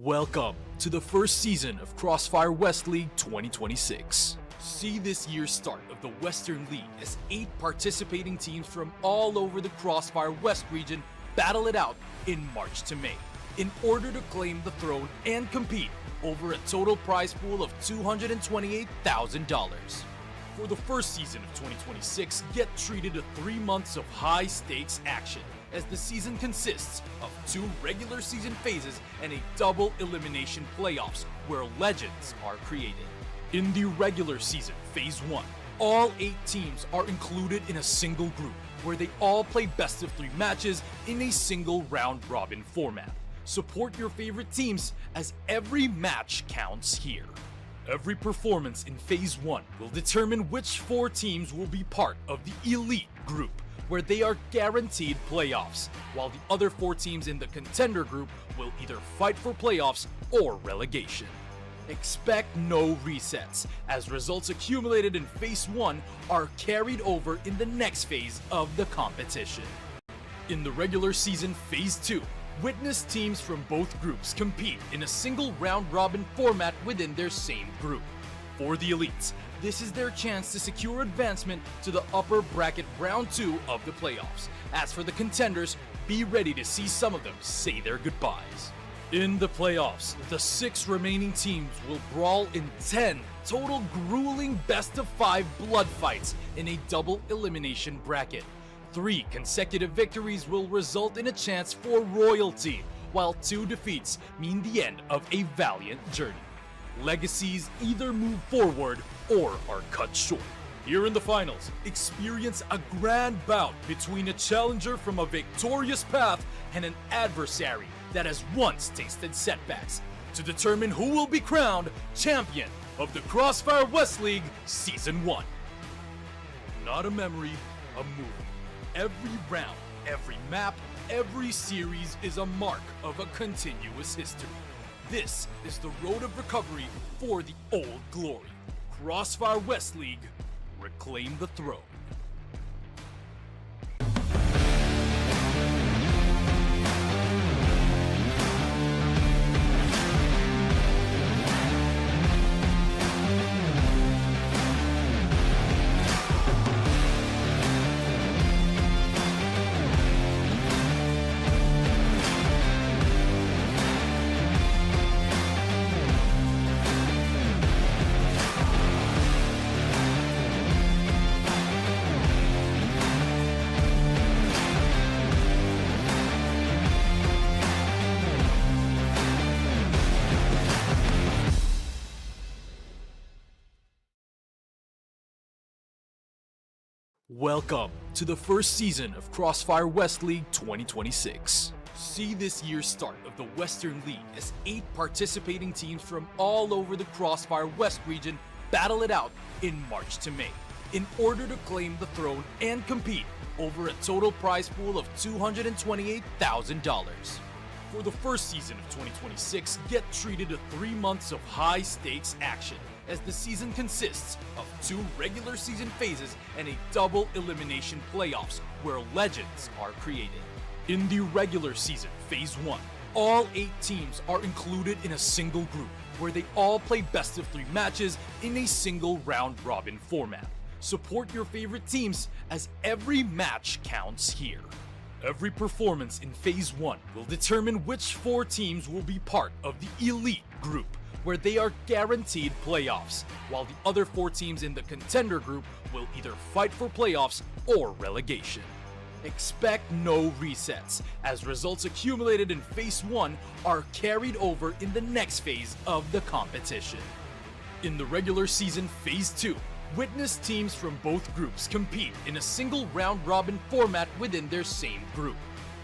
Welcome to the first season of CrossFire West League 2026. See this year's start of the Western League as 8 participating teams from all over the CrossFire West region battle it out in March to May in order to claim the throne and compete over a total prize pool of $228,000. For the first season of 2026, get treated to 3 months of high-stakes action, as the season consists of 2 regular season phases and a double elimination playoffs where legends are created. In the regular season, Phase 1, all 8 teams are included in a single group where they all play best of 3 matches in a single round-robin format. Support your favorite teams as every match counts here. Every performance in Phase 1 will determine which 4 teams will be part of the Elite group, where they are guaranteed playoffs, while the other 4 teams in the Contender group will either fight for playoffs or relegation. Expect no resets, as results accumulated in Phase 1 are carried over in the next phase of the competition. In the regular season Phase 2, witness teams from both groups compete in a single round-robin format within their same group. For the elites, this is their chance to secure advancement to the upper bracket round 2 of the playoffs. As for the contenders, be ready to see some of them say their goodbyes. In the playoffs, the 6 remaining teams will brawl in 10 total grueling best-of-5 blood fights in a double elimination bracket. 3 consecutive victories will result in a chance for royalty, while 2 defeats mean the end of a valiant journey. Legacies either move forward or are cut short. Here in the finals, experience a grand bout between a challenger from a victorious path and an adversary that has once tasted setbacks to determine who will be crowned champion of the CrossFire West League Season 1. Not a memory, a movie. Every round, every map, every series is a mark of a continuous history. This is the road of recovery for the old glory. CrossFire West League, reclaim the throne. Welcome to the first season of CrossFire West League 2026. See this year's start of the Western League as 8 participating teams from all over the CrossFire West region battle it out in March to May in order to claim the throne and compete over a total prize pool of $228,000. For the first season of 2026, get treated to 3 months of high-stakes action, as the season consists of 2 regular season phases and a double elimination playoffs where legends are created. In the regular season, Phase 1, all 8 teams are included in a single group where they all play best of 3 matches in a single round-robin format. Support your favorite teams as every match counts here. Every performance in Phase 1 will determine which 4 teams will be part of the Elite group, where they are guaranteed playoffs, while the other 4 teams in the Contender group will either fight for playoffs or relegation. Expect no resets, as results accumulated in Phase 1 are carried over in the next phase of the competition. In the regular season Phase 2, witness teams from both groups compete in a single round-robin format within their same group.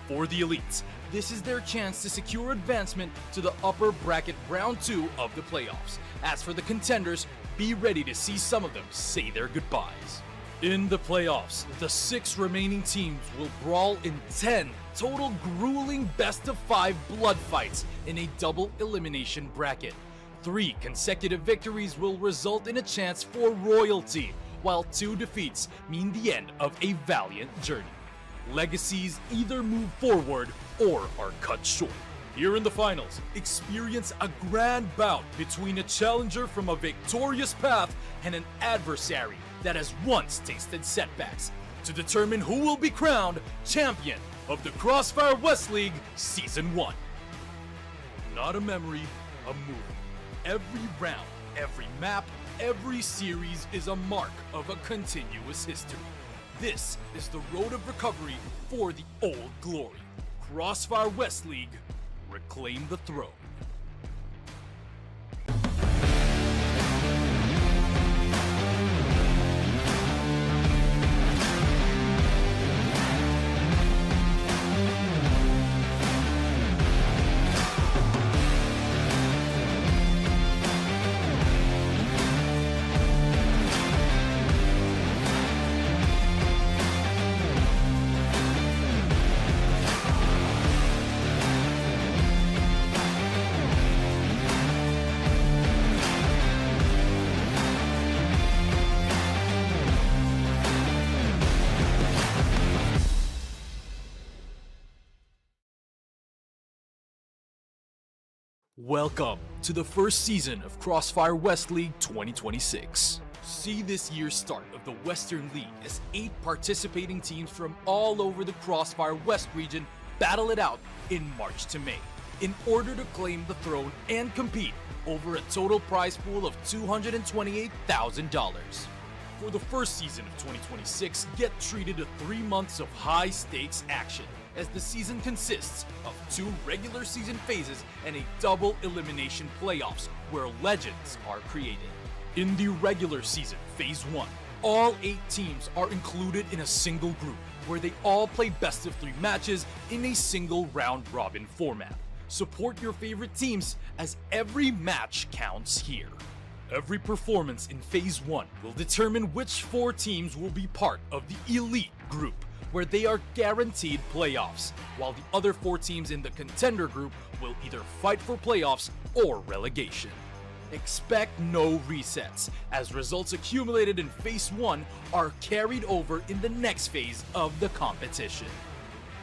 For the elites, this is their chance to secure advancement to the upper bracket round 2 of the playoffs. As for the contenders, be ready to see some of them say their goodbyes. In the playoffs, the 6 remaining teams will brawl in 10 total grueling best-of-5 blood fights in a double elimination bracket. 3 consecutive victories will result in a chance for royalty, while 2 defeats mean the end of a valiant journey. Legacies either move forward or are cut short. Here in the finals, experience a grand bout between a challenger from a victorious path and an adversary that has once tasted setbacks to determine who will be crowned champion of the CrossFire West League Season 1. Not a memory, a movie. Every round, every map, every series is a mark of a continuous history. This is the road of recovery for the old glory. CrossFire West League, reclaim the throne. Welcome to the first season of CrossFire West League 2026. See this year's start of the Western League as 8 participating teams from all over the CrossFire West region battle it out in March to May in order to claim the throne and compete over a total prize pool of $228,000. For the first season of 2026, get treated to 3 months of high-stakes action, as the season consists of 2 regular season phases and a double elimination playoffs where legends are created. In the regular season, Phase 1, all 8 teams are included in a single group where they all play best of 3 matches in a single round-robin format. Support your favorite teams as every match counts here. Every performance in Phase 1 will determine which 4 teams will be part of the Elite group, where they are guaranteed playoffs, while the other 4 teams in the Contender group will either fight for playoffs or relegation. Expect no resets, as results accumulated in Phase 1 are carried over in the next phase of the competition.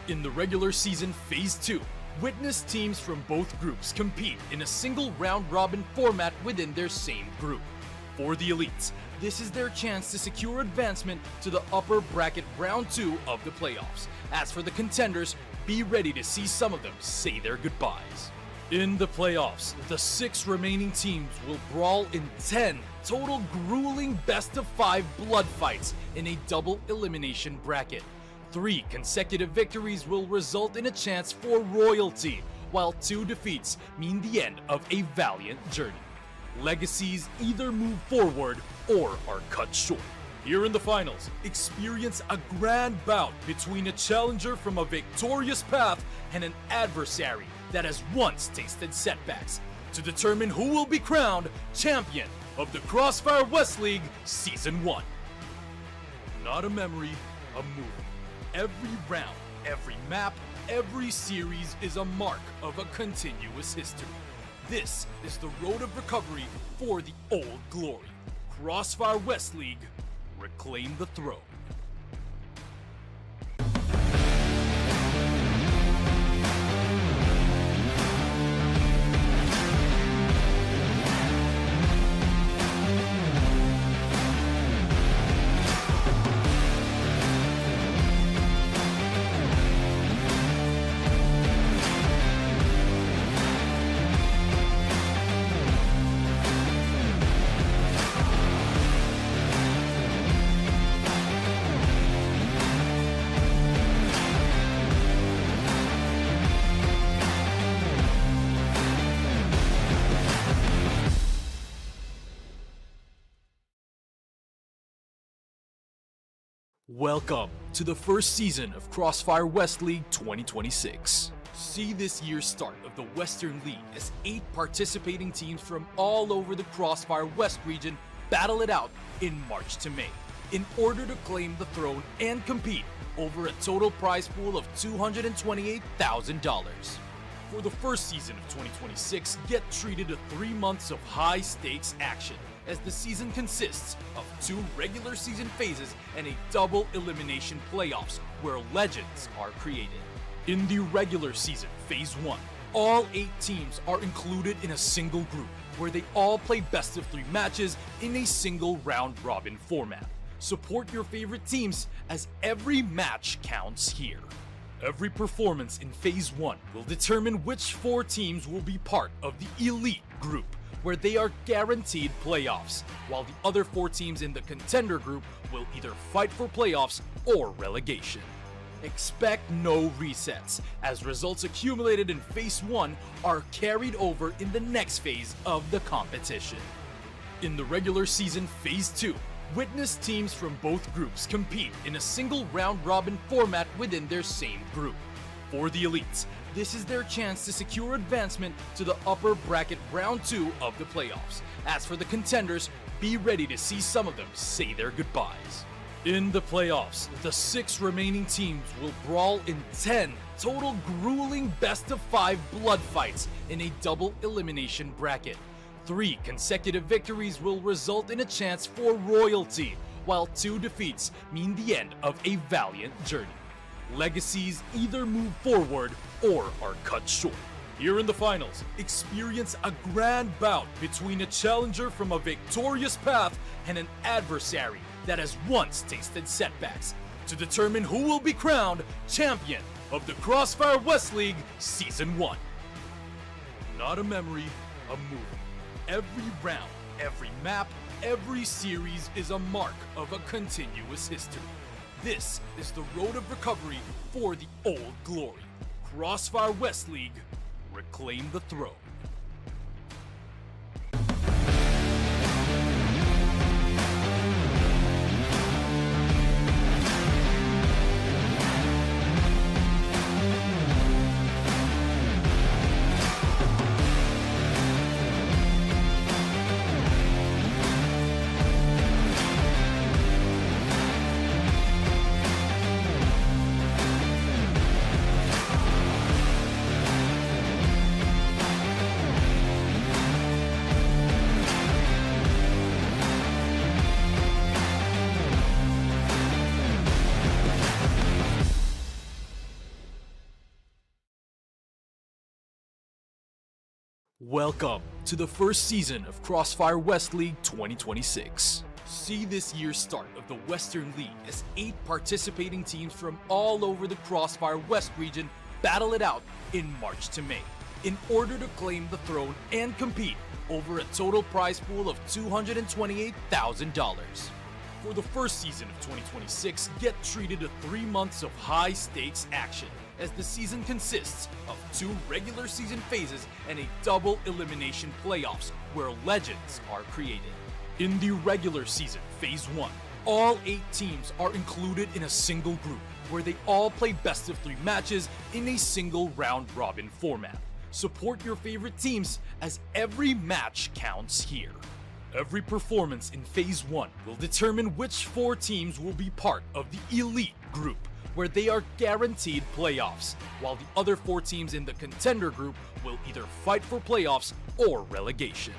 In the regular season Phase 2, witness teams from both groups compete in a single round-robin format within their same group. For the elites, this is their chance to secure advancement to the upper bracket round 2 of the playoffs. As for the contenders, be ready to see some of them say their goodbyes. In the playoffs, the 6 remaining teams will brawl in 10 total grueling best-of-5 blood fights in a double elimination bracket. 3 consecutive victories will result in a chance for royalty, while 2 defeats mean the end of a valiant journey. Legacies either move forward or are cut short. Here in the finals, experience a grand bout between a challenger from a victorious path and an adversary that has once tasted setbacks to determine who will be crowned champion of the CrossFire West League Season 1. Not a memory, a movie. Every round, every map, every series is a mark of a continuous history. This is the road of recovery for the old glory. CrossFire West League, reclaim the throne. Welcome to the first season of CrossFire West League 2026. See this year's start of the Western League as 8 participating teams from all over the CrossFire West region battle it out in March to May in order to claim the throne and compete over a total prize pool of $228,000. For the first season of 2026, get treated to 3 months of high-stakes action, as the season consists of 2 regular season phases and a double elimination playoffs where legends are created. In the regular season Phase 1, All 8 teams are included in a single group, where they all play best of 3 matches in a single round-robin format. Support your favorite teams, as every match counts here. Every performance in Phase 1 will determine which 4 teams will be part of the Elite Group, where they are guaranteed playoffs, while the other 4 teams in the Contender Group will either fight for playoffs or relegation. Expect no resets, as results accumulated in Phase 1 are carried over in the next phase of the competition. In the regular season Phase 2, witness teams from both groups compete in a single round-robin format within their same group. For the elites, this is their chance to secure advancement to the upper bracket round 2 of the playoffs. As for the contenders, be ready to see some of them say their goodbyes. In the playoffs, the 6 remaining teams will brawl in 10 total grueling best-of-5 blood fights in a double elimination bracket. 3 consecutive victories will result in a chance for royalty, while 2 defeats mean the end of a valiant journey. Legacies either move forward or are cut short. Here in the finals, experience a grand bout between a challenger from a victorious path and an adversary that has once tasted setbacks, to determine who will be crowned champion of the CrossFire West League Season 1. Not a memory, a movie. Every round, every map, every series is a mark of a continuous history. This is the road of recovery for the old glory. CrossFire West League, reclaim the throne. Welcome to the first season of CrossFire West League 2026. See this year's start of the Western League as 8 participating teams from all over the CrossFire West region battle it out in March to May, in order to claim the throne and compete over a total prize pool of $228,000. For the first season of 2026, get treated to 3 months of high-stakes action, as the season consists of 2 regular season phases and a double elimination playoffs where legends are created. In the regular season Phase 1, all 8 teams are included in a single group, where they all play best of 3 matches in a single round-robin format. Support your favorite teams, as every match counts here. Every performance in Phase 1 will determine which 4 teams will be part of the Elite Group, where they are guaranteed playoffs, while the other 4 teams in the Contender Group will either fight for playoffs or relegation.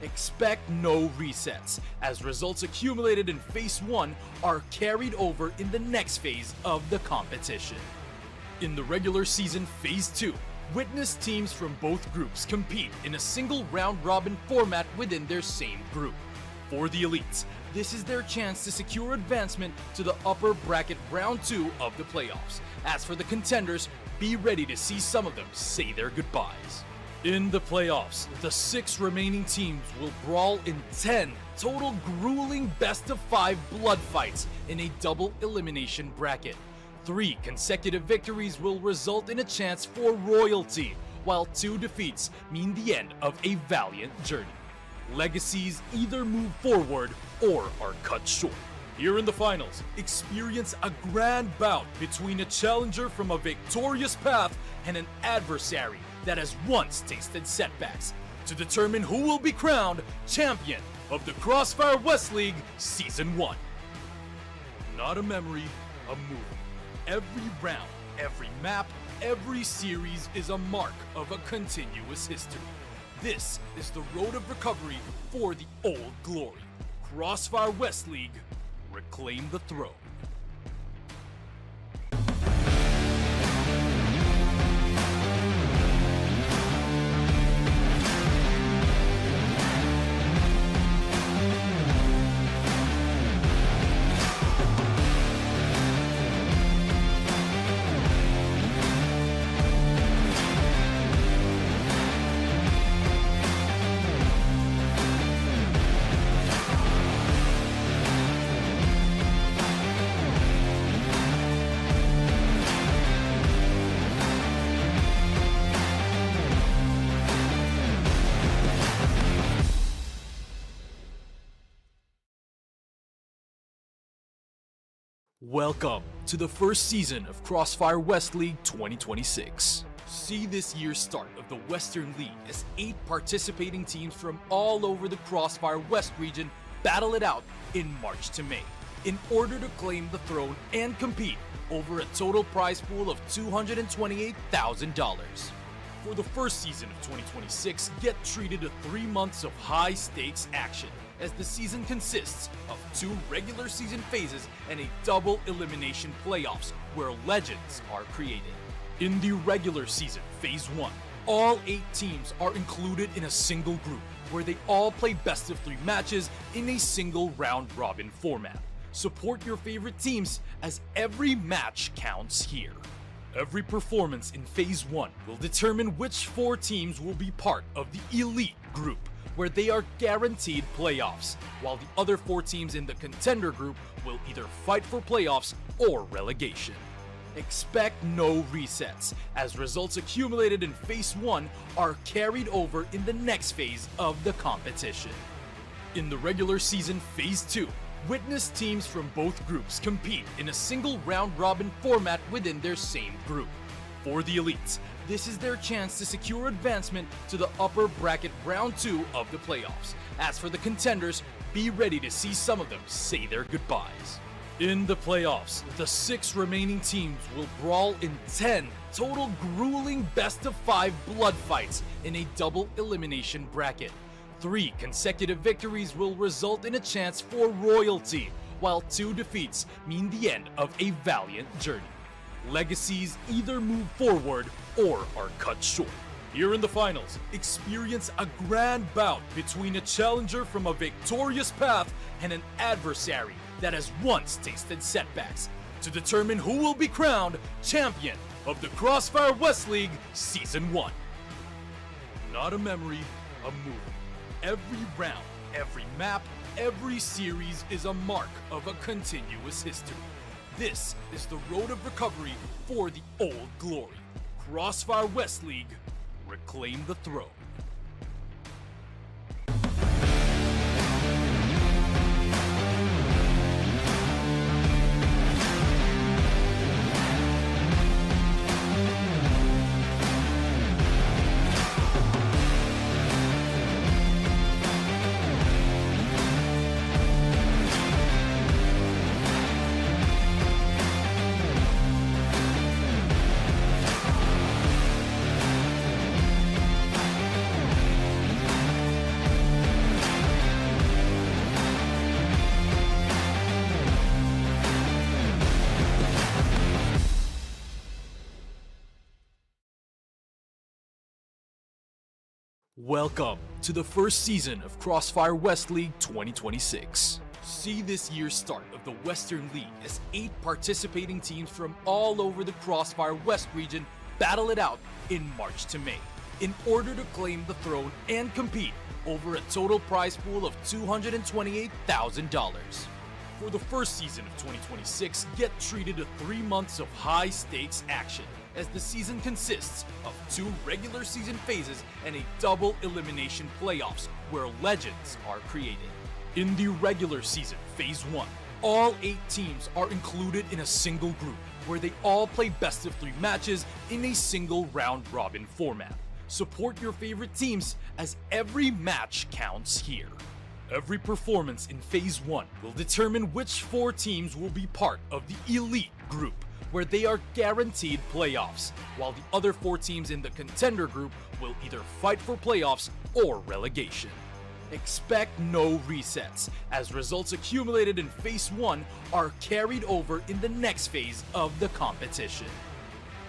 Expect no resets, as results accumulated in Phase 1 are carried over in the next phase of the competition. In the regular season Phase 2, witness teams from both groups compete in a single round-robin format within their same group. For the elites, this is their chance to secure advancement to the upper bracket round 2 of the playoffs. As for the contenders, be ready to see some of them say their goodbyes. In the playoffs, the 6 remaining teams will brawl in 10 total grueling best-of-5 blood fights in a double elimination bracket. 3 consecutive victories will result in a chance for royalty, while 2 defeats mean the end of a valiant journey. Legacies either move forward or are cut short. Here in the finals, experience a grand bout between a challenger from a victorious path and an adversary that has once tasted setbacks, to determine who will be crowned champion of the CrossFire West League Season 1. Not a memory, a movie. Every round, every map, every series is a mark of a continuous history. This is the road of recovery for the old glory. CrossFire West League, reclaim the throne. Welcome to the first season of CrossFire West League 2026. See this year's start of the Western League as 8 participating teams from all over the CrossFire West region battle it out in March to May in order to claim the throne and compete over a total prize pool of $228,000. For the first season of 2026, get treated to 3 months of high-stakes action, as the season consists of 2 regular season phases and a double elimination playoffs where legends are created. In the regular season, Phase 1, all 8 teams are included in a single group where they all play best of 3 matches in a single round-robin format. Support your favorite teams as every match counts here. Every performance in Phase 1 will determine which 4 teams will be part of the Elite group, where they are guaranteed playoffs, while the other 4 teams in the Contender group will either fight for playoffs or relegation. Expect no resets, as results accumulated in Phase 1 are carried over in the next phase of the competition. In the regular season Phase 2, witness teams from both groups compete in a single round-robin format within their same group. For the Elites, this is their chance to secure advancement to the upper bracket round 2 of the playoffs. As for the Contenders, be ready to see some of them say their goodbyes. In the playoffs, the 6 remaining teams will brawl in 10 total grueling best-of-5 blood fights in a double elimination bracket. 3 consecutive victories will result in a chance for royalty, while 2 defeats mean the end of a valiant journey. Legacies either move forward or are cut short. Here in the finals, experience a grand bout between a challenger from a victorious path and an adversary that has once tasted setbacks, to determine who will be crowned champion of the CrossFire West League Season 1. Not a memory, a movie. Every round, every map, every series is a mark of a continuous history. This is the road of recovery for the old glory. CrossFire West League, reclaim the throne. Welcome to the first season of CrossFire West League 2026. See this year's start of the Western League as 8 participating teams from all over the CrossFire West region battle it out in March to May in order to claim the throne and compete over a total prize pool of $228,000. For the first season of 2026, get treated to 3 months of high-stakes action, as the season consists of 2 regular season phases and a double elimination playoffs where legends are created. In the regular season, Phase 1, all 8 teams are included in a single group where they all play best of 3 matches in a single round-robin format. Support your favorite teams as every match counts here. Every performance in Phase 1 will determine which 4 teams will be part of the Elite group, where they are guaranteed playoffs, while the other 4 teams in the Contender group will either fight for playoffs or relegation. Expect no resets, as results accumulated in Phase 1 are carried over in the next phase of the competition.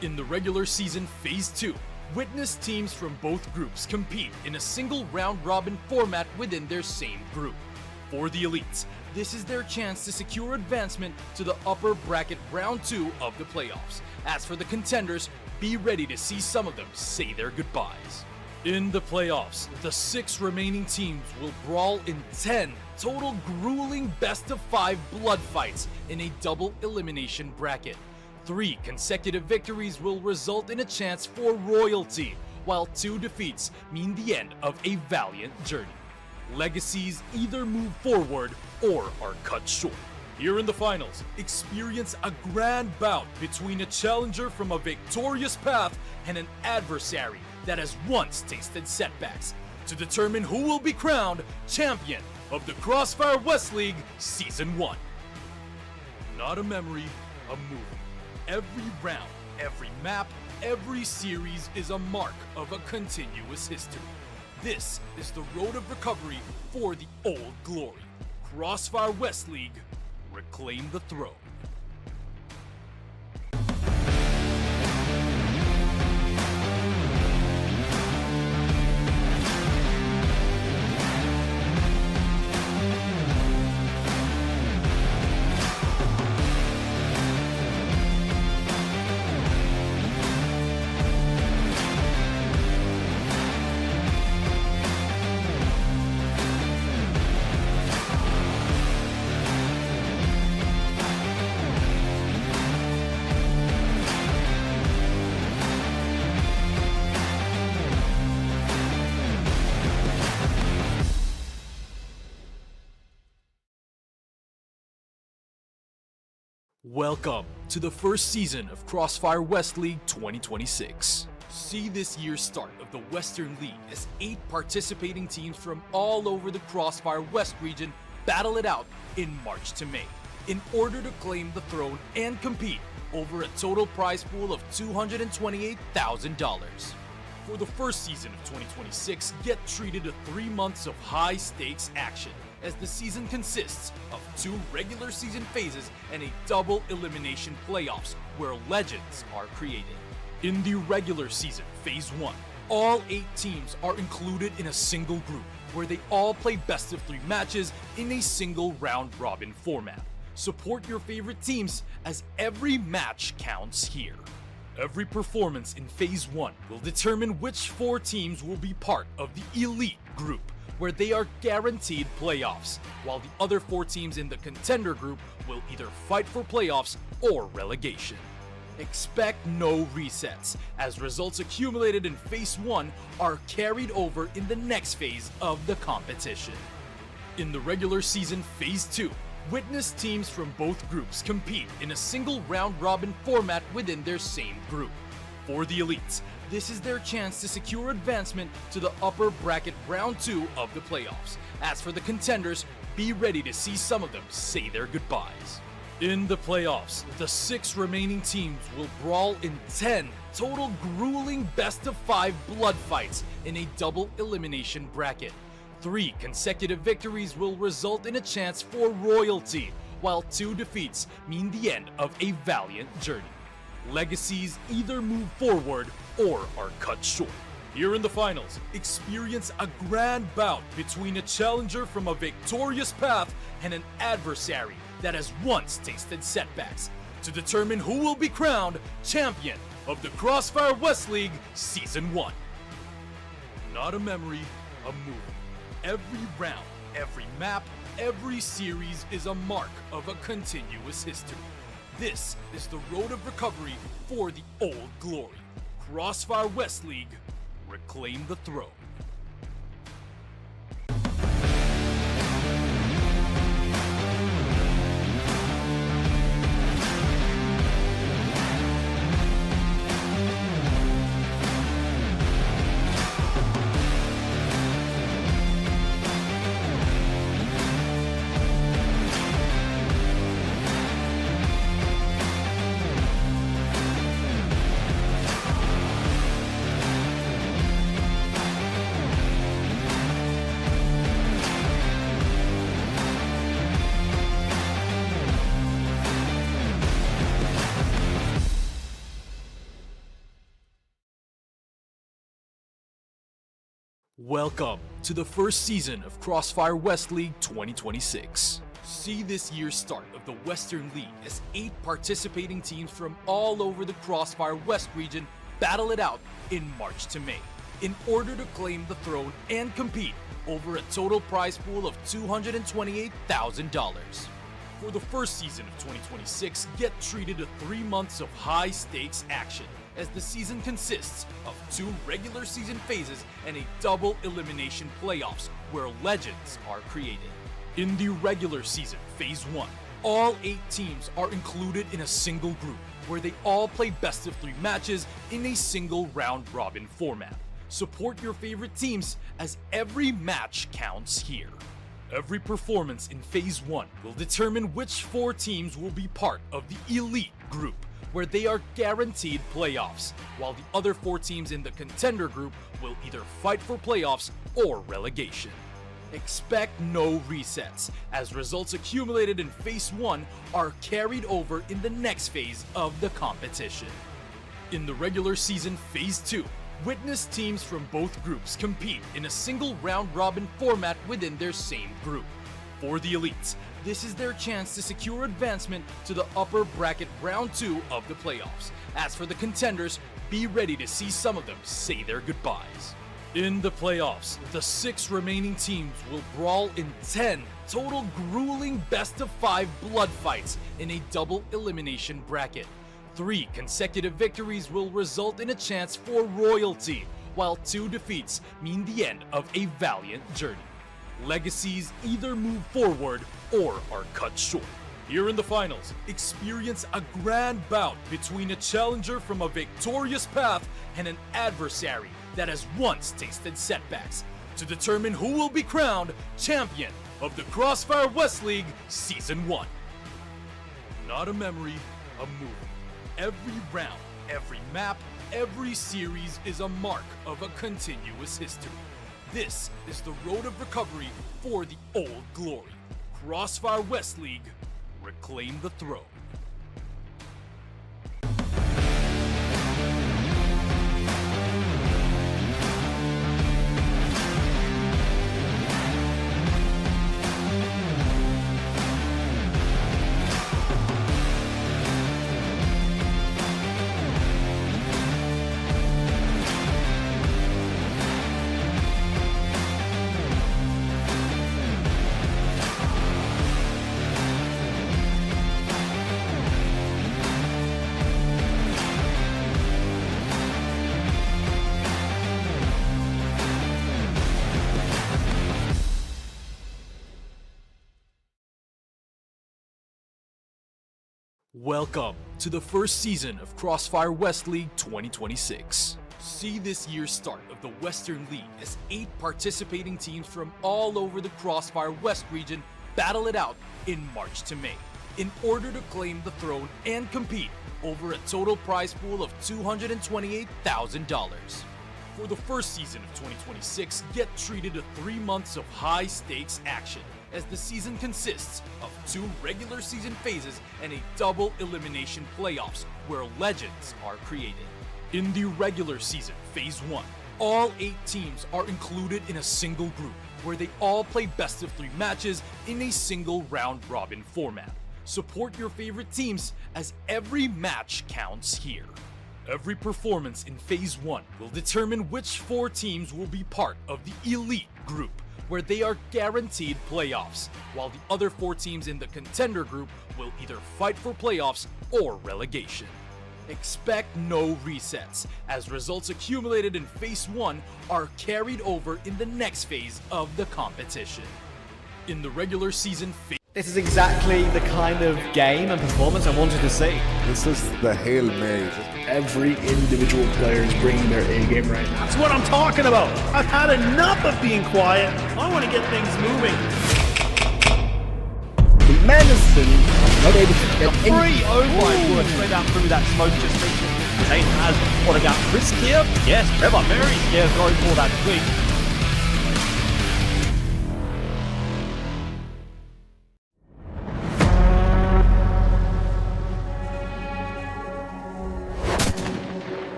In the regular season Phase 2, witness teams from both groups compete in a single round-robin format within their same group. For the Elites, this is their chance to secure advancement to the upper bracket round 2 of the playoffs. As for the Contenders, be ready to see some of them say their goodbyes. In the playoffs, the 6 remaining teams will brawl in 10 total grueling best-of-5 blood fights in a double elimination bracket. 3 consecutive victories will result in a chance for royalty, while 2 defeats mean the end of a valiant journey. Legacies either move forward or are cut short. Here in the finals, experience a grand bout between a challenger from a victorious path and an adversary that has once tasted setbacks to determine who will be crowned champion of the CrossFire West League Season 1. Not a memory, a movie. Every round, every map, every series is a mark of a continuous history. This is the road of recovery for the old glory. CrossFire West League, reclaim the throne. Welcome to the first season of CrossFire West League 2026. See this year's start of the Western League as 8 participating teams from all over the CrossFire West region battle it out in March to May in order to claim the throne and compete over a total prize pool of $228,000. For the first season of 2026, get treated to 3 months of high-stakes action, as the season consists of 2 regular season phases and a double elimination playoffs where legends are created. In the regular season, Phase 1, all 8 teams are included in a single group where they all play best of 3 matches in a single round-robin format. Support your favorite teams as every match counts here. Every performance in Phase 1 will determine which 4 teams will be part of the Elite group, where they are guaranteed playoffs, while the other 4 teams in the Contender group will either fight for playoffs or relegation. Expect no resets, as results accumulated in Phase 1 are carried over in the next phase of the competition. In the regular season Phase 2, witness teams from both groups compete in a single round-robin format within their same group. For the elites, this is their chance to secure advancement to the upper bracket round 2 of the playoffs. As for the contenders, be ready to see some of them say their goodbyes. In the playoffs, the 6 remaining teams will brawl in 10 total grueling best-of-5 blood fights in a double elimination bracket. 3 consecutive victories will result in a chance for royalty, while 2 defeats mean the end of a valiant journey. Legacies either move forward or are cut short. Here in the finals, experience a grand bout between a challenger from a victorious path and an adversary that has once tasted setbacks to determine who will be crowned champion of the CrossFire West League Season 1. Not a memory, a movie. Every round, every map, every series is a mark of a continuous history. This is the road of recovery for the old glory. CrossFire West League, reclaim the throne. Welcome to the first season of CrossFire West League 2026. See this year's start of the Western League as 8 participating teams from all over the CrossFire West region battle it out in March to May in order to claim the throne and compete over a total prize pool of $228,000. For the first season of 2026, get treated to 3 months of high-stakes action, as the season consists of 2 regular season phases and a double elimination playoffs where legends are created. In the regular season, Phase 1, All 8 teams are included in a single group, where they all play best of 3 matches in a single round-robin format. Support your favorite teams, as every match counts here. Every performance in Phase 1 will determine which 4 teams will be part of the Elite group, where they are guaranteed playoffs, while the other 4 teams in the Contender group will either fight for playoffs or relegation. Expect no resets, as results accumulated in Phase 1 are carried over in the next phase of the competition. In the regular season Phase 2, witness teams from both groups compete in a single round-robin format within their same group. For the Elites, this is their chance to secure advancement to the upper bracket round 2 of the playoffs. As for the Contenders, be ready to see some of them say their goodbyes. In the playoffs, the 6 remaining teams will brawl in 10 total grueling best-of-5 blood fights in a double elimination bracket. 3 consecutive victories will result in a chance for royalty, while 2 defeats mean the end of a valiant journey. Legacies either move forward or are cut short. Here in the finals, experience a grand bout between a challenger from a victorious path and an adversary that has once tasted setbacks, to determine who will be crowned champion of the CrossFire West League Season 1. Not a memory, a movie. Every round, every map, every series is a mark of a continuous history. This is the road of recovery for the old glory. CrossFire West League, reclaim the throne. Welcome to the first season of CrossFire West League 2026. See this year's start of the Western League as 8 participating teams from all over the CrossFire West region battle it out in March to May, in order to claim the throne and compete over a total prize pool of $228,000. For the first season of 2026, get treated to 3 months of high-stakes action, as the season consists of 2 regular season phases and a double elimination playoffs where legends are created. In the regular season Phase 1, all 8 teams are included in a single group, where they all play best of 3 matches in a single round-robin format. Support your favorite teams, as every match counts here. Every performance in Phase 1 will determine which 4 teams will be part of the Elite group, where they are guaranteed playoffs, while the other 4 teams in the Contender group will either fight for playoffs or relegation. Expect no resets, as results accumulated in Phase 1 are carried over in the next phase of the competition. In the regular season phase, this is exactly the kind of game and performance I wanted to see. This is the Hail Mary. Every individual player is bringing their A game right now. That's what I'm talking about. I've had enough of being quiet. I want to get things moving. The Nemesis not able to get Free! Oh my word, straight out through that smoke just reaching. Zane has what about risk here? Yes, Trevor very scared going for that quick.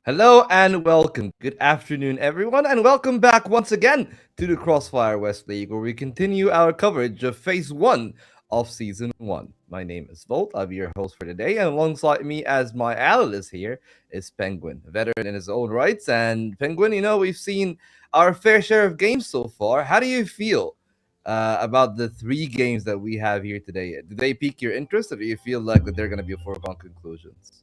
Hello and welcome. Good afternoon, everyone, and welcome back once again to the CrossFire West League, where we continue our coverage of Phase 1 of Season 1. My name is Volt. I'll be your host for today, and alongside me as my analyst here is Penguin, a veteran in his own rights. And Penguin, we've seen our fair share of games so far. How do you feel about the 3 games that we have here today? Do they pique your interest, or do you feel like that they're going to be foregone conclusions?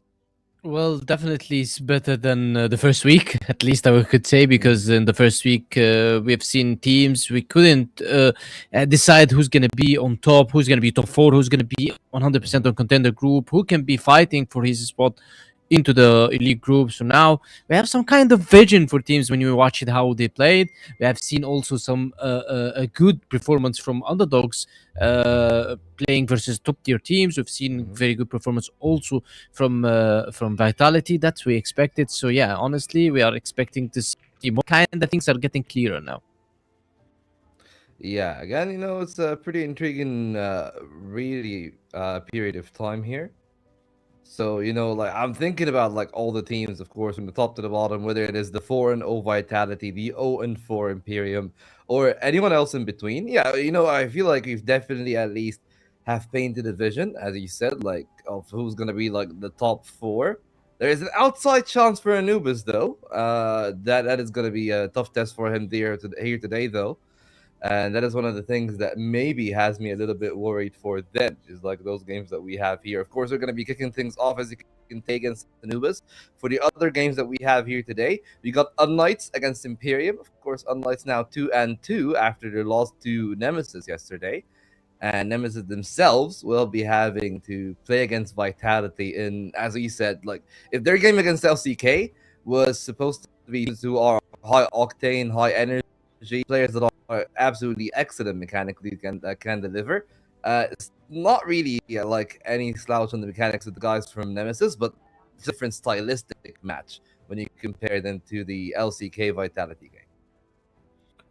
Well, definitely it's better than the first week, at least I could say, because in the first week we've seen teams we couldn't decide who's going to be on top, who's going to be top 4, who's going to be 100% on contender group, who can be fighting for his spot into the elite group. So now we have some kind of vision for teams when you watch it how they played. We have seen also some a good performance from underdogs playing versus top tier teams. We've seen very good performance also from Vitality that we expected. So yeah, honestly, we are expecting to see more kind of things are getting clearer now. Yeah, again, it's a pretty intriguing, really period of time here. So, like I'm thinking about like all the teams, of course, from the top to the bottom, whether it is the 4-0 Vitality, the 0-4 Imperium, or anyone else in between. Yeah, I feel like we've definitely at least have painted a vision, as you said, like of who's gonna be like the top 4. There is an outside chance for Anubis, though. That is gonna be a tough test for him here today, though. And that is one of the things that maybe has me a little bit worried for them, is like those games that we have here. Of course, we're going to be kicking things off, as you can take, against Anubis. For the other games that we have here today, we got unKnights against Imperium. Of course, unKnights now 2-2 after their loss to Nemesis yesterday. And Nemesis themselves will be having to play against Vitality. And as we said, like if their game against LCK was supposed to be who are high octane, high energy players that are absolutely excellent mechanically, can deliver. It's not really like any slouch on the mechanics of the guys from Nemesis, but it's a different stylistic match when you compare them to the LCK Vitality game.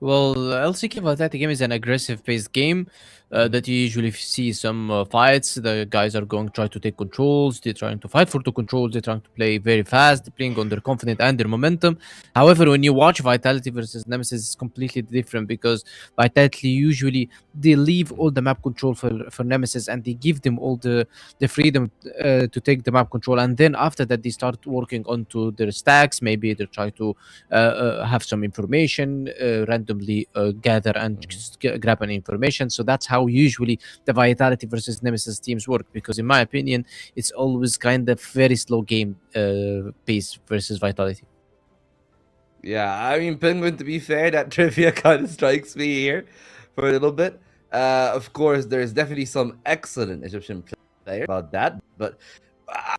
Well, LCK Vitality game is an aggressive-based game that you usually see some fights. The guys are going to try to take controls. They're trying to fight for the controls. They're trying to play very fast, they're playing on their confidence and their momentum. However, when you watch Vitality versus Nemesis, it's completely different because Vitality usually they leave all the map control for Nemesis and they give them all the freedom to take the map control. And then after that, they start working onto their stacks. Maybe they try to have some information, randomly gather and just grab an information. So that's how usually the Vitality versus Nemesis teams work. Because in my opinion, it's always kind of very slow game pace versus Vitality. Yeah, I mean, Penguin, to be fair, that trivia kind of strikes me here for a little bit. Of course, there's definitely some excellent Egyptian players about that, but I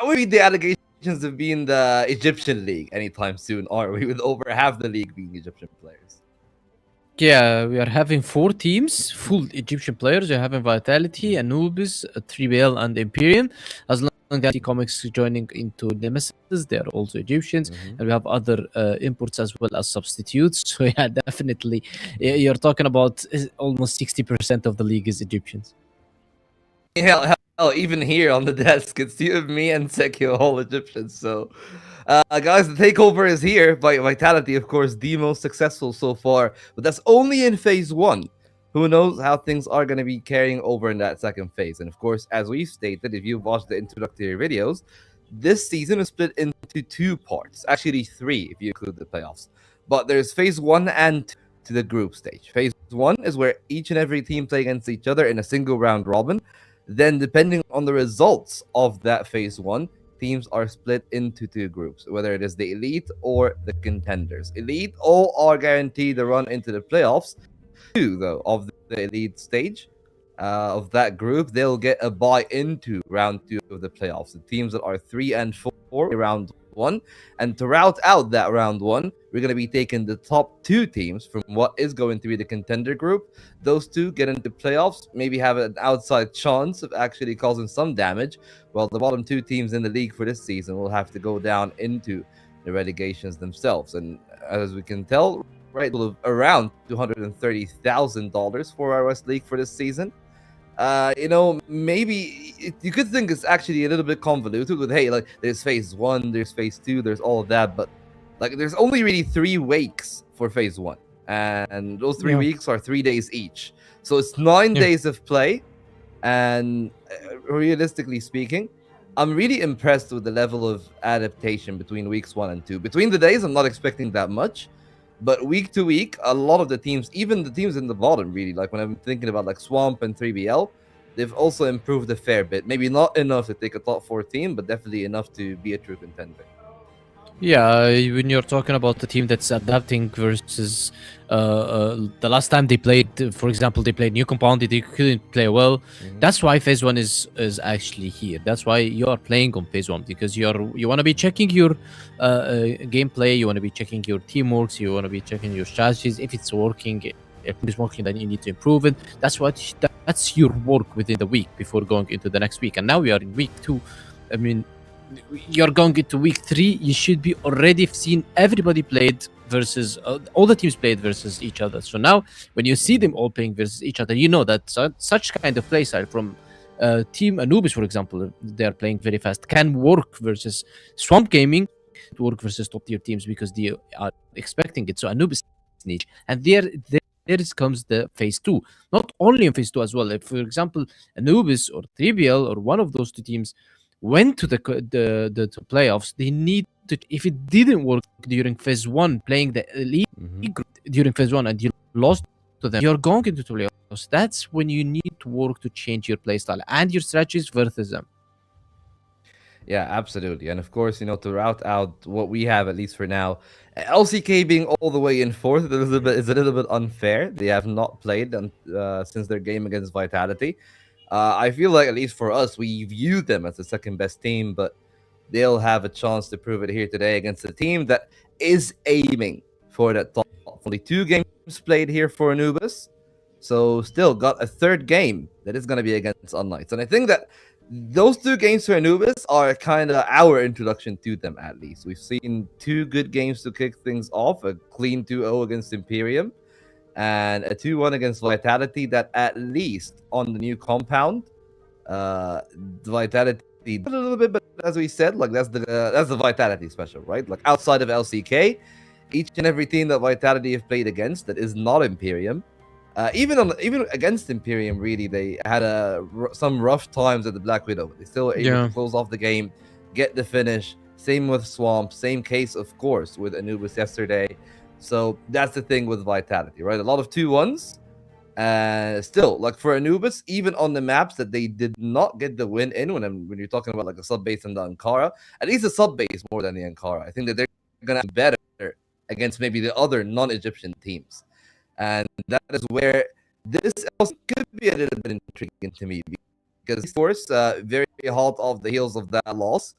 would read the allegations of being the Egyptian league anytime soon, are we? With over half the league being Egyptian players. Yeah, we are having 4 teams, full Egyptian players. We're having Vitality, Anubis, 3BL, and Imperium. As long as Comics joining into Nemesis, they are also Egyptians. And we have other imports as well as substitutes. So yeah, definitely, you're talking about almost 60% of the league is Egyptians. Hell, even here on the desk, it's you and me and Sekio, all Egyptians. So, guys, the takeover is here by Vitality, of course, the most successful so far, but that's only in phase 1. Who knows how things are going to be carrying over in that second phase? And of course, as we've stated, if you've watched the introductory videos, this season is split into 2 parts, actually 3 if you include the playoffs. But there's phase 1 and 2 to the group stage. Phase 1 is where each and every team play against each other in a single round robin. Then, depending on the results of that phase 1, teams are split into 2 groups, whether it is the elite or the contenders. Elite all are guaranteed to run into the playoffs. 2, though, of the elite stage of that group, they'll get a bye into round 2 of the playoffs. The teams that are 3 and 4 round 1, and to route out that round 1, we're going to be taking the top 2 teams from what is going to be the contender group. Those 2 get into playoffs, maybe have an outside chance of actually causing some damage, while the bottom 2 teams in the league for this season will have to go down into the relegations themselves. And as we can tell, right, around $230,000 for our West League for this season. Maybe you could think it's actually a little bit convoluted with, hey, like there's phase 1, there's phase 2, there's all of that, but like there's only really 3 weeks for phase 1, and those 3 weeks are 3 days each, so it's 9 days of play. And realistically speaking, I'm really impressed with the level of adaptation between weeks 1 and 2. Between the days, I'm not expecting that much, but week to week, a lot of the teams, even the teams in the bottom, really, like when I'm thinking about like Swamp and 3BL, they've also improved a fair bit. Maybe not enough to take a top 4 team, but definitely enough to be a true contender. Yeah, when you're talking about the team that's adapting versus the last time they played, for example, they played New Compound, they couldn't play well. That's why phase 1 is actually here. That's why you are playing on phase 1, because you want to be checking your gameplay, you want to be checking your teamwork, you want to be checking your strategies. If it's working, if it's working, then you need to improve it. That's your work within the week before going into the next week. And now we are in week 2. I mean, you're going into week 3, you should be already seen everybody played versus all the teams played versus each other. So now when you see them all playing versus each other, you know that such kind of play style from team Anubis, for example, they're playing very fast, can work versus Swamp Gaming, work versus top tier teams, because they are expecting it. So Anubis niche, and there comes the phase 2. Not only in phase 2 as well. If, for example, Anubis or 3BL or one of those two teams went to the playoffs, they need to. If it didn't work during phase 1, playing the elite group during phase 1, and you lost to them, you're going into the playoffs. That's when you need to work to change your playstyle and your strategies versus them. Yeah, absolutely. And of course, to route out what we have, at least for now, LCK being all the way in 4th is a little bit unfair. They have not played since their game against Vitality. I feel like, at least for us, we view them as the second best team, but they'll have a chance to prove it here today against a team that is aiming for that top. Only 2 games played here for Anubis, so still got a 3rd game that is going to be against unKnights. And I think that those 2 games for Anubis are kind of our introduction to them, at least. We've seen 2 good games to kick things off, a clean 2-0 against Imperium, and a 2-1 against Vitality, that at least on the new compound, Vitality a little bit, but as we said, like that's the Vitality special, right? Like outside of LCK, each and every team that Vitality have played against that is not Imperium, even against Imperium, really, they had some rough times at the Black Widow. They still were able to close off the game, get the finish. Same with Swamp, same case, of course, with Anubis yesterday. So that's the thing with Vitality, right? A lot of 2-1s. Still, like for Anubis, even on the maps that they did not get the win in, when you're talking about like a sub base and the Ankara, at least the sub base more than the Ankara. I think that they're gonna be better against maybe the other non-Egyptian teams, and that is where this also could be a little bit intriguing to me, because of course, very hot off the heels of that loss,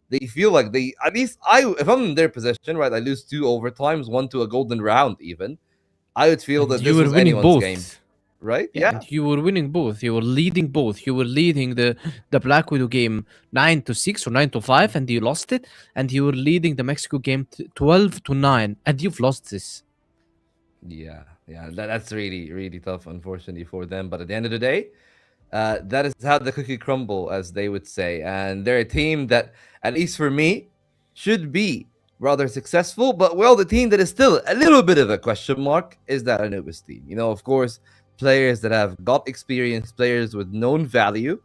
they feel like if I'm in their position, right, I lose 2 overtimes, 1 to a golden round even, I would feel that this was anyone's game. Right? Yeah. And you were winning both. You were leading both. You were leading the Black Widow game 9-6 or 9-5, and you lost it. And you were leading the Mexico game 12-9, and you've lost this. Yeah. That's really, really tough, unfortunately, for them. But at the end of the day, that is how the cookie crumble, as they would say. And they're a team that, at least for me, should be rather successful. But, well, the team that is still a little bit of a question mark is that Anubis team. Of course, players that have got experience, players with known value.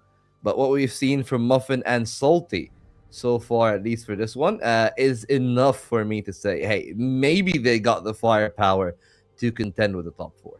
But what we've seen from Muffin and Salty so far, at least for this one, is enough for me to say, hey, maybe they got the firepower to contend with the top 4.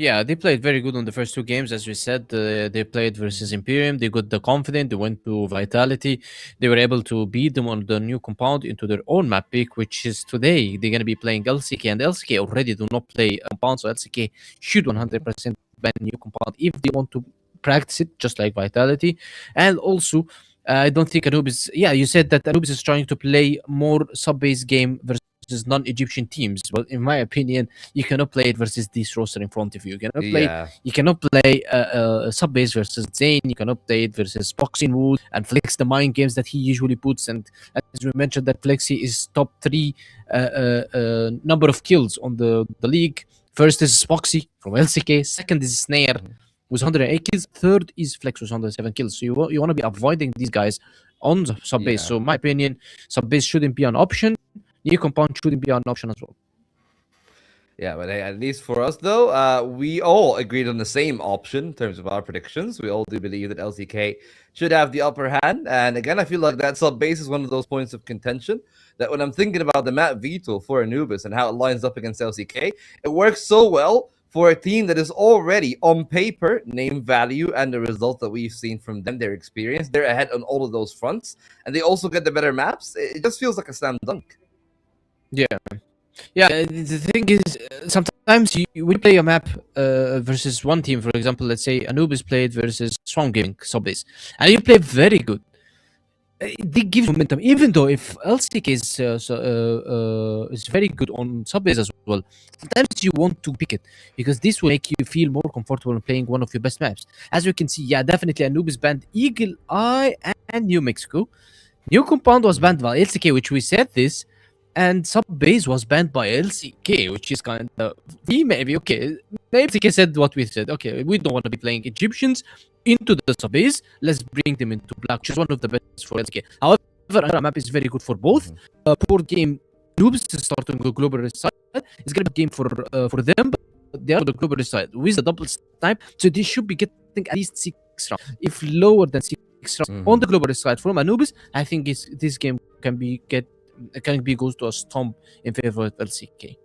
Yeah, they played very good on the first 2 games, as we said. They played versus Imperium. They got the confidence. They went to Vitality. They were able to beat them on the new compound into their own map pick, which is today. They're going to be playing LCK, and LCK already do not play compound, so LCK should 100% ban new compound if they want to practice it, just like Vitality. And also, I don't think Anubis... Yeah, you said that Anubis is trying to play more sub-base game versus non-Egyptian teams, but in my opinion, you cannot play it versus this roster in front of you. You cannot play sub base versus Zane. You cannot play it versus Boxing Wood and Flex, the mind games that he usually puts. And as we mentioned, that Flexi is top 3 number of kills on the league. First is Spoxy from LCK. Second is Snare with 108 kills. Third is Flex with 107 kills. So you want to be avoiding these guys on the sub base. Yeah. So in my opinion, sub base shouldn't be an option. New compound shouldn't be an option as well. Yeah, but hey, at least for us though, we all agreed on the same option in terms of our predictions. We all do believe that LCK should have the upper hand. And again, I feel like that sub base is one of those points of contention that when I'm thinking about the map veto for Anubis and how it lines up against LCK, it works so well for a team that is already on paper, name value, and the result that we've seen from them, their experience. They're ahead on all of those fronts, and they also get the better maps. It just feels like a slam dunk. Yeah. Yeah, the thing is, sometimes we play a map versus one team. For example, let's say Anubis played versus Swan Gaming subbase, and you play very good. They give momentum, even though if LCK is very good on subbase as well. Sometimes you want to pick it because this will make you feel more comfortable in playing one of your best maps. As you can see, yeah, definitely Anubis banned Eagle Eye and New Mexico. New Compound was banned by LCK, which we said this. And sub-base was banned by LCK, which is kind of... maybe, okay. LCK said what we said. Okay, we don't want to be playing Egyptians into the sub-base. Let's bring them into black, which is one of the best for LCK. However, our map is very good for both. Poor game, Noobs is starting the global side. It's going to be a game for them, but they are the global side with the double snipe. So they should be getting at least 6 rounds. If lower than 6 rounds on the global side from Anubis, I think this game can be goes to a stomp in favor of LCK.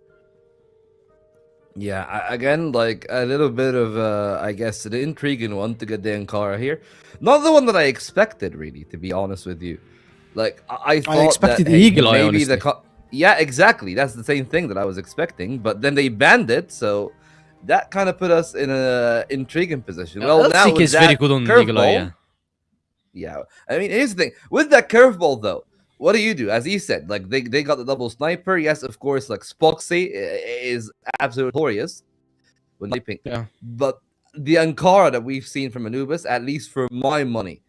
Yeah, again, like a little bit of, I guess, the intriguing one to get the Ankara here. Not the one that I expected, really, to be honest with you. Like, I thought expected that, hey, Eagle Eye, maybe honestly. yeah, exactly. That's the same thing that I was expecting. But then they banned it, so that kind of put us in an intriguing position. Well, now LCK with is that very good on Eagle Eye, yeah. Yeah, I mean, here's the thing. With that curveball, though, what do? As he said, like, they got the double sniper. Yes, of course, like, Spoxy is absolutely glorious with sniping. Yeah. But the Ankara that we've seen from Anubis, at least for my money,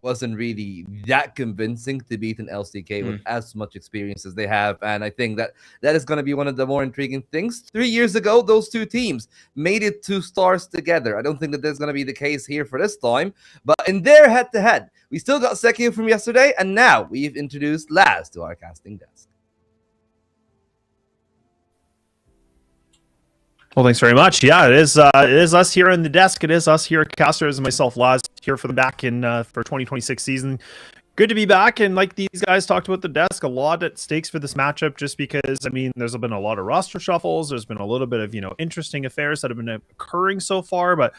wasn't really that convincing to beat an LCK with as much experience as they have. And I think that is going to be one of the more intriguing things. 3 years ago, those two teams made it 2 stars together. I don't think that there's going to be the case here for this time. But in their head-to-head, we still got Sekio from yesterday, and now we've introduced Laz to our casting desk. Well, thanks very much. Yeah, it is us here on the desk. It is us here at Casters and myself, Laz, here for the back in for 2026 season. Good to be back, and like these guys talked about the desk, a lot at stakes for this matchup, just because, I mean, there's been a lot of roster shuffles. There's been a little bit of, interesting affairs that have been occurring so far, but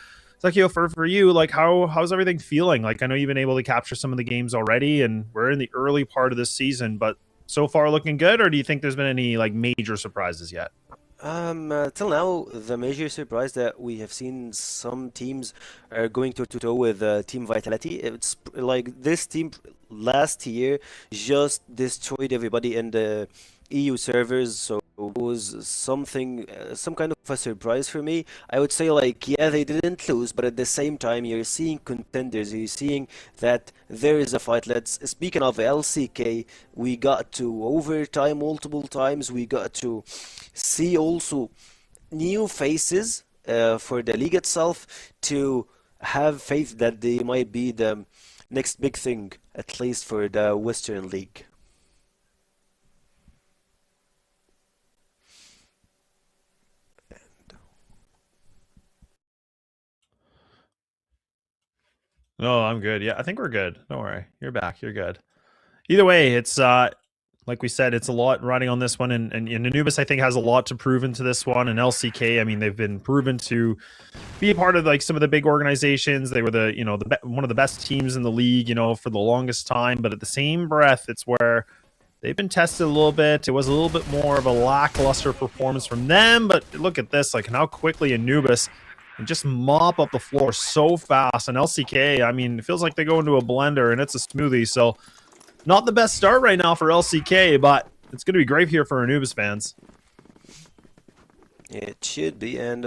Sekio, for you, like, how's everything feeling? Like, I know you've been able to capture some of the games already, and we're in the early part of this season, but so far looking good, or do you think there's been any, like, major surprises yet? Till now, the major surprise that we have seen some teams are going toe-to-toe with Team Vitality. It's like this team last year just destroyed everybody in the EU servers, so it was something, some kind of a surprise for me. I would say, like, yeah, they didn't lose, but at the same time, you're seeing contenders. You're seeing that there is a fight. Speaking of LCK, we got to overtime multiple times. We got to see also new faces for the league itself, to have faith that they might be the next big thing, at least for the Western League. No, I'm good. Yeah, I think we're good. Don't worry. You're back. You're good. Either way, it's like we said, it's a lot riding on this one, and Anubis, I think, has a lot to prove into this one. And LCK, I mean, they've been proven to be a part of, like, some of the big organizations. They were one of the best teams in the league, for the longest time. But at the same breath, it's where they've been tested a little bit. It was a little bit more of a lackluster performance from them. But look at this, like, how quickly Anubis and just mop up the floor so fast. And LCK, I mean, it feels like they go into a blender and it's a smoothie. So not the best start right now for LCK, but it's going to be great here for Anubis fans. It should be. And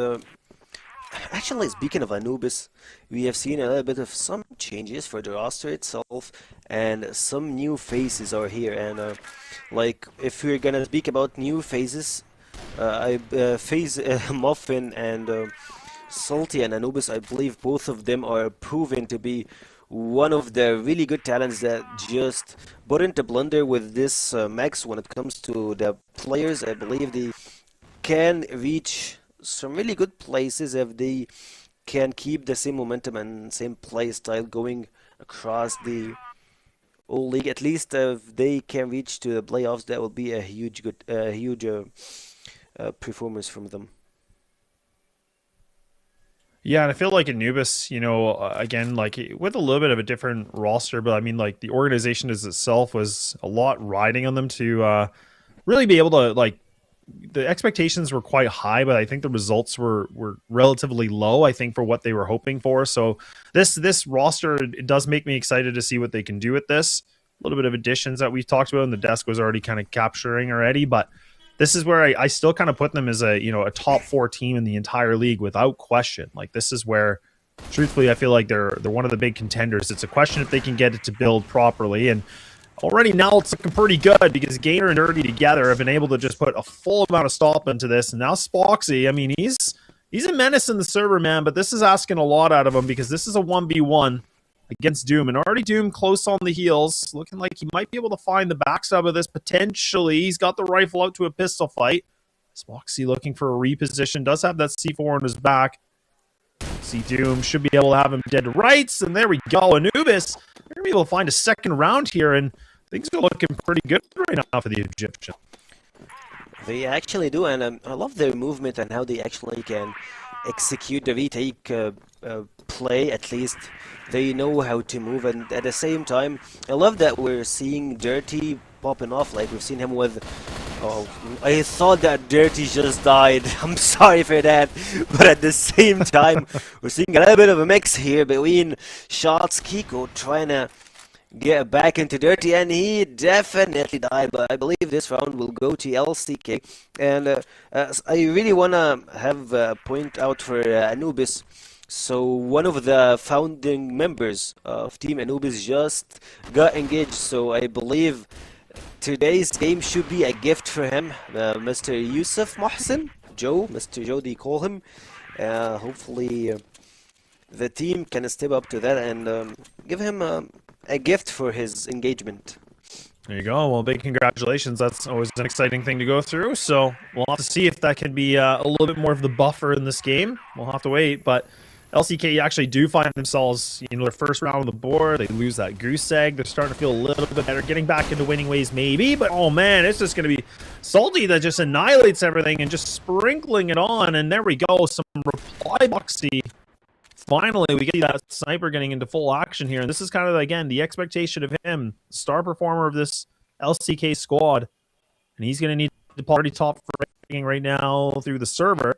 actually, speaking of Anubis, we have seen a little bit of some changes for the roster itself, and some new faces are here. And like, if we're gonna speak about new faces, FaZe Muffin and Salty and Anubis, I believe both of them are proven to be one of the really good talents that just put into blunder with this max when it comes to the players. I believe they can reach some really good places if they can keep the same momentum and same play style going across the whole league. At least if they can reach to the playoffs, that will be a huge performance from them. Yeah, and I feel like Anubis, again, like with a little bit of a different roster, but I mean, like the organization as itself was a lot riding on them to really be able to like. The expectations were quite high, but I think the results were relatively low, I think, for what they were hoping for. So this roster, it does make me excited to see what they can do with this. A little bit of additions that we've talked about, and the desk was already kind of capturing already, but this is where I still kind of put them as a top 4 team in the entire league without question. Like this is where, truthfully, I feel like they're one of the big contenders. It's a question if they can get it to build properly, and already now it's looking pretty good because Gainer and Dirty together have been able to just put a full amount of stop into this. And now Spoxy, I mean, he's a menace in the server, man, but this is asking a lot out of him because this is a 1v1 against Doom. And already Doom close on the heels, looking like he might be able to find the backstab of this potentially. He's got the rifle out to a pistol fight. Spoxy looking for a reposition, does have that C4 on his back. See, Doom should be able to have him dead to rights, and there we go. Anubis, they're going to be able to find a second round here, and things are looking pretty good right now for the Egyptian. They actually do, and I love their movement and how they actually can execute the retake play. At least they know how to move, and at the same time, I love that we're seeing Dirty popping off. Like we've seen him with. Oh, I thought that Dirty just died. I'm sorry for that, but at the same time, we're seeing a little bit of a mix here between shots. Kiko trying to get back into Dirty, and he definitely died, but I believe this round will go to LCK. And I really want to have a point out for Anubis. So one of the founding members of Team Anubis just got engaged, so I believe today's game should be a gift for him. Mr. Yusuf Mohsen, Mr. Joe, they call him. Hopefully the team can step up to that and give him a gift for his engagement. There you go. Well, big congratulations. That's always an exciting thing to go through. So we'll have to see if that can be a little bit more of the buffer in this game. We'll have to wait. But LCK actually do find themselves, their first round on the board. They lose that goose egg. They're starting to feel a little bit better, getting back into winning ways maybe. But, oh, man, it's just going to be Salty that just annihilates everything and just sprinkling it on. And there we go. Some reply boxy. Finally, we get that sniper getting into full action here. And this is kind of, again, the expectation of him, star performer of this LCK squad. And he's going to need the party top ranking right now through the server.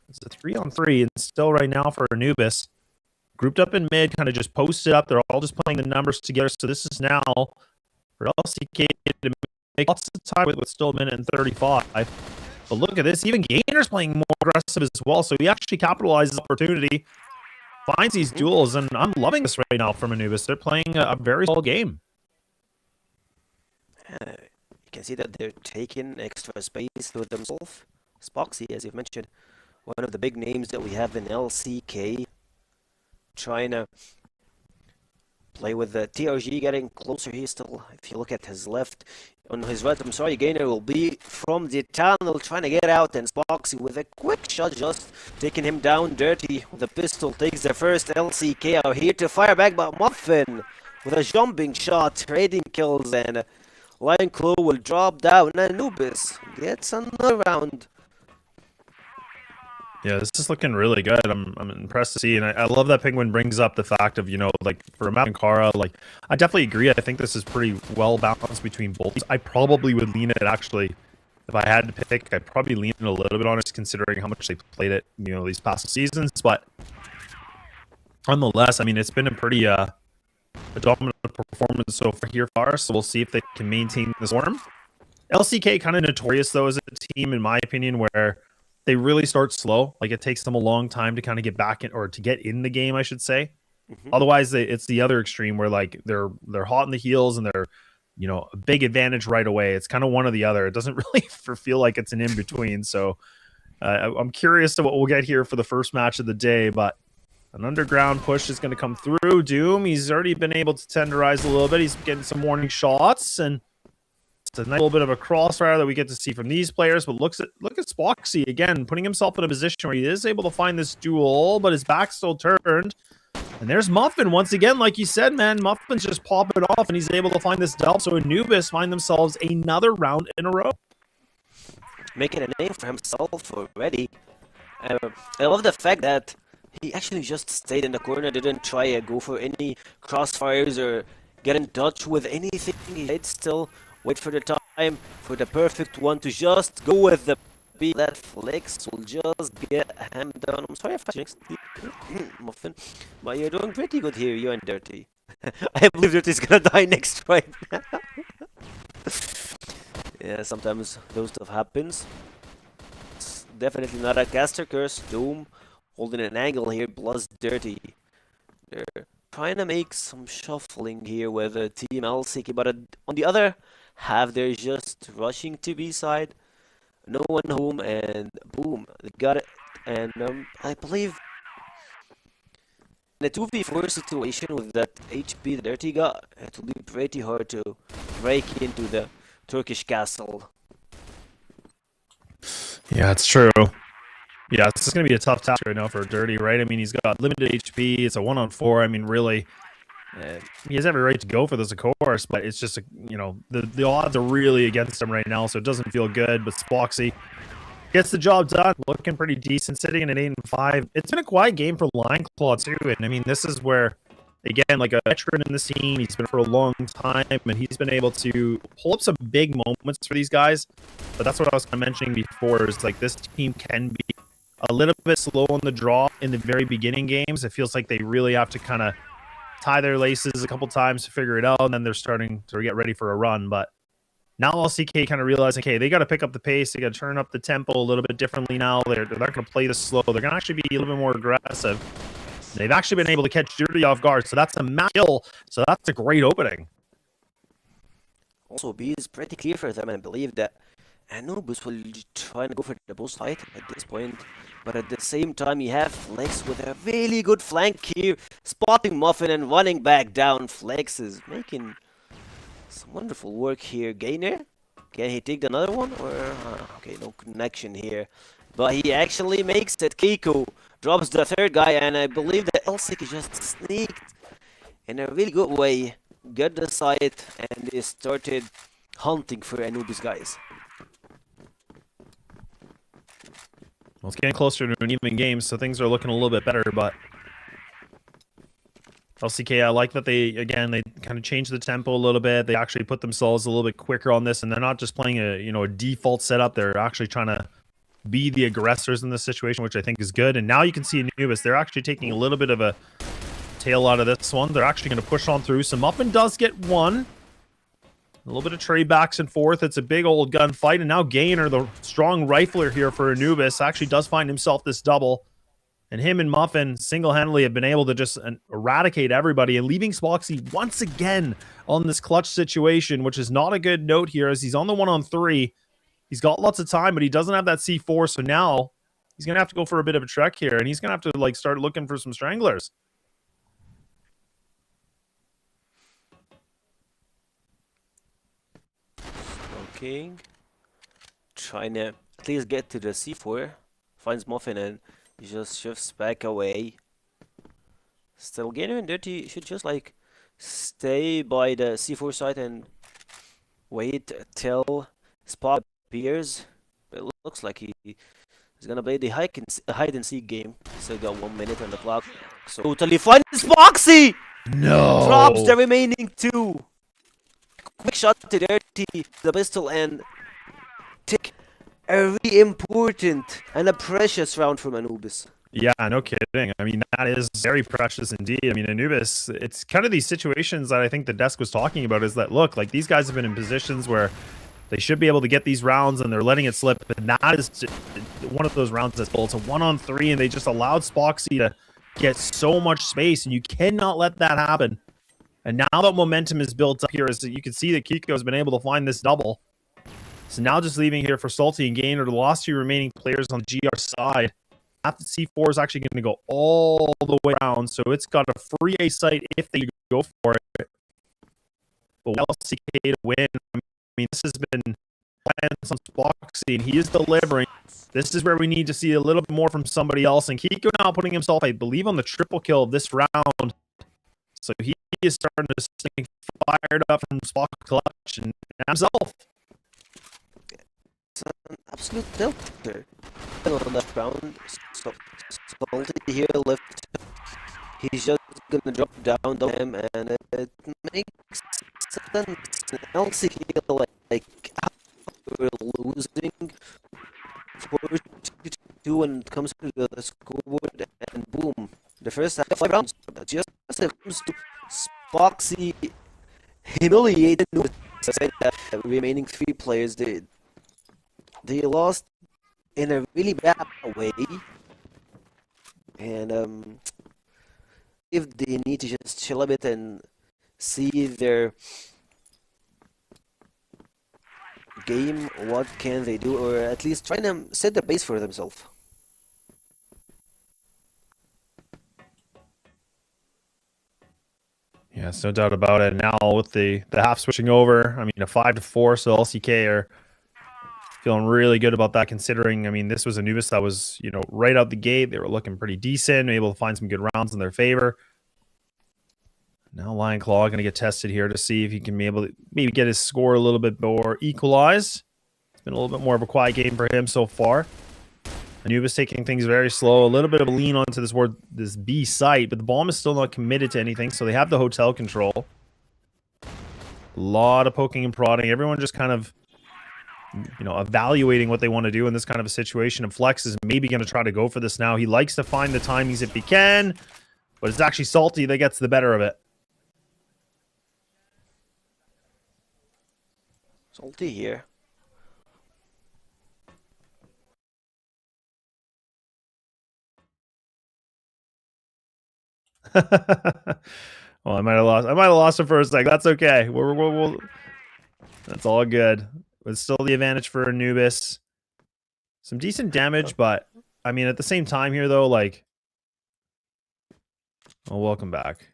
It's a 3-on-3, and still right now for Anubis. Grouped up in mid, kind of just posted up. They're all just playing the numbers together. So this is now for LCK to make lots of time with still a minute and 35. But look at this. Even Gainer's playing more aggressive as well. So he actually capitalizes opportunity, finds these duels, and I'm loving this right now from Anubis. They're playing a very solid game. You can see that they're taking extra space for themselves. Spoxy, as you've mentioned, one of the big names that we have in LCK, trying to play with the TRG, getting closer. He's still, if you look at his left, on his right, I'm sorry, Gainer will be from the tunnel trying to get out, and Spoxy with a quick shot just taking him down. Dirty with the pistol takes the first. LCK are here to fire back, but Muffin with a jumping shot, trading kills, and Lion Claw will drop down. Anubis gets another round. Yeah, this is looking really good. I'm impressed to see, and I love that Penguin brings up the fact of, like for Matt and Kara, like I definitely agree. I think this is pretty well balanced between both. I probably would lean it actually, if I had to pick, I'd probably lean it a little bit on it, considering how much they played it, these past seasons. But nonetheless, I mean, it's been a pretty a dominant performance so far. So we'll see if they can maintain this form. LCK kind of notorious though as a team, in my opinion, where they really start slow. Like it takes them a long time to kind of get back in, or to get in the game, I should say. Otherwise, it's the other extreme where like they're hot in the heels and they're, a big advantage right away. It's kind of one or the other. It doesn't really feel like it's an in between. So I'm curious to what we'll get here for the first match of the day, but an underground push is going to come through. Doom, he's already been able to tenderize a little bit. He's getting some warning shots, and it's a nice little bit of a crossfire that we get to see from these players. But look at Spoxy again, putting himself in a position where he is able to find this duel, but his back's still turned. And there's Muffin once again, like you said, man. Muffin's just popping off, and he's able to find this double. So Anubis find themselves another round in a row, Making a name for himself already. I love the fact that he actually just stayed in the corner, didn't try to go for any crossfires or get in touch with anything. He did still wait for the time, for the perfect one to just go with the beat. That flex will just get him down. I'm sorry if I jinxed you, Muffin, but you're doing pretty good here, you and Dirty. I believe Dirty's gonna die next right now. Yeah, sometimes those stuff happens. It's definitely not a caster curse. Doom holding an angle here, plus Dirty. They're trying to make some shuffling here with Team LCK, but on the other half, they're just rushing to B side. No one home, and boom, they got it. And I believe in a 2v4 situation with that HP Dirty got, it will be pretty hard to break into the Turkish castle. Yeah, it's true. Yeah, this is going to be a tough task right now for Dirty, right? I mean, he's got limited HP. It's a 1-on-4. I mean, really, he has every right to go for this, of course, but it's just, the odds are really against him right now, so it doesn't feel good. But Spoxy gets the job done, looking pretty decent, sitting in an 8-5. It's been a quiet game for Line Claw, too, and I mean, this is where, again, like a veteran in the scene, he's been for a long time, and he's been able to pull up some big moments for these guys. But that's what I was kind of mentioning before, is like this team can be a little bit slow on the draw in the very beginning games. It feels like they really have to kind of tie their laces a couple times to figure it out, and then they're starting to get ready for a run. But now LCK kind of realizing, okay, they got to pick up the pace. They got to turn up the tempo a little bit differently now. They're not going to play this slow. They're going to actually be a little bit more aggressive. They've actually been able to catch Dirty off guard, so that's a match kill. So that's a great opening. Also, B is pretty clear for them, and I believe that Anubis will try to go for the both side at this point. But at the same time, you have Flex with a really good flank here, spotting Muffin and running back down. Flex is making some wonderful work here. Gainer, can he take another one? Or okay, no connection here. But he actually makes it. Kiko drops the third guy, and I believe that LCK just sneaked in a really good way, got the site, and they started hunting for Anubis guys. Well, it's getting closer to an even game, so things are looking a little bit better, but LCK, I like that they kind of changed the tempo a little bit. They actually put themselves a little bit quicker on this, and they're not just playing a default setup. They're actually trying to be the aggressors in this situation, which I think is good. And now you can see Anubis, they're actually taking a little bit of a tail out of this one. They're actually going to push on through. So Muffin does get one. A little bit of trade backs and forth. It's a big old gunfight. And now Gainer, the strong rifler here for Anubis, actually does find himself this double. And him and Muffin single-handedly have been able to just eradicate everybody, and leaving Spoxy once again on this clutch situation, which is not a good note here as he's on the 1-on-3. He's got lots of time, but he doesn't have that C4, so now he's going to have to go for a bit of a trek here, and he's going to have to start looking for some stranglers. King trying to at least get to the C4, finds Muffin and he just shifts back away. Still, Gainer and Dirty should just stay by the C4 side and wait till Spot appears. But it looks like he's gonna play the hide and seek game. Still got 1 minute on the clock. So totally fine. Spoxy! No! Drops the remaining two. Quick shot to Dirty, the pistol, and take a really important and a precious round from Anubis. Yeah, no kidding. I mean, that is very precious indeed. I mean, Anubis, it's kind of these situations that I think the desk was talking about, is that, look, these guys have been in positions where they should be able to get these rounds and they're letting it slip. And that is one of those rounds that's full. It's a 1-on-3, and they just allowed Spoxy to get so much space, and you cannot let that happen. And now that momentum is built up here, as you can see that Kiko has been able to find this double. So now just leaving here for Salty and Gainer, the last 2 remaining players on the GR side. After C4 is actually going to go all the way around, so it's got a free A site if they go for it. But LCK to win. I mean, this has been plans on Spoxy, and he is delivering. This is where we need to see a little bit more from somebody else. And Kiko now putting himself, I believe, on the triple kill of this round. So he is starting to stay fired up from Spock Clutch and himself. It's an absolute delta on that round. So Salty here left. He's just gonna drop down to him, and it makes sense. LCK like we're losing 4-2 when it comes to the scoreboard, and boom, the first half 5 rounds just comes to Spoxy humiliated the remaining 3 players. They lost in a really bad way, and if they need to just chill a bit and see their game, what can they do, or at least try to set the base for themselves. Yeah, it's no doubt about it. Now with the half switching over, I mean, a 5-4, so LCK are feeling really good about that, considering, I mean, this was Anubis that was, you know, right out the gate. They were looking pretty decent, able to find some good rounds in their favor. Now Lion Claw going to get tested here to see if he can be able to maybe get his score a little bit more equalized. It's been a little bit more of a quiet game for him so far. Anubis taking things very slow, a little bit of a lean onto this B site, but the bomb is still not committed to anything, so they have the hotel control. A lot of poking and prodding. Everyone just kind of, you know, evaluating what they want to do in this kind of a situation. And Flex is maybe going to try to go for this now. He likes to find the timings if he can, but it's actually Salty that gets the better of it. Salty here. Well, I might have lost it for a sec. That's okay. We'll that's all good. It's still the advantage for Anubis. Some decent damage, but I mean, at the same time here, though, like, oh, welcome back.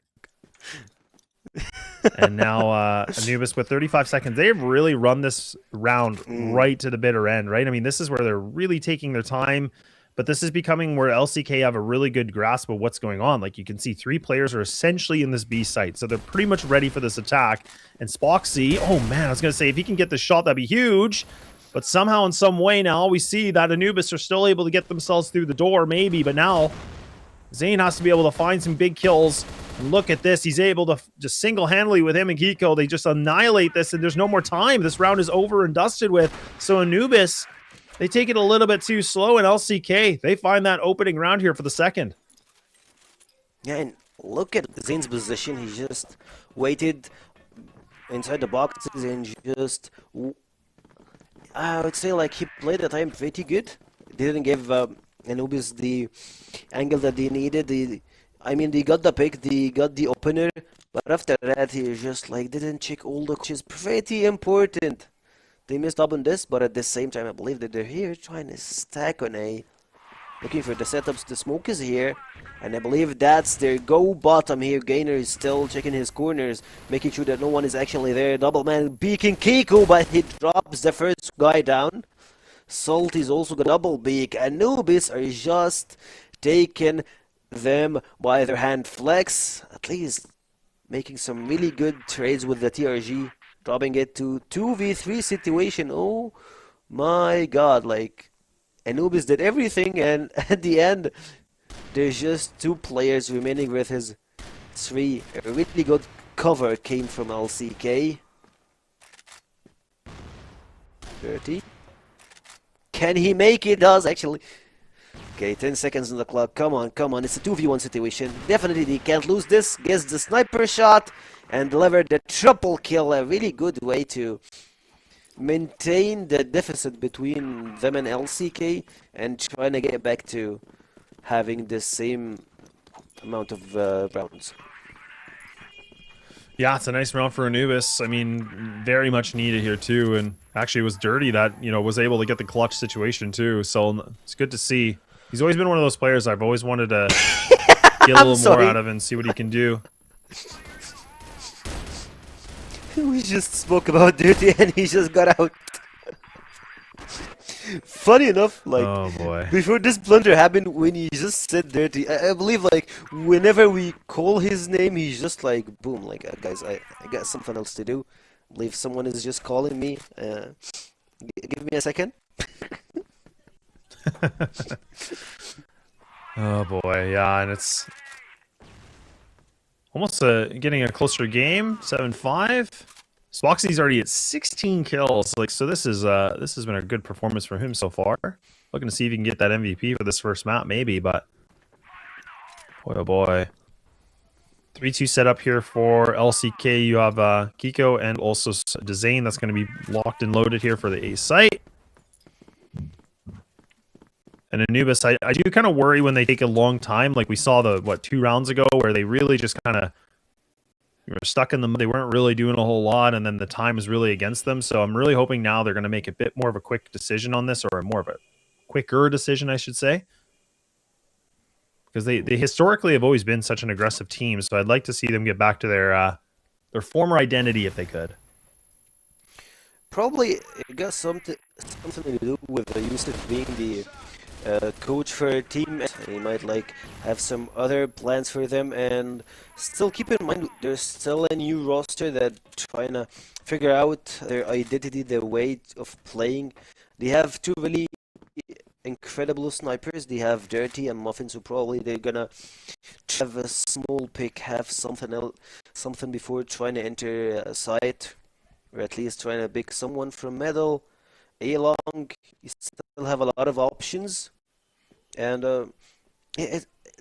And now Anubis with 35 seconds. They've really run this round right to the bitter end, right? I mean, this is where they're really taking their time, but this is becoming where LCK have a really good grasp of what's going on. Like, you can see 3 players are essentially in this B site, so they're pretty much ready for this attack. And Spoxy, oh man, I was going to say, if he can get the shot, that'd be huge. But somehow, in some way, now we see that Anubis are still able to get themselves through the door, maybe, but now Zayn has to be able to find some big kills. And look at this. He's able to just single-handedly with him and Kiko, they just annihilate this, and there's no more time. This round is over and dusted with. So Anubis, they take it a little bit too slow, and LCK, they find that opening round here for the second. Yeah, and look at Zayn's position. He just waited inside the boxes and just, I would say, like, he played the time pretty good. Didn't give Anubis the angle that they needed. I mean, they got the pick, they got the opener, but after that, he just, like, didn't check all the, which is pretty important. They missed up on this, but at the same time, I believe that they're here trying to stack on A. Looking for the setups. The smoke is here, and I believe that's their go bottom here. Gainer is still checking his corners, making sure that no one is actually there. Double man beaking Kiko, but he drops the first guy down. Salty's also got double beak. Anubis are just taking them by their hand. Flex, at least making some really good trades with the TRG, dropping it to 2v3 situation. Oh my god, like, Anubis did everything, and at the end, there's just 2 players remaining with his 3. A really good cover came from LCK. 30. Can he make it? Does actually. Okay, 10 seconds on the clock. Come on, come on. It's a 2v1 situation. Definitely they can't lose this. Gets the sniper shot and delivered the triple kill. A really good way to maintain the deficit between them and LCK and trying to get back to having the same amount of rounds. Yeah, it's a nice round for Anubis. I mean, very much needed here too, and actually it was Dirty that was able to get the clutch situation too. So it's good to see. He's always been one of those players I've always wanted to get a I'm little more sorry. out of and see what he can do. We just spoke about Dirty and he just got out. Funny enough, like Oh boy. before this blunder happened, when he just said Dirty, I believe like whenever we call his name, he's just like boom, like guys, I got something else to do. I believe someone is just calling me. Give me a second. Oh boy, yeah, and it's almost getting a closer game. 7-5. Swoxy's already at 16 kills. Like, so this has been a good performance from him so far. Looking to see if he can get that MVP for this first map, maybe, but boy oh boy. 3-2 setup here for LCK. You have Kiko and also Dezane. That's going to be locked and loaded here for the A site. And Anubis, I do kind of worry when they take a long time. Like we saw 2 rounds ago where they really just kind of were stuck in the mud. They weren't really doing a whole lot, and then the time is really against them. So I'm really hoping now they're going to make a bit more of a quick decision on this, or more of a quicker decision, I should say. Because they historically have always been such an aggressive team. So I'd like to see them get back to their former identity if they could. Probably it got something to do with Yusuf being the coach for a team. He might like have some other plans for them, and still keep in mind there's still a new roster that trying to figure out their identity, their way of playing. They have 2 really incredible snipers. They have Dirty and Muffin, so probably they're gonna have a small pick, have something before trying to enter a site, or at least trying to pick someone from middle. A-long, you still have a lot of options, and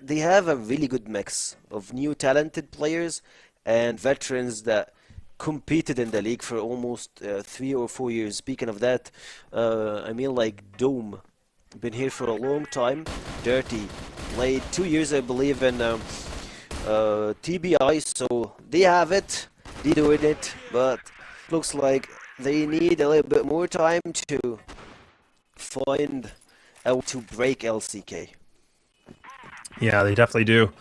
they have a really good mix of new talented players and veterans that competed in the league for almost 3 or 4 years. Speaking of that, I mean like Dome, been here for a long time. Dirty played 2 years, I believe, in TBI, so they have it, they doing it, but looks like they need a little bit more time to find out to break LCK. Yeah, they definitely do.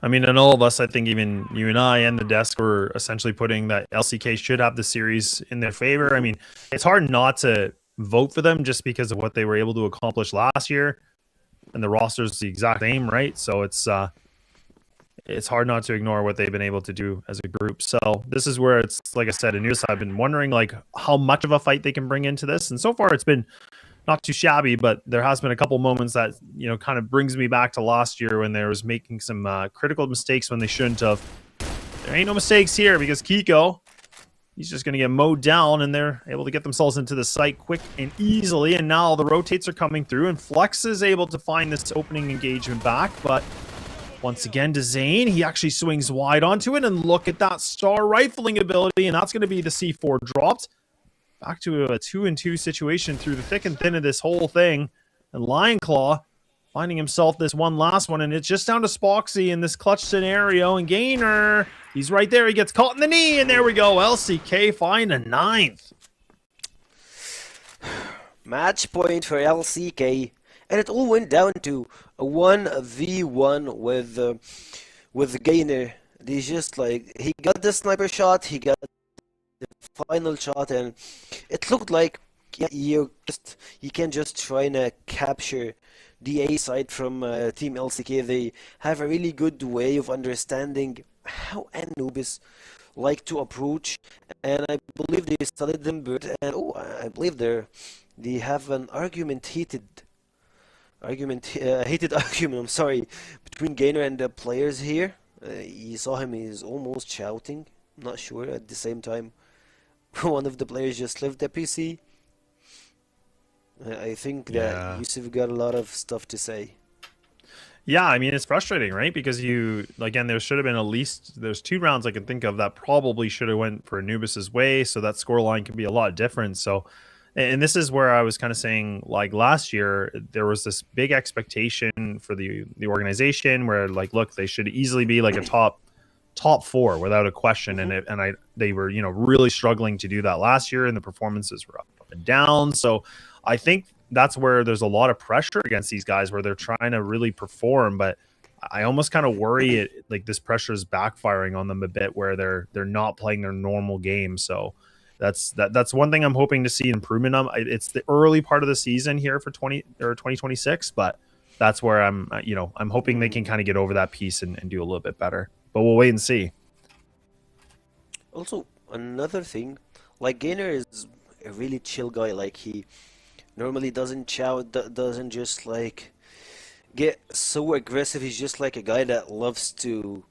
I mean, and all of us, I think even you and I and the desk were essentially putting that LCK should have the series in their favor. I mean, it's hard not to vote for them just because of what they were able to accomplish last year. And the roster's the exact same, right? So it's hard not to ignore what they've been able to do as a group. So this is where it's, like I said, Anubis, I've been wondering like how much of a fight they can bring into this. And so far it's been not too shabby, but there has been a couple moments that, kind of brings me back to last year when they was making some critical mistakes when they shouldn't have. There ain't no mistakes here because Kiko, he's just going to get mowed down, and they're able to get themselves into the site quick and easily. And now the rotates are coming through, and Flex is able to find this opening engagement back, but once again, Dezane, he actually swings wide onto it, and look at that star rifling ability, and that's going to be the C4 dropped. Back to a 2-2 situation through the thick and thin of this whole thing. And Lion Claw finding himself this one last one, and it's just down to Spoxy in this clutch scenario. And Gainer, he's right there. He gets caught in the knee, and there we go. LCK find a 9th. Match point for LCK, and it all went down to a 1v1 with Gainer. They just like, he got the sniper shot, he got the final shot, and it looked like you can just try to capture the A side from Team LCK. They have a really good way of understanding how Anubis like to approach, and I believe they studied them bird, and I believe they have an heated argument, I'm sorry, between Gainer and the players here. You saw him, he's almost shouting, not sure. At the same time, one of the players just left the PC. I think that Yusuf got a lot of stuff to say. Yeah, I mean, it's frustrating, right? Because again, there should have been there's 2 rounds I can think of that probably should have went for Anubis's way, so that scoreline can be a lot different. So, and this is where I was kind of saying, like last year, there was this big expectation for the organization where, like, look, they should easily be like a top top 4 without a question. And they were, you know, really struggling to do that last year, and the performances were up and down. So I think that's where there's a lot of pressure against these guys, where they're trying to really perform, but I almost kind of worry it like this pressure is backfiring on them a bit, where they're not playing their normal game. So that's one thing I'm hoping to see improvement on. It's the early part of the season here for 2026, but that's where I'm hoping they can kind of get over that piece and do a little bit better. But we'll wait and see. Also, another thing, like Gainer is a really chill guy. Like he normally doesn't shout, doesn't just like get so aggressive. He's just like a guy that loves to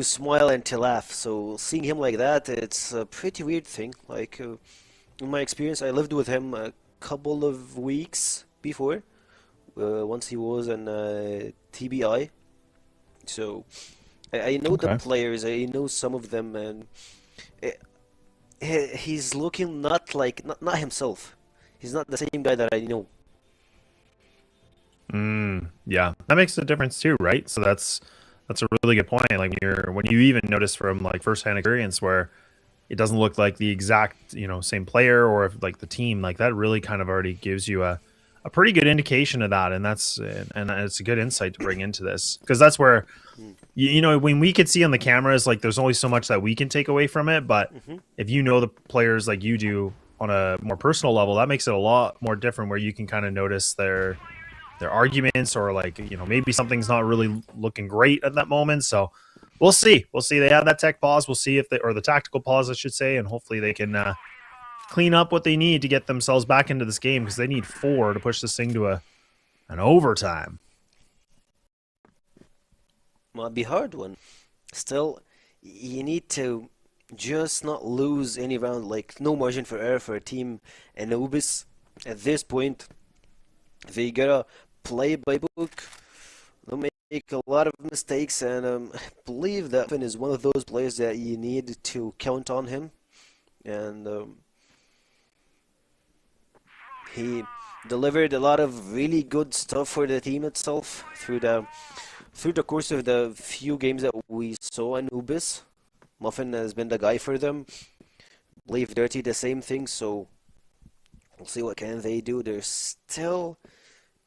smile and to laugh. So seeing him like that, it's a pretty weird thing. Like in my experience, I lived with him a couple of weeks before. Once he was in TBI, so I know the players. I know some of them, and he's looking not himself. He's not the same guy that I know. Yeah, that makes a difference too, right? So that's a really good point. Like when you even notice from like firsthand experience where it doesn't look like the exact, you know, same player, or if like the team, like that really kind of already gives you a pretty good indication of that. And it's a good insight to bring into this, because that's where, you know, when we could see on the cameras, like there's only so much that we can take away from it. But if you know the players like you do on a more personal level, that makes it a lot more different, where you can kind of notice their arguments, or like, you know, maybe something's not really looking great at that moment. So we'll see. They have that tech pause. We'll see if or the tactical pause, I should say, and hopefully they can clean up what they need to get themselves back into this game, because they need 4 to push this thing to an overtime. Might be a hard one. Still, you need to just not lose any round. Like no margin for error for a team. And Anubis at this point, they gotta play by book. They'll make a lot of mistakes, and I believe that Finn is one of those players that you need to count on him. And he delivered a lot of really good stuff for the team itself through the course of the few games that we saw. Anubis, Muffin has been the guy for them. Believe Dirty the same thing. So we'll see what can they do. They're still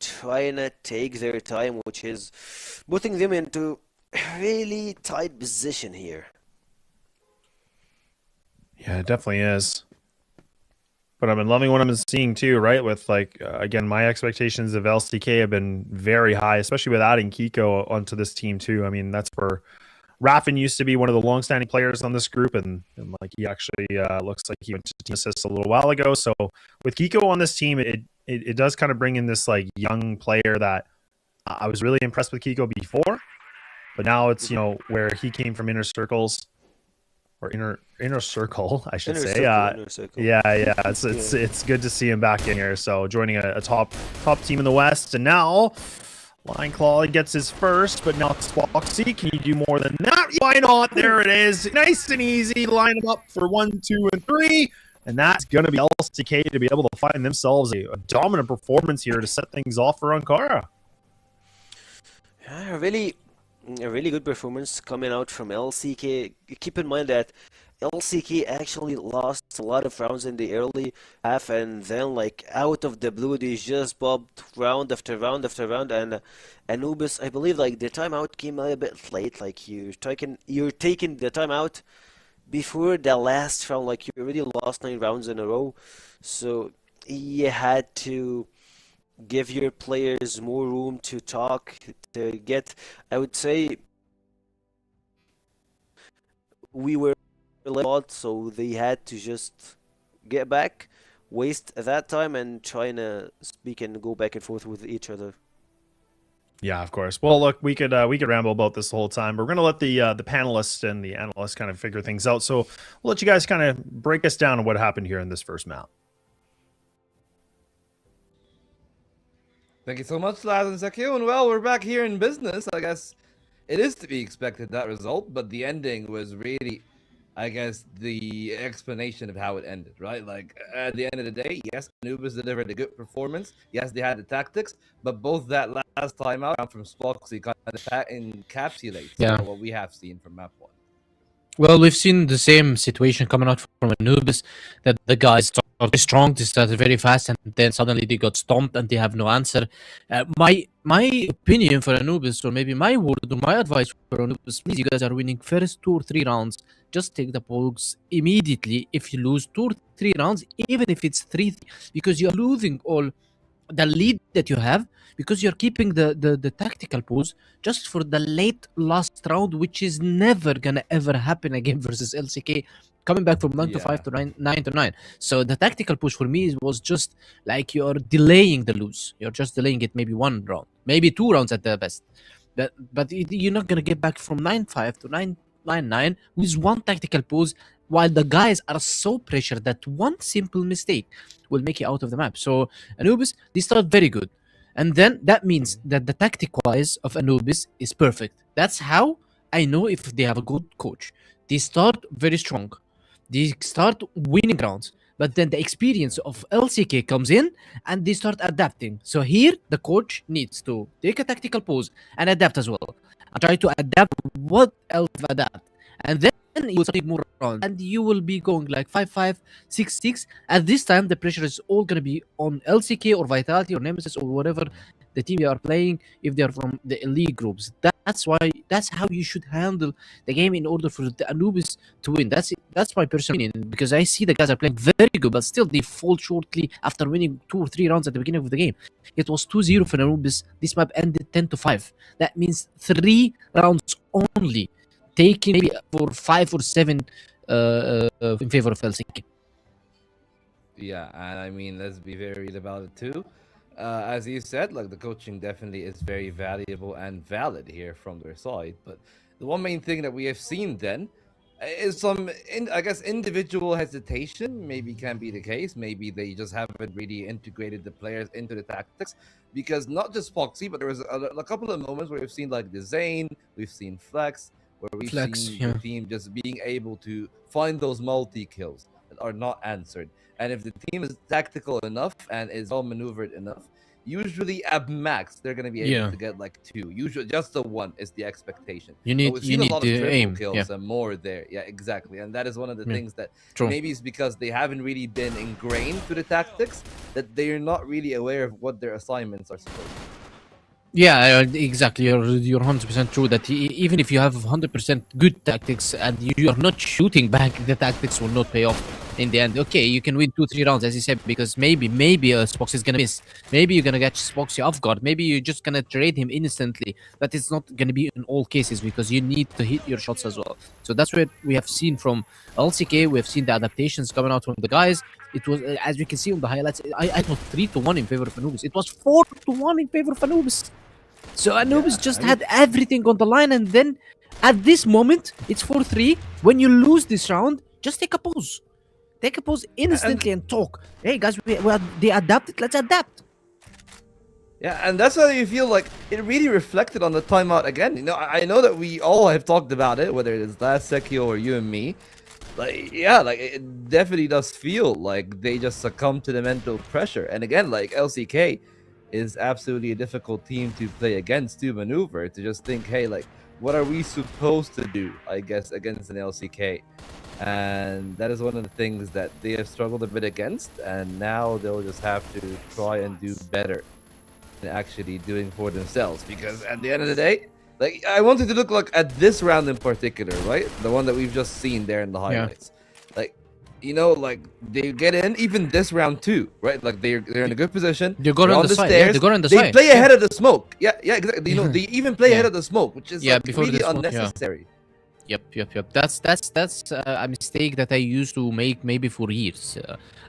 trying to take their time, which is putting them into a really tight position here. Yeah, it definitely is. But I've been loving what I'm seeing too, right? With like, again, my expectations of LCK have been very high, especially with adding Kiko onto this team too. I mean, that's where Raffin used to be one of the long-standing players on this group, and like he actually looks like he went to Nemesis a little while ago. So with Kiko on this team, it does kind of bring in this like young player that I was really impressed with Kiko before, but now it's, you know, where he came from inner circles. Or inner circle, I should say. Inner circle. Yeah. It's good to see him back in here. So joining a top team in the West, and now Lion Claw gets his first, but now Foxy, can you do more than that? Why not? There it is, nice and easy. Line them up for 1, 2, and 3, and that's gonna be LCK to be able to find themselves a dominant performance here to set things off for Ankara. Yeah, a really good performance coming out from LCK. Keep in mind that LCK actually lost a lot of rounds in the early half, and then like out of the blue they just bobbed round after round after round. And Anubis, I believe like the timeout came a bit late. Like you're taking the timeout before the last round. Like you already lost 9 rounds in a row, so you had to give your players more room to talk, to get, I would say, we were a lot, so they had to just get back, waste that time, and trying to speak and go back and forth with each other. Yeah, of course. Well, look, we could ramble about this the whole time, but we're gonna let the panelists and the analysts kind of figure things out. So we'll let you guys kind of break us down on what happened here in this first map. Thank you so much, Laz and Zakio. And well, we're back here in business. I guess it is to be expected, that result, but the ending was really, I guess, the explanation of how it ended, right? Like, at the end of the day, yes, Anubis delivered a good performance. Yes, they had the tactics, but both that last last timeout from Spoxy kind of encapsulates what we have seen from map 1. Well, we've seen the same situation coming out from Anubis, that the guys started strong, they started very fast, and then suddenly they got stomped and they have no answer. My opinion for Anubis, or maybe my word or my advice for Anubis, please, you guys are winning first 2 or 3 rounds, just take the pogs immediately. If you lose 2 or 3 rounds, even if it's 3, because you're losing all the lead that you have, because you're keeping the tactical pose just for the last round, which is never gonna ever happen again versus LCK coming back from 9 to 5 to 9 to 9. So the tactical push for me was just like you're delaying the lose. You're just delaying it maybe 1 round, maybe 2 rounds at the best. But you're not gonna get back from 9-5 to 9-9 with 1 tactical pose, while the guys are so pressured that 1 simple mistake will make you out of the map. So Anubis, they start very good. And then that means that the tactic-wise of Anubis is perfect. That's how I know if they have a good coach. They start very strong. They start winning rounds. But then the experience of LCK comes in and they start adapting. So here, the coach needs to take a tactical pose and adapt as well. And try to adapt what else adapt. And then you will take more rounds. And you will be going like 5-5, 6-6. At this time, the pressure is all going to be on LCK or Vitality or Nemesis or whatever the team you are playing, if they are from the elite groups. That's how you should handle the game in order for the Anubis to win. That's my personal opinion, because I see the guys are playing very good, but still they fall shortly after winning 2 or 3 rounds at the beginning of the game. It was 2-0 for Anubis. This map ended 10-5. That means 3 rounds only, taking maybe for 5 or 7 in favor of Helsinki. Yeah, and I mean, let's be very real about it too. As you said, like, the coaching definitely is very valuable and valid here from their side. But the one main thing that we have seen then is some, I guess, individual hesitation. Maybe can be the case. Maybe they just haven't really integrated the players into the tactics. Because not just Foxy, but there was a couple of moments where we've seen like the Zane, we've seen Flex, where we've seen the team just being able to find those multi-kills that are not answered. And if the team is tactical enough and is well maneuvered enough, usually at max they're going to be able to get like 2. Usually just the 1 is the expectation. You need a lot of aim kills and more there. Yeah, exactly. And that is one of the things that maybe is because they haven't really been ingrained to the tactics, that they're not really aware of what their assignments are supposed to be. Yeah, exactly. You're 100% true that even if you have 100% good tactics and you are not shooting back, the tactics will not pay off in the end. Okay, you can win 2-3 rounds, as you said, because maybe Spox is gonna miss. Maybe you're gonna catch Spoxy off guard. Maybe you're just gonna trade him instantly. But it's not gonna be in all cases, because you need to hit your shots as well. So that's what we have seen from LCK. We have seen the adaptations coming out from the guys. It was, as we can see on the highlights, I thought 3-1 in favor of Anubis. It was 4-1 in favor of Anubis. So Anubis just had everything on the line, and then at this moment, it's 4-3. When you lose this round, just take a pause. Take a pause instantly and talk. Hey guys, they adapted, let's adapt. Yeah, and that's why you feel like it really reflected on the timeout again. You know, I know that we all have talked about it, whether it is last Sekio or you and me. Like, yeah, like, it definitely does feel like they just succumb to the mental pressure. And again, like, LCK is absolutely a difficult team to play against, to maneuver, to just think, hey, like, what are we supposed to do, I guess, against an LCK? And that is one of the things that they have struggled a bit against, and now they'll just have to try and do better in actually doing for themselves. Because at the end of the day, like, I wanted to look like at this round in particular, right? The one that we've just seen there in the highlights. Like, you know, like, they get in even this round too, right? Like, they're in a good position. They're going on the side. Stairs. Yeah, they're going on the they side. play ahead of the smoke. Yeah, exactly. You know, they even play ahead of the smoke, which is like, before really the smoke, unnecessary. Yep. That's a mistake that I used to make maybe for years.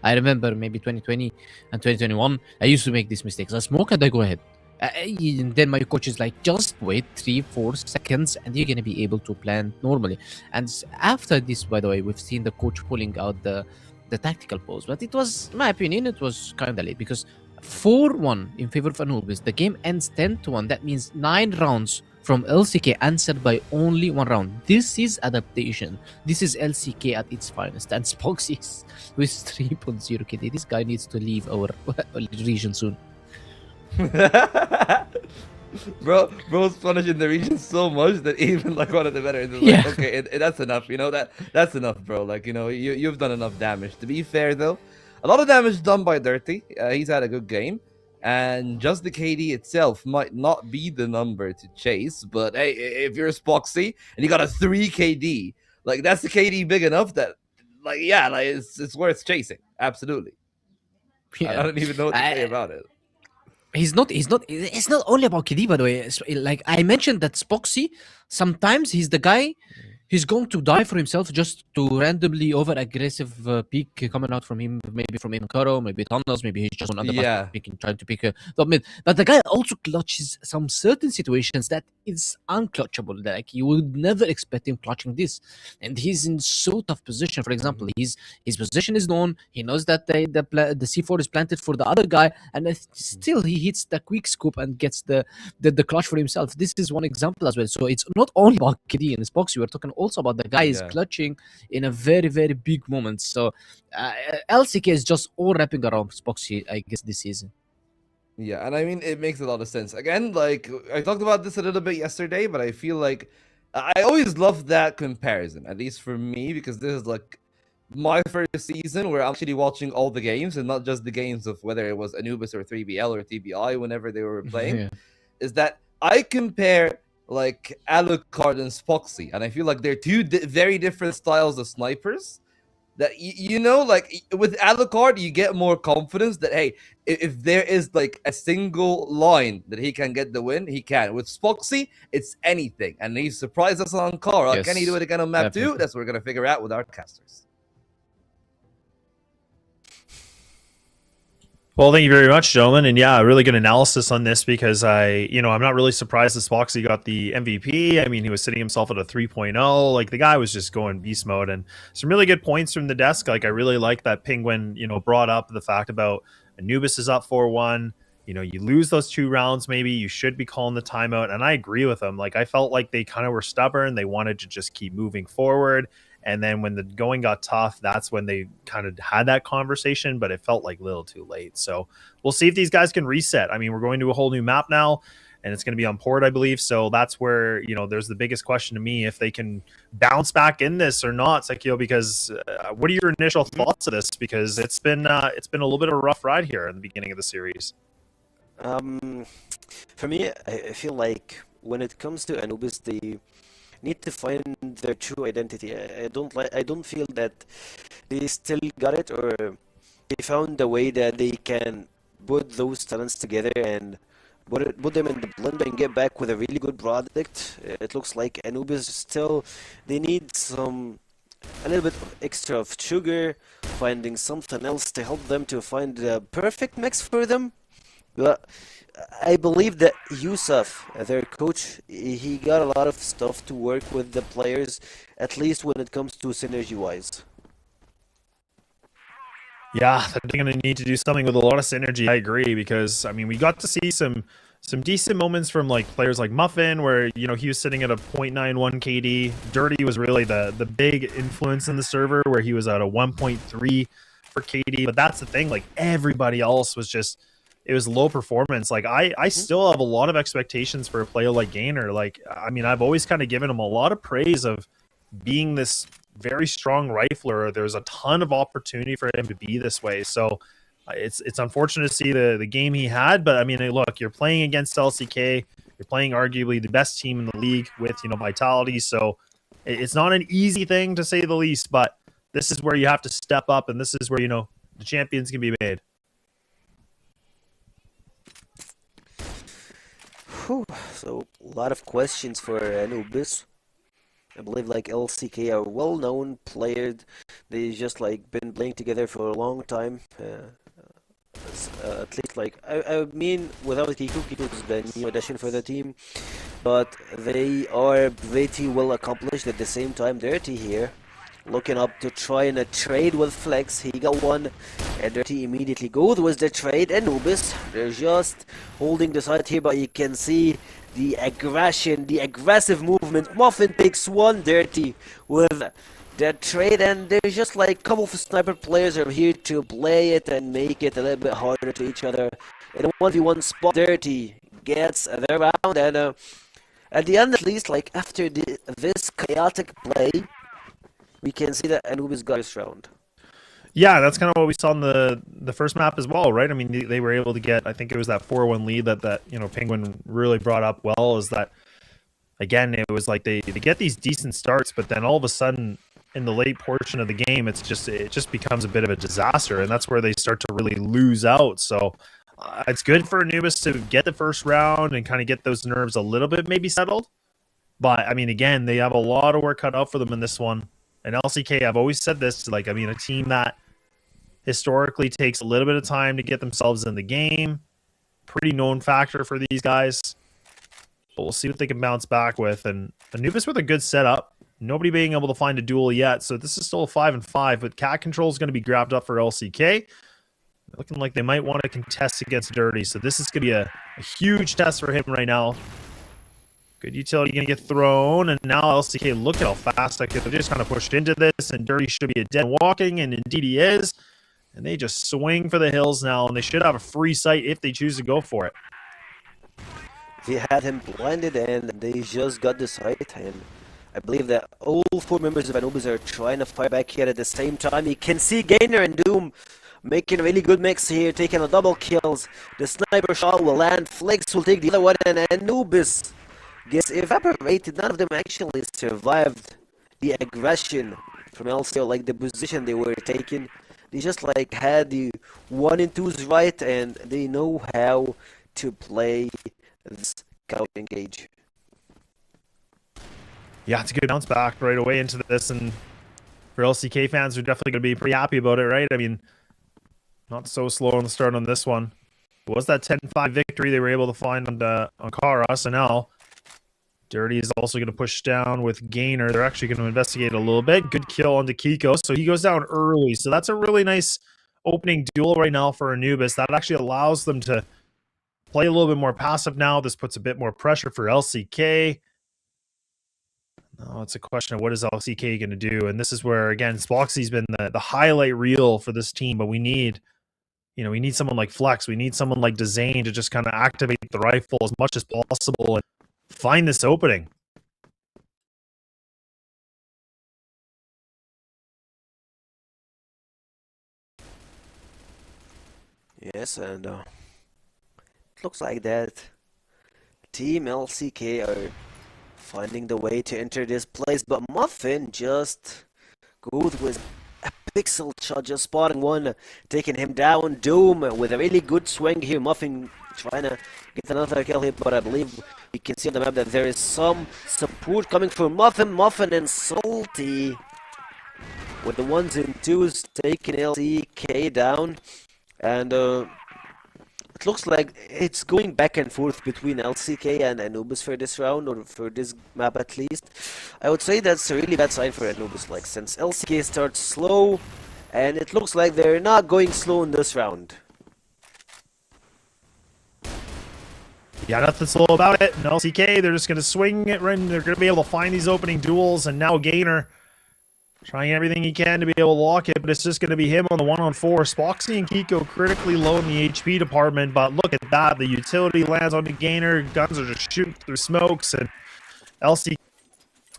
I remember maybe 2020 and 2021. I used to make these mistakes. I smoke and I go ahead. And then my coach is like, just wait 3-4 seconds and you're gonna be able to plan normally. And after this, by the way, we've seen the coach pulling out the tactical pose. But it was, in my opinion, it was kind of late, because 4-1 in favor of Anubis. The game ends 10-1. That means 9 rounds from LCK answered by only 1 round. This is adaptation. This is LCK at its finest. And Spox is with 3.0 KD. This guy needs to leave our region soon. Bro's punishing the region so much that even like one of the veterans is like, Yeah. okay, that's enough. You know that's enough, bro. Like you've done enough damage. To be fair though, a lot of damage done by Dirty. He's had a good game, and just the KD itself might not be the number to chase. But hey, if you're Spoxy and you got a 3 KD, like that's the KD big enough that, like yeah, like it's worth chasing. Absolutely. I don't even know what to say about it. He's not. It's not only about KD, by the way. Like I mentioned, that Spoxy. Sometimes he's the guy. He's going to die for himself just to randomly over aggressive peak coming out from him, maybe from Inkaro, maybe tunnels, maybe he's just on underpass Yeah. picking, trying to pick a top mid. But the guy also clutches some certain situations that is unclutchable. Like you would never expect him clutching this, and he's in so tough position. For example, his position is known. He knows that the C4 is planted for the other guy, and still he hits the quick scoop and gets the clutch for himself. This is one example as well. So it's not only about KD and Spoxy. We're talking also about the guy is clutching in a very, very big moment. So LCK is just all wrapping around Spoxy, I guess, this season. Yeah, and I mean, it makes a lot of sense. Again, like, I talked about this a little bit yesterday, but I feel like I always love that comparison, at least for me, because this is like my first season where I'm actually watching all the games and not just the games of whether it was Anubis or 3BL or TBI whenever they were playing. Yeah. Is that I compare like Alucard and Spoxy, and I feel like they're two very different styles of snipers. That you know, like with Alucard, you get more confidence that hey, if there is like a single line that he can get the win, he can. With Spoxy, it's anything, and he surprised us on Kara. Yes, Can he do it again on map 2? definitely. That's what we're gonna figure out with our casters. Well, thank you very much, gentlemen. And yeah, really good analysis on this because I'm not really surprised that Spoxy got the MVP. I mean, he was sitting himself at a 3.0. Like the guy was just going beast mode, and some really good points from the desk. Like I really like that Penguin, brought up the fact about Anubis is up 4-1. You lose those 2 rounds, maybe you should be calling the timeout. And I agree with him. Like I felt like they kind of were stubborn. They wanted to just keep moving forward. And then when the going got tough, that's when they kind of had that conversation, but it felt like a little too late. So we'll see if these guys can reset. I mean, we're going to a whole new map now, and it's going to be on port, I believe. So that's where, there's the biggest question to me, if they can bounce back in this or not, Sekio, because what are your initial thoughts of this? Because it's been a little bit of a rough ride here in the beginning of the series. For me, I feel like when it comes to Anubis, they need to find their true identity. I don't feel that they still got it, or they found a way that they can put those talents together and put them in the blender and get back with a really good product. It looks like Anubis still, they need a little bit extra of sugar, finding something else to help them to find the perfect mix for them. But I believe that Yusuf, their coach, he got a lot of stuff to work with the players, at least when it comes to synergy-wise. Yeah, they're going to need to do something with a lot of synergy. I agree, because I mean, we got to see some decent moments from like players like Muffin, where he was sitting at a 0.91 KD. Dirty was really the big influence in the server, where he was at a 1.3 for KD. But that's the thing, like everybody else was just, it was low performance. Like I still have a lot of expectations for a player like Gainer. Like I mean, I've always kind of given him a lot of praise of being this very strong rifler. There's a ton of opportunity for him to be this way. So it's unfortunate to see the game he had, but I mean, look, you're playing against LCK. You're playing arguably the best team in the league with Vitality. So it's not an easy thing, to say the least. But this is where you have to step up, and this is where the champions can be made. So a lot of questions for Anubis. I believe like LCK are well-known players. They just like been playing together for a long time. At least like I mean, without Kiku's the new addition for the team, but they are pretty well accomplished. At the same time, Dirty here, looking up to try and trade with Flex. He got one, and Dirty immediately goes with the trade. Anubis, they're just holding the side here, but you can see the aggression, the aggressive movement. Muffin picks one, Dirty with the trade, and there's just like a couple of sniper players are here to play it and make it a little bit harder to each other. In a 1v1 spot, Dirty gets their round, and at the end, at least, like after this chaotic play, we can see that Anubis got this round. Yeah, that's kind of what we saw in the first map as well, right? I mean, they were able to get, I think it was that 4-1 lead that Penguin really brought up well, is that, again, it was like they get these decent starts, but then all of a sudden in the late portion of the game, it just becomes a bit of a disaster, and that's where they start to really lose out. So it's good for Anubis to get the first round and kind of get those nerves a little bit maybe settled. But, I mean, again, they have a lot of work cut out for them in this one. And LCK, I've always said this, like, I mean, a team that historically takes a little bit of time to get themselves in the game. Pretty known factor for these guys. But we'll see what they can bounce back with. And Anubis with a good setup. Nobody being able to find a duel yet. So this is still a 5-5, but cat control is going to be grabbed up for LCK. Looking like they might want to contest against Dirty. So this is going to be a huge test for him right now. Good utility going to get thrown, and now LCK, look at how fast they just kind of pushed into this, and Dirty should be a dead walking, and indeed he is. And they just swing for the hills now, and they should have a free sight if they choose to go for it. They had him blinded, and they just got the sight, and I believe that all 4 members of Anubis are trying to fire back here at the same time. You can see Gainer and Doom making a really good mix here, taking a double kills. The sniper shot will land, Flex will take the other one, and Anubis gets evaporated. None of them actually survived the aggression from LCO, like the position they were taking. They just like had the 1 and 2s right, and they know how to play this counter engage. Yeah, it's a good bounce back right away into this, and for LCK fans, they're definitely going to be pretty happy about it, right? I mean, not so slow on the start on this one. It was that 10-5 victory they were able to find on Karas, and now Dirty is also going to push down with Gainer. They're actually going to investigate a little bit. Good kill onto Kiko. So he goes down early. So that's a really nice opening duel right now for Anubis. That actually allows them to play a little bit more passive now. This puts a bit more pressure for LCK. Now it's a question of what is LCK going to do? And this is where, again, Spoxy's been the highlight reel for this team. But we need someone like Flex. We need someone like Dezane to just kind of activate the rifle as much as possible and find this opening. Yes, and it looks like that Team LCK are finding the way to enter this place, but Muffin just goes with a pixel shot, just spotting one, taking him down. Doom with a really good swing here. Muffin trying to get another kill here, but I believe we can see on the map that there is some support coming from Muffin. Muffin and Salty with the 1s and 2s taking LCK down, and it looks like it's going back and forth between LCK and Anubis for this round, or for this map at least. I would say that's a really bad sign for Anubis, like, since LCK starts slow, and it looks like they're not going slow in this round. Yeah, nothing slow about it. No LCK, they're just going to swing it right, and they're going to be able to find these opening duels, and now Gainer trying everything he can to be able to lock it, but it's just going to be him on the 1-on-4. Spoxy and Kiko critically low in the HP department, but look at that. The utility lands on the Gainer. Guns are just shooting through smokes, and LCK,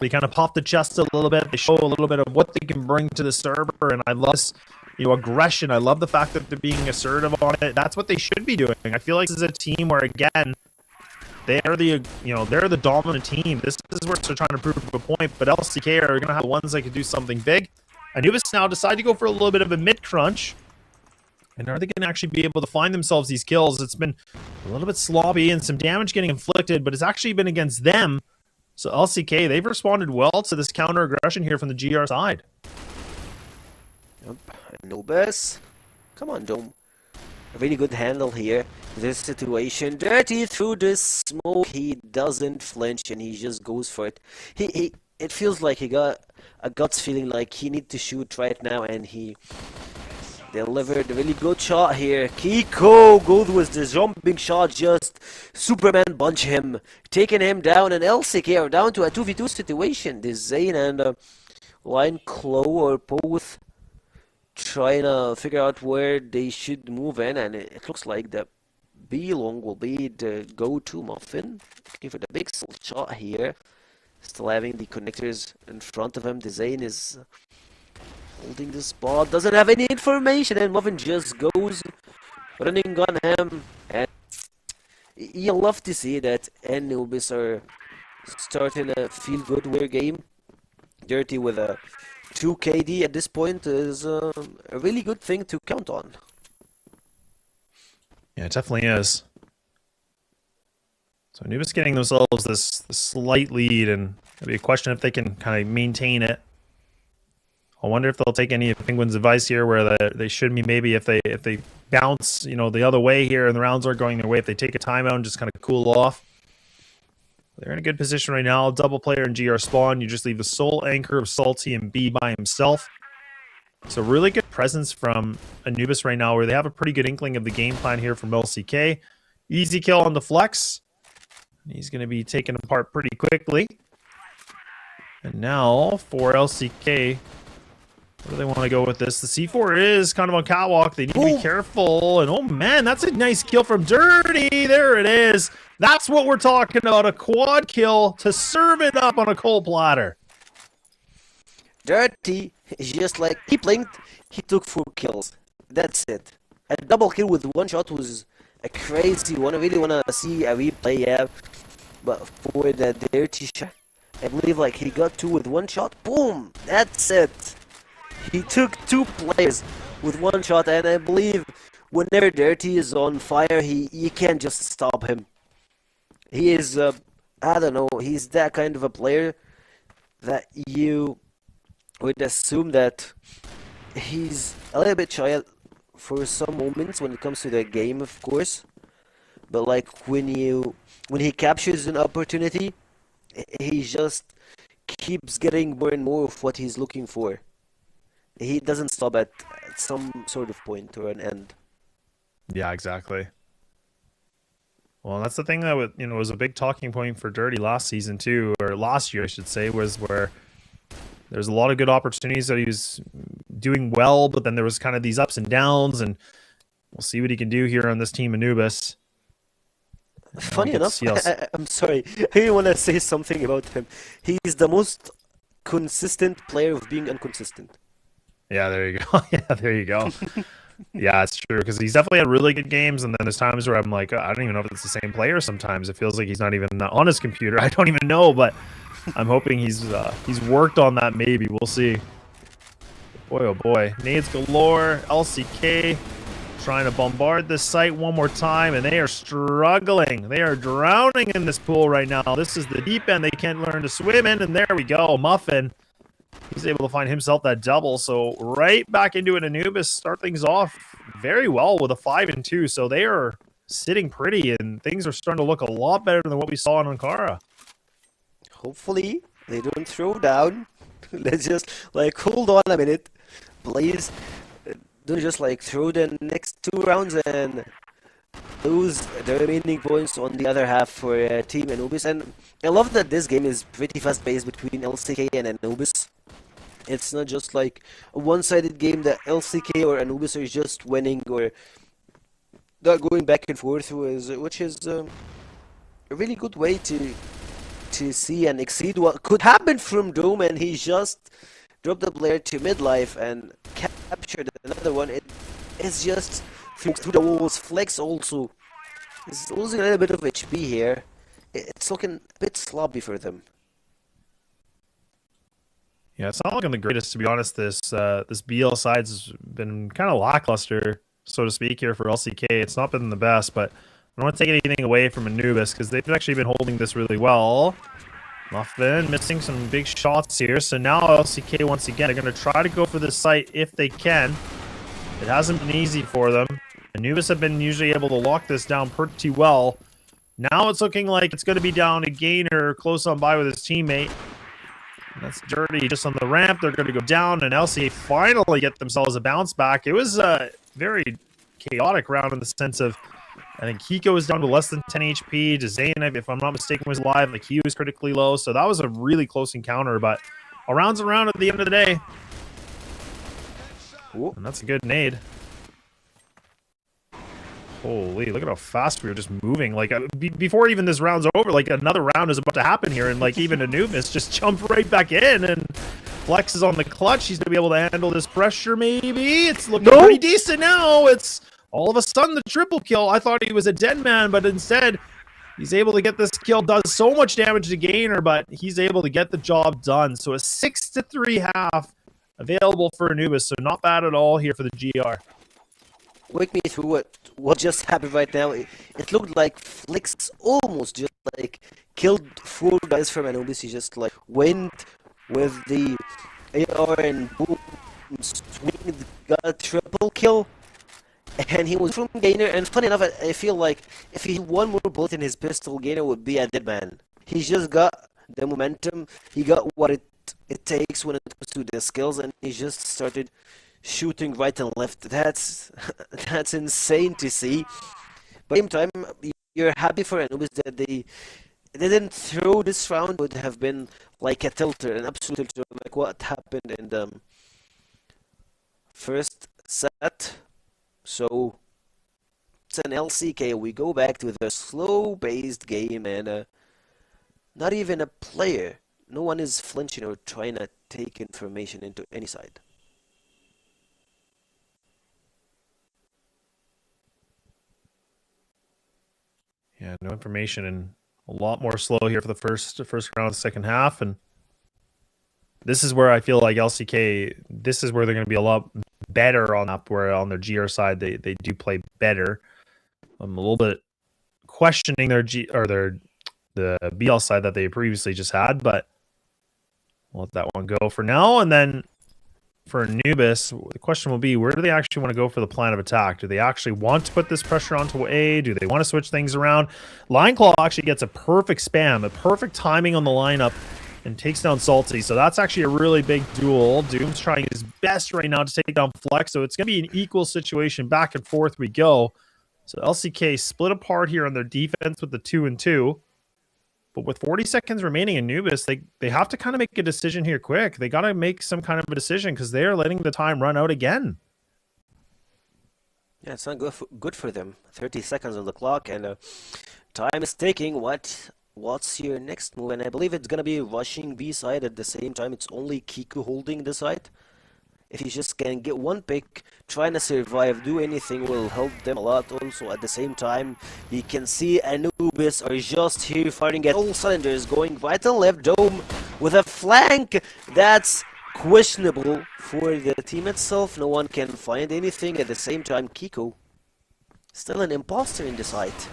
they kind of pop the chest a little bit. They show a little bit of what they can bring to the server, and I love this, aggression. I love the fact that they're being assertive on it. That's what they should be doing. I feel like this is a team where, again, they're the dominant team. This is where they're trying to prove a point, but LCK are going to have the ones that can do something big. Anubis now decide to go for a little bit of a mid crunch. And are they going to actually be able to find themselves these kills? It's been a little bit sloppy and some damage getting inflicted, but it's actually been against them. So LCK, they've responded well to this counter aggression here from the GR side. Yep, Anubis. Come on, Dome. A really good handle here. This situation. Dirty through this smoke. He doesn't flinch and he just goes for it. It feels like he got a guts feeling like he needs to shoot right now, and he delivered a really good shot here. Kiko goes with the jumping shot, just Superman punch him, taking him down, and LCK are down to a 2v2 situation. This Zane and Line Claw are both trying to figure out where they should move in, and it looks like the B long will be the go-to Muffin. Looking for the big shot here. Still having the connectors in front of him. The Zane is holding the spot. Doesn't have any information, and Muffin just goes running on him. And you love to see that Anubis are starting a feel-good wear game. Dirty with a 2 KD at this point is a really good thing to count on. Yeah, it definitely is. So Anubis getting themselves this slight lead, and it'll be a question if they can kind of maintain it. I wonder if they'll take any of Penguin's advice here, where they should be maybe if they bounce, you know, the other way here and the rounds aren't going their way, if they take a timeout and just kind of cool off. They're in a good position right now. Double player and GR spawn. You just leave the sole anchor of Salty and B by himself. So really good presence from Anubis right now, where they have a pretty good inkling of the game plan here from LCK. Easy kill on the flex. He's going to be taken apart pretty quickly. And now for LCK, where do they want to go with this? The C4 is kind of on catwalk. They need to be careful. And oh man, that's a nice kill from Dirty. There it is. That's what we're talking about. A quad kill to serve it up on a cold platter. Dirty is just like, he blinked, he took 4 kills. That's it. A double kill with 1 shot was a crazy one. I really want to see a replay, yeah. But for the Dirty shot, I believe like he got 2 with 1 shot. Boom! That's it. He took 2 players with 1 shot, and I believe whenever Dirty is on fire, you can't just stop him. He is, I don't know, he's that kind of a player that you would assume that he's a little bit shy for some moments when it comes to the game, of course. But like when he captures an opportunity, he just keeps getting more and more of what he's looking for. He doesn't stop at some sort of point or an end. Yeah, exactly. Well, that's the thing that was a big talking point for Dirty last season too, or last year I should say, was where there's a lot of good opportunities that he was doing well, but then there was kind of these ups and downs, and we'll see what he can do here on this team Anubis. Funny enough, I'm sorry, I want to say something about him. He's the most consistent player of being inconsistent. Yeah, there you go. Yeah, there you go. Yeah, it's true, because he's definitely had really good games, and then there's times where I'm like, I don't even know if it's the same player sometimes. It feels like he's not even on his computer. I don't even know, but I'm hoping he's worked on that maybe. We'll see. Boy, oh boy. Nades galore. LCK trying to bombard this site one more time, and they are struggling. They are drowning in this pool right now. This is the deep end they can't learn to swim in, and there we go. Muffin. He's able to find himself that double. So right back into an Anubis, start things off very well with a 5-2. So they are sitting pretty, and things are starting to look a lot better than what we saw in Ankara. Hopefully they don't throw down. Let's just like hold on a minute, please. Don't just like throw the next 2 rounds and lose the remaining points on the other half for Team Anubis. And I love that this game is pretty fast paced between LCK and Anubis. It's not just like a one-sided game that LCK or Anubis are just winning or they're going back and forth, which is a really good way to see and exceed what could happen from Dome, and he just dropped the player to midlife and captured another one. It's just through the walls. Flex also is losing a little bit of HP here. It's looking a bit sloppy for them. Yeah, it's not looking the greatest, to be honest. This BL side's been kind of lackluster, so to speak, here for LCK. It's not been the best, but I don't want to take anything away from Anubis because they've actually been holding this really well. Muffin missing some big shots here. So now LCK, once again, they're going to try to go for this site if they can. It hasn't been easy for them. Anubis have been usually able to lock this down pretty well. Now it's looking like it's going to be down to Gainer close on by with his teammate. That's Dirty just on the ramp. They're going to go down, and LCK finally get themselves a bounce back. It was a very chaotic round in the sense of, I think Kiko was down to less than 10 HP. Zane, if I'm not mistaken, was live. Like, he was critically low. So that was a really close encounter, but a round's a round at the end of the day. Ooh. And that's a good nade. Holy, look at how fast we were just moving. Like, before even this round's over, like, another round is about to happen here, and, like, even Anubis just jumped right back in, and Flex is on the clutch. He's going to be able to handle this pressure, maybe. It's looking pretty decent now. It's all of a sudden the triple kill. I thought he was a dead man, but instead, he's able to get this kill. Does so much damage to Gainer, but he's able to get the job done. So a 6-3 half available for Anubis, so not bad at all here for the GR. Walk me through what just happened right now. It looked like Flix almost just like killed 4 guys from Anubis. He just like went with the AR and boom, swing, got a triple kill. And he was from Gainer, and funny enough, I feel like if he had one more bullet in his pistol, Gainer would be a dead man. He just got the momentum, he got what it takes when it comes to the skills, and he just started shooting right and left. That's insane to see. But at the same time, you're happy for Anubis that they didn't throw this round. Would have been like a tilter, an absolute tilter, like what happened in the first set. So it's an LCK. We go back to the slow-paced game, and not even a player. No one is flinching or trying to take information into any side. Yeah, no information, and a lot more slow here for the first round of the second half. And this is where I feel like LCK, this is where they're going to be a lot better on that, where on their GR side they do play better. I'm a little bit questioning their the BL side that they previously just had, but we'll let that one go for now. And then for Anubis, the question will be, where do they actually want to go for the plan of attack? Do they actually want to put this pressure onto A? Do they want to switch things around? Lineclaw actually gets a perfect spam, a perfect timing on the lineup, and takes down Salty. So that's actually a really big duel. Doom's trying his best right now to take down Flex, so it's going to be an equal situation. Back and forth we go. So LCK split apart here on their defense with the 2-2. But with 40 seconds remaining, Anubis, they have to kind of make a decision here quick. They got to make some kind of a decision because they are letting the time run out again. Yeah, it's not good for them. 30 seconds on the clock, and time is ticking. What's your next move? And I believe it's gonna be rushing B side at the same time. It's only Kiku holding the side. If he just can get one pick, trying to survive, do anything will help them a lot. Also, at the same time, you can see Anubis are just here firing at all cylinders, going right and left. Dome with a flank that's questionable for the team itself. No one can find anything. At the same time, Kiko still an imposter in the site.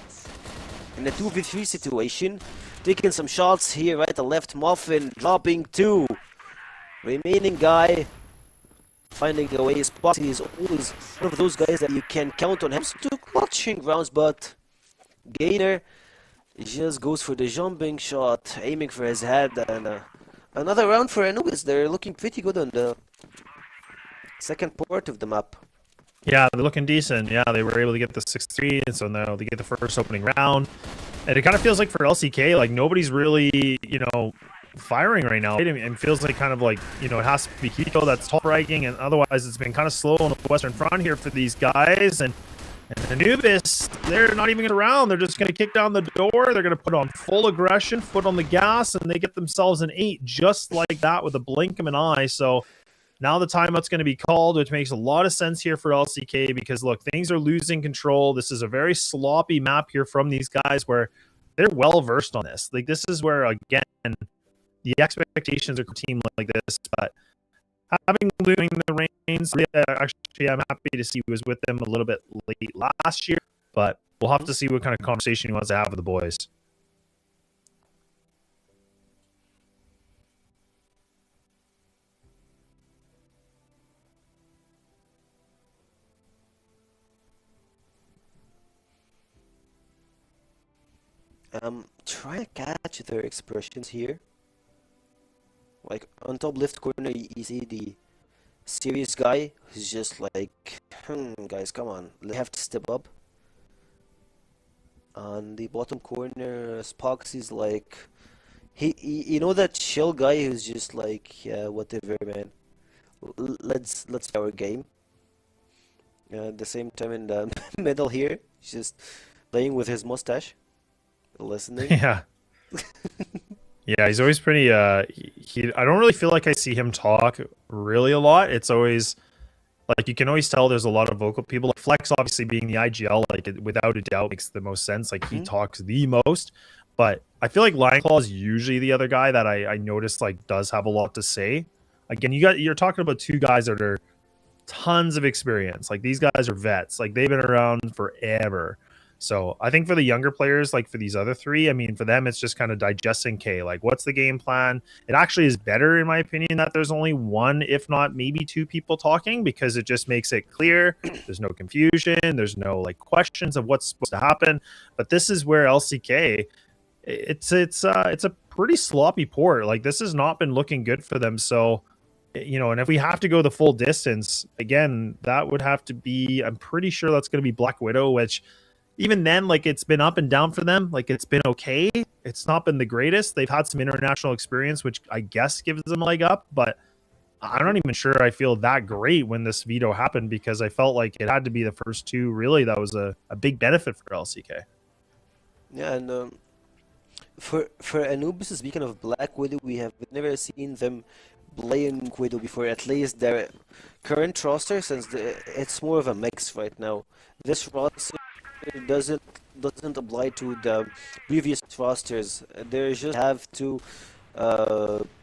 In a 2v3 situation, taking some shots here, right and left. Muffin dropping 2. Remaining guy finding a way. His posse is always one of those guys that you can count on him to clutching rounds, but Gainer just goes for the jumping shot, aiming for his head, and another round for Anubis. They're looking pretty good on the second part of the map. Yeah, they're looking decent. Yeah, they were able to get the 6-3, and so now they get the first opening round. And it kind of feels like for LCK, like nobody's really, firing right now. It feels like kind of like, it has to be Kiko that's top ranking, and otherwise it's been kind of slow on the Western Front here for these guys. And Anubis, they're not even going to round. They're just going to kick down the door. They're going to put on full aggression, foot on the gas, and they get themselves an 8 just like that with a blink of an eye. So now the timeout's going to be called, which makes a lot of sense here for LCK because, look, things are losing control. This is a very sloppy map here from these guys where they're well-versed on this. Like, this is where, again, the expectations are for a team like this, but having losing the reins, actually, I'm happy to see he was with them a little bit late last year, but we'll have to see what kind of conversation he wants to have with the boys. Try to catch their expressions here. Like, on top left corner, you see the serious guy who's just like, guys, come on, they have to step up. On the bottom corner, Spox is like, you know that chill guy who's just like, yeah, whatever, man. Let's play our game. At the same time, in the middle here, he's just playing with his mustache, listening. Yeah. Yeah, he's always pretty I don't really feel like I see him talk really a lot. It's always like you can always tell there's a lot of vocal people. Like Flex obviously being the IGL, like without a doubt makes the most sense. Like he talks the most. But I feel like Lionclaw is usually the other guy that I noticed like does have a lot to say. Again, you're talking about two guys that are tons of experience. Like these guys are vets. Like they've been around forever. So I think for the younger players, like for these other three, I mean, for them, it's just kind of digesting, like, what's the game plan? It actually is better, in my opinion, that there's only one, if not maybe two people talking, because it just makes it clear. There's no confusion. There's no like questions of what's supposed to happen. But this is where LCK, it's a pretty sloppy port. Like this has not been looking good for them. So, you know, and if we have to go the full distance, again, that would have to be, I'm pretty sure that's going to be Black Widow, which even then, like it's been up and down for them. Like it's been okay. It's not been the greatest. They've had some international experience, which I guess gives them a leg up, but I'm not even sure I feel that great when this veto happened because I felt like it had to be the first two. Really, that was a big benefit for LCK. Yeah, and for Anubis, speaking of Black Widow, we have never seen them playing Widow before. At least their current roster, since it's more of a mix right now. This roster doesn't apply to the previous rosters. They just have two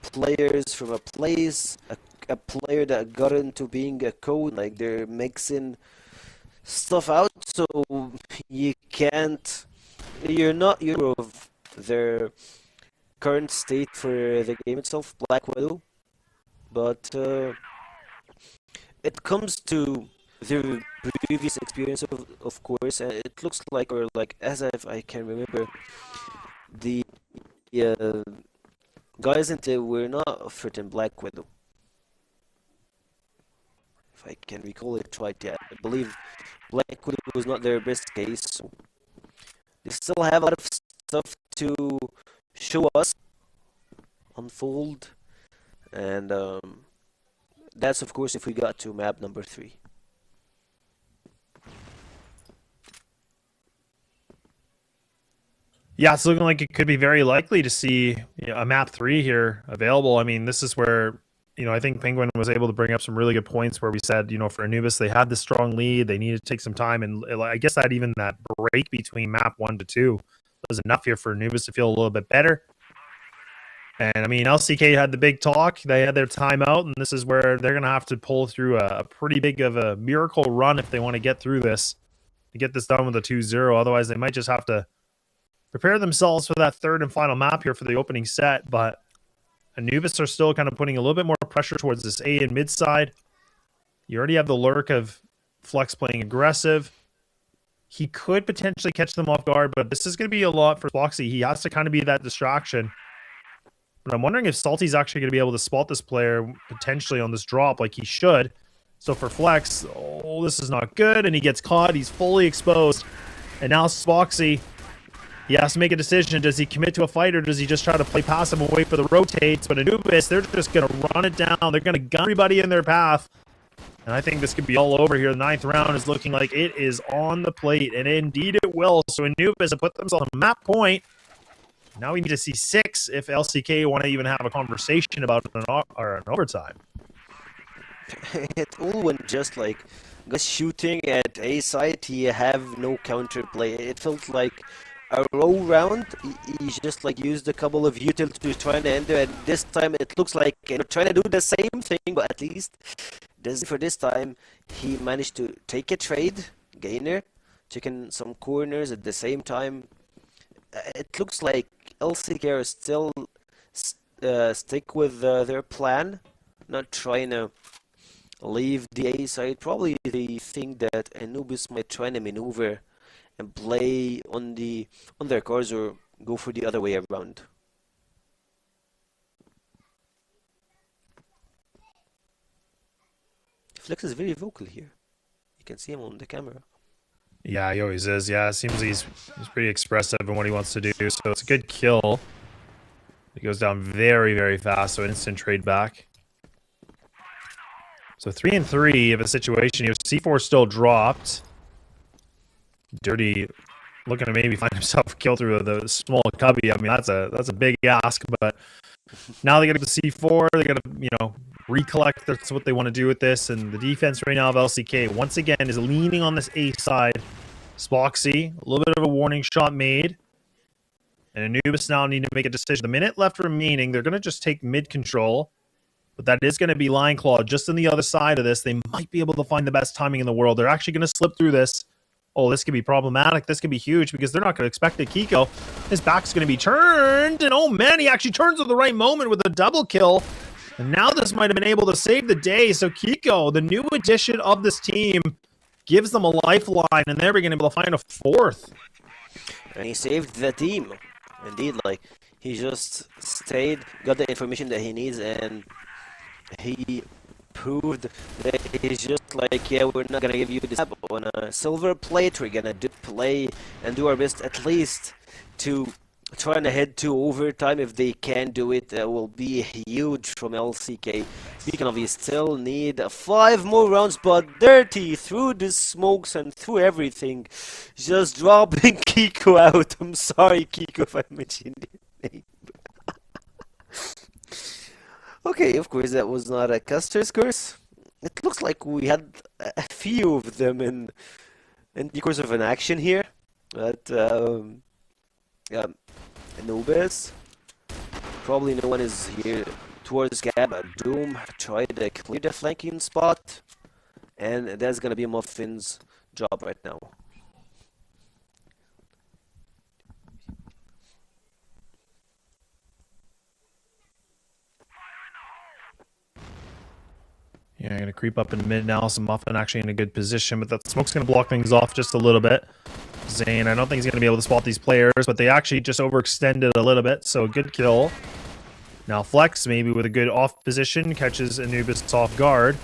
players from a place, a player that got into being a code. Like they're mixing stuff out, so you're not sure of their current state for the game itself, Black Widow, but it comes to their previous experience, of course, and it looks like, or like as if I can remember, the guys were not fit in Black Widow. If I can recall it right, yeah, I believe Black Widow was not their best case. So they still have a lot of stuff to show us, unfold, and that's of course if we got to map number 3. Yeah, it's looking like it could be very likely to see a map 3 here available. I mean, this is where, I think Penguin was able to bring up some really good points where we said, for Anubis, they had the strong lead. They needed to take some time. And I guess that even that break between map 1 to 2 was enough here for Anubis to feel a little bit better. And I mean, LCK had the big talk. They had their timeout, and this is where they're going to have to pull through a pretty big of a miracle run if they want to get through this, to get this done with a 2-0. Otherwise, they might just have to prepare themselves for that third and final map here for the opening set. But Anubis are still kind of putting a little bit more pressure towards this A and mid side. You already have the lurk of Flex playing aggressive. He could potentially catch them off guard, but this is going to be a lot for Foxy. He has to kind of be that distraction. But I'm wondering if Salty's actually going to be able to spot this player potentially on this drop like he should. So for Flex, this is not good, and he gets caught. He's fully exposed. And now Foxy, he has to make a decision. Does he commit to a fight, or does he just try to play passive and wait for the rotates? But Anubis, they're just going to run it down. They're going to gun everybody in their path. And I think this could be all over here. The 9th round is looking like it is on the plate, and indeed it will. So Anubis have put themselves on map point. Now we need to see 6 if LCK want to even have a conversation about an overtime. It all went just like just shooting at A side. He have no counterplay. It felt like a row round. He just like used a couple of utils to try and enter, and this time it looks like they're trying to do the same thing, but at least for this time he managed to take a trade, gainer, checking some corners at the same time. It looks like LCK are still stick with their plan, not trying to leave the A side. Probably they think that Anubis might try to maneuver and play on their cards, or go for the other way around. Flex is very vocal here. You can see him on the camera. Yeah, he always is. Yeah, it seems he's pretty expressive in what he wants to do. So it's a good kill. He goes down very, very fast, so instant trade back. So 3 and 3 of a situation. C4 still dropped. Dirty looking to maybe find himself a kill through the small cubby. I mean, that's a big ask, but now they got to go to C4. They got to, recollect. That's what they want to do with this. And the defense right now of LCK, once again, is leaning on this A side. Spoxy, a little bit of a warning shot made. And Anubis now need to make a decision. The minute left remaining, they're going to just take mid control. But that is going to be Lion Claw just on the other side of this. They might be able to find the best timing in the world. They're actually going to slip through this. Oh, this could be problematic. This could be huge because they're not going to expect it. Kiko, his back's going to be turned. And oh man, he actually turns at the right moment with a double kill. And now this might have been able to save the day. So Kiko, the new addition of this team, gives them a lifeline. And they're going to be able to find a fourth. And he saved the team. Indeed, like, he just stayed, got the information that he needs, and he proved that he's just like, yeah, we're not gonna give you this on a silver plate. We're gonna play and do our best at least to try and head to overtime. If they can do it, that will be huge from LCK. Speaking of, you still need 5 more rounds, but Dirty through the smokes and through everything, just dropping Kiko out. I'm sorry, Kiko, if I mentioned your name. Okay, of course, that was not a Custer's curse. It looks like we had a few of them in because of an action here. But, Anubis. Probably no one is here towards Gab. Doom tried to clear the flanking spot. And that's gonna be Muffin's job right now. Yeah, I'm going to creep up in mid now. So Muffin actually in a good position, but that smoke's going to block things off just a little bit. Zane, I don't think he's going to be able to spot these players, but they actually just overextended a little bit, so good kill. Now Flex, maybe with a good off position, catches Anubis off guard.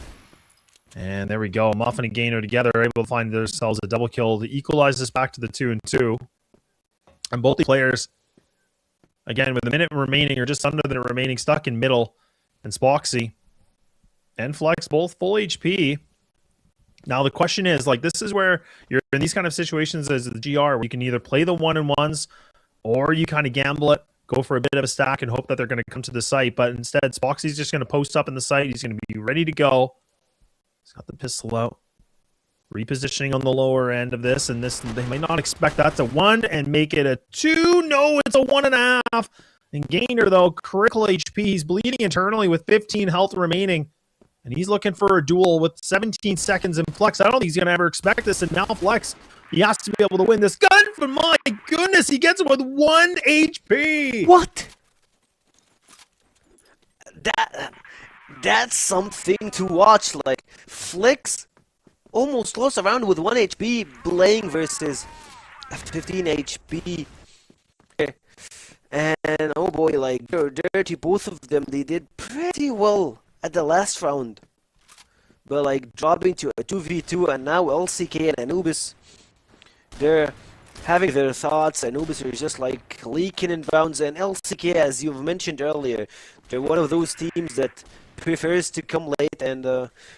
And there we go. Muffin and Gainer together are able to find themselves a double kill to equalize this back to the 2 and 2. And both the players, again, with a minute remaining, or just under the minute remaining, stuck in middle. And Spoxy and Flex both full HP. Now the question is, like, this is where you're in these kind of situations as the GR, where you can either play the 1-on-1s or you kind of gamble it, go for a bit of a stack and hope that they're going to come to the site. But instead, Spoxy's just going to post up in the site. He's going to be ready to go. He's got the pistol out. Repositioning on the lower end of this, and this, they might not expect that to 1 and make it a 2. No, it's a 1.5. And Gainer, though, critical HP. He's bleeding internally with 15 health remaining. And he's looking for a duel with 17 seconds in Flex. I don't think he's going to ever expect this. And now Flex, he has to be able to win this gun. But my goodness, he gets it with 1 HP. What? That's something to watch. Like, Flex almost lost a round with 1 HP playing versus 15 HP. And oh boy, like, Dirty, both of them, they did pretty well at the last round. But like, dropping to a 2v2, and now LCK and Anubis, they're having their thoughts. Anubis are just like leaking inbounds, and LCK, as you've mentioned earlier, they're one of those teams that prefers to come late, and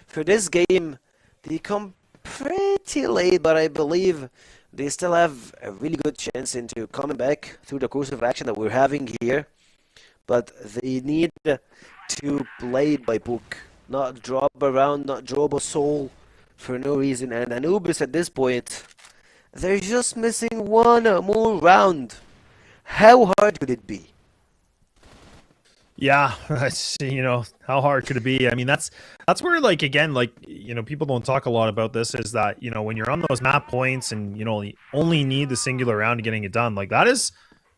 for this game, they come pretty late, but I believe they still have a really good chance into coming back through the course of action that we're having here. But they need to play it by book, not drop around, not drop a soul for no reason. And Anubis at this point, they're just missing 1 more round. How hard could it be? Yeah, that's, how hard could it be? I mean, that's where, like, again, like, people don't talk a lot about this, is that, when you're on those map points and, you only need the singular round to getting it done, like,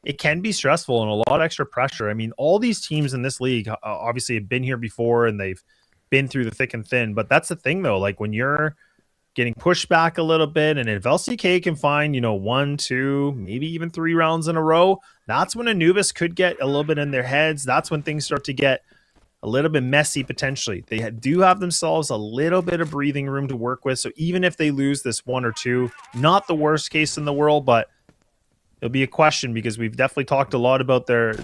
it can be stressful and a lot of extra pressure. I mean, all these teams in this league obviously have been here before and they've been through the thick and thin, but that's the thing, though, like, when you're getting pushed back a little bit, and if LCK can find, 1, 2, maybe even 3 rounds in a row, that's when Anubis could get a little bit in their heads. That's when things start to get a little bit messy, potentially. They do have themselves a little bit of breathing room to work with, so even if they lose this 1 or 2, not the worst case in the world, but it'll be a question, because we've definitely talked a lot about their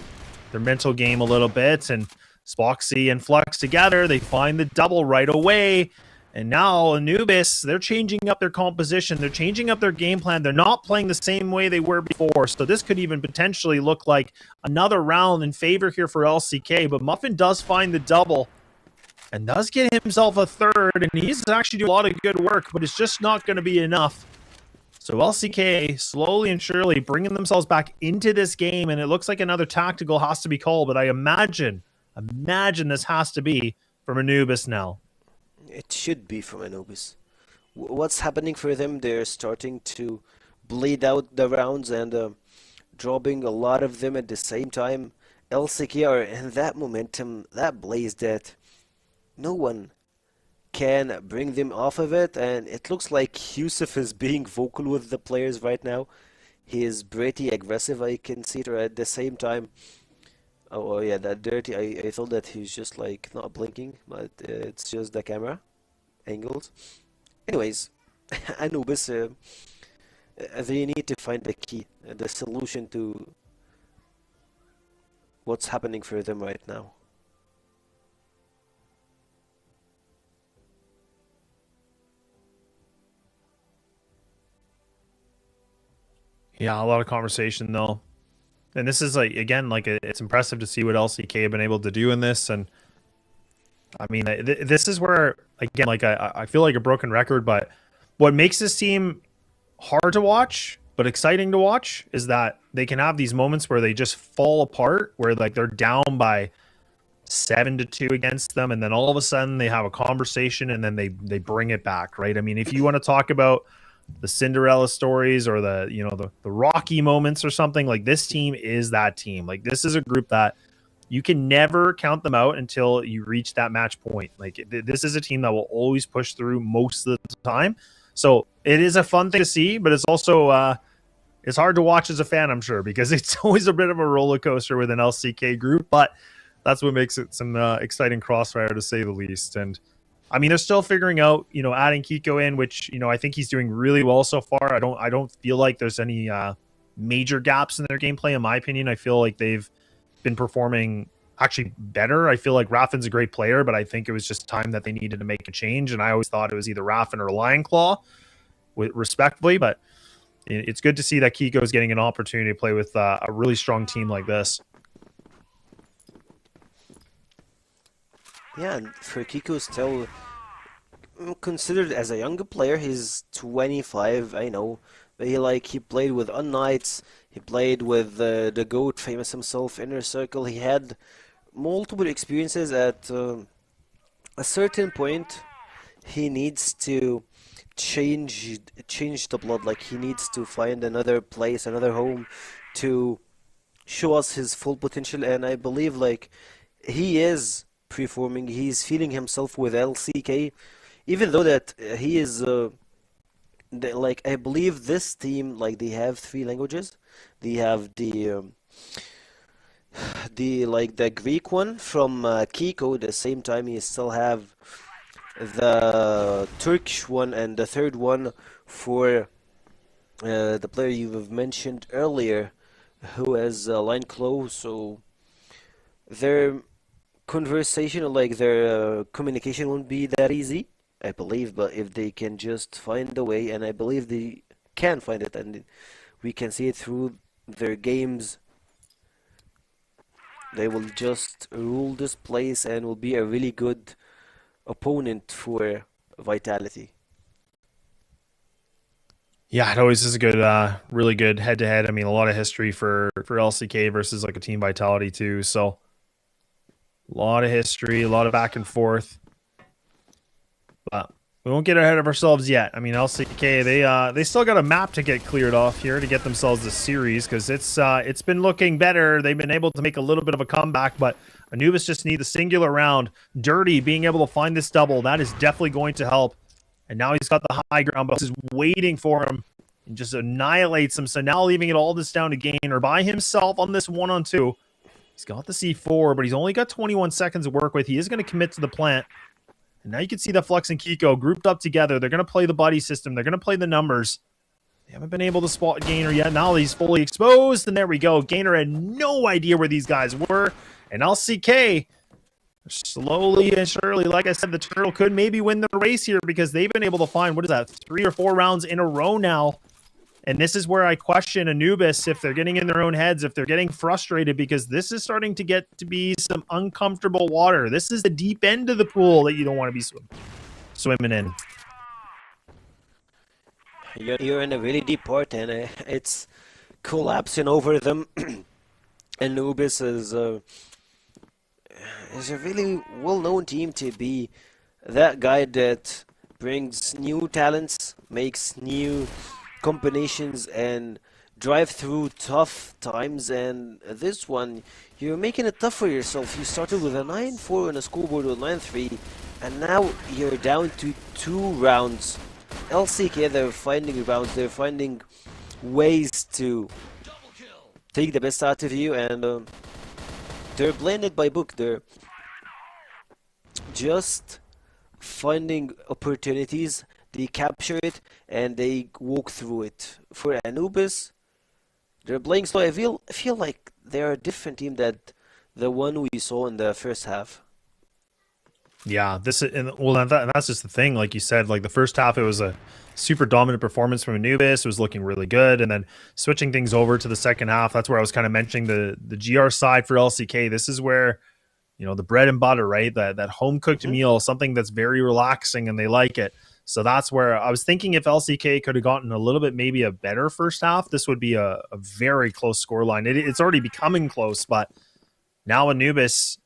mental game a little bit, and Spoxy and Flux together, they find the double right away. And now Anubis, they're changing up their composition. They're changing up their game plan. They're not playing the same way they were before. So this could even potentially look like another round in favor here for LCK. But Muffin does find the double and does get himself a third. And he's actually doing a lot of good work, but it's just not going to be enough. So LCK slowly and surely bringing themselves back into this game. And it looks like another tactical has to be called. But I imagine this has to be from Anubis now. It should be from Anubis. What's happening for them? They're starting to bleed out the rounds and dropping a lot of them at the same time. LCK are in that momentum, that blaze that no one can bring them off of it. And it looks like Yusuf is being vocal with the players right now. He is pretty aggressive, I can see it at the same time. Oh yeah, that dirty. I thought that he's just like not blinking, but it's just the camera angles. Anyways, Anubis, they need to find the key, the solution to what's happening for them right now. Yeah, a lot of conversation though. And this is like, again, like it's impressive to see what LCK have been able to do in this. And I mean, this is where, again, like I feel like a broken record, but what makes this team hard to watch, but exciting to watch is that they can have these moments where they just fall apart, where like they're down by 7-2 against them. And then all of a sudden they have a conversation and then they bring it back, right? I mean, if you want to talk about the Cinderella stories or the, you know, the Rocky moments or something, like this team is that team. Like this is a group that you can never count them out until you reach that match point. Like this is a team that will always push through most of the time. So it is a fun thing to see, but it's also it's hard to watch as a fan, I'm sure, because it's always a bit of a roller coaster with an LCK group, but that's what makes it some exciting crossfire, to say the least. And I mean, they're still figuring out, you know, adding Kiko in, which, you know, I think he's doing really well so far. I don't feel like there's any major gaps in their gameplay, in my opinion. I feel like they've been performing actually better. I feel like Raffin's a great player, but I think it was just time that they needed to make a change. And I always thought it was either Raffin or Lionclaw, respectively. But it's good to see that Kiko is getting an opportunity to play with a really strong team like this. Yeah, and for Kiko still considered as a younger player. He's 25, I know. But he played with unKnights, he played with the GOAT, famous himself, Inner Circle. He had multiple experiences. At a certain point, he needs to change the blood. Like he needs to find another place, another home to show us his full potential. And I believe like he is performing, he's feeling himself with LCK, even though that he is like I believe this team, like they have 3 languages. They have the Greek one from Kiko. At the same time, you still have the Turkish one and the third one for the player you've mentioned earlier, who has line close. So their conversation, like their communication, won't be that easy, I believe. But if they can just find a way, and I believe they can find it, and we can see it through their games, they will just rule this place and will be a really good opponent for Vitality. Yeah, it always is a good, really good head-to-head. I mean, a lot of history for LCK versus like a Team Vitality too. So a lot of history, a lot of back and forth. But we won't get ahead of ourselves yet. I mean, LCK, they still got a map to get cleared off here to get themselves the series, because it's been looking better. They've been able to make a little bit of a comeback, but Anubis just need the singular round. Dirty being able to find this double, that is definitely going to help. And now he's got the high ground, but is waiting for him and just annihilates him. So now leaving it all this down to Gainer by himself on this 1-on-2. He's got the C4, but he's only got 21 seconds to work with. He is going to commit to the plant. And now you can see that Flux and Kiko grouped up together. They're going to play the buddy system. They're going to play the numbers. They haven't been able to spot Gainer yet. Now he's fully exposed, and there we go. Gainer had no idea where these guys were. And LCK, slowly and surely, like I said, the Turtle could maybe win the race here because they've been able to find, what is that, 3 or 4 rounds in a row now. And this is where I question Anubis if they're getting in their own heads, if they're getting frustrated, because this is starting to get to be some uncomfortable water. This is the deep end of the pool that you don't want to be swimming in. You're in a really deep part, and it's collapsing over them. Anubis is a really well-known team to be that guy that brings new talents, makes new combinations, and drive through tough times. And this one, you're making it tough for yourself. You started with a 9-4 and a scoreboard with 9-3, and now you're down to 2 rounds. LCK, they're finding rounds, they're finding ways to take the best out of you, and they're playing it by book. They're just finding opportunities, they capture it, and they walk through it. For Anubis, they're playing slow. I feel like they're a different team than the one we saw in the first half. Yeah, that's just the thing. Like you said, like the first half, it was a super dominant performance from Anubis. It was looking really good, and then switching things over to the second half, that's where I was kind of mentioning the GR side for LCK. This is where, you know, the bread and butter, right? That home cooked meal, something that's very relaxing, and they like it. So that's where I was thinking if LCK could have gotten a little bit, maybe a better first half, this would be a very close scoreline. It's already becoming close, but now Anubis,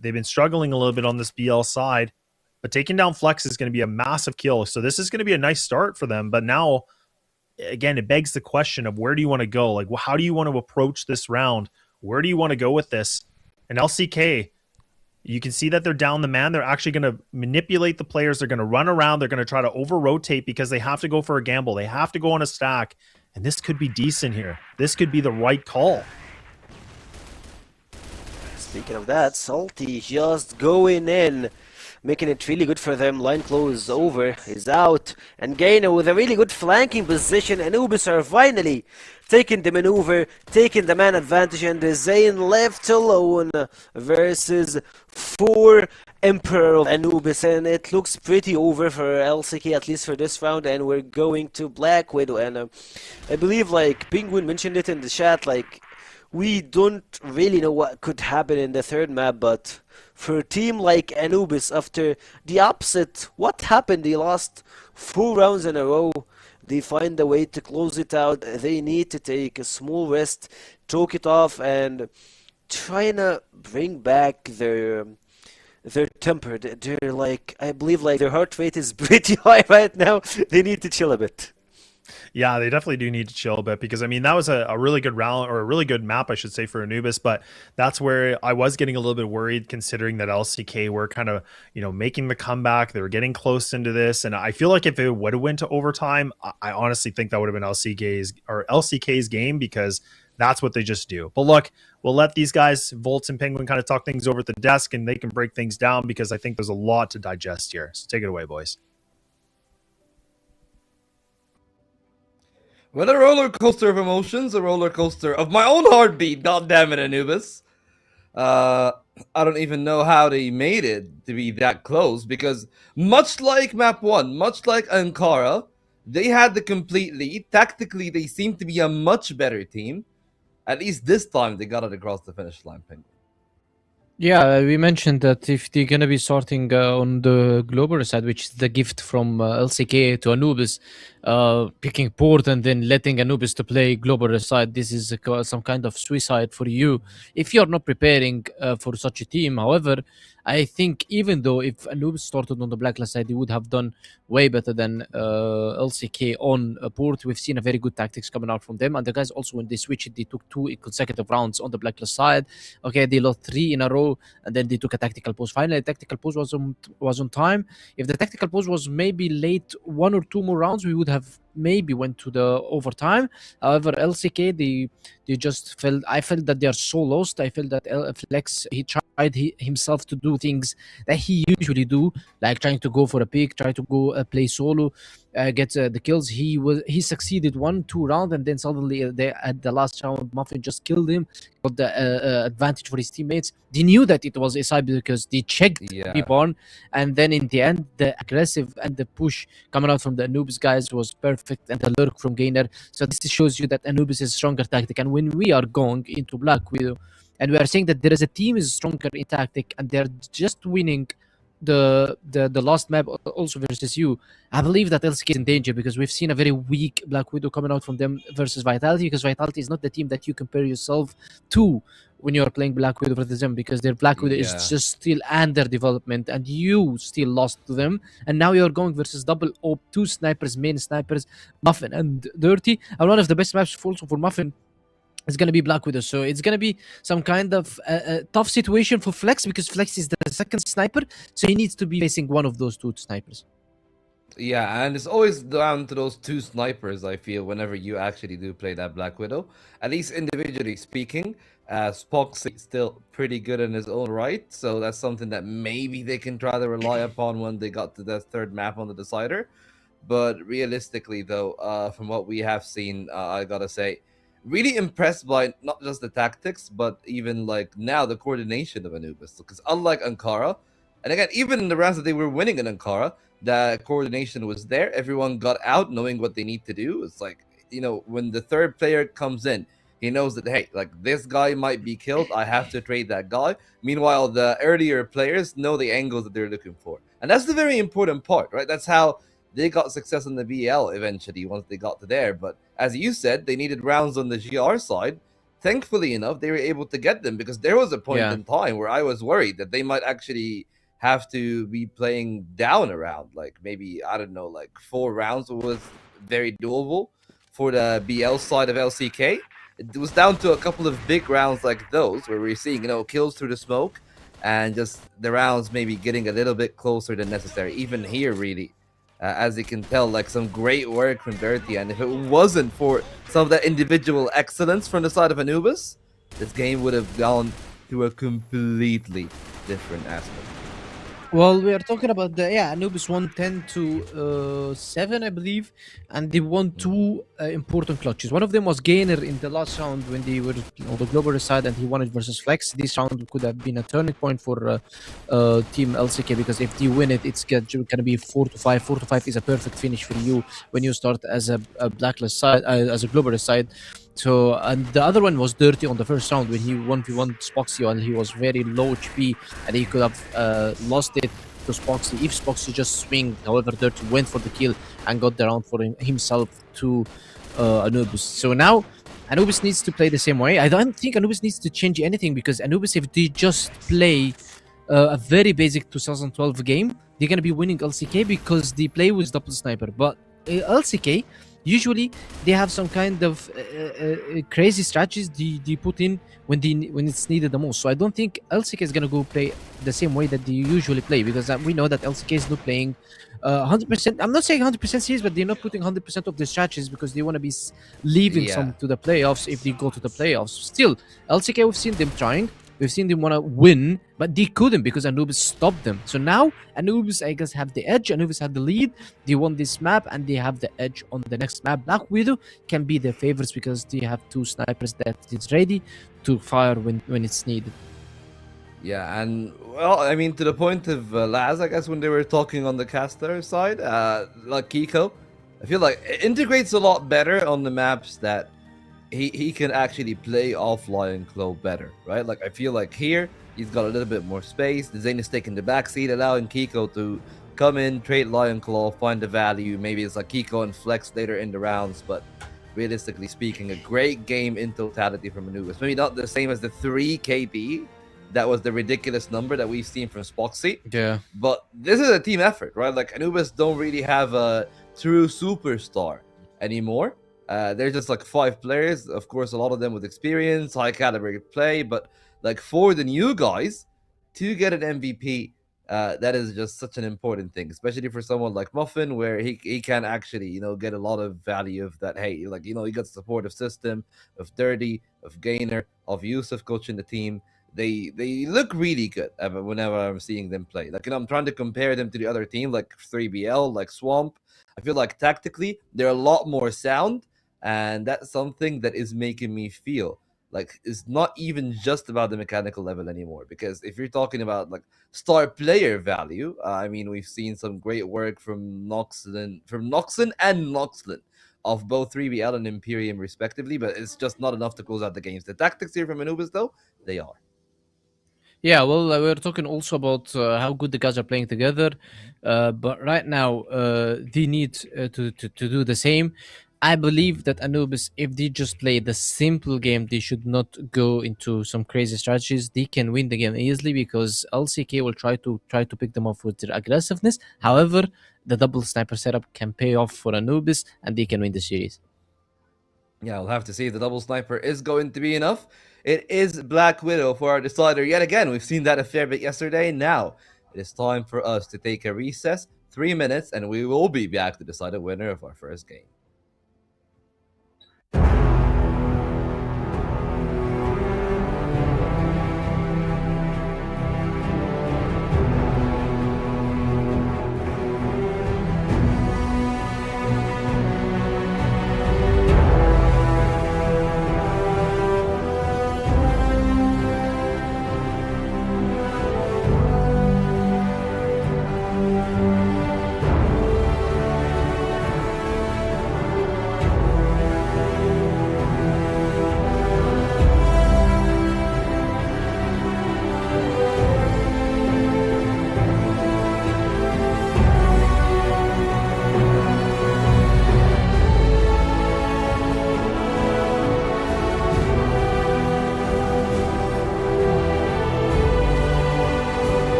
they've been struggling a little bit on this BL side, but taking down Flex is going to be a massive kill. So this is going to be a nice start for them. But now, again, it begs the question of where do you want to go? Like, how do you want to approach this round? Where do you want to go with this? And LCK, you can see that they're down the man. They're actually going to manipulate the players. They're going to run around. They're going to try to over-rotate because they have to go for a gamble. They have to go on a stack. And this could be decent here. This could be the right call. Speaking of that, Salty just going in, making it really good for them. Line close over, is out, and Gainer with a really good flanking position. Anubis are finally taking the maneuver, taking the man advantage, and Zayn left alone versus 4 Imperial Anubis, and it looks pretty over for LCK, at least for this round. And we're going to Black Widow, and I believe, like Penguin mentioned it in the chat, like, we don't really know what could happen in the third map, but for a team like Anubis, after the opposite, what happened? They lost 4 rounds in a row. They find a way to close it out. They need to take a small rest, choke it off, and trying to bring back their temper. They're like, I believe, like, their heart rate is pretty high right now. They need to chill a bit. Yeah, they definitely do need to chill a bit because, I mean, that was a really good round, or a really good map, I should say, for Anubis. But that's where I was getting a little bit worried, considering that LCK were kind of, you know, making the comeback. They were getting close into this. And I feel like if it would have went to overtime, I honestly think that would have been LCK's game, because that's what they just do. But look, we'll let these guys, Volts and Penguin, kind of talk things over at the desk, and they can break things down, because I think there's a lot to digest here. So take it away, boys. What a roller coaster of emotions, a roller coaster of my own heartbeat. God damn it, Anubis. I don't even know how they made it to be that close, because much like map 1, much like Ankara, they had the complete lead. Tactically, they seem to be a much better team. At least this time, they got it across the finish line, Penguin. Yeah, we mentioned that if they're going to be starting on the global side, which is the gift from LCK to Anubis, picking port and then letting Anubis to play global side, this is some kind of suicide for you if you're not preparing for such a team. However, I think even though if Anubis started on the blacklist side, he would have done way better than LCK on port. We've seen a very good tactics coming out from them, and the guys also, when they switched, they took 2 consecutive rounds on the blacklist side. Okay, they lost 3 in a row, and then they took a tactical pause. Finally, the tactical pause was on time. If the tactical pause was maybe late 1 or 2 more rounds, we would have maybe went to the overtime. However, LCK they just felt, I felt that they are so lost. I felt that Flex, he tried himself to do things that he usually do, like trying to go for a pick, try to go play solo, get the kills. He succeeded 1-2 round, and then suddenly they, at the last round, Muffin just killed him, got the advantage for his teammates. They knew that it was Isai because they checked Yeah. B-Born, and then in the end, the aggressive and the push coming out from the Anubis guys was perfect, and the lurk from Gainer. So this shows you that Anubis is stronger tactic. And when we are going into Black Widow, and we are saying that there is a team is stronger in tactic, and they're just winning the last map also versus you, I believe that LCK is in danger, because we've seen a very weak Black Widow coming out from them versus Vitality, because Vitality is not the team that you compare yourself to when you are playing Black Widow versus them, because their Black Widow is Yeah. just still under development, and you still lost to them, and now you're going versus double op, two snipers, main snipers, Muffin and Dirty, and one of the best maps also for Muffin is going to be Black Widow. So it's going to be some kind of tough situation for Flex, because Flex is the second sniper, so he needs to be facing one of those two snipers. Yeah, and it's always down to those two snipers, I feel, whenever you actually do play that Black Widow. At least individually speaking, Spoxy still pretty good in his own right, so that's something that maybe they can try to rely upon when they got to that third map on the decider. But realistically, though, from what we have seen, I gotta say, really impressed by not just the tactics, but even like now the coordination of Anubis. Because unlike Ankara, and again, even in the rounds that they were winning in Ankara, the coordination was there. Everyone got out knowing what they need to do. It's like, you know, when the third player comes in, he knows that, hey, like this guy might be killed. I have to trade that guy. Meanwhile, the earlier players know the angles that they're looking for. And that's the very important part, right? That's how they got success on the BL eventually once they got to there. But as you said, they needed rounds on the GR side. Thankfully enough, they were able to get them, because there was a point Yeah. in time where I was worried that they might actually have to be playing down around, like maybe, I don't know, like 4 rounds was very doable for the BL side of LCK. It was down to a couple of big rounds like those where we're seeing, you know, kills through the smoke, and just the rounds maybe getting a little bit closer than necessary. Even here, really, as you can tell, like some great work from Dirty, and if it wasn't for some of that individual excellence from the side of Anubis, this game would have gone to a completely different aspect. Well, we are talking about the Anubis won 10 to 7, I believe, and they won two important clutches. One of them was Gainer in the last round when they were on the global side, and he won it versus Flex. This round could have been a turning point for Team LCK, because if they win it, it's gonna be 4-5. 4-5 is a perfect finish for you when you start as a blacklist side, as a global side. So, and the other one was Dirty on the first round when he 1v1 Spoxy, and he was very low HP, and he could have lost it to Spoxy if Spoxy just swing. However, Dirty went for the kill and got the round for himself to Anubis. So now Anubis needs to play the same way. I don't think Anubis needs to change anything, because Anubis, if they just play a very basic 2012 game, they're gonna be winning LCK because they play with double sniper. But LCK, usually they have some kind of crazy strategies they put in when it's needed the most. So I don't think LCK is gonna go play the same way that they usually play, because we know that LCK is not playing 100%. I'm not saying 100% serious, but they're not putting 100% of the strategies, because they want to be leaving Yeah. some to the playoffs if they go to the playoffs. Still, LCK, we've seen them trying. We've seen them want to win, but they couldn't because Anubis stopped them. So now Anubis, I guess, have the edge. Anubis had the lead. They won this map, and they have the edge on the next map. Black Widow can be their favorites because they have two snipers that is ready to fire when it's needed. Yeah, and well, I mean, to the point of Laz, I guess, when they were talking on the caster side, like Kiko, I feel like it integrates a lot better on the maps that he can actually play off Lion Claw better, right? Like, I feel like here, he's got a little bit more space. The Zane is taking the backseat, allowing Kiko to come in, trade Lion Claw, find the value. Maybe it's like Kiko and Flex later in the rounds, but realistically speaking, a great game in totality from Anubis. Maybe not the same as the 3 KD. That was the ridiculous number that we've seen from Spoxy. Yeah. But this is a team effort, right? Like, Anubis don't really have a true superstar anymore. They're just like 5 players. Of course, a lot of them with experience, high caliber play. But like for the new guys to get an MVP that is just such an important thing, especially for someone like Muffin, where he can actually, get a lot of value of that. Hey, like, he got supportive system of Dirty, of Gainer, of Yusuf coaching the team. They look really good whenever I'm seeing them play. Like, I'm trying to compare them to the other team, like 3BL, like Swamp. I feel like tactically they're a lot more sound, and that's something that is making me feel like it's not even just about the mechanical level anymore. Because if you're talking about like star player value, I mean, we've seen some great work from Noxlin and Noxlin of both 3BL and Imperium respectively, but it's just not enough to close out the games. The tactics here from Anubis, though, they are. Yeah, well, we're talking also about how good the guys are playing together, but right now they need to do the same. I believe that Anubis, if they just play the simple game, they should not go into some crazy strategies. They can win the game easily because LCK will try to pick them off with their aggressiveness. However, the double sniper setup can pay off for Anubis, and they can win the series. Yeah, we'll have to see if the double sniper is going to be enough. It is Black Widow for our decider yet again. We've seen that a fair bit yesterday. Now, it is time for us to take a recess, 3 minutes, and we will be back to decide the winner of our first game.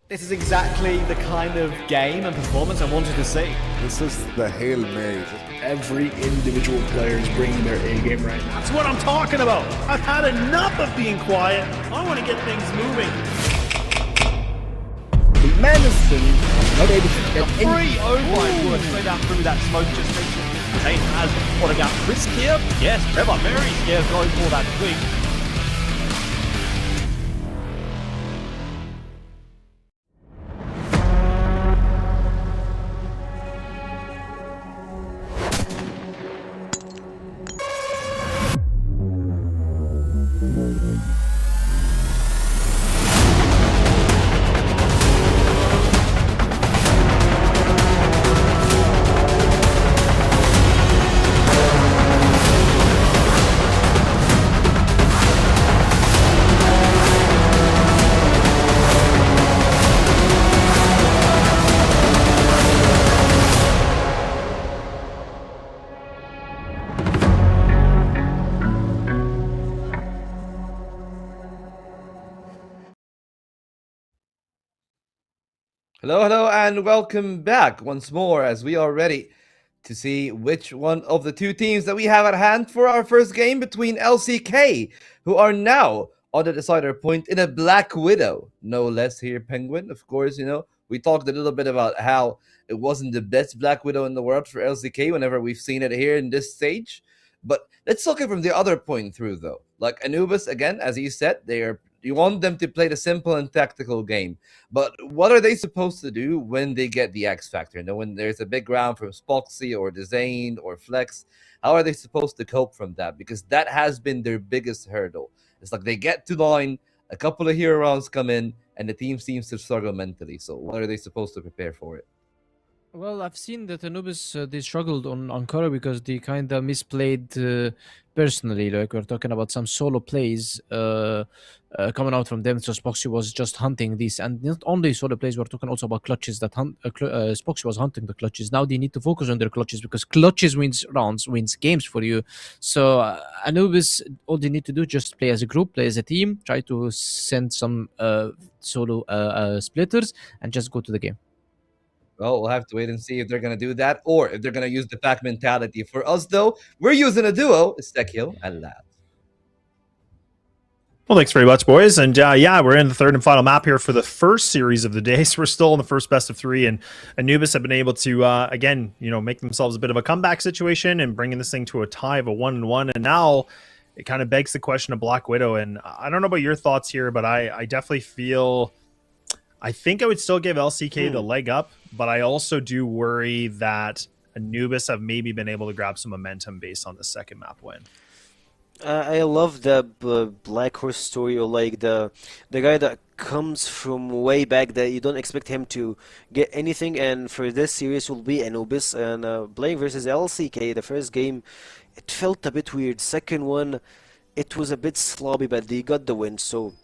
This is exactly the kind of game and performance I wanted to see. This is the Hail Mary. Every individual player is bringing their A game right now. That's what I'm talking about. I've had enough of being quiet. I want to get things moving. Madison not able to get Free override work straight out through that smoke just makes it. Zane has what about risk here? Yes, Trevor very scared going for that quick. Hello, hello, and welcome back once more as we are ready to see which one of the two teams that we have at hand for our first game between LCK, who are now on the decider point in a Black Widow. No less here, Penguin. Of course, we talked a little bit about how it wasn't the best Black Widow in the world for LCK whenever we've seen it here in this stage. But let's look at it from the other point through, though. Like Anubis, again, as he said, you want them to play the simple and tactical game. But what are they supposed to do when they get the X Factor? When there's a big round from Spoxy or Dezane or Flex, how are they supposed to cope from that? Because that has been their biggest hurdle. It's like they get to line, a couple of hero rounds come in, and the team seems to struggle mentally. So what are they supposed to prepare for it? Well, I've seen that Anubis they struggled on Kara because they kind of misplayed personally. Like we're talking about some solo plays coming out from them. So Spoxy was just hunting these, and not only solo plays. We're talking also about clutches that Spoxy was hunting the clutches. Now they need to focus on their clutches because clutches wins rounds, wins games for you. So Anubis, all they need to do just play as a group, play as a team, try to send some solo splitters, and just go to the game. Well, we'll have to wait and see if they're going to do that or if they're going to use the pack mentality. For us, though, we're using a duo. It's Tekio and Lad. Well, thanks very much, boys. And yeah, we're in the third and final map here for the first series of the day. So we're still in the first best of three. And Anubis have been able to, again, make themselves a bit of a comeback situation and bringing this thing to a tie of a 1-1. And now it kind of begs the question of Black Widow. And I don't know about your thoughts here, but I definitely feel... I think I would still give LCK the leg up, but I also do worry that Anubis have maybe been able to grab some momentum based on the second map win. I love the Black Horse story, or like the guy that comes from way back that you don't expect him to get anything, and for this series will be Anubis and playing versus LCK. The first game, it felt a bit weird. Second one, it was a bit sloppy, but they got the win. So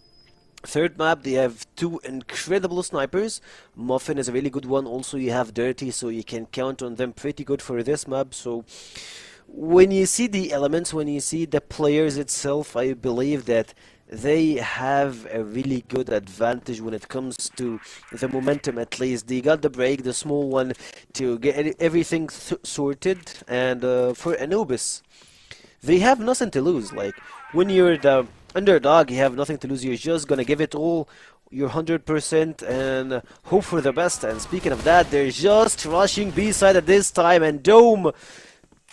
third map, they have two incredible snipers. Muffin is a really good one. Also, you have Dirty, so you can count on them pretty good for this map. So when you see the elements, when you see the players itself, I believe that they have a really good advantage when it comes to the momentum. At least they got the break, the small one, to get everything sorted. And for Anubis, they have nothing to lose. Like when you're the underdog, you have nothing to lose. You're just gonna give it all, your 100%, and hope for the best. And speaking of that, they're just rushing B-side at this time, and Dome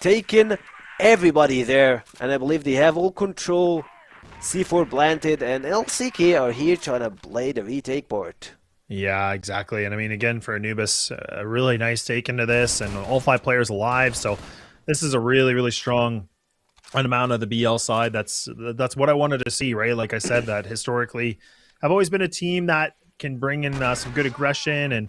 taking everybody there. And I believe they have all control. C4 planted, and LCK are here trying to play the retake part. Yeah, exactly. And I mean, again, for Anubis, a really nice take into this, and all 5 players alive. So this is a really, really strong amount of the BL side. That's what I wanted to see, right? Like I said, that historically I've always been a team that can bring in some good aggression, and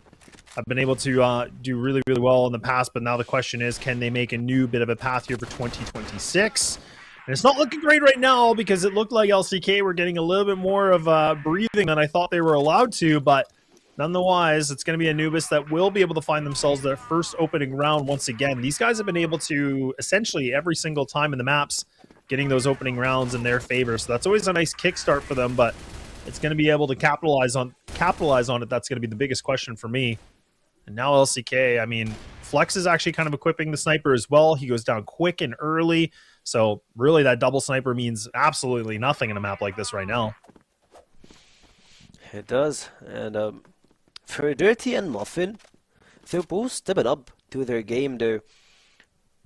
I've been able to do really, really well in the past. But now the question is, can they make a new bit of a path here for 2026? And it's not looking great right now, because it looked like LCK were getting a little bit more of breathing than I thought they were allowed to. But nonetheless, it's going to be Anubis that will be able to find themselves their first opening round once again. These guys have been able to, essentially every single time in the maps, getting those opening rounds in their favor. So that's always a nice kickstart for them, but it's going to be able to capitalize on it. That's going to be the biggest question for me. And now LCK, I mean, Flex is actually kind of equipping the sniper as well. He goes down quick and early. So really that double sniper means absolutely nothing in a map like this right now. It does. And for Dirty and Muffin, they're both stepping up to their game. They're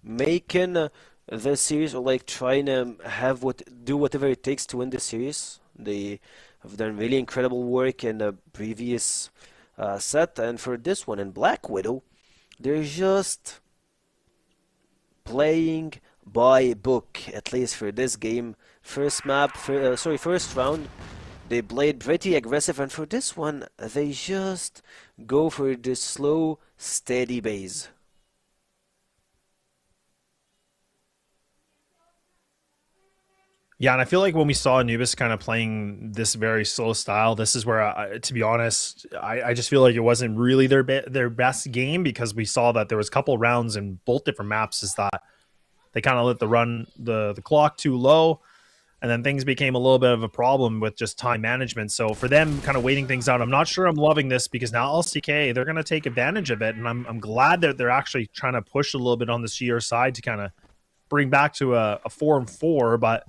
making the series, or like trying to do whatever it takes to win the series. They have done really incredible work in the previous set, and for this one in Black Widow, they're just playing by book, at least for this game. First round, they played pretty aggressive, and for this one, they just go for the slow, steady base. Yeah, and I feel like when we saw Anubis kind of playing this very slow style, this is where, to be honest, I just feel like it wasn't really their best game, because we saw that there was a couple rounds in both different maps is that they kind of let the clock too low. And then things became a little bit of a problem with just time management. So for them kind of waiting things out, I'm not sure I'm loving this, because now LCK, they're going to take advantage of it. And I'm glad that they're actually trying to push a little bit on the GR side to kind of bring back to a 4-4. But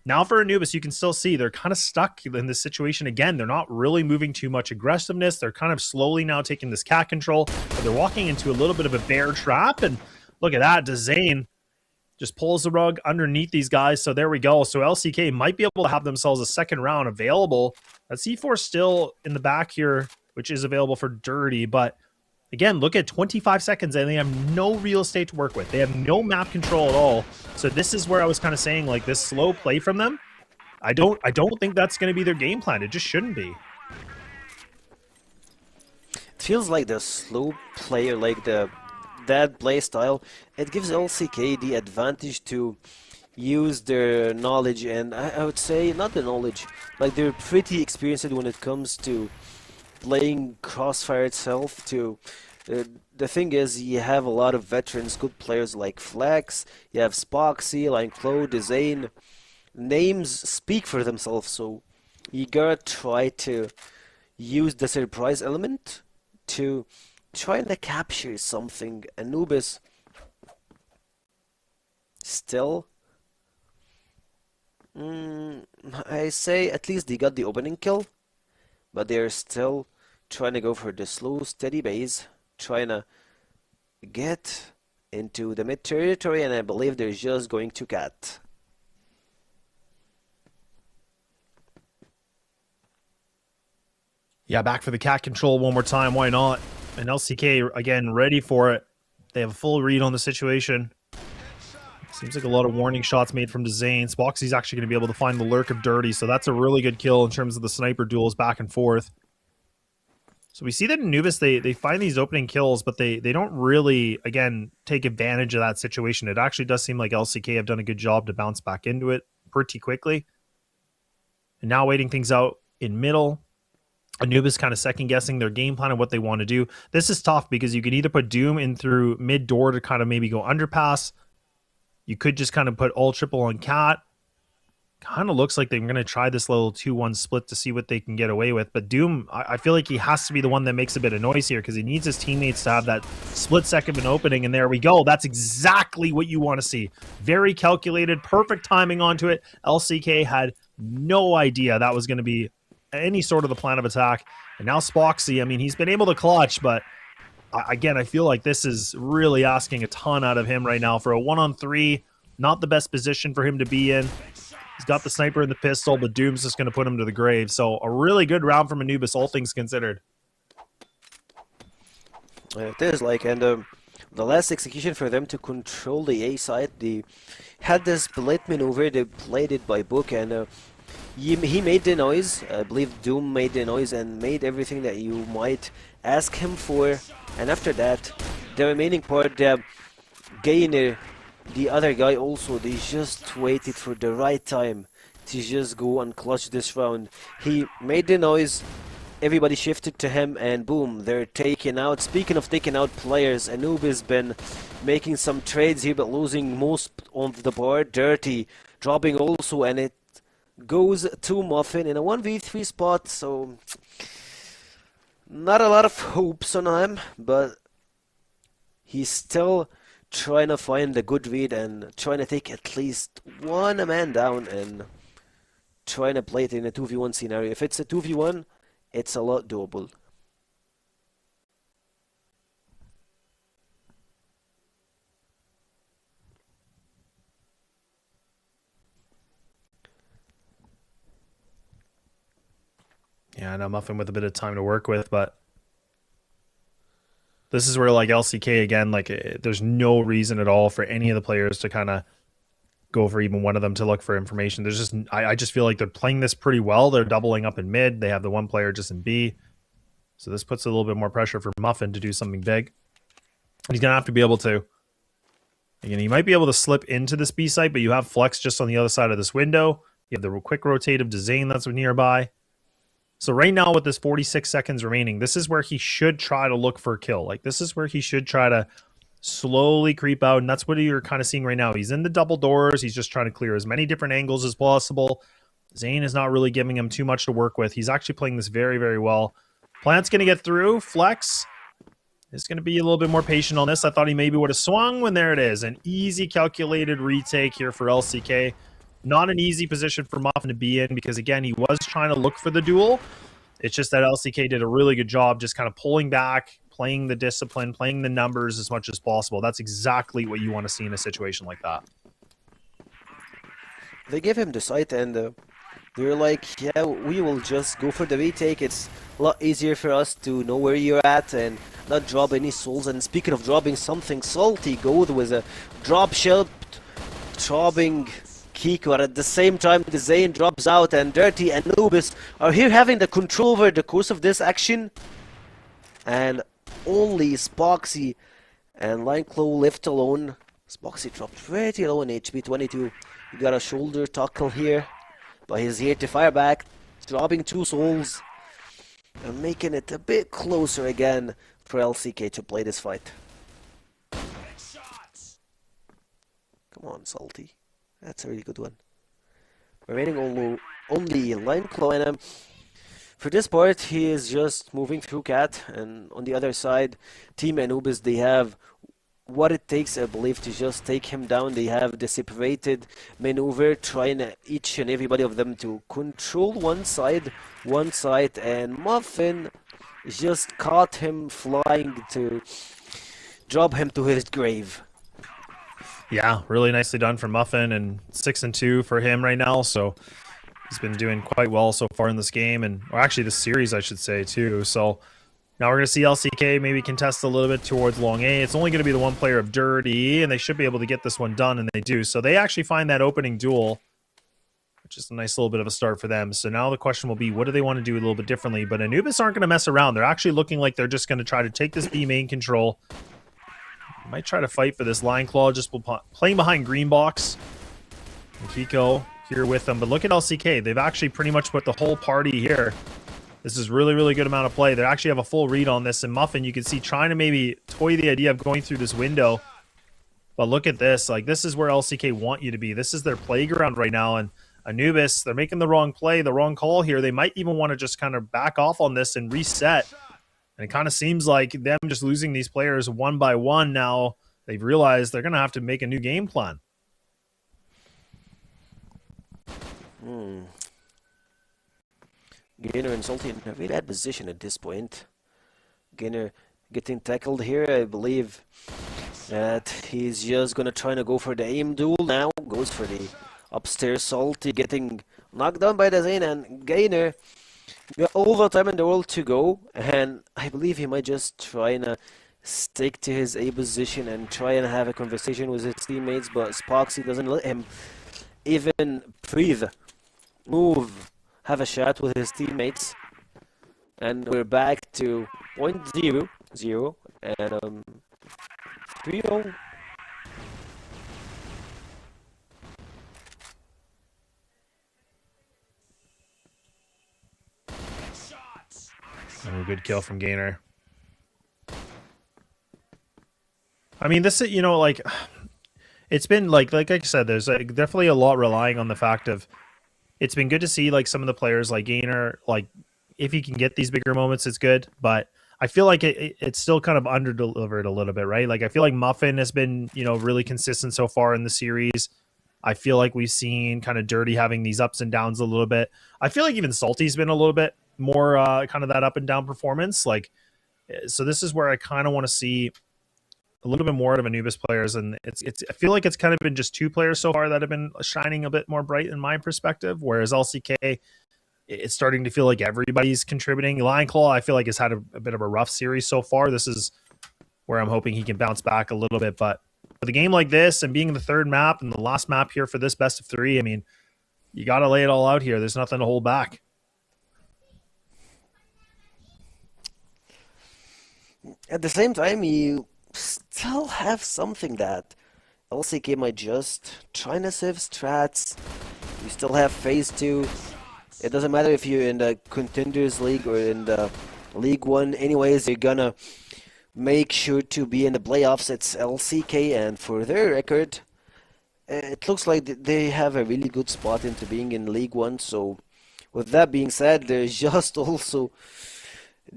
now for Anubis, you can still see they're kind of stuck in this situation again. They're not really moving too much aggressiveness. They're kind of slowly now taking this cat control, but they're walking into a little bit of a bear trap. And look at that, Dezane just pulls the rug underneath these guys. So there we go. So LCK might be able to have themselves a second round available. That C4 still in the back here, which is available for Dirty. But again, look at 25 seconds and they have no real estate to work with. They have no map control at all. So this is where I was kind of saying, like, this slow play from them, I don't think that's going to be their game plan. It just shouldn't be. It feels like the slow player, like that play style, it gives LCK the advantage to use their knowledge, and I would say not the knowledge, like they're pretty experienced when it comes to playing CrossFire itself. The thing is, you have a lot of veterans, good players like Flex, you have Spoxy, like Claude, Zane. Names speak for themselves, so you gotta try to use the surprise element to trying to capture something. Anubis still, I say at least they got the opening kill, but they're still trying to go for the slow, steady base, trying to get into the mid territory, and I believe they're just going to cat. Yeah, back for the cat control one more time. Why not? And LCK, again, ready for it. They have a full read on the situation. Seems like a lot of warning shots made from Dezane. Spoxy's actually going to be able to find the lurk of Dirty, so that's a really good kill in terms of the sniper duels back and forth. So we see that Anubis, they find these opening kills, but they don't really, again, take advantage of that situation. It actually does seem like LCK have done a good job to bounce back into it pretty quickly. And now waiting things out in middle. Anubis kind of second-guessing their game plan and what they want to do. This is tough because you could either put Doom in through mid-door to kind of maybe go underpass. You could just kind of put all triple on Cat. Kind of looks like they're going to try this little 2-1 split to see what they can get away with. But Doom, I feel like he has to be the one that makes a bit of noise here because he needs his teammates to have that split second of an opening. And there we go. That's exactly what you want to see. Very calculated, perfect timing onto it. LCK had no idea that was going to be any sort of the plan of attack. And now Spoxy, I mean, he's been able to clutch, but again, I feel like this is really asking a ton out of him right now for a 1-on-3. Not the best position for him to be in. He's got the sniper and the pistol, but Doom's just going to put him to the grave. So a really good round from Anubis, all things considered. It is like, and the last execution for them to control the A side, they had this split maneuver. They played it by book, and he made the noise. I believe Doom made the noise and made everything that you might ask him for. And after that, the remaining part, Gainer, the other guy also, they just waited for the right time to just go and clutch this round. He made the noise, everybody shifted to him, and boom, they're taken out. Speaking of taking out players, Anubis been making some trades here, but losing most of the board. Dirty dropping also, and it goes to Muffin in a 1v3 spot, so not a lot of hopes on him, but he's still trying to find the good read and trying to take at least one man down and trying to play it in a 2v1 scenario. If it's a 2v1, it's a lot doable. Yeah, I know Muffin with a bit of time to work with, but this is where, like, LCK, again, like, there's no reason at all for any of the players to kind of go for even one of them to look for information. There's just, I just feel like they're playing this pretty well. They're doubling up in mid. They have the one player just in B. So this puts a little bit more pressure for Muffin to do something big. He's going to have to be able to, again, he might be able to slip into this B site, but you have Flex just on the other side of this window. You have the quick rotative Dezane that's nearby. So right now with this 46 seconds remaining, this is where he should try to look for a kill. Like, this is where he should try to slowly creep out, and that's what you're kind of seeing right now. He's in the double doors. He's just trying to clear as many different angles as possible. Zane is not really giving him too much to work with. He's actually playing this very, very well. Plant's going to get through. Flex is going to be a little bit more patient on this. I thought he maybe would have swung when there it is. An easy calculated retake here for LCK. Not an easy position for Muffin to be in because, again, he was trying to look for the duel. It's just that LCK did a really good job just kind of pulling back, playing the discipline, playing the numbers as much as possible. That's exactly what you want to see in a situation like that. They give him the site and they're like, yeah, we will just go for the retake. It's a lot easier for us to know where you're at and not drop any souls. And speaking of dropping something, Salty goes with a drop shot, dropping Kiko. At the same time, the Zane drops out and Dirty and Anubis are here having the control over the course of this action. And only Spoxy and Lineclaw left alone. Spoxy dropped pretty low in HP, 22. He got a shoulder tackle here, but he's here to fire back, dropping 2 souls and making it a bit closer again for LCK to play this fight. Come on, Salty. That's a really good one. Remaining only Lineclaw, and for this part, he is just moving through Cat, and on the other side, Team Anubis, they have what it takes, I believe, to just take him down. They have the separated maneuver, trying each and everybody of them to control one side, and Muffin just caught him flying to drop him to his grave. Yeah, really nicely done for Muffin, and 6-2 for him right now, so he's been doing quite well so far in this game, or actually this series, I should say, too. So now we're going to see LCK maybe contest a little bit towards long A. It's only going to be the one player of Dirty, and they should be able to get this one done, and they do. So they actually find that opening duel, which is a nice little bit of a start for them. So now the question will be, what do they want to do a little bit differently? But Anubis aren't going to mess around. They're actually looking like they're just going to try to take this B main control. Might try to fight for this Lineclaw, just playing behind green box. And Kiko here with them. But look at LCK. They've actually pretty much put the whole party here. This is really, really good amount of play. They actually have a full read on this. And Muffin, you can see, trying to maybe toy the idea of going through this window. But look at this. Like, this is where LCK want you to be. This is their playground right now. And Anubis, they're making the wrong play, the wrong call here. They might even want to just kind of back off on this and reset. And it kind of seems like them just losing these players one by one now. They've realized they're going to have to make a new game plan. Gainer and Salty in a really bad position at this point. Gainer getting tackled here. I believe that he's just going to try to go for the aim duel now. Goes for the upstairs. Salty getting knocked down by the Zane, and Gainer got all the time in the world to go, and I believe he might just try and stick to his A position and try and have a conversation with his teammates, but Spoxy doesn't let him even breathe, move, have a chat with his teammates. And we're back to 0-0 and 3-0. Oh, good kill from Gainer. I mean, this is, you know, like, it's been, like I said, there's definitely a lot relying on the fact of, it's been good to see, like, some of the players like Gainer, like, if he can get these bigger moments, it's good, but I feel like it's still kind of under-delivered a little bit, right? Like, I feel like Muffin has been, you know, really consistent so far in the series. I feel like we've seen kind of Dirty having these ups and downs a little bit. I feel like even Salty's been a little bit more kind of that up and down performance. Like, so this is where I kind of want to see a little bit more out of Anubis players, and I feel like it's kind of been just 2 players so far that have been shining a bit more bright in my perspective, whereas LCK, it's starting to feel like everybody's contributing. Lineclaw, I feel like, has had a bit of a rough series so far. This is where I'm hoping he can bounce back a little bit, but with a game like this and being the 3rd map and the last map here for this best of 3, I mean, you got to lay it all out here. There's nothing to hold back. At the same time, you still have something that LCK might just try to save strats. You still have phase 2. It doesn't matter if you're in the Contenders League or in the League 1. Anyways, you're gonna make sure to be in the playoffs. It's LCK, and for their record, it looks like they have a really good spot into being in League One. So, with that being said, they're just also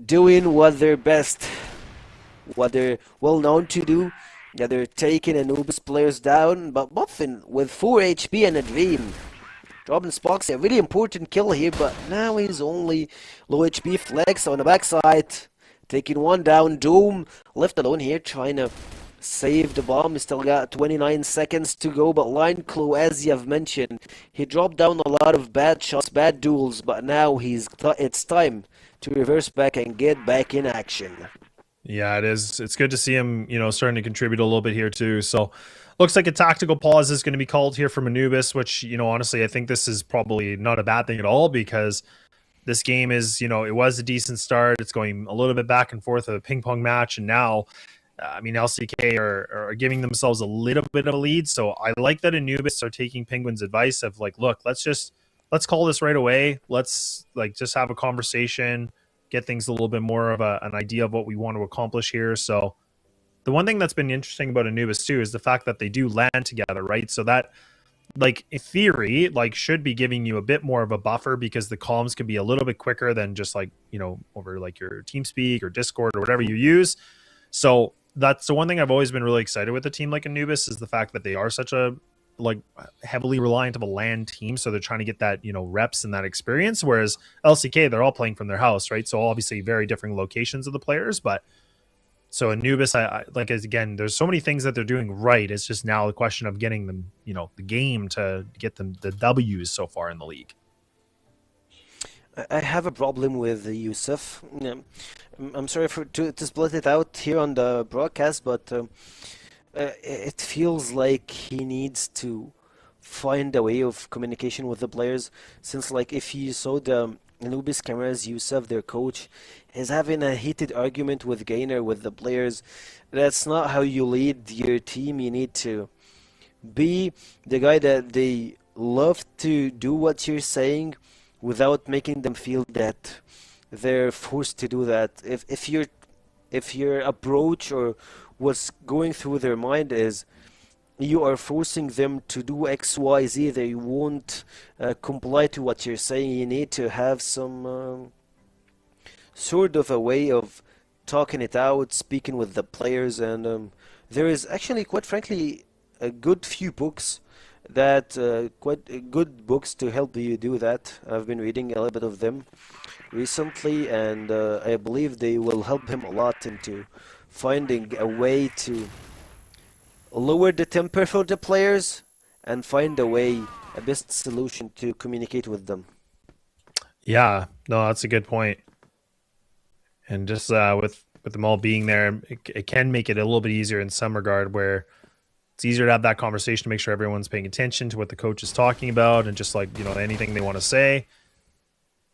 doing what they're best, what they're well known to do. Yeah, they're taking Anubis players down, but Muffin with 4 HP and a Dream. Dropping Spoxy, a really important kill here, but now he's only low HP. Flex on the backside, taking one down. Doom left alone here, trying to save the bomb. He still got 29 seconds to go, but Line Clue, as you have mentioned, he dropped down a lot of bad shots, bad duels, but now it's time to reverse back and get back in action. Yeah, it is. It's good to see him, starting to contribute a little bit here too. So looks like a tactical pause is going to be called here from Anubis, which, honestly, I think this is probably not a bad thing at all, because this game is, it was a decent start. It's going a little bit back and forth of a ping pong match. And now, LCK are giving themselves a little bit of a lead. So I like that Anubis are taking Penguin's advice of like, look, let's call this right away. Let's just have a conversation, get things a little bit more of an idea of what we want to accomplish here. So the one thing that's been interesting about Anubis too is the fact that they do land together, right? So that, in theory, should be giving you a bit more of a buffer, because the comms can be a little bit quicker than just over your TeamSpeak or Discord or whatever you use. So that's the one thing I've always been really excited with a team like Anubis, is the fact that they are such a heavily reliant of a LAN team. So they're trying to get that, reps and that experience. Whereas LCK, they're all playing from their house, right? So obviously very different locations of the players, but so Anubis, again, there's so many things that they're doing right. It's just now the question of getting them, the game to get them the W's so far in the league. I have a problem with Yusuf. I'm sorry to split it out here on the broadcast, but it feels like he needs to find a way of communication with the players. Since, if you saw the Anubis cameras, Yusuf, their coach, is having a heated argument with Gainer, with the players. That's not how you lead your team. You need to be the guy that they love to do what you're saying, without making them feel that they're forced to do that. If your approach or what's going through their mind is you are forcing them to do X, Y, Z, they won't comply to what you're saying. You need to have some sort of a way of talking it out, speaking with the players, and there is actually, quite frankly, a good few books that quite good books to help you do that. I've been reading a little bit of them recently, and I believe they will help him a lot into finding a way to lower the temper for the players and find a best solution to communicate with them. Yeah, no, that's a good point. And just with them all being there, it can make it a little bit easier in some regard, where it's easier to have that conversation to make sure everyone's paying attention to what the coach is talking about, and just anything they want to say.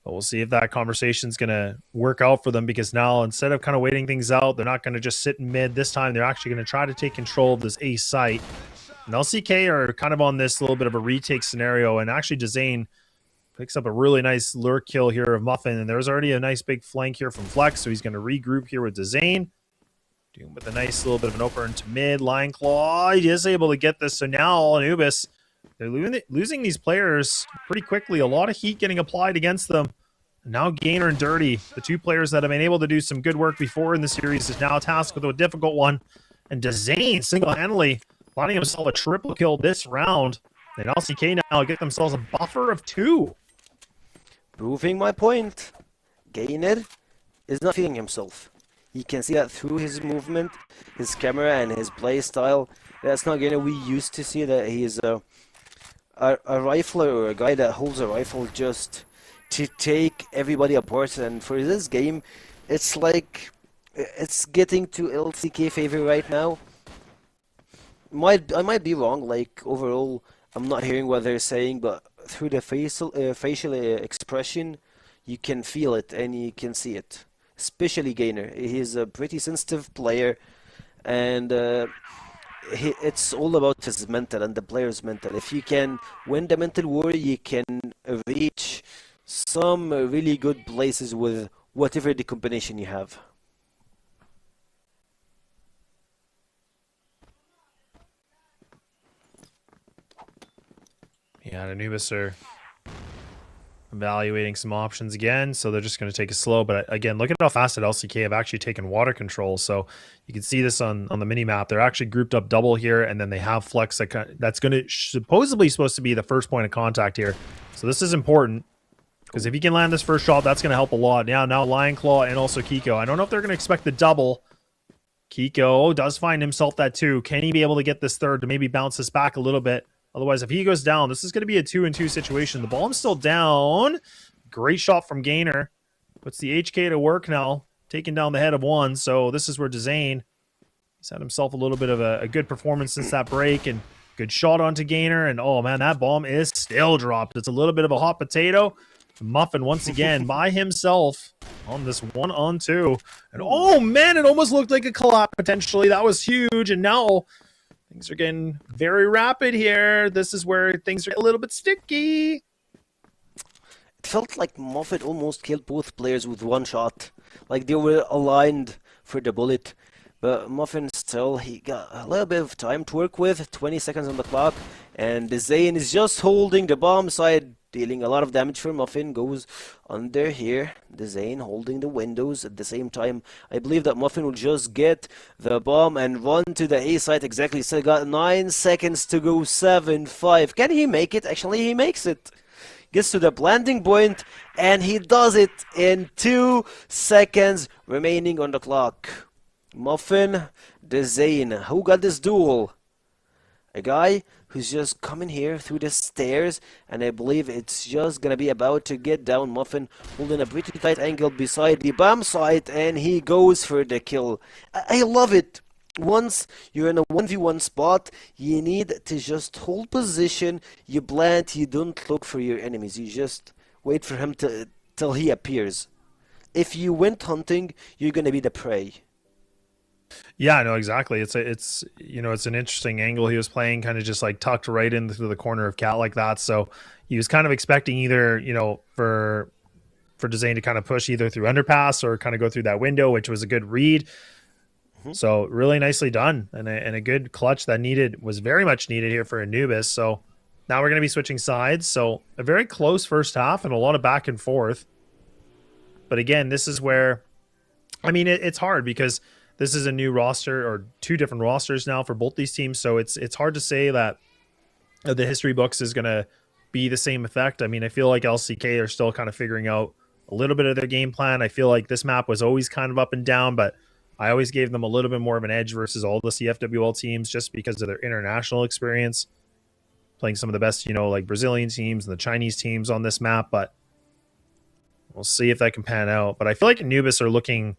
But we'll see if that conversation's going to work out for them, because now, instead of kind of waiting things out, they're not going to just sit in mid. This time, they're actually going to try to take control of this A site. And LCK are kind of on this little bit of a retake scenario, and actually Dezane picks up a really nice lure kill here of Muffin, and there's already a nice big flank here from Flex, so he's going to regroup here with Dezane. Doom with a nice little bit of an opener into mid. Line Claw, he is able to get this, so now Anubis, they're losing these players pretty quickly. A lot of heat getting applied against them. Now Gainer and Dirty, the two players that have been able to do some good work before in the series, is now tasked with a difficult one. And Dezane single-handedly finding himself a triple kill this round. And LCK now get themselves a buffer of 2. Proving my point. Gainer is not feeling himself. You can see that through his movement, his camera, and his play style. That's not Gainer we used to see, that he is a rifler, or a guy that holds a rifle just to take everybody apart. And for this game, it's like it's getting to LCK favor right now. I might be wrong. Overall, I'm not hearing what they're saying, but through the facial expression, you can feel it and you can see it. Especially Gainer, he's a pretty sensitive player, and it's all about his mental and the player's mental. If you can win the mental war, you can reach some really good places with whatever the combination you have. Yeah, Anubis are evaluating some options again, so they're just going to take it slow. But again, look at how fast at LCK have actually taken water control. So you can see this on the mini map. They're actually grouped up double here, and then they have flex that's going to supposed to be the first point of contact here. So this is important because if he can land this first shot, that's going to help a lot. Now Lion Claw and also Kiko. I don't know if they're going to expect the double. Kiko does find himself that 2. Can he be able to get this third to maybe bounce this back a little bit? Otherwise, if he goes down, this is going to be a 2-2 situation. The bomb's still down. Great shot from Gainer. Puts the HK to work now. Taking down the head of one. So this is where Dezane, he's had himself a little bit of a good performance since that break. And good shot onto Gainer. And oh man, that bomb is still dropped. It's a little bit of a hot potato. Muffin once again by himself on this 1-on-2. And oh man, it almost looked like a collapse potentially. That was huge. And now things are getting very rapid here. This is where things are a little bit sticky. It felt like Muffin almost killed both players with one shot. Like they were aligned for the bullet. But Muffin still, he got a little bit of time to work with. 20 seconds on the clock. And Zane is just holding the bomb side, dealing a lot of damage for Muffin. Goes under here. The Zane holding the windows at the same time. I believe that Muffin will just get the bomb and run to the A site. Exactly. Still got 9 seconds to go. 7-5. Can he make it? Actually, he makes it. Gets to the landing point, and he does it in 2 seconds remaining on the clock. Muffin, the Zane. Who got this duel? A guy who's just coming here through the stairs, and I believe it's just gonna be about to get down. Muffin holding a pretty tight angle beside the bomb site, and he goes for the kill. I love it. Once you're in a 1v1 spot, you need to just hold position, you plant, you don't look for your enemies, you just wait for him till he appears. If you went hunting, you're gonna be the prey. Yeah, no, exactly. It's an interesting angle he was playing, kind of just like tucked right into the corner of Cat like that. So he was kind of expecting either, for Dezane to kind of push either through underpass or kind of go through that window, which was a good read. So really nicely done, and a good clutch that was very much needed here for Anubis. So now we're going to be switching sides. So a very close first half and a lot of back and forth. But again, this is where, I mean, it's hard because this is a new roster or 2 different rosters now for both these teams. So it's hard to say that the history books is going to be the same effect. I mean, I feel like LCK are still kind of figuring out a little bit of their game plan. I feel like this map was always kind of up and down, but I always gave them a little bit more of an edge versus all the CFWL teams just because of their international experience, playing some of the best, like Brazilian teams and the Chinese teams on this map. But we'll see if that can pan out. But I feel like Anubis are looking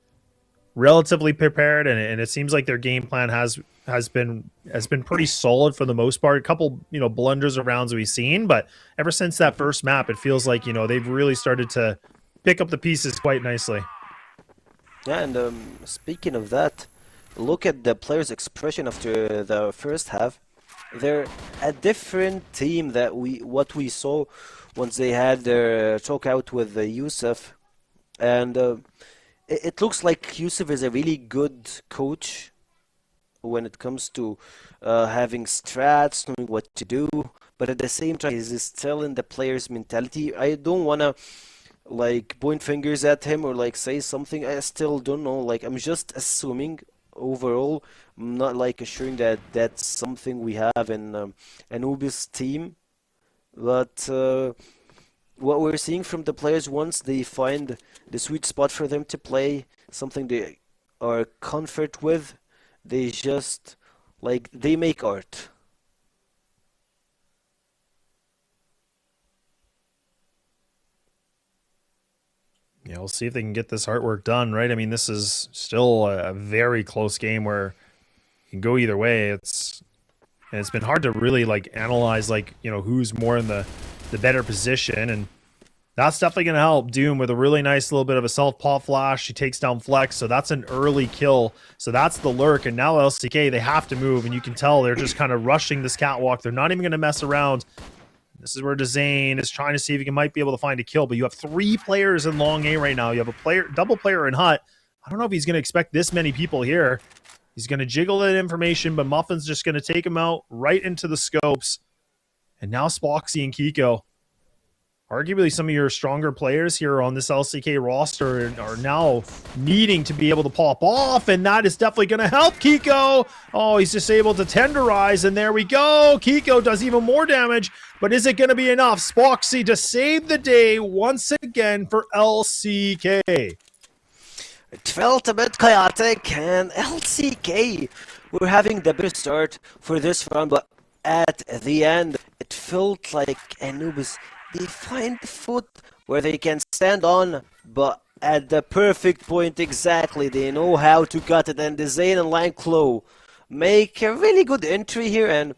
relatively prepared, and it seems like their game plan has been pretty solid for the most part. A couple, blunders of rounds we've seen, but ever since that first map, it feels like, they've really started to pick up the pieces quite nicely. Yeah, and speaking of that, look at the players' expression after the first half. They're a different team that what we saw once they had their talk out with Yusuf, and it looks like Yusuf is a really good coach when it comes to having strats, knowing what to do, but at the same time, he's still in the players' mentality. I don't wanna point fingers at him or say something. I still don't know. I'm just assuming overall. I'm not assuring that that's something we have in Anubis team. But what we're seeing from the players, once they find the sweet spot for them to play, something they are comfort with, they just they make art. Yeah, we'll see if they can get this artwork done, right? I mean, this is still a very close game where you can go either way. It's been hard to really analyze who's more in the better position, and that's definitely going to help Doom with a really nice little bit of a self pop flash. He takes down Flex, so that's an early kill. So that's the lurk, and now LCK, they have to move, and you can tell they're just kind of rushing this catwalk. They're not even going to mess around. This is where Dezane is trying to see if he might be able to find a kill, but you have 3 players in long A right now. You have a double player in Hut. I don't know if he's going to expect this many people here. He's going to jiggle that information, but Muffin's just going to take him out right into the scopes. And now Spoxy and Kiko, arguably some of your stronger players here on this LCK roster, are now needing to be able to pop off, and that is definitely going to help Kiko. Oh, he's just able to tenderize, and there we go. Kiko does even more damage, but is it going to be enough? Spoxy to save the day once again for LCK. It felt a bit chaotic, and LCK were having the best start for this round, but at the end, it felt like Anubis, they find the foot where they can stand on, but at the perfect point exactly. They know how to cut it, and the Zane and Lanclo make a really good entry here. And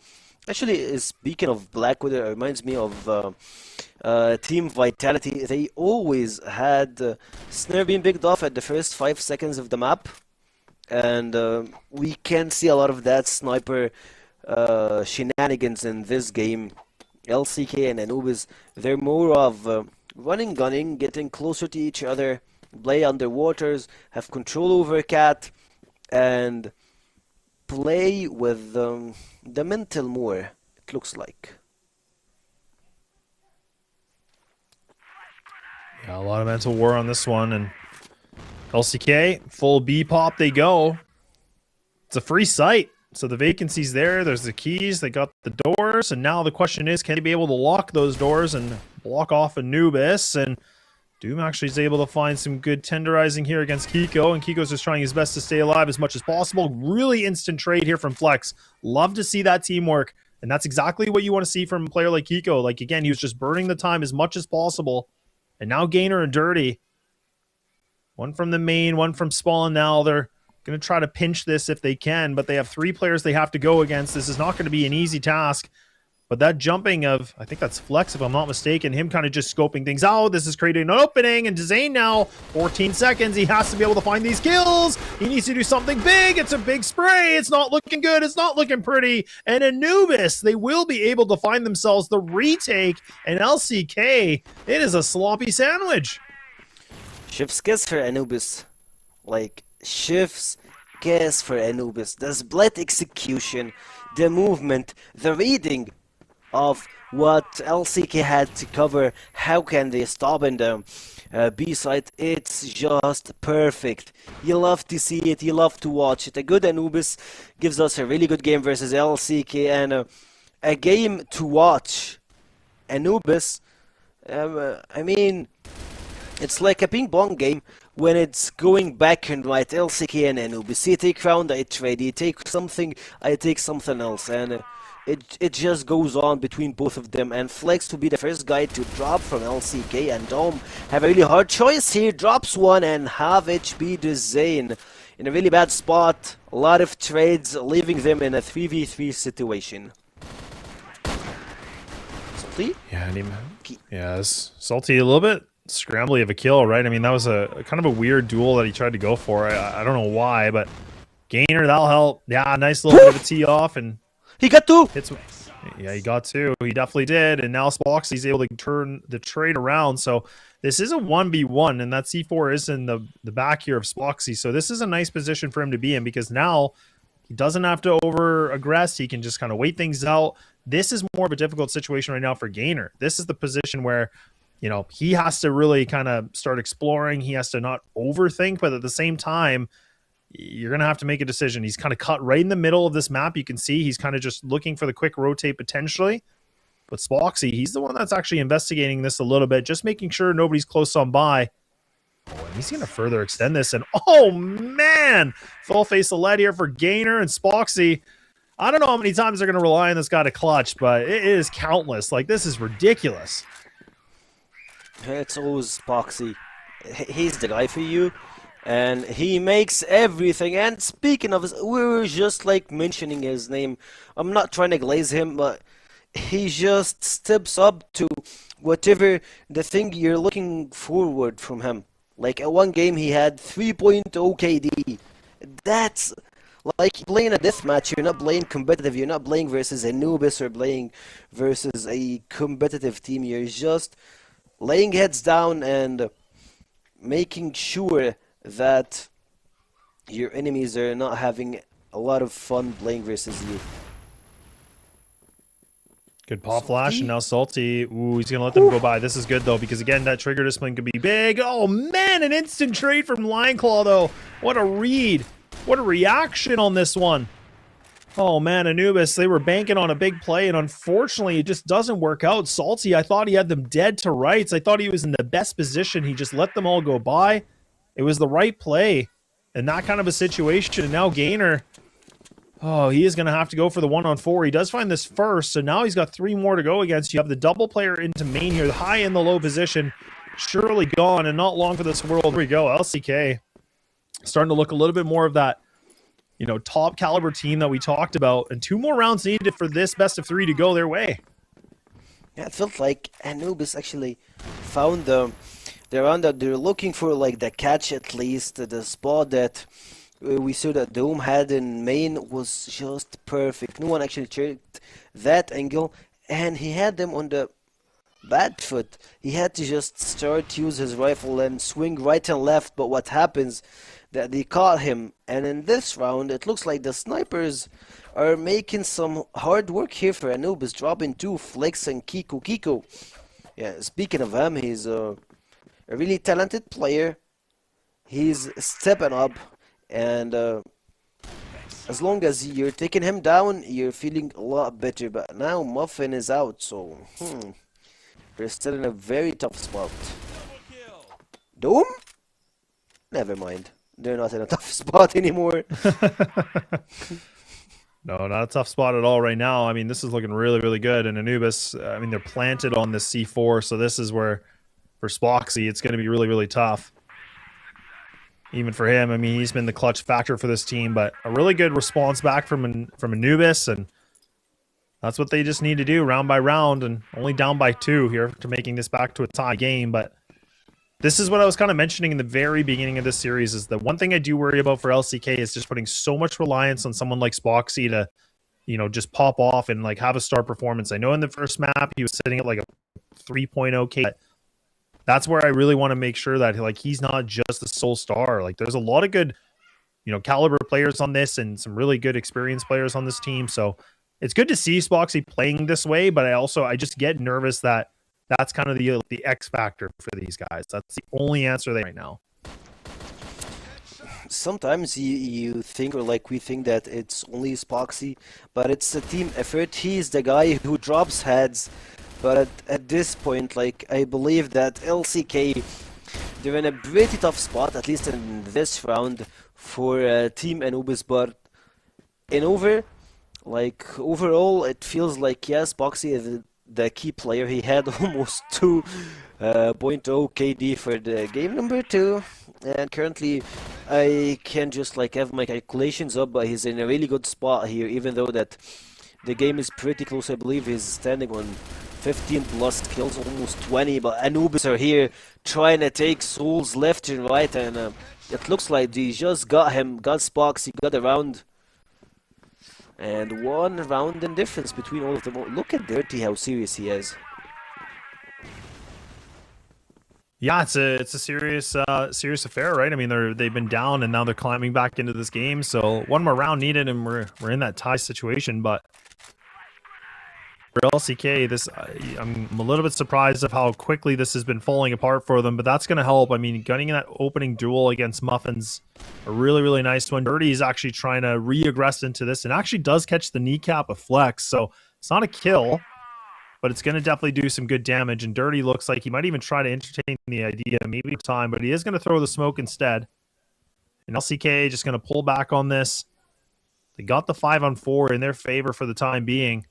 actually, speaking of Blackwood, it reminds me of Team Vitality. They always had Snare being picked off at the first 5 seconds of the map, and we can see a lot of that sniper shenanigans in this game. LCK and Anubis, they're more of running, gunning, getting closer to each other, play underwaters, have control over Cat, and play with the mental more, it looks like. Yeah, a lot of mental war on this one, and LCK, full B pop they go. It's a free site, so the vacancy's there. There's the keys, they got the doors, and now the question is, can they be able to lock those doors and block off Anubis? And Doom actually is able to find some good tenderizing here against Kiko, and Kiko's just trying his best to stay alive as much as possible. Really instant trade here from Flex. Love to see that teamwork, and that's exactly what you want to see from a player like Kiko. Like, again, he was just burning the time as much as possible. And now Gainer and Dirty. One from the main, one from Spawn. Now they're going to try to pinch this if they can, but they have 3 players they have to go against. This is not going to be an easy task. But that jumping of, I think that's Flex if I'm not mistaken, him kind of just scoping things out. This is creating an opening, and Dezane now, 14 seconds. He has to be able to find these kills. He needs to do something big. It's a big spray. It's not looking good. It's not looking pretty. And Anubis, they will be able to find themselves the retake. And LCK, it is a sloppy sandwich. Chef's kiss for Anubis. Like, chef's kiss for Anubis. The split execution, the movement, the reading of what LCK had to cover. How can they stop in the B side? It's just perfect. You love to see it, you love to watch it. A good Anubis gives us a really good game versus LCK, and a game to watch. Anubis, I mean, it's like a ping pong game when it's going back and right. LCK and Anubis, you take round, I trade, you take something, I take something else, and it just goes on between both of them. And Flex to be the first guy to drop from LCK, and Dome have a really hard choice here. Drops one and half HP to Zane in a really bad spot. A lot of trades leaving them in a 3v3 situation. Salty? Yeah, Salty a little bit scrambly of a kill, right? I mean, that was a kind of a weird duel that he tried to go for. I don't know why, but Gainer, that'll help. Yeah, nice little bit of a tee off, and he got 2! Yeah, he got 2. He definitely did. And now Spoxy's able to turn the trade around. So this is a 1v1, and that C4 is in the back here of Spoxy. So this is a nice position for him to be in, because now he doesn't have to over-aggress. He can just kind of wait things out. This is more of a difficult situation right now for Gainer. This is the position where, you know, he has to really kind of start exploring. He has to not overthink, but at the same time, you're going to have to make a decision. He's kind of cut right in the middle of this map. You can see he's kind of just looking for the quick rotate potentially. But Spoxy, he's the one that's actually investigating this a little bit, just making sure nobody's close on by. Oh, and he's going to further extend this. And oh, man! Full face of lead here for Gainer and Spoxy. I don't know how many times they're going to rely on this guy to clutch, but it is countless. Like, this is ridiculous. It's always Spoxy. He's the guy for you. And he makes everything. And speaking of, we were just like mentioning his name. I'm not trying to glaze him, but he just steps up to whatever the thing you're looking forward from him. Like at one game he had 3.0 KD. That's like playing a deathmatch. You're not playing competitive. You're not playing versus Anubis or playing versus a competitive team. You're just laying heads down and making sure that your enemies are not having a lot of fun playing versus you. Good pop flash, and now Salty. Ooh, he's going to let them go by. This is good, though, because, again, that trigger discipline could be big. Oh, man, an instant trade from Lineclaw, though. What a read. What a reaction on this one. Oh, man, Anubis, they were banking on a big play, and unfortunately, it just doesn't work out. Salty, I thought he had them dead to rights. I thought he was in the best position. He just let them all go by. It was the right play in that kind of a situation, and now Gainer... Oh, he is going to have to go for the 1-on-4. He does find this first, so now he's got 3 more to go against. You have the double player into main here, the high and the low position. Surely gone, and not long for this world. Here we go, LCK. Starting to look a little bit more of that, you know, top caliber team that we talked about. And 2 more rounds needed for this best of 3 to go their way. Yeah, it felt like Anubis actually found the round that they're looking for, like the catch at least, the spot that... we saw that Dome had in main was just perfect. No one actually checked that angle, and he had them on the bad foot. He had to just start to use his rifle and swing right and left, but what happens that they caught him. And in this round, it looks like the snipers are making some hard work here for Anubis, dropping 2 Flex and Kiko. Yeah, speaking of him, he's a really talented player. He's stepping up. And as long as you're taking him down, you're feeling a lot better. But now Muffin is out, so we're still in a very tough spot. Dome? Never mind. They're not in a tough spot anymore. No, not a tough spot at all right now. I mean, this is looking really, really good. And Anubis, I mean, they're planted on this C4, so this is where, for Spoxy, it's going to be really, really tough. Even for him, I mean, he's been the clutch factor for this team, but a really good response back from Anubis, and that's what they just need to do round by round, and only down by 2 here to making this back to a tie game. But this is what I was kind of mentioning in the very beginning of this series, is the one thing I do worry about for LCK is just putting so much reliance on someone like Spoxy to, you know, just pop off and like have a star performance. I know in the first map he was sitting at like a 3.0 K. That's where I really want to make sure that like he's not just the sole star. Like there's a lot of good, you know, caliber players on this and some really good experienced players on this team. So it's good to see Spoxy playing this way, but I just get nervous that that's kind of the X factor for these guys. That's the only answer they right now. Sometimes you think, or like we think, that it's only Spoxy, but it's a team effort. He's the guy who drops heads. But at this point, like, I believe that LCK, they're in a pretty tough spot, at least in this round, for Team Anubis. But overall, it feels like, yes, Boxy is the key player. He had almost 2.0 KD for the game number 2. And currently, I can just, like, have my calculations up, but he's in a really good spot here, even though that the game is pretty close. I believe he's standing on 15 plus kills, almost 20, but Anubis are here trying to take souls left and right, and it looks like they just got Spoxy, got a round, and 1 round in difference between all of them. Look at Dirty, how serious he is. Yeah, it's a serious affair, right? I mean, they've been down and now they're climbing back into this game, so 1 more round needed, and we're in that tie situation, but. For LCK, I'm a little bit surprised of how quickly this has been falling apart for them, but that's going to help. I mean, getting that opening duel against Muffin's a really, really nice one. Dirty is actually trying to re-aggress into this and actually does catch the kneecap of Flex, so it's not a kill, but it's going to definitely do some good damage, and Dirty looks like he might even try to entertain the idea, maybe time, but he is going to throw the smoke instead. And LCK just going to pull back on this. They got the 5-on-4 in their favor for the time being.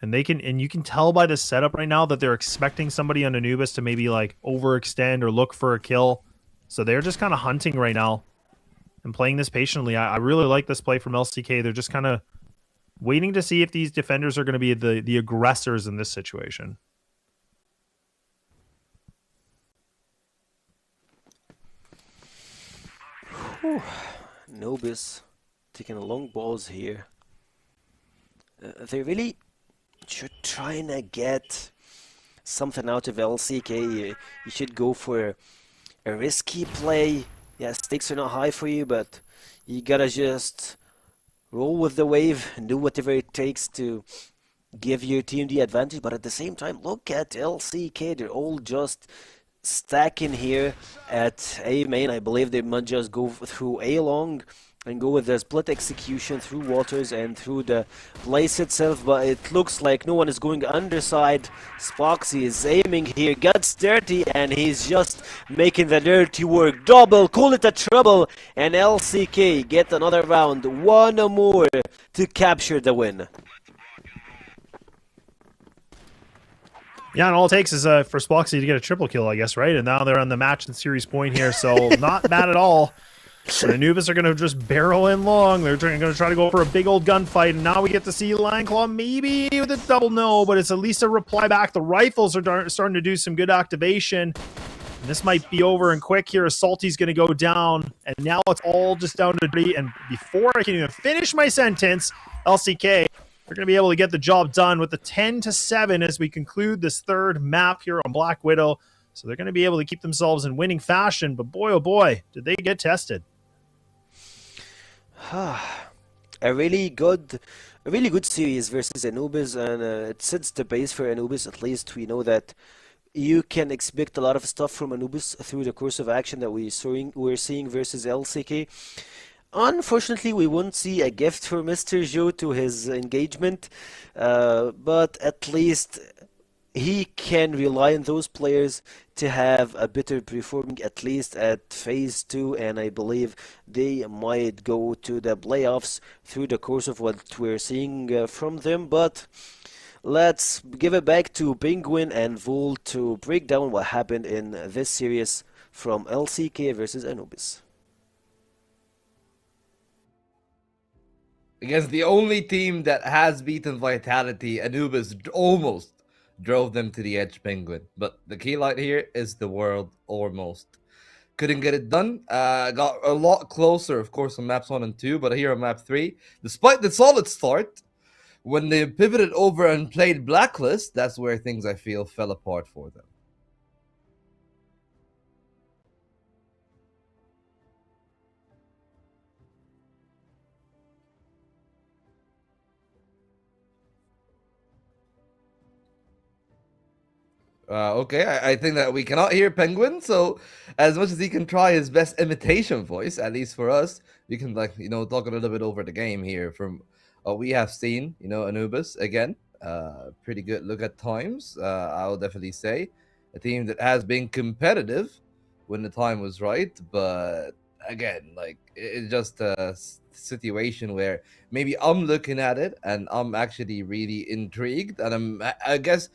And you can tell by the setup right now that they're expecting somebody on Anubis to maybe like overextend or look for a kill. So they're just kind of hunting right now and playing this patiently. I really like this play from LCK. They're just kind of waiting to see if these defenders are going to be the aggressors in this situation. Anubis taking a long balls here. They really should trying to get something out of LCK. You should go for a risky play. Yeah, stakes are not high for you, but you gotta just roll with the wave and do whatever it takes to give your team the advantage, but at the same time, look at LCK. They're all just stacking here at A main. I believe they might just go through A long and go with the split execution through waters and through the place itself, but it looks like no one is going underside. Spoxy is aiming here, gets dirty, and he's just making the dirty work. Double, call it a trouble, and LCK get another round, one more to capture the win. Yeah, and all it takes is for Spoxy to get a triple kill, I guess, right? And now they're on the match and series point here, so not bad at all. The Anubis are going to just barrel in long. They're going to try to go for a big old gunfight, and now we get to see Lion Claw maybe with a double no, but it's at least a reply back. The rifles are starting to do some good activation. And this might be over and quick here as Salty's going to go down, and now it's all just down to D. And before I can even finish my sentence, LCK, they're going to be able to get the job done with the 10-7 as we conclude this third map here on Black Widow. So they're going to be able to keep themselves in winning fashion, but boy, oh boy, did they get tested. A really good series versus Anubis, and it sets the base for Anubis. At least we know that you can expect a lot of stuff from Anubis through the course of action that we're seeing versus LCK. Unfortunately, we won't see a gift for Mr. Joe to his engagement, but at least he can rely on those players to have a better performing, at least at phase 2, and I believe they might go to the playoffs through the course of what we're seeing from them. But let's give it back to Penguin and Vol to break down what happened in this series from LCK versus Anubis. Against the only team that has beaten Vitality, Anubis almost drove them to the edge, Penguin. But the key light here is the world almost. Couldn't get it done. Got a lot closer, of course, on maps 1 and 2, but here on map 3, despite the solid start, when they pivoted over and played Blacklist, that's where things, I feel, fell apart for them. Okay, I think that we cannot hear Penguin, so as much as he can try his best imitation voice, at least for us, we can, like, talk a little bit over the game here. From what we have seen, Anubis, again, pretty good look at times, I'll definitely say. A team that has been competitive when the time was right, but again, like, it's just a situation where maybe I'm looking at it and I'm actually really intrigued, and I guess,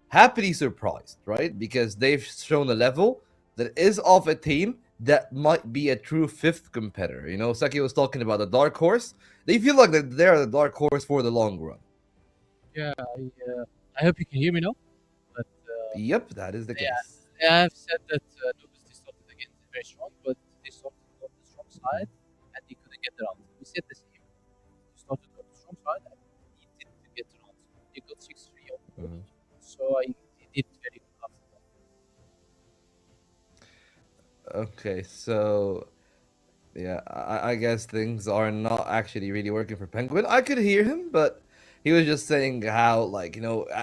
happily surprised, right? Because they've shown a level that is of a team that might be a true 5th competitor. Saki was talking about the dark horse. They feel like that they're the dark horse for the long run. Yeah, I hope you can hear me now. But Yep, that is the case. I have said that Anubis, they started against very strong, but they started on the strong side and they couldn't get around. We said the same. They started on the strong side and he didn't get around. They got 6-3 on the board. So I did very good after that. Okay, so yeah, I guess things are not actually really working for Penguin. I could hear him, but he was just saying how, like,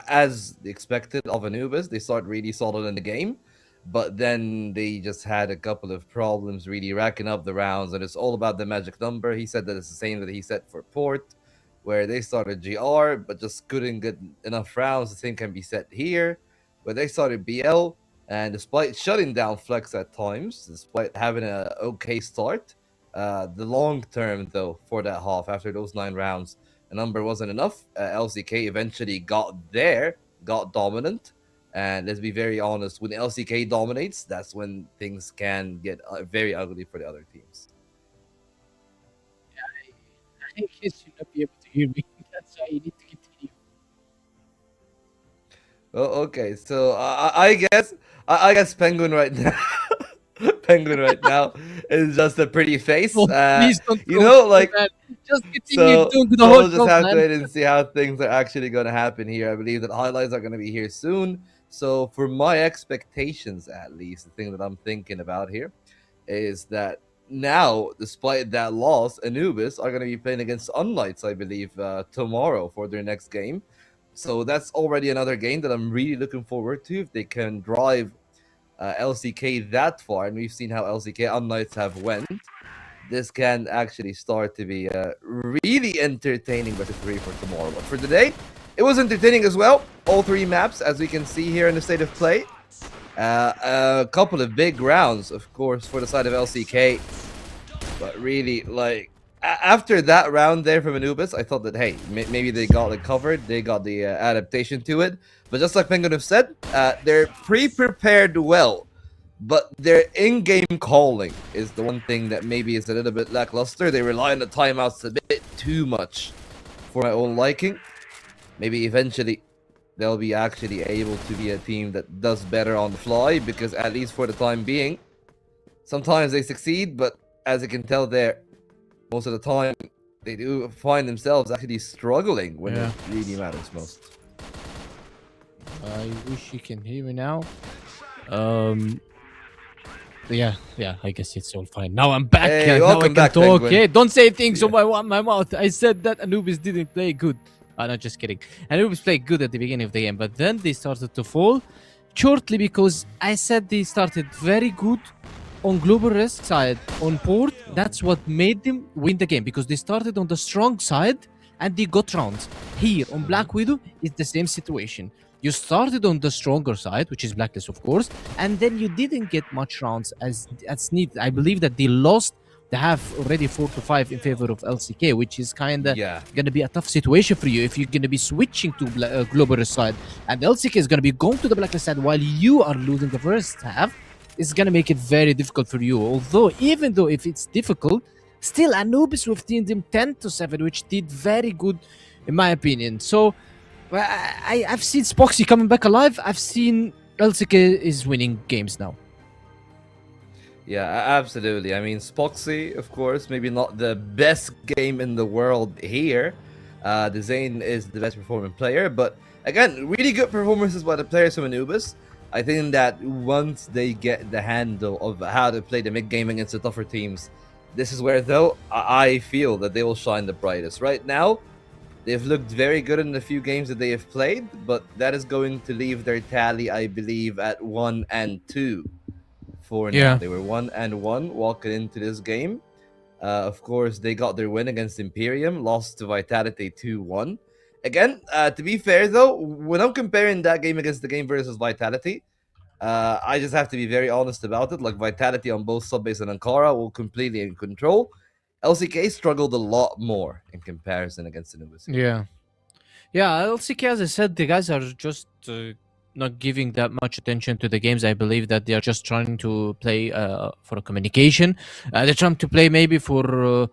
as expected of Anubis, they start really solid in the game, but then they just had a couple of problems really racking up the rounds, and it's all about the magic number. He said that it's the same that he set for Port, where they started GR, but just couldn't get enough rounds. The same can be said here, where they started BL, and despite shutting down Flex at times, despite having an okay start, the long term, though, for that half, after those 9 rounds, the number wasn't enough. LCK eventually got there, got dominant, and let's be very honest, when LCK dominates, that's when things can get very ugly for the other teams. I guess you'll not be able to hear me. That's why you need to continue. Oh, okay. So I guess Penguin right now, Penguin right now is just a pretty face. Please don't like, man. Just continue so doing the whole we'll just job, have man. to wait and see how things are actually going to happen here. I believe that highlights are going to be here soon. So for my expectations, at least, the thing that I'm thinking about here is that now, despite that loss, Anubis are going to be playing against unKnights, I believe, tomorrow for their next game. So that's already another game that I'm really looking forward to if they can drive LCK that far. And we've seen how LCK unKnights have went. This can actually start to be really entertaining best of 3 for tomorrow. But for today, it was entertaining as well. All 3 maps, as we can see here in the state of play. A couple of big rounds, of course, for the side of LCK. But really, like, after that round there from Anubis, I thought that, hey, maybe they got it covered. They got the adaptation to it. But just like Penguin have said, they're pre-prepared well. But their in-game calling is the one thing that maybe is a little bit lackluster. They rely on the timeouts a bit too much for my own liking. Maybe eventually they'll be actually able to be a team that does better on the fly, because at least for the time being, sometimes they succeed, but as you can tell there, most of the time they do find themselves actually struggling when it really matters most. I wish you can hear me now. Yeah, I guess it's all fine. Now I'm back. Hey, now I welcome can back, talk. Penguin. Okay, don't say things on my mouth. I said that Anubis didn't play good. No, just kidding. Anubis played good at the beginning of the game, but then they started to fall shortly because I said they started very good on Global Risk side, on port. That's what made them win the game, because they started on the strong side and they got rounds. Here on Black Widow, it's the same situation. You started on the stronger side, which is Blacklist, of course, and then you didn't get much rounds as needed. I believe that they lost the half already 4-5 in favor of LCK, which is kind of going to be a tough situation for you if you're going to be switching to Global side. And LCK is going to be going to the Blacklist side while you are losing the first half. It's going to make it very difficult for you. Although, even though if it's difficult, still Anubis with team them 10-7, which did very good, in my opinion. So, I've seen Spoxy coming back alive. I've seen LCK is winning games now. Yeah, absolutely. I mean, Spoxy, of course, maybe not the best game in the world here. The Zane is the best performing player, but again, really good performances by the players from Anubis. I think that once they get the handle of how to play the mid game against the tougher teams, this is where, though, I feel that they will shine the brightest. Right now, they've looked very good in the few games that they have played, but that is going to leave their tally, I believe, at 1-2 for now. They were 1-1 walking into this game. Of course, they got their win against Imperium, lost to Vitality 2-1. Again, to be fair, though, when I'm comparing that game against the game versus Vitality, I just have to be very honest about it. Like, Vitality on both Subbase and Ankara were completely in control. LCK struggled a lot more in comparison against Anubis. Yeah, LCK, as I said, the guys are just not giving that much attention to the games. I believe that they are just trying to play for a communication. They're trying to play maybe for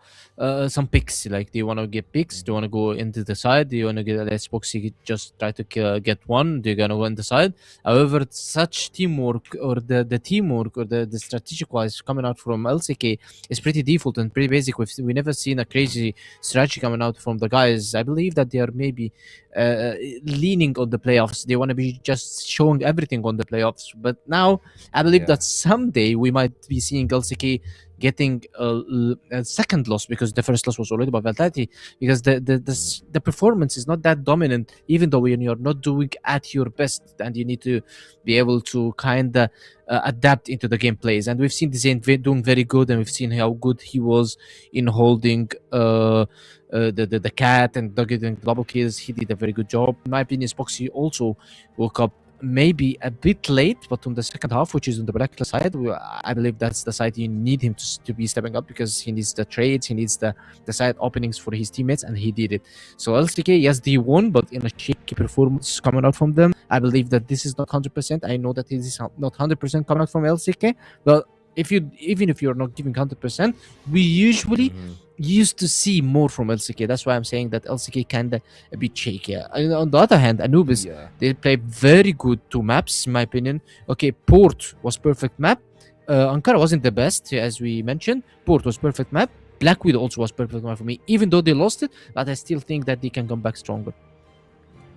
some picks. Like, they want to get picks. They want to go into the side. They want to get Spoxy just try to get one. They're going to win the side. However, such teamwork or the teamwork or the strategic wise coming out from LCK is pretty default and pretty basic. We never seen a crazy strategy coming out from the guys. I believe that they are maybe leaning on the playoffs. They want to be just showing everything on the playoffs. But now I believe that someday we might be seeing LCK getting a second loss, because the first loss was already by Vitality, because the performance is not that dominant, even though when you're not doing at your best, and you need to be able to kind of adapt into the gameplays. And we've seen Zane doing very good, and we've seen how good he was in holding the cat and getting double kills. He did a very good job. In my opinion, Spoxy also woke up maybe a bit late, but on the second half, which is on the Blacklist side, I believe that's the side you need him to be stepping up, because he needs the trades, he needs the side openings for his teammates, and he did it. So LCK, yes, they won, but in a shaky performance coming out from them. I believe that this is not 100%. I know that it is not 100% coming out from LCK, but even if you're not giving 100%, we usually used to see more from LCK. That's why I'm saying that LCK kind of a bit shaky. And on the other hand, Anubis, they played very good 2 maps, in my opinion. Okay, Port was perfect map. Ankara wasn't the best, as we mentioned. Port was perfect map. Black Widow also was perfect map for me, even though they lost it. But I still think that they can come back stronger.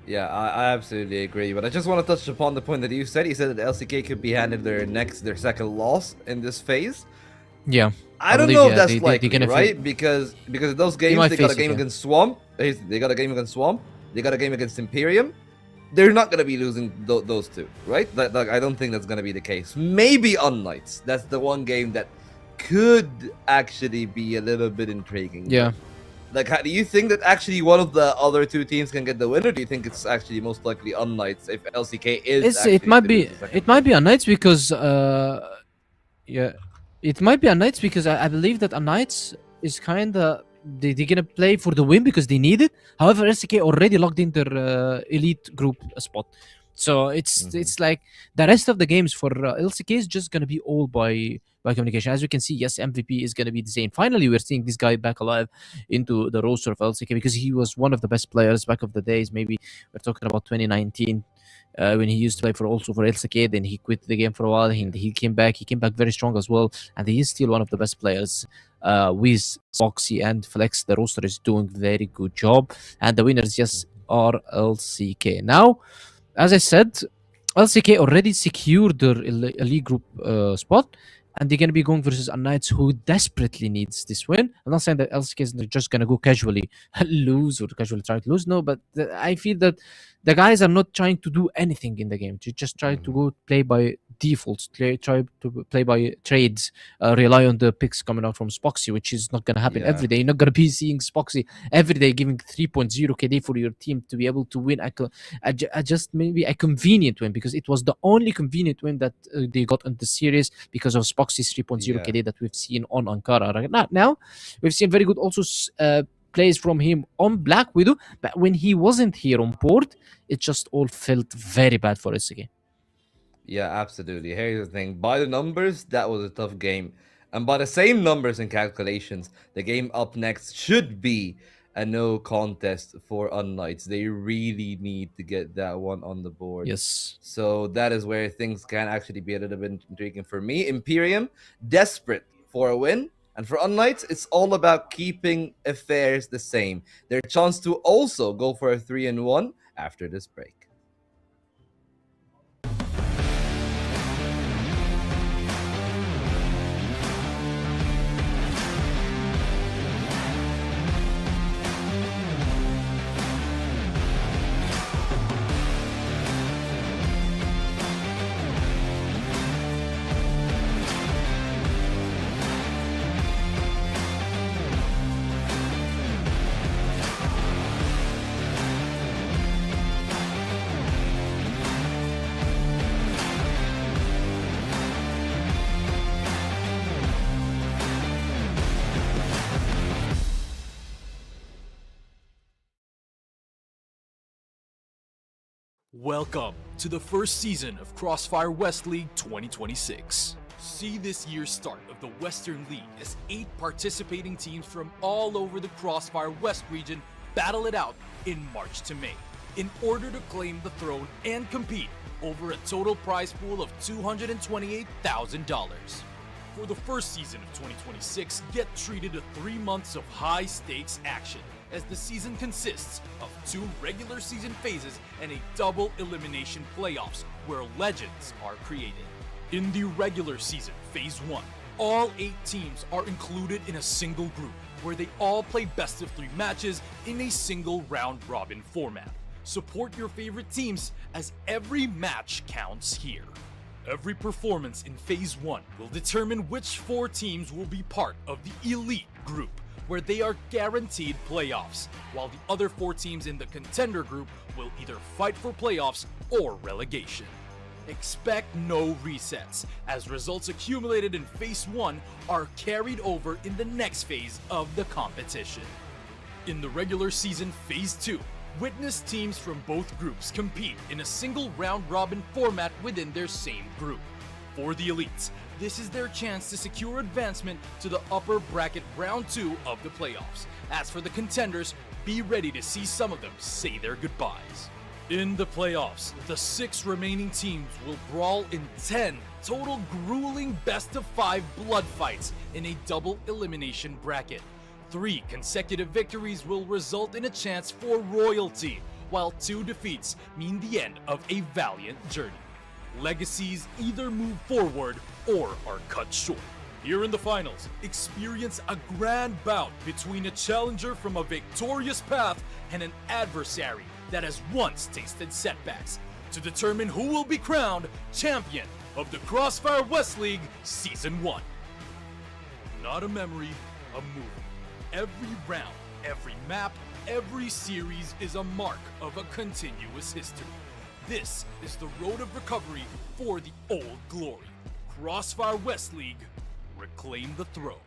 Yeah, I absolutely agree. But I just want to touch upon the point that you said. You said that LCK could be handed their second loss in this phase. Yeah. I don't know if that's likely, right? Because those games, they got a game against Swamp. They got a game against Swamp. they got a game against Imperium. They're not gonna be losing those two, right? Like, I don't think that's gonna be the case. Maybe unKnights. That's the one game that could actually be a little bit intriguing. Yeah. Like, do you think that actually one of the other two teams can get the win, or do you think it's actually most likely unKnights if LCK is? It might be unKnights because yeah, it might be unKnights because I believe that unKnights is kind of they're gonna play for the win because they need it. However, LCK already locked in their elite group spot, so it's like the rest of the games for LCK is just gonna be all by communication. As you can see, yes, MVP is gonna be the same. Finally, we're seeing this guy back alive into the roster of LCK because he was one of the best players back of the days. Maybe we're talking about 2019. When he used to play for LCK, then he quit the game for a while. He came back. He came back very strong as well, and he is still one of the best players. With Foxy and Flex, the roster is doing very good job, and the winners yes are LCK. Now, as I said, LCK already secured their elite group spot, and they're gonna be going versus unKnights who desperately needs this win. I'm not saying that LCK is just gonna go casually lose or casually try to lose. No, but I feel that the guys are not trying to do anything in the game. They just try to go play by defaults, try to play by trades, rely on the picks coming out from Spoxy, which is not gonna happen every day. You're not gonna be seeing Spoxy every day giving 3.0 KD for your team to be able to win. Just maybe a convenient win because it was the only convenient win that they got in the series because of Spoxy's 3.0 KD that we've seen on Ankara. Right now, we've seen very good also plays from him on Black Widow, but when he wasn't here on board, it just all felt very bad for us again. Yeah, absolutely. Here's the thing. By the numbers, that was a tough game. And by the same numbers and calculations, the game up next should be a no contest for unKnights. They really need to get that one on the board. Yes. So that is where things can actually be a little bit intriguing for me. Imperium, desperate for a win. And for unKnights, it's all about keeping affairs the same. Their chance to also go for a 3-1 after this break. Welcome to the first season of CrossFire West League 2026. See this year's start of the Western League as 8 participating teams from all over the CrossFire West region battle it out in March to May in order to claim the throne and compete over a total prize pool of $228,000. For the first season of 2026, get treated to 3 months of high-stakes action, as the season consists of 2 regular season phases and a double elimination playoffs where legends are created. In the regular season, Phase 1, all 8 teams are included in a single group where they all play best of 3 matches in a single round-robin format. Support your favorite teams as every match counts here. Every performance in Phase 1 will determine which 4 teams will be part of the elite group, where they are guaranteed playoffs, while the other 4 teams in the contender group will either fight for playoffs or relegation. Expect no resets, as results accumulated in Phase 1 are carried over in the next phase of the competition. In the regular season Phase 2, witness teams from both groups compete in a single round-robin format within their same group. For the elites, this is their chance to secure advancement to the upper bracket round 2 of the playoffs. As for the contenders, be ready to see some of them say their goodbyes. In the playoffs, the 6 remaining teams will brawl in 10 total grueling best-of-5 blood fights in a double elimination bracket. 3 consecutive victories will result in a chance for royalty, while 2 defeats mean the end of a valiant journey. Legacies either move forward or are cut short. Here in the finals, experience a grand bout between a challenger from a victorious path and an adversary that has once tasted setbacks to determine who will be crowned champion of the CrossFire West League Season 1. Not a memory, a movie. Every round, every map, every series is a mark of a continuous history. This is the road of recovery for the old glory. CrossFire West League, reclaim the throne.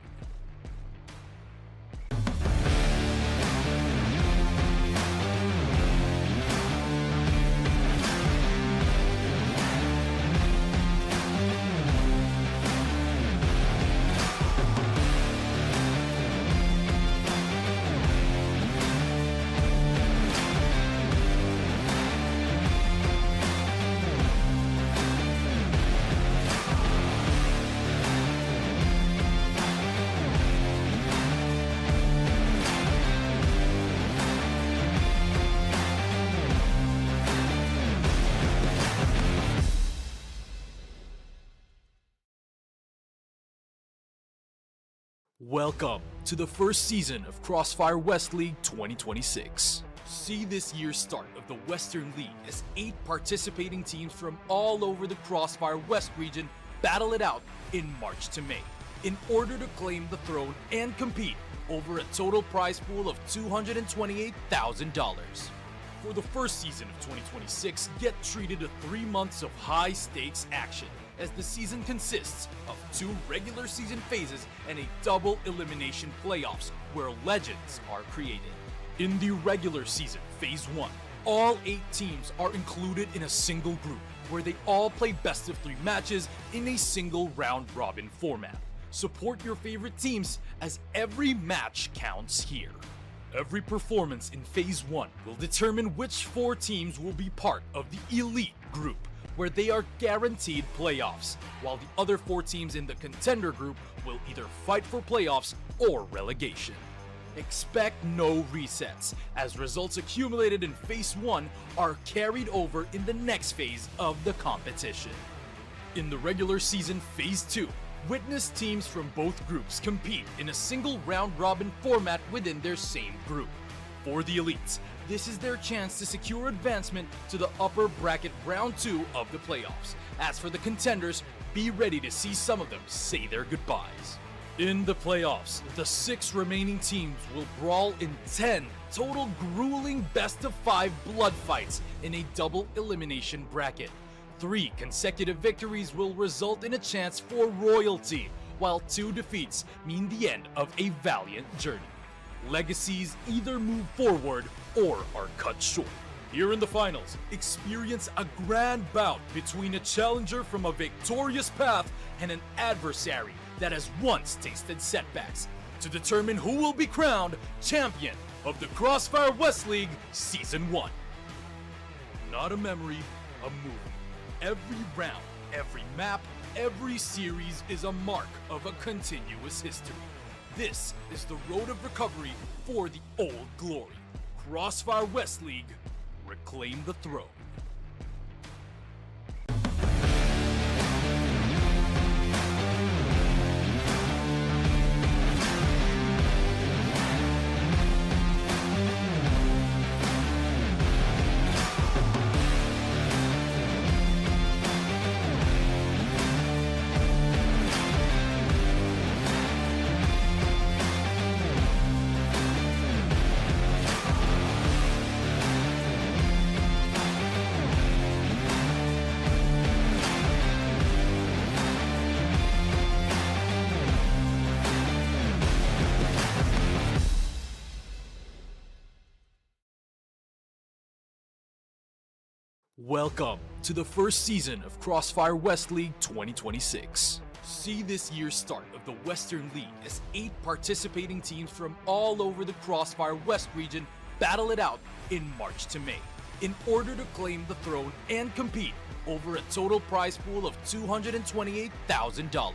Welcome to the first season of CrossFire West League 2026. See this year's start of the Western League as 8 participating teams from all over the CrossFire West region battle it out in March to May in order to claim the throne and compete over a total prize pool of $228,000. For the first season of 2026, get treated to 3 months of high-stakes action, as the season consists of 2 regular season phases and a double elimination playoffs where legends are created. In the regular season, Phase 1, all 8 teams are included in a single group where they all play best of 3 matches in a single round-robin format. Support your favorite teams as every match counts here. Every performance in Phase 1 will determine which 4 teams will be part of the Elite group, where they are guaranteed playoffs, while the other 4 teams in the Contender group will either fight for playoffs or relegation. Expect no resets, as results accumulated in Phase 1 are carried over in the next phase of the competition. In the regular season Phase 2, witness teams from both groups compete in a single round-robin format within their same group. For the elites, this is their chance to secure advancement to the upper bracket round 2 of the playoffs. As for the contenders, be ready to see some of them say their goodbyes. In the playoffs, the 6 remaining teams will brawl in 10 total grueling best-of-5 blood fights in a double elimination bracket. 3 consecutive victories will result in a chance for royalty, while 2 defeats mean the end of a valiant journey. Legacies either move forward or are cut short. Here in the finals, experience a grand bout between a challenger from a victorious path and an adversary that has once tasted setbacks to determine who will be crowned champion of the CrossFire West League Season 1. Not a memory, a movie. Every round, every map, every series is a mark of a continuous history. This is the road of recovery for the old glory. CrossFire West League, reclaim the throne. Welcome to the first season of CrossFire West League 2026. See this year's start of the Western League as 8 participating teams from all over the CrossFire West region battle it out in March to May in order to claim the throne and compete over a total prize pool of $228,000.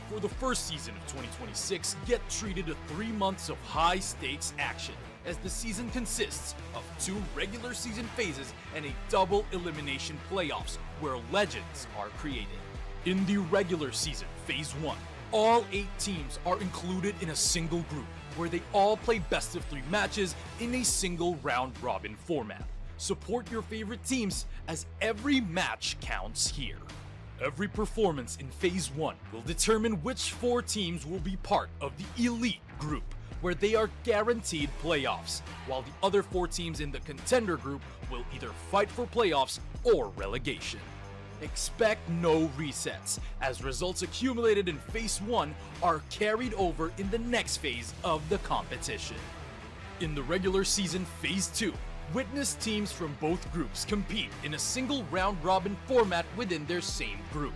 For the first season of 2026, get treated to 3 months of high-stakes action, as the season consists of 2 regular season phases and a double elimination playoffs where legends are created. In the regular season, Phase 1, all 8 teams are included in a single group where they all play best of 3 matches in a single round-robin format. Support your favorite teams as every match counts here. Every performance in Phase 1 will determine which 4 teams will be part of the Elite Group, where they are guaranteed playoffs, while the other 4 teams in the Contender Group will either fight for playoffs or relegation. Expect no resets, as results accumulated in Phase 1 are carried over in the next phase of the competition. In the regular season Phase 2, witness teams from both groups compete in a single round-robin format within their same group.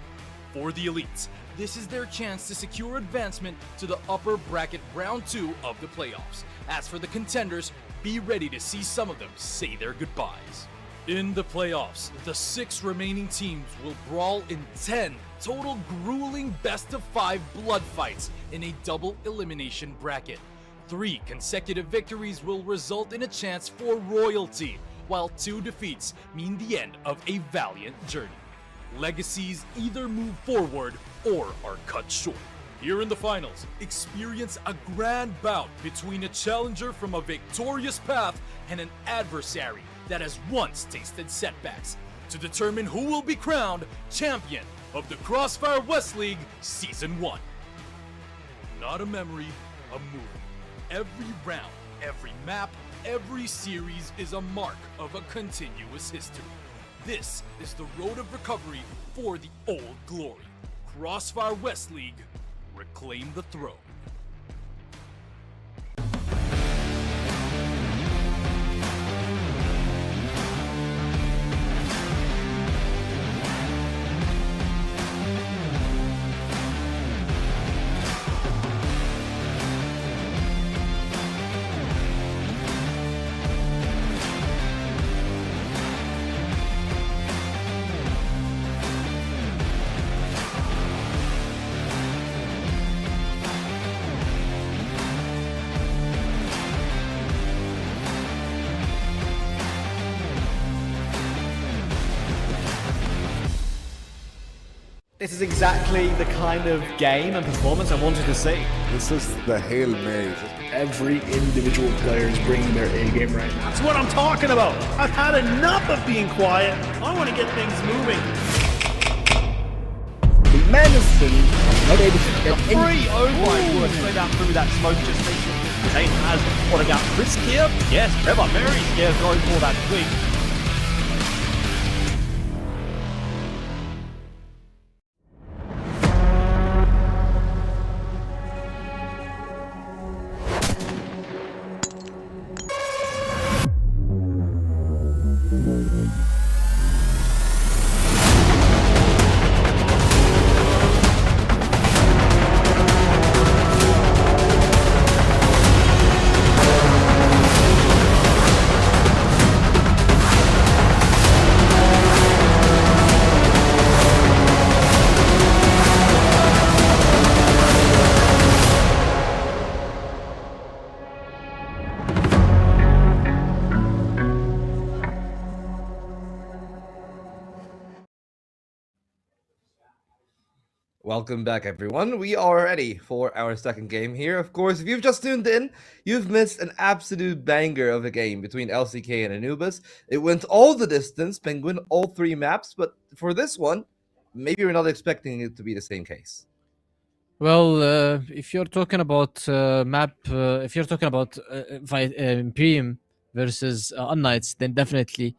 For the elites, this is their chance to secure advancement to the upper bracket round 2 of the playoffs. As for the contenders, be ready to see some of them say their goodbyes. In the playoffs, the 6 remaining teams will brawl in 10 total grueling best-of-5 blood fights in a double elimination bracket. 3 consecutive victories will result in a chance for royalty, while 2 defeats mean the end of a valiant journey. Legacies either move forward or are cut short. Here in the finals, experience a grand bout between a challenger from a victorious path and an adversary that has once tasted setbacks, to determine who will be crowned champion of the CrossFire West League Season 1. Not a memory, a movie. Every round, every map, every series is a mark of a continuous history. This is the road of recovery for the old glory. CrossFire West League, reclaim the throne. This is exactly the kind of game and performance I wanted to see. This is the Hail Mary. Every individual player is bringing their A game right now. That's what I'm talking about. I've had enough of being quiet. I want to get things moving. Menacing. Not able to get Free! Oh my word, straight out through that smoke just recently. Zane has spotting out Chris here. Yes, Trevor very scared going for that swing. Welcome back, everyone. We are ready for our second game here. Of course, if you've just tuned in, you've missed an absolute banger of a game between LCK and Anubis. It went all the distance, Penguin, all 3 maps, but for this one, maybe we're not expecting it to be the same case. Well, if you're talking about if you're talking about Imperium versus unKnights, then definitely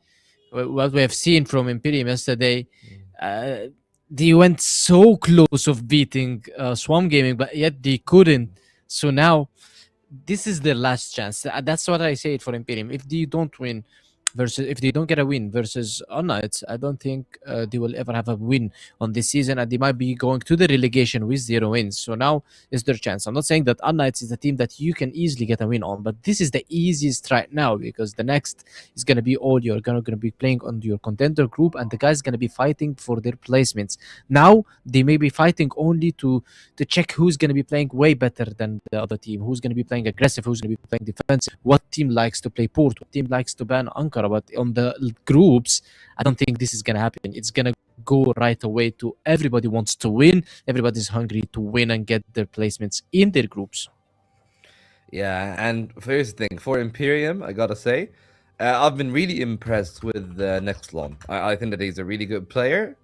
what we have seen from Imperium yesterday, they went so close of beating Swarm Gaming, but yet they couldn't. So now, this is their last chance. That's what I say for Imperium. If they don't win if they don't get a win versus unKnights, I don't think they will ever have a win on this season, and they might be going to the relegation with 0 wins. So now is their chance. I'm not saying that unKnights is a team that you can easily get a win on, but this is the easiest right now, because the next is going to be all you're going to be playing on your contender group, and the guys going to be fighting for their placements. Now they may be fighting only to check who's going to be playing way better than the other team, who's going to be playing aggressive, who's going to be playing defensive, what team likes to play port, what team likes to ban Ankara. But on the groups, I don't think this is going to happen. It's going to go right away to everybody wants to win. Everybody's hungry to win and get their placements in their groups. Yeah, and here's the thing. For Imperium, I gotta say, I've been really impressed with Nextlon. I think that he's a really good player.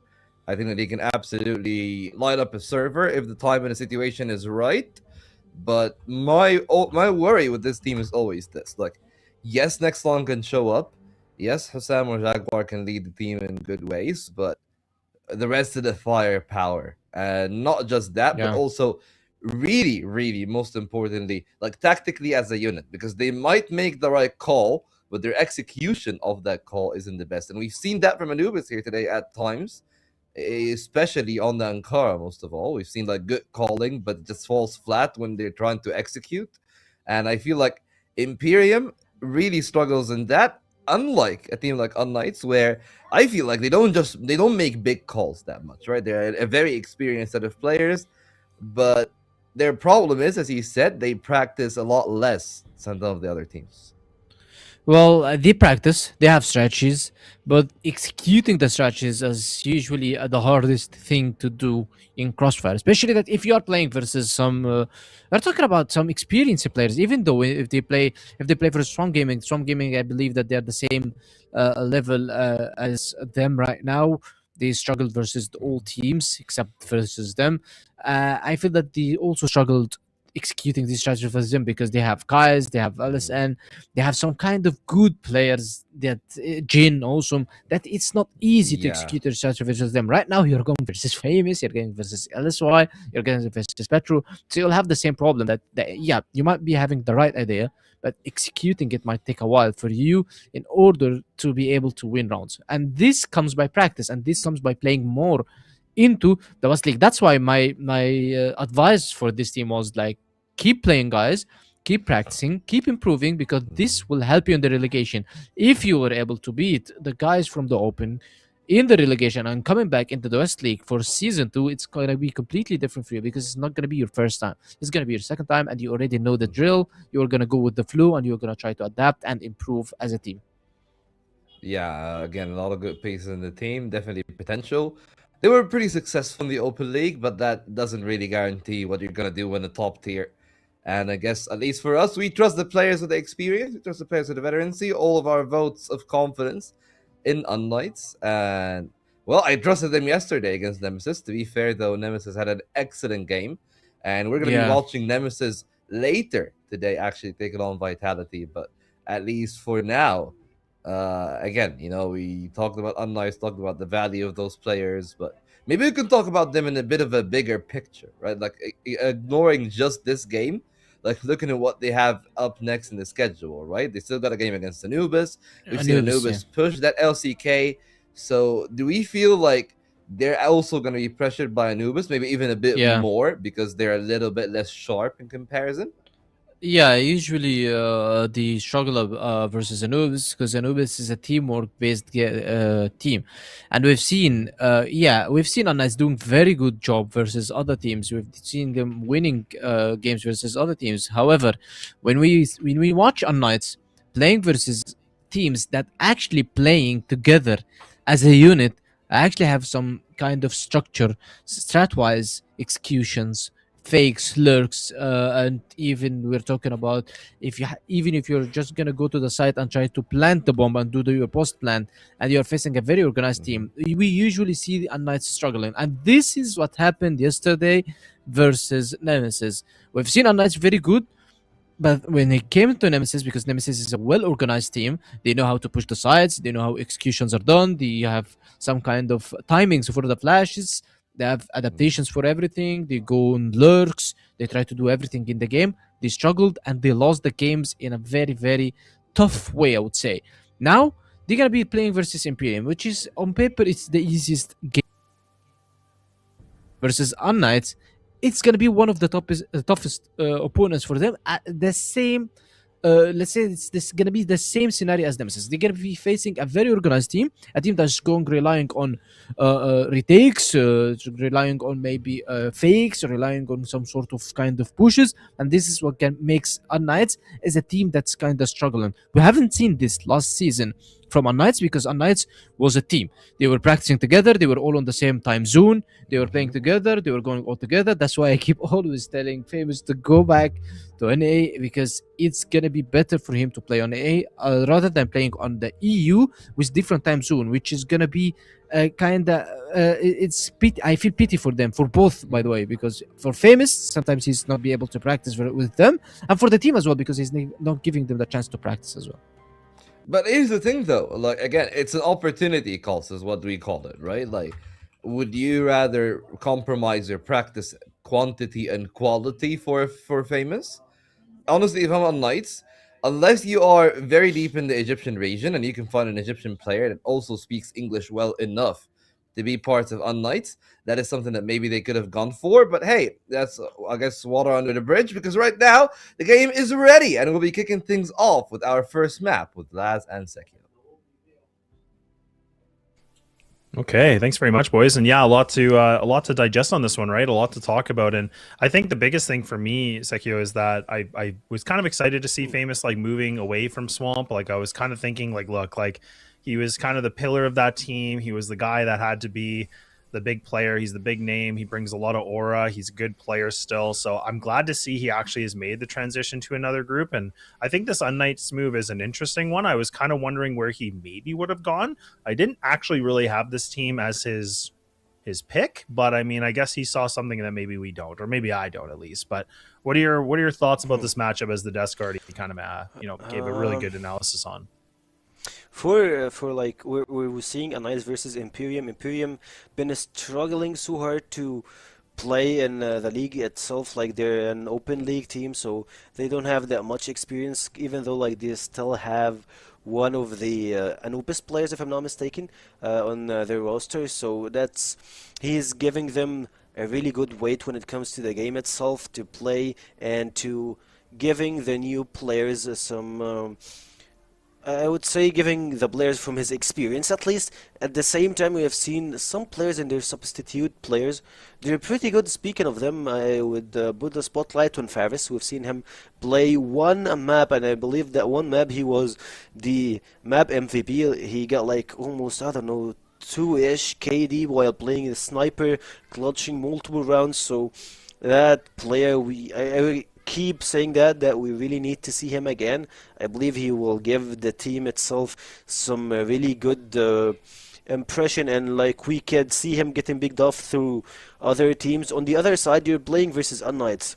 I think that he can absolutely light up a server if the time and the situation is right. But my worry with this team is always this: like, yes, Nextlon can show up. Yes, Hussam or Jaguar can lead the team in good ways, but the rest of the firepower, and not just that, but Yeah. also really, really, most importantly, like tactically as a unit, because they might make the right call, but their execution of that call isn't the best. And we've seen that from Anubis here today at times, especially on the Ankara, most of all. We've seen like good calling, but it just falls flat when they're trying to execute. And I feel like Imperium really struggles in that, unlike a team like unKnights, where I feel like they don't make big calls that much, right? They're a very experienced set of players, but their problem is, as you said, they practice a lot less than some of the other teams. Well, they practice, they have strategies, but executing the strategies is usually the hardest thing to do in CrossFire. Especially that if you are playing versus some, we're talking about some experienced players. Even though if they play for Strong Gaming, I believe that they are the same level as them right now. They struggled versus all teams except versus them. I feel that they also struggled executing these strategies versus them because they have guys, they have LSN, they have some kind of good players that Jin also, that it's not easy to Yeah. execute their strategy versus them. Right now you're going versus Famous, you're going versus LSY, you're going versus Petro, so you'll have the same problem that yeah, you might be having the right idea, but executing it might take a while for you in order to be able to win rounds. And this comes by practice, and this comes by playing more into the West League. That's why my advice for this team was like, keep playing, guys, keep practicing, keep improving, because this will help you in the relegation. If you were able to beat the guys from the Open in the relegation and coming back into the West League for season 2, it's going to be completely different for you, because it's not going to be your first time, it's going to be your second time, and you already know the drill. You're going to go with the flow, and you're going to try to adapt and improve as a team. Yeah, again, a lot of good pieces in the team, definitely potential. They were pretty successful in the Open League, but that doesn't really guarantee what you're going to do in the top tier. And I guess, at least for us, we trust the players with the experience, we trust the players with the veterancy, all of our votes of confidence in unKnights. And, well, I trusted them yesterday against Nemesis. To be fair, though, Nemesis had an excellent game. And we're going to be watching Nemesis later today, actually taking on Vitality. But at least for now, again, you know, we talked about unKnights, talked about the value of those players, but maybe we can talk about them in a bit of a bigger picture, right? Like ignoring just this game, like looking at what they have up next in the schedule, right? They still got a game against Anubis. We've seen Anubis push that LCK. So do we feel like they're also going to be pressured by Anubis, maybe even a bit more, because they're a little bit less sharp in comparison? Yeah, usually the struggle of, versus Anubis, because Anubis is a teamwork-based team, and we've seen, we've seen unKnights doing very good job versus other teams. We've seen them winning games versus other teams. However, when we watch unKnights playing versus teams that actually playing together as a unit, actually have some kind of structure, strat-wise executions, fakes, lurks, and even we're talking about even if you're just gonna go to the site and try to plant the bomb and do your post plant, and you're facing a very organized team, we usually see the unKnights struggling, and this is what happened yesterday versus Nemesis. We've seen unKnights very good, but when it came to Nemesis, because Nemesis is a well-organized team, they know how to push the sides, they know how executions are done, they have some kind of timings for the flashes, they have adaptations for everything, they go on lurks, they try to do everything in the game. They struggled and they lost the games in a very, very tough way, I would say. Now, they're going to be playing versus Imperium, which is, on paper, it's the easiest game. Versus unKnights, it's going to be one of the toughest opponents for them. At the same, let's say this going to be the same scenario as Nemesis. They're going to be facing a very organized team, a team that's relying on retakes, relying on maybe fakes, relying on some sort of kind of pushes, and this is what makes unKnights as a team that's kind of struggling. We haven't seen this last season from unKnights, because unKnights was a team. They were practicing together, they were all on the same time zone, they were playing together, they were going all together. That's why I keep always telling Famous to go back to to NA because it's gonna be better for him to play on A rather than playing on the EU with different time zone, which is gonna be it's pity. I feel pity for them, for both, by the way, because for Famous sometimes he's not be able to practice with them, and for the team as well because he's not giving them the chance to practice as well. But here's the thing, though. Like again, it's an opportunity cost, is what we call it, right? Like, would you rather compromise your practice quantity and quality for Famous? Honestly, if I'm on Knights, unless you are very deep in the Egyptian region and you can find an Egyptian player that also speaks English well enough to be part of unKnights, that is something that maybe they could have gone for. But hey, that's, I guess, water under the bridge, because right now the game is ready and we'll be kicking things off with our first map with Laz and Sekio. Okay, thanks very much, boys. And yeah, a lot to digest on this one, right? A lot to talk about. And I think the biggest thing for me, Sekio, is that I was kind of excited to see Famous like moving away from Swamp. Like I was kind of thinking, like, look, like he was kind of the pillar of that team. He was the guy that had to be the big player. He's the big name. He brings a lot of aura. He's a good player still. So I'm glad to see he actually has made the transition to another group. And I think this unKnights move is an interesting one. I was kind of wondering where he maybe would have gone. I didn't actually really have this team as his pick, but I mean, I guess he saw something that maybe we don't, or maybe I don't at least. But what are your thoughts about this matchup as the desk guard he kind of gave a really good analysis on? For like we're seeing unKnights versus Imperium. Imperium been struggling so hard to play in the league itself. Like they're an open league team, so they don't have that much experience. Even though like they still have one of the Anubis players, if I'm not mistaken, on their roster. So he's giving them a really good weight when it comes to the game itself to play and to giving the new players some. I would say giving the players from his experience at least. At the same time, we have seen some players and their substitute players. They're pretty good. Speaking of them, I would put the spotlight on Faris. We've seen him play one map, and I believe that one map he was the map MVP. He got like almost, I don't know, 2-ish KD while playing the sniper, clutching multiple rounds. So that player, I keep saying that we really need to see him again. I believe he will give the team itself some really good impression, and like we could see him getting picked off through other teams. On the other side, you're playing versus unKnights.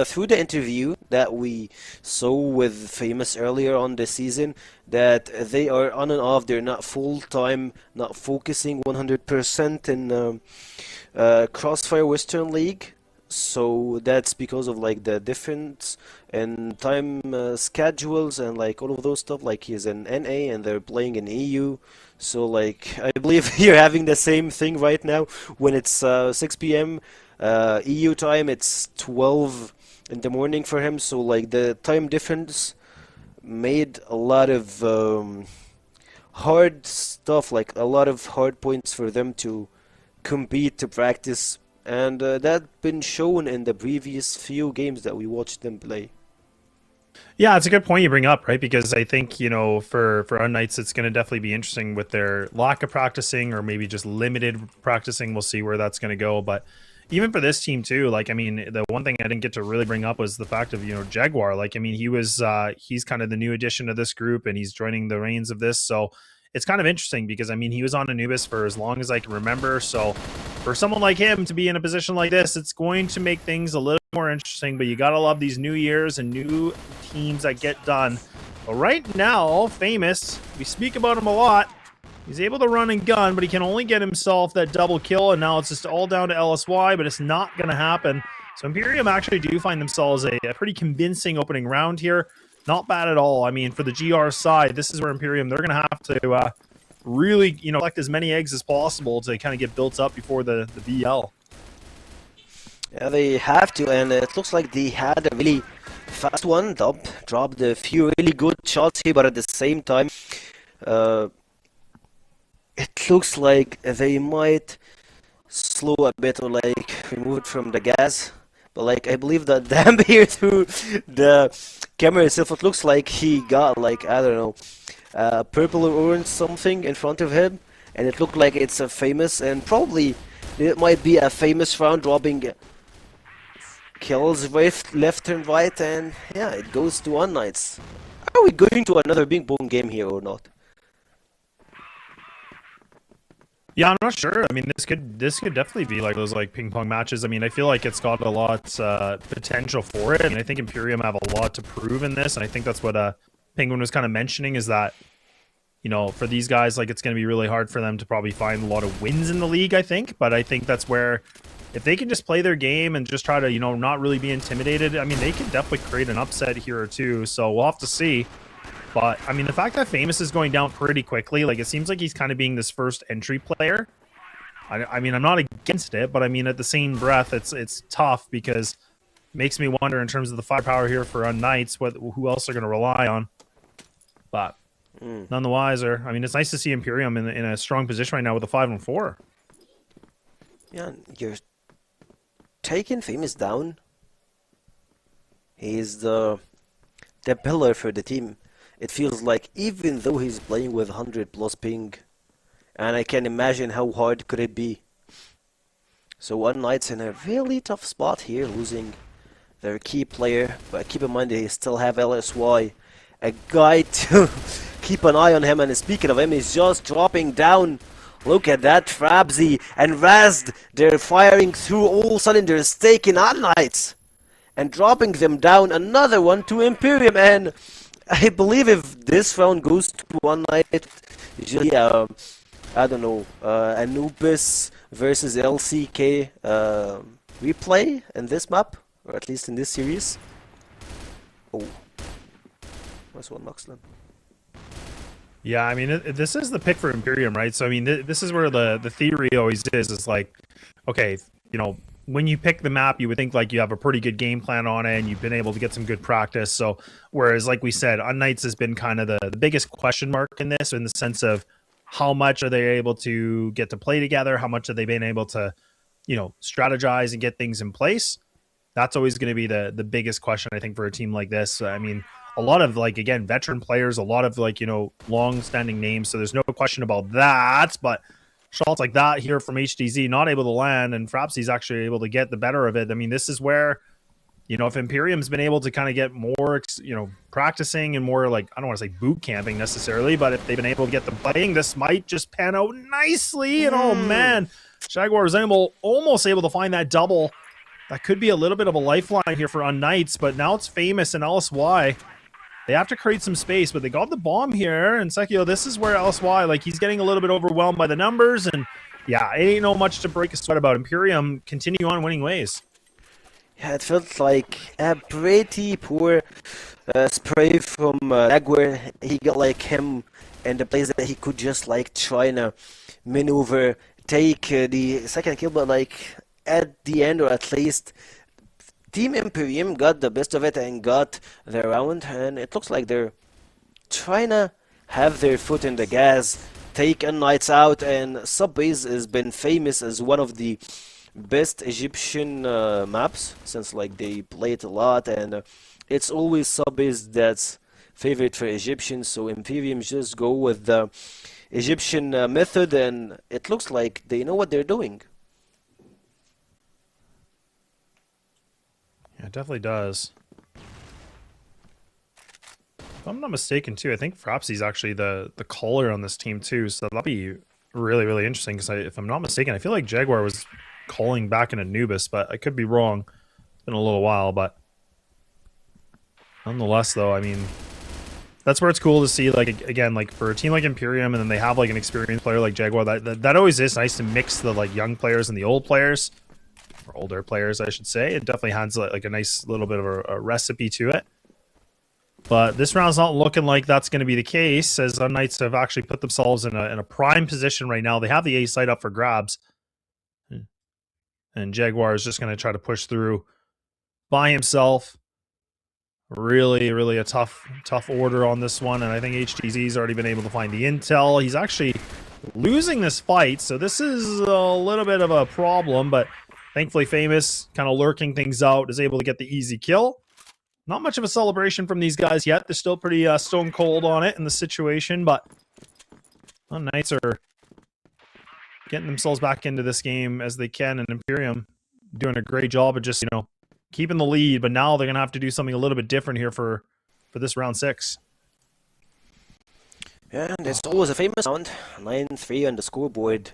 Through the interview that we saw with Famous earlier on the season, that they are on and off, they're not full-time, not focusing 100% in CrossFire Western League. So that's because of like the difference in time schedules and like all of those stuff. Like he's in NA and they're playing in EU. So like I believe you're having the same thing right now when it's 6 p.m. EU time. It's 12 in the morning for him. So like the time difference made a lot of hard stuff, like a lot of hard points for them to compete, to practice. And that's been shown in the previous few games that we watched them play. Yeah, it's a good point you bring up, right? Because I think, for unKnights, it's going to definitely be interesting with their lack of practicing or maybe just limited practicing. We'll see where that's going to go. But even for this team too, like, I mean, the one thing I didn't get to really bring up was the fact of, Jaguar. Like, I mean, he's kind of the new addition to this group and he's joining the reins of this. So it's kind of interesting because, I mean, he was on Anubis for as long as I can remember. So for someone like him to be in a position like this, it's going to make things a little more interesting. But you got to love these new years and new teams that get done. But right now, Famous, we speak about him a lot. He's able to run and gun, but he can only get himself that double kill. And now it's just all down to LSY, but it's not going to happen. So Imperium actually do find themselves a pretty convincing opening round here. Not bad at all. I mean, for the GR side, this is where Imperium, they're going to have to really, collect as many eggs as possible to kind of get built up before the BL. Yeah, they have to, and it looks like they had a really fast one. Dropped a few really good shots here, but at the same time, it looks like they might slow a bit or like remove it from the gas. But like I believe that damn here through the camera itself, it looks like he got like, I don't know, purple or orange something in front of him, and it looked like it's a Famous, and probably it might be a Famous round dropping kills left and right, and yeah, it goes to unKnights. Are we going to another big boom game here or not? Yeah, I'm not sure. I mean, this could definitely be like those like ping pong matches. I mean, I feel like it's got a lot potential for it. I mean, I think Imperium have a lot to prove in this, and I think that's what Penguin was kind of mentioning, is that, you know, for these guys, like, it's going to be really hard for them to probably find a lot of wins in the league, I think. But I think that's where, if they can just play their game and just try to, you know, not really be intimidated, I mean, they can definitely create an upset here or two. So we'll have to see. But, I mean, the fact that Famous is going down pretty quickly, like, it seems like he's kind of being this first entry player. I mean, I'm not against it, but I mean, at the same breath, it's tough, because it makes me wonder in terms of the firepower here for unKnights, who else they're going to rely on. But none the wiser. I mean, it's nice to see Imperium in a strong position right now with a 5-4. Yeah, you're taking Famous down. He's the pillar for the team. It feels like, even though he's playing with 100+ ping, and I can imagine how hard could it be. So unKnights in a really tough spot here, losing their key player, but keep in mind they still have LSY, a guy to keep an eye on him. And speaking of him, he's just dropping down. Look at that, Frabzy and Razd, they're firing through all cylinders, taking unKnights and dropping them down. Another one to Imperium, and I believe if this round goes to unKnight, I don't know, Anubis versus LCK replay in this map, or at least in this series. Oh, nice one, Muxlin. Yeah, I mean, this is the pick for Imperium, right? So, I mean, this is where the theory always is like, okay, you know, when you pick the map, you would think like you have a pretty good game plan on it and you've been able to get some good practice. So, whereas, like we said, unKnights has been kind of the biggest question mark in this, in the sense of how much are they able to get to play together? How much have they been able to, you know, strategize and get things in place? That's always going to be the biggest question, I think, for a team like this. I mean, a lot of, like, again, veteran players, a lot of, like, you know, long-standing names, so there's no question about that. But shots like that here from HDZ, not able to land, and Frapsy's actually able to get the better of it. I mean, this is where, you know, if Imperium's been able to kind of get more, you know, practicing and more, like, I don't want to say boot camping necessarily, but if they've been able to get them playing, this might just pan out nicely. And oh man, Jaguar was almost able to find that double. That could be a little bit of a lifeline here for unKnights, but now it's Famous and LSY. They have to create some space, but they got the bomb here. And Sekio, this is where LSY, like, he's getting a little bit overwhelmed by the numbers. And yeah, it ain't no much to break a sweat about. Imperium continue on winning ways. Yeah, it felt like a pretty poor spray from Jaguar. He got like him in the place that he could just like try to maneuver, take the second kill, but like at the end, or at least Team Imperium got the best of it and got the round, and it looks like they're trying to have their foot in the gas, take unKnights out. And Subbase has been famous as one of the best Egyptian maps, since like they play it a lot, and it's always Subbase that's favorite for Egyptians. So Imperium just go with the Egyptian method, and it looks like they know what they're doing. Yeah, it definitely does. If I'm not mistaken, too, I think Frapsy's actually the caller on this team, too. So that'll be really, really interesting, because if I'm not mistaken, I feel like Jaguar was calling back in Anubis, but I could be wrong. It's been a little while, but nonetheless, though, I mean, that's where it's cool to see, like, again, like, for a team like Imperium, and then they have, like, an experienced player like Jaguar, that always is nice to mix the, like, young players and the old players. Or older players, I should say. It definitely has like a nice little bit of a recipe to it. But this round's not looking like that's going to be the case, as unKnights have actually put themselves in a prime position right now. They have the A site up for grabs. And Jaguar is just going to try to push through by himself. Really, really a tough order on this one. And I think HTZ's already been able to find the intel. He's actually losing this fight, so this is a little bit of a problem, but thankfully, Famous, kind of lurking things out, is able to get the easy kill. Not much of a celebration from these guys yet. They're still pretty stone cold on it in the situation, but unKnights are getting themselves back into this game as they can, and Imperium doing a great job of just, you know, keeping the lead, but now they're gonna have to do something a little bit different here for this round 6. And it's always a famous round, 9-3 on the scoreboard.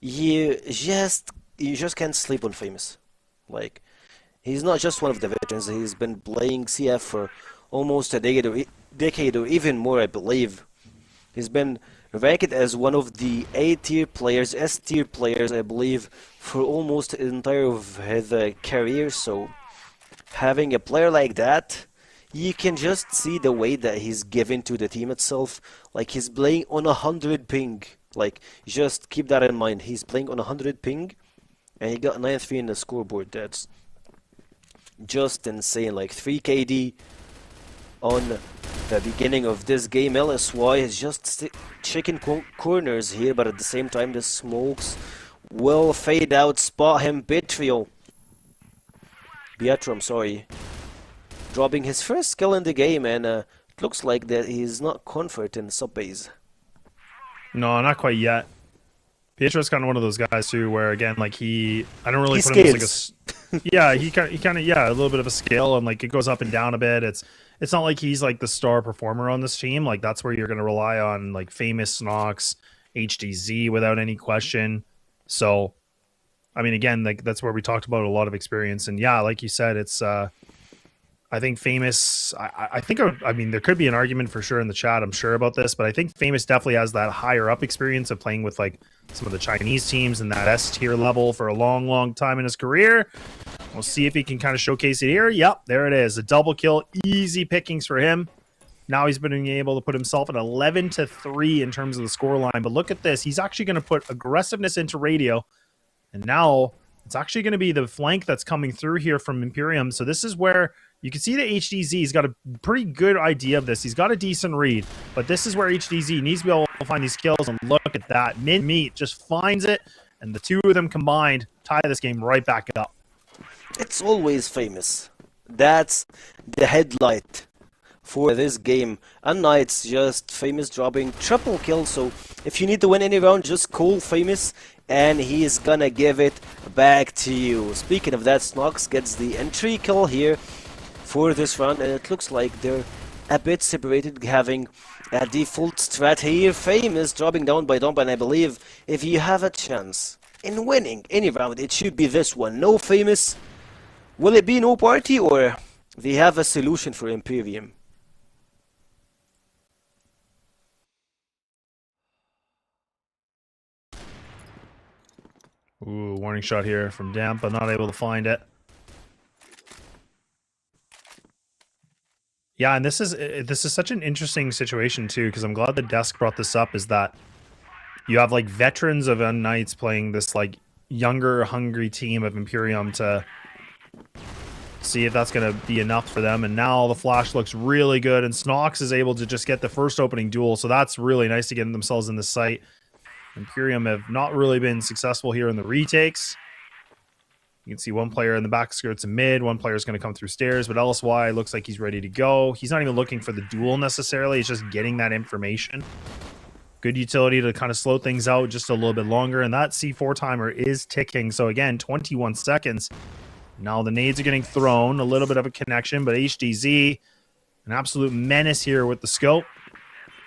You just can't sleep on Famous. Like, he's not just one of the veterans. He's been playing CF for almost a decade or even more, I believe. He's been ranked as one of the A-tier players, S-tier players, I believe, for almost the entire of his career. So, having a player like that, you can just see the way that he's given to the team itself. Like, he's playing on 100 ping. Like, just keep that in mind. He's playing on 100 ping, and he got 9-3 in the scoreboard. That's just insane. Like, 3 KD on the beginning of this game. LSY is just checking corners here, but at the same time, the smokes will fade out. Spot him, Pietro, I'm sorry. Dropping his first kill in the game, and it looks like that he's not comfort in sub-base. No, not quite yet. Pietro's kind of one of those guys too, where again, like I don't really He put him scales. as like a, he kind of a little bit of a scale, and like it goes up and down a bit. It's not like he's like the star performer on this team. Like that's where you're going to rely on like Famous, Snox, HDZ without any question. So, I mean, again, like that's where we talked about a lot of experience, and yeah, like you said, it's. I think Famous, I mean, there could be an argument for sure in the chat, I'm sure about this, but I think Famous definitely has that higher up experience of playing with like some of the Chinese teams and that S tier level for a long, long time in his career. We'll see if he can kind of showcase it here. Yep, there it is. A double kill, easy pickings for him. Now he's been able to put himself at 11-3 in terms of the scoreline, but look at this. He's actually going to put aggressiveness into radio, and now it's actually going to be the flank that's coming through here from Imperium. So this is where you can see that HDZ, he's got a pretty good idea of this. He's got a decent read, but this is where HDZ needs to be able to find these kills, and look at that. Min Meat just finds it, and the two of them combined tie this game right back up. It's always Famous. That's the headlight for this game. unKnights, just Famous dropping triple kill, so if you need to win any round, just call Famous, and he's gonna give it back to you. Speaking of that, Snox gets the entry kill here for this round, and it looks like they're a bit separated, having a default strat here. Famous dropping down by Dump, and I believe if you have a chance in winning any round, it should be this one. No Famous. Will it be no party, or they have a solution for Imperium? Ooh, warning shot here from Damp, but not able to find it. Yeah, and this is such an interesting situation too, because I'm glad the desk brought this up, is that you have like veterans of unKnights playing this like younger, hungry team of Imperium to see if that's going to be enough for them. And now the flash looks really good, and Snox is able to just get the first opening duel, so that's really nice to get themselves in the site. Imperium have not really been successful here in the retakes. You can see one player in the back skirts and mid, one player is going to come through stairs, but LSY looks like he's ready to go. He's not even looking for the duel necessarily, he's just getting that information. Good utility to kind of slow things out just a little bit longer, and that C4 timer is ticking. So again, 21 seconds. Now the nades are getting thrown, a little bit of a connection, but HDZ, an absolute menace here with the scope,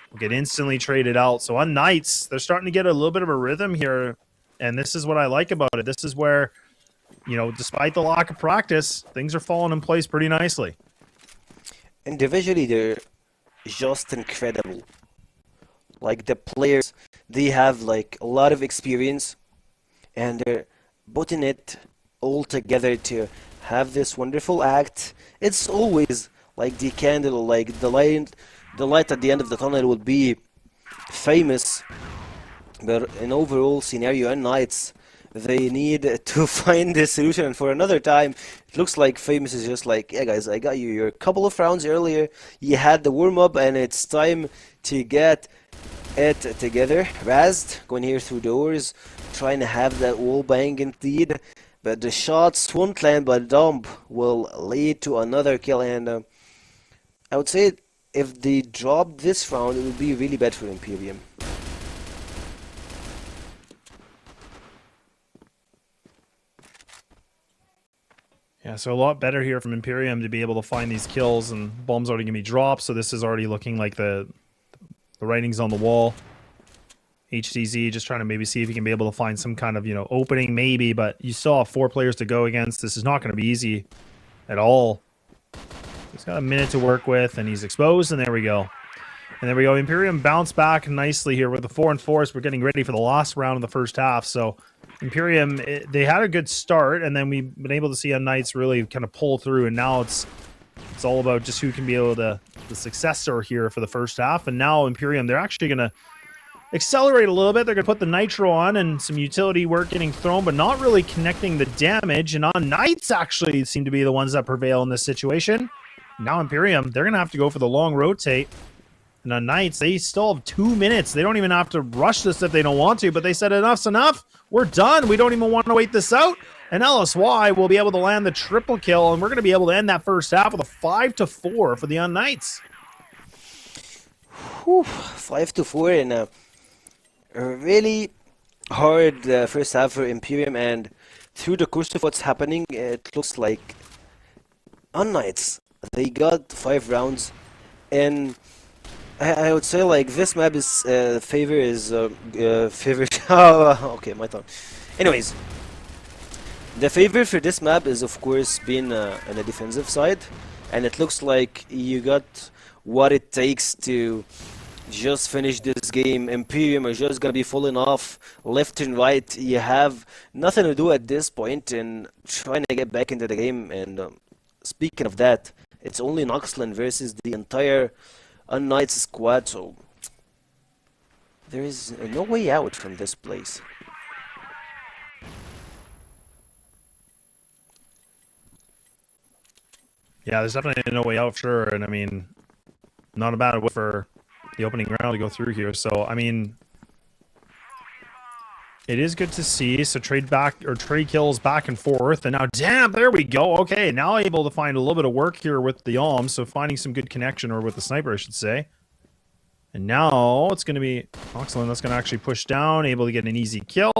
will get instantly traded out. So unKnights, they're starting to get a little bit of a rhythm here, and this is what I like about it. This is where, you know, despite the lack of practice, things are falling in place pretty nicely. Individually, they're just incredible. Like, the players, they have like a lot of experience, and they're putting it all together to have this wonderful act. It's always like the candle, like the light at the end of the tunnel would be Famous, but in overall scenario, unKnights, they need to find this solution, and for another time, it looks like Famous is just like, yeah guys, I got you your couple of rounds earlier, you had the warm-up, and it's time to get it together. Raz going here through doors, trying to have that wall bang indeed, but the shots won't land, but Dump will lead to another kill, and I would say if they drop this round, it would be really bad for Imperium. Yeah, so a lot better here from Imperium to be able to find these kills, and bombs already gonna be dropped, so this is already looking like the writing's on the wall. HTZ just trying to maybe see if he can be able to find some kind of, you know, opening maybe, but you still have 4 players to go against. This is not going to be easy at all. He's got a minute to work with, and he's exposed, and there we go. And there we go. Imperium bounced back nicely here with the 4 and 4s. We're getting ready for the last round of the first half. So Imperium, they had a good start, and then we've been able to see unKnights really kind of pull through, and now it's all about just who can be able to, the successor here for the first half. And now Imperium, they're actually going to accelerate a little bit. They're going to put the nitro on and some utility work getting thrown, but not really connecting the damage. And unKnights actually seem to be the ones that prevail in this situation. Now Imperium, they're going to have to go for the long rotate. And unKnights, they still have 2 minutes. They don't even have to rush this if they don't want to, but they said enough's enough. We're done. We don't even want to wait this out. And LSY will be able to land the triple kill, and we're going to be able to end that first half with a 5-4 for the unKnights. 5-4 in a really hard first half for Imperium, and through the course of what's happening, it looks like unKnights, they got 5 rounds, and I would say like this map is favor. Oh, okay, my turn. Anyways, the favor for this map is of course being on the defensive side, and it looks like you got what it takes to just finish this game. Imperium are just gonna be falling off left and right. You have nothing to do at this point in trying to get back into the game. And speaking of that, it's only Noxland versus the entire unKnights squad, so there is no way out from this place. Yeah, there's definitely no way out, sure. And I mean, not a bad way for the opening round to go through here. So I mean, it is good to see. So trade kills back and forth, and now damn, there we go. Okay, now able to find a little bit of work here with the Alm, so finding some good connection, or with the sniper I should say. And now it's going to be Oxland that's going to actually push down, able to get an easy kill.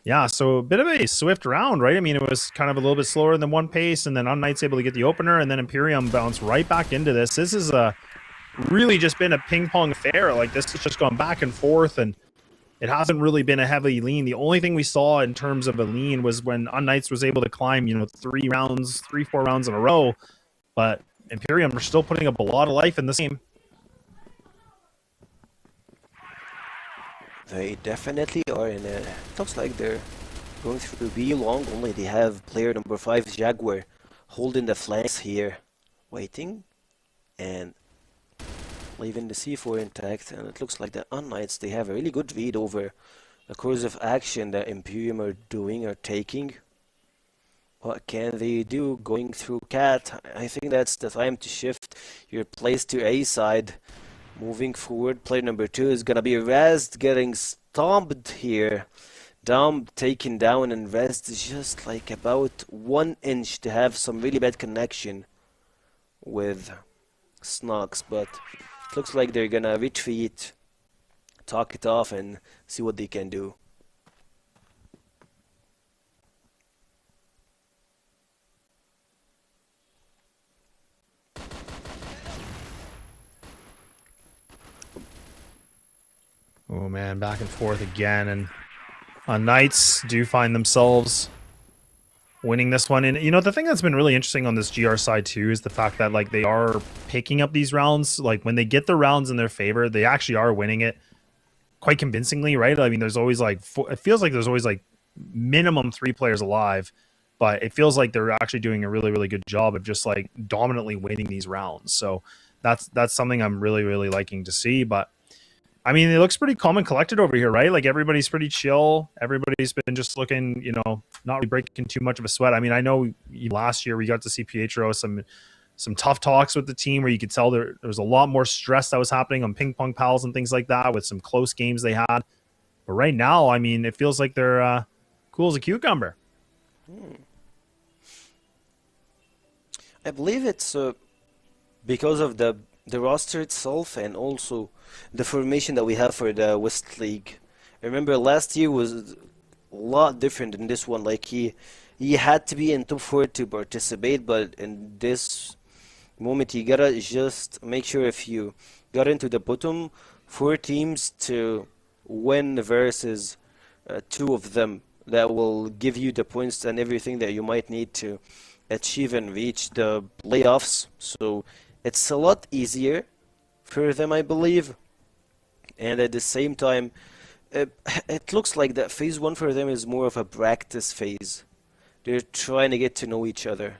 Yeah, so a bit of a swift round, right? I mean, it was kind of a little bit slower than one pace, and then unKnights able to get the opener, and then Imperium bounced right back into this. This is really just been a ping-pong affair. Like, this has just gone back and forth, and it hasn't really been a heavy lean. The only thing we saw in terms of a lean was when unKnights was able to climb, you know, 3, 4 rounds in a row. But Imperium are still putting up a lot of life in this game. They definitely are, and it looks like they're going through B long only. They have player number 5, Jaguar, holding the flanks here, waiting, and leaving the C4 intact. And it looks like the unKnights, they have a really good read over the course of action that Imperium are doing or taking. What can they do going through Cat? I think that's the time to shift your place to A side. Moving forward, player number 2 is gonna be Rest, getting stomped here. Dom taken down, and Rest is just like about 1 inch to have some really bad connection with Snox, but it looks like they're gonna retreat, talk it off, and see what they can do. Oh man, back and forth again, and unKnights do find themselves winning this one. And you know, the thing that's been really interesting on this GR side too is the fact that like they are picking up these rounds. Like when they get the rounds in their favor, they actually are winning it quite convincingly, right? I mean, there's always like it feels like there's always like minimum 3 players alive, but it feels like they're actually doing a really, really good job of just like dominantly winning these rounds. So that's something I'm really, really liking to see. But I mean, it looks pretty calm and collected over here, right? Like everybody's pretty chill. Everybody's been just looking, you know, not really breaking too much of a sweat. I mean, I know last year we got to see Pietro some tough talks with the team where you could tell there was a lot more stress that was happening on ping pong pals and things like that with some close games they had. But right now, I mean, it feels like they're cool as a cucumber. I believe it's because of the roster itself, and also the formation that we have for the West League. I remember last year was a lot different than this one. Like you had to be in top 4 to participate, but in this moment you gotta just make sure if you got into the bottom 4 teams to win versus 2 of them, that will give you the points and everything that you might need to achieve and reach the playoffs. So it's a lot easier for them, I believe. And at the same time, it looks like that phase 1 for them is more of a practice phase. They're trying to get to know each other.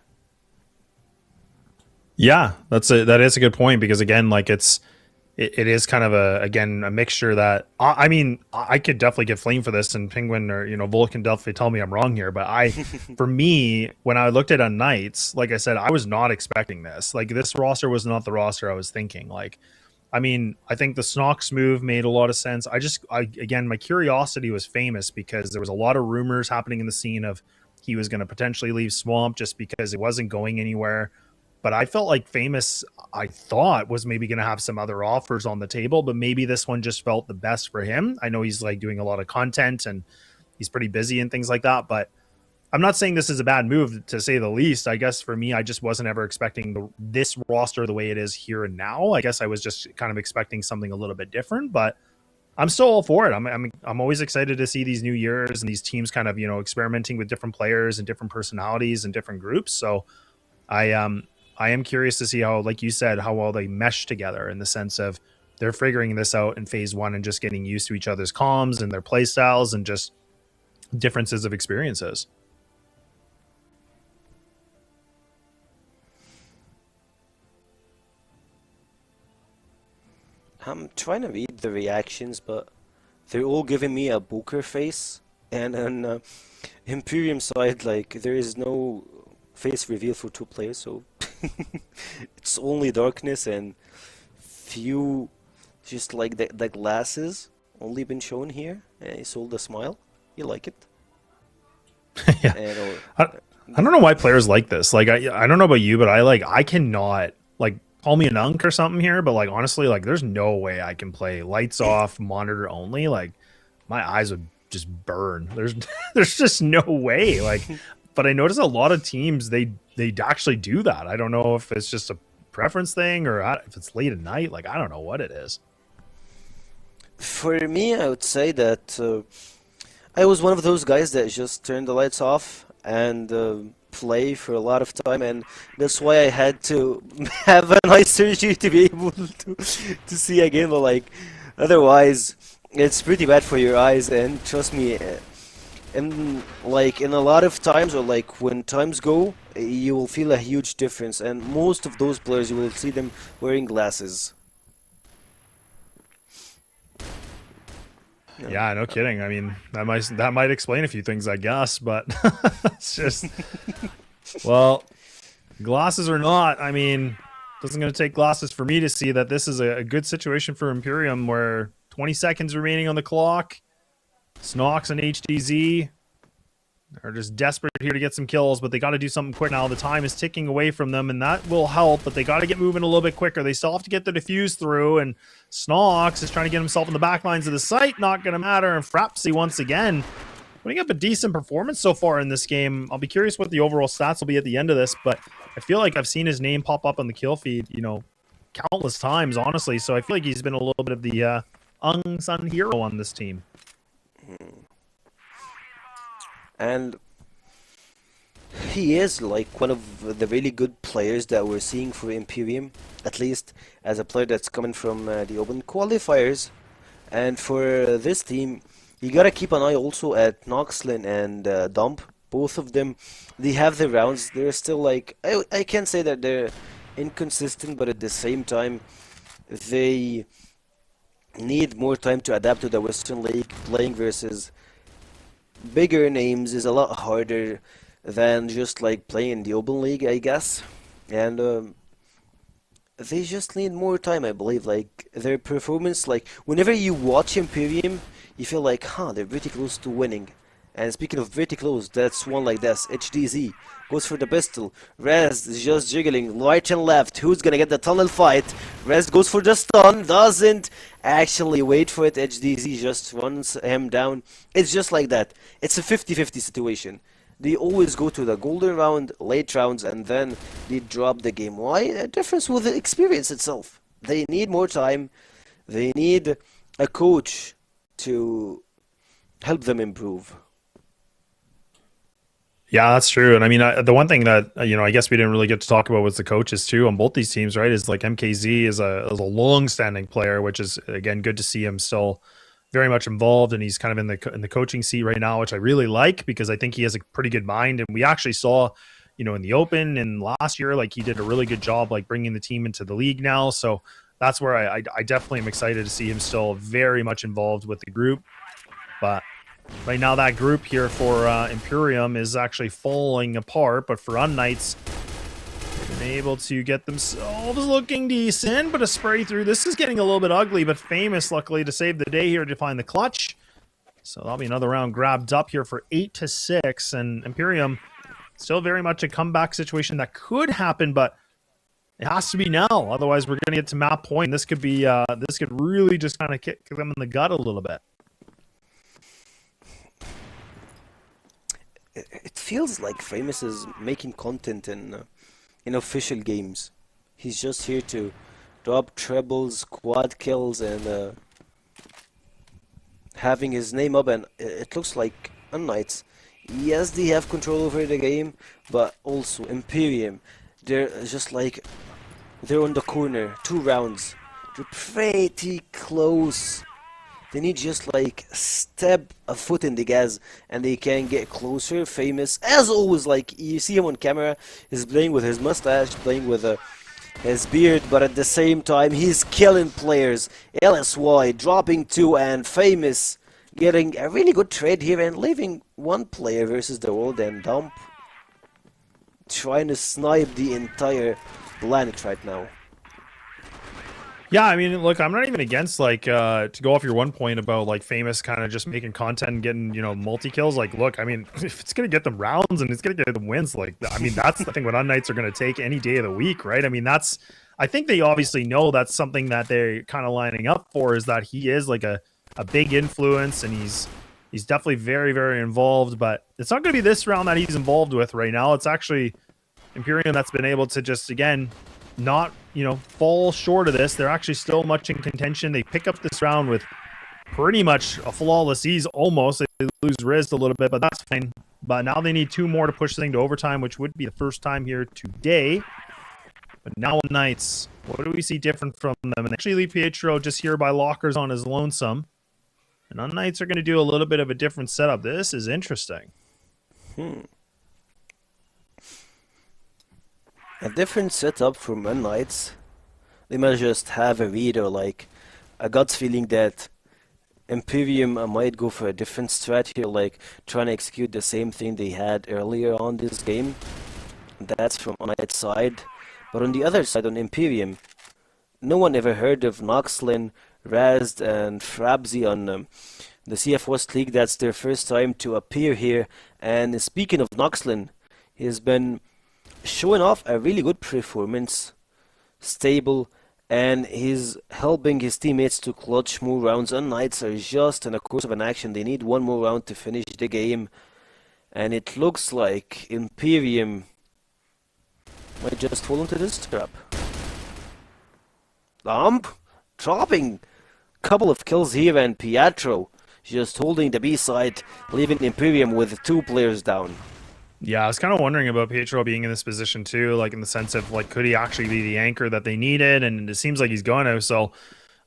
Yeah, that is a good point, because again, like it is kind of a mixture that I mean, I could definitely get flame for this, and Penguin or Volk can definitely tell me I'm wrong here, but for me, when I looked at unKnights, like I said, I was not expecting this. Like, this roster was not the roster I was thinking. Like, I mean, I think the Snox move made a lot of sense. Again, my curiosity was famous because there was a lot of rumors happening in the scene of he was going to potentially leave Swamp just because it wasn't going anywhere. But I felt like Famous, I thought, was maybe going to have some other offers on the table, but maybe this one just felt the best for him. I know he's like doing a lot of content and he's pretty busy and things like that, but I'm not saying this is a bad move, to say the least. I guess for me, I just wasn't ever expecting this roster the way it is here and now. I guess I was just kind of expecting something a little bit different, but I'm still all for it. I'm always excited to see these new years and these teams kind of, experimenting with different players and different personalities and different groups. So I am curious to see how, like you said, how well they mesh together, in the sense of they're figuring this out in phase 1 and just getting used to each other's comms and their play styles and just differences of experiences. I'm trying to read the reactions, but they're all giving me a poker face. And on Imperium side, like, there is no face reveal for 2 players, so it's only darkness and few, just like the glasses only been shown here. And he sold a smile. You like it? Yeah. And, I don't know why players like this. Like, I don't know about you, but I cannot, like, call me an unk or something here, but like, honestly, like, there's no way I can play lights off, monitor only. Like, my eyes would just burn. There's just no way. Like, but I notice a lot of teams, they actually do that. I don't know if it's just a preference thing or if it's late at night. Like, I don't know what it is. for me, I would say that I was one of those guys that just turned the lights off and play for a lot of time, and that's why I had to have an eye surgery to be able to see again. But like, otherwise, it's pretty bad for your eyes, and trust me, and like in a lot of times, or like when times go, you will feel a huge difference. And most of those players, you will see them wearing glasses. Yeah, no kidding. I mean, that might explain a few things, I guess, but it's just, well, glasses or not, I mean, it isn't going to take glasses for me to see that this is a good situation for Imperium, where 20 seconds remaining on the clock. Snox and HDZ are just desperate here to get some kills, but they got to do something quick now. The time is ticking away from them, and that will help, but they got to get moving a little bit quicker. They still have to get the defuse through, and Snox is trying to get himself in the back lines of the site. Not going to matter, and Frapsy once again putting up a decent performance so far in this game. I'll be curious what the overall stats will be at the end of this, but I feel like I've seen his name pop up on the kill feed, you know, countless times, honestly, so I feel like he's been a little bit of the unsung hero on this team. And he is like one of the really good players that we're seeing for Imperium, at least as a player that's coming from the open qualifiers. And for this team, you gotta keep an eye also at Noxlin and Dump. Both of them, they have their rounds. They're still like, I can't say that they're inconsistent, but at the same time, they need more time to adapt to the Western League. Playing versus bigger names is a lot harder than just like playing in the Open League, I guess. And they just need more time, I believe. Like, their performance, like whenever you watch Imperium, you feel like, they're pretty close to winning. And speaking of pretty close, that's one like this. HDZ goes for the pistol. Rez is just jiggling right and left. Who's gonna get the tunnel fight? Rez goes for the stun. Doesn't actually wait for it. HDZ just runs him down. It's just like that. It's a 50-50 situation. They always go to the golden round, late rounds, and then they drop the game. Why? A difference with the experience itself. They need more time. They need a coach to help them improve. Yeah, that's true. And I mean, the one thing that, I guess we didn't really get to talk about was the coaches too on both these teams, right? Is like MKZ is a long-standing player, which is, again, good to see him still very much involved, and he's kind of in the coaching seat right now, which I really like because I think he has a pretty good mind. And we actually saw, in the Open and last year, like, he did a really good job, like, bringing the team into the league now. So that's where I definitely am excited to see him still very much involved with the group. But right now, that group here for Imperium is actually falling apart, but for unKnights, they've been able to get themselves looking decent, but a spray through. This is getting a little bit ugly, but Famous, luckily, to save the day here to find the clutch. So that'll be another round grabbed up here for 8-6, and Imperium still very much a comeback situation that could happen, but it has to be now. Otherwise, we're going to get to map point. This could be this could really just kind of kick them in the gut a little bit. It feels like Famous is making content in official games. He's just here to drop trebles, quad kills, and having his name up. And it looks like unKnights, yes, they have control over the game, but also Imperium, they're just like, they're on the corner. 2 rounds, they're pretty close. They need just like step a foot in the gas and they can get closer. Famous, as always, like you see him on camera, he's playing with his mustache, playing with his beard, but at the same time he's killing players. LSY dropping 2 and Famous getting a really good trade here and leaving 1 player versus the world and dump. Trying to snipe the entire planet right now. Yeah, I mean, look, I'm not even against, like, to go off your one point about, like, Famous kind of just making content and getting, multi-kills. Like, look, I mean, if it's going to get them rounds and it's going to get them wins, like, I mean, that's the thing what unKnights are going to take any day of the week, right? I mean, I think they obviously know that's something that they're kind of lining up for, is that he is, like, a big influence, and he's definitely very, very involved, but it's not going to be this round that he's involved with right now. It's actually Imperium that's been able to just, again, not fall short of this. They're actually still much in contention. They pick up this round with pretty much a flawless ease almost. They lose Riz a little bit, but that's fine. But now they need 2 more to push the thing to overtime, which would be the first time here today. But now unKnights, what do we see different from them? And actually leave Pietro just here by lockers on his lonesome. And unKnights are going to do a little bit of a different setup. This is interesting. A different setup from unKnights. They might just have a read or like a gut feeling that Imperium might go for a different strat here, like trying to execute the same thing they had earlier on this game. That's from unKnights' side. But on the other side, on Imperium, no one ever heard of Noxlin, Razd, and Frabzy on the CF West League. That's their first time to appear here. And speaking of Noxlin, he's been showing off a really good performance, stable, and he's helping his teammates to clutch more rounds. unKnights are just in a course of an action. They need 1 more round to finish the game, and it looks like Imperium might just fall into this trap. Dropping a couple of kills here, and Pietro just holding the B side, leaving Imperium with 2 players down. Yeah, I was kind of wondering about Pietro being in this position too, like in the sense of, like, could he actually be the anchor that they needed? And it seems like he's going to. So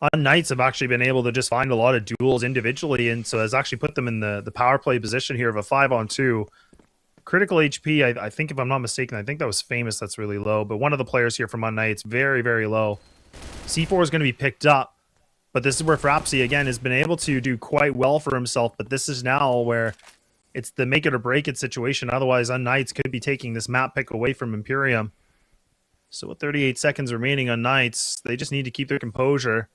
unKnights have actually been able to just find a lot of duels individually, and so has actually put them in the power play position here of a 5-on-2. Critical HP, I think, if I'm not mistaken, I think that was Famous that's really low, but one of the players here from unKnights, very, very low. C4 is going to be picked up, but this is where Frapsy, again, has been able to do quite well for himself, but this is now where it's the make it or break it situation. Otherwise, unKnights could be taking this map pick away from Imperium. So with 38 seconds remaining, unKnights, they just need to keep their composure.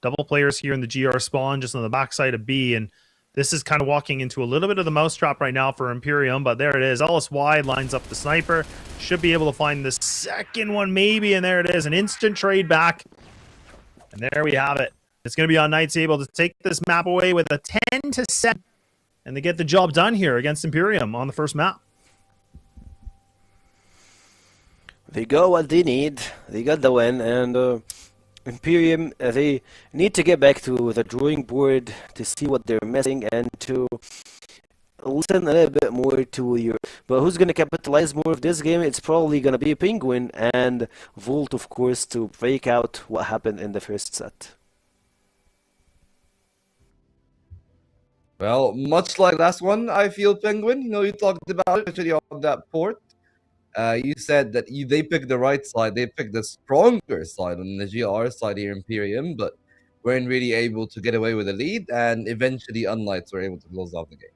Double players here in the GR spawn, just on the backside of B, and this is kind of walking into a little bit of the mousetrap right now for Imperium, but there it is. LSY lines up the sniper. Should be able to find the second one maybe, and there it is. An instant trade back. And there we have it. It's going to be unKnights able to take this map away with a 10-7 and they get the job done here against Imperium on the first map. They got what they need. They got the win, and Imperium, they need to get back to the drawing board to see what they're missing and to listen a little bit more to your. But who's going to capitalize more of this game? It's probably going to be Penguin and Volt, of course, to break out what happened in the first set. Well, much like last one, I feel Penguin. You talked about it actually on that port. You said that they picked the right side. They picked the stronger side on the GR side here, Imperium, but weren't really able to get away with the lead, and eventually unKnights were able to close out the game.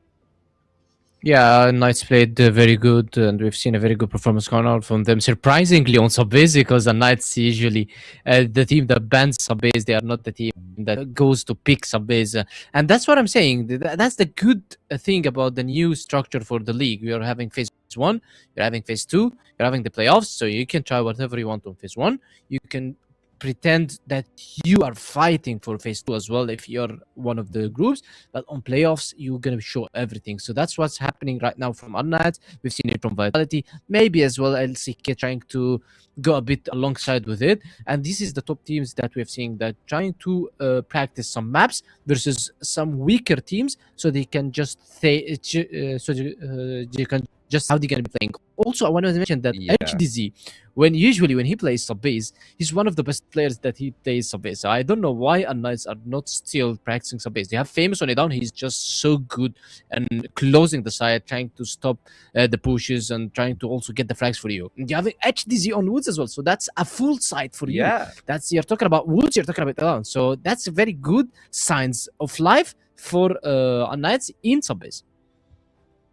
Yeah, Knights played very good, and we've seen a very good performance coming out from them. Surprisingly, on Subbase, because the Knights usually the team that bans Subbase, they are not the team that goes to pick Subbase, and that's what I'm saying. That's the good thing about the new structure for the league. We are having phase 1, you're having phase 2, you're having the playoffs, so you can try whatever you want on phase 1. You can pretend that you are fighting for phase 2 as well if you're one of the groups, but on playoffs you're gonna show everything. So that's what's happening right now from unKnights. We've seen it from Vitality, maybe as well LCK trying to go a bit alongside with it, and this is the top teams that we've seen that trying to practice some maps versus some weaker teams, so they can just say you can just how they're gonna be playing. Also, I want to mention that HDZ, when he plays Subbase, he's one of the best players that he plays Subbase. So I don't know why unKnights are not still practicing Subbase. They have Famous on it down. He's just so good and closing the side, trying to stop the pushes and trying to also get the frags for you. And you have HDZ on Woods as well. So that's a full side for you. That's you're talking about Woods, you're talking about down. So that's a very good signs of life for unKnights in Subbase.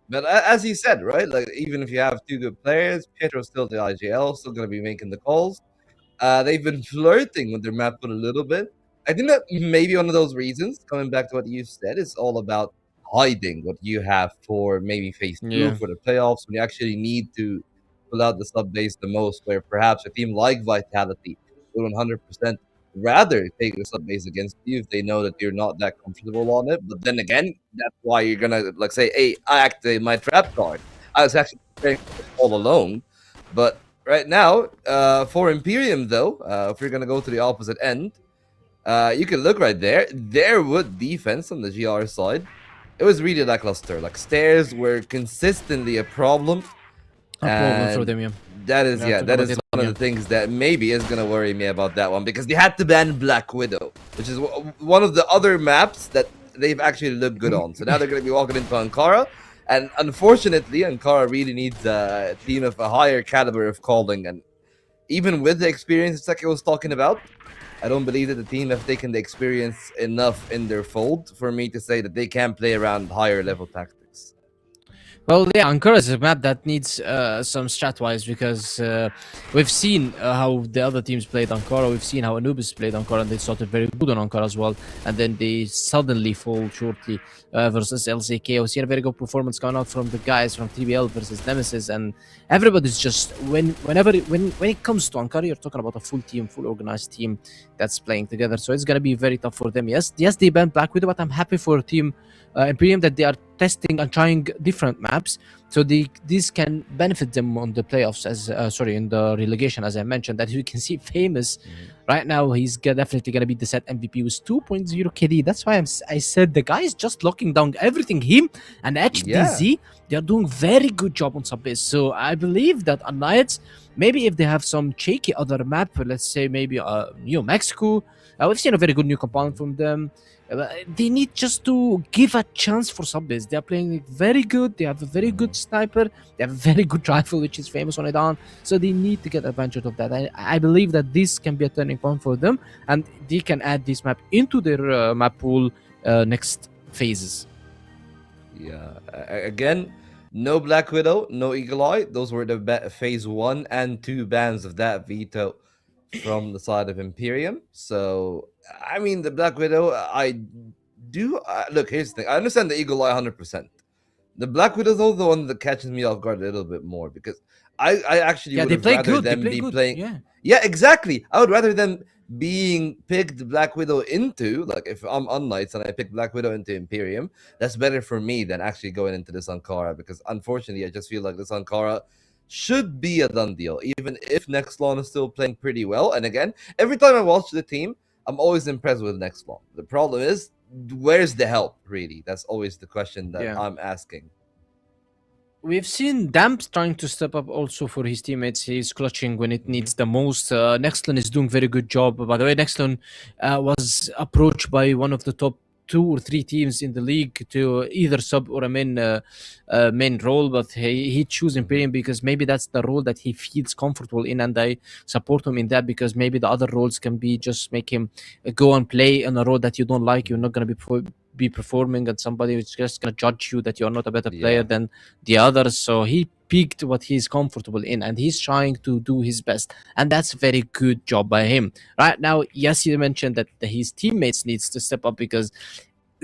But as you said, right, like even if you have two good players, Pietro's still the IGL, still going to be making the calls. They've been flirting with their map a little bit. I think that maybe one of those reasons, coming back to what you said, is all about hiding what you have for maybe phase 2 for the playoffs, when you actually need to pull out the sub base the most, where perhaps a team like Vitality would 100% rather take the sub base against you if they know that you're not that comfortable on it. But then again, that's why you're gonna like say, hey, I activate my trap card. I was actually playing all alone. But right now, for Imperium though, if you're gonna go to the opposite end, you can look right there. Their wood defense on the GR side, it was really lackluster. Like stairs were consistently a problem. A problem for them, yeah. That is one of the things that maybe is gonna worry me about that one, because they had to ban Black Widow, which is one of the other maps that they've actually looked good on. So now they're gonna be walking into Ankara, and unfortunately, Ankara really needs a team of a higher caliber of calling. And even with the experience Seki was talking about, I don't believe that the team have taken the experience enough in their fold for me to say that they can play around higher level tactics. Well, yeah, Ankara is a map that needs some strat-wise, because we've seen how the other teams played Ankara. We've seen how Anubis played Ankara, and they started very good on Ankara as well. And then they suddenly fall shortly versus LCK. We've seen a very good performance coming out from the guys from TBL versus Nemesis. And everybody's just, when it comes to Ankara, you're talking about a full team, full organized team that's playing together. So it's going to be very tough for them. Yes, they banned Black Widow, but I'm happy for Team Imperium that they are testing and trying different maps, so this can benefit them on the playoffs, as in the relegation, as I mentioned. That you can see Famous right now, he's definitely gonna be the set MVP with 2.0 KD. That's why I said the guy is just locking down everything. Him and HDZ, they are doing very good job on Subbase. So I believe that unKnights, maybe if they have some shaky other map, let's say maybe New Mexico, we've seen a very good new compound from them. They need just to give a chance for Subbase. They are playing very good. They have a very good sniper. They have a very good rifle, which is Famous on it on. So they need to get advantage of that. I believe that this can be a turning point for them, and they can add this map into their map pool next phases. Yeah, again, no Black Widow, no Eagle Eye. Those were the phase 1 and 2 bans of that veto from the side of Imperium. So I mean, the Black Widow, I do look, here's the thing. I understand the Eagle Eye 100%. The Black Widow, though, the one that catches me off guard a little bit more, because I actually would have rather them be playing. Yeah, exactly. I would rather them being picked Black Widow into, like if I'm unKnights and I pick Black Widow into Imperium, that's better for me than actually going into this Ankara, because unfortunately I just feel like this Ankara should be a done deal, even if Nextlon is still playing pretty well. And again, every time I watch the team, I'm always impressed with Nextlon. The problem is, where's the help, really? That's always the question that I'm asking. We've seen Damp trying to step up also for his teammates. He's clutching when it needs the most. Nextlon is doing very good job. By the way, Nextlon was approached by one of the top 2 or 3 teams in the league to either sub or a main role, but he chose Imperium because maybe that's the role that he feels comfortable in, and I support him in that, because maybe the other roles can be just make him go and play in a role that you don't like. You're not going to be performing, and somebody is just going to judge you that you're not a better player than the others. So he picked what he's comfortable in, and he's trying to do his best, and that's a very good job by him. Right now, yes, you mentioned that his teammates needs to step up, because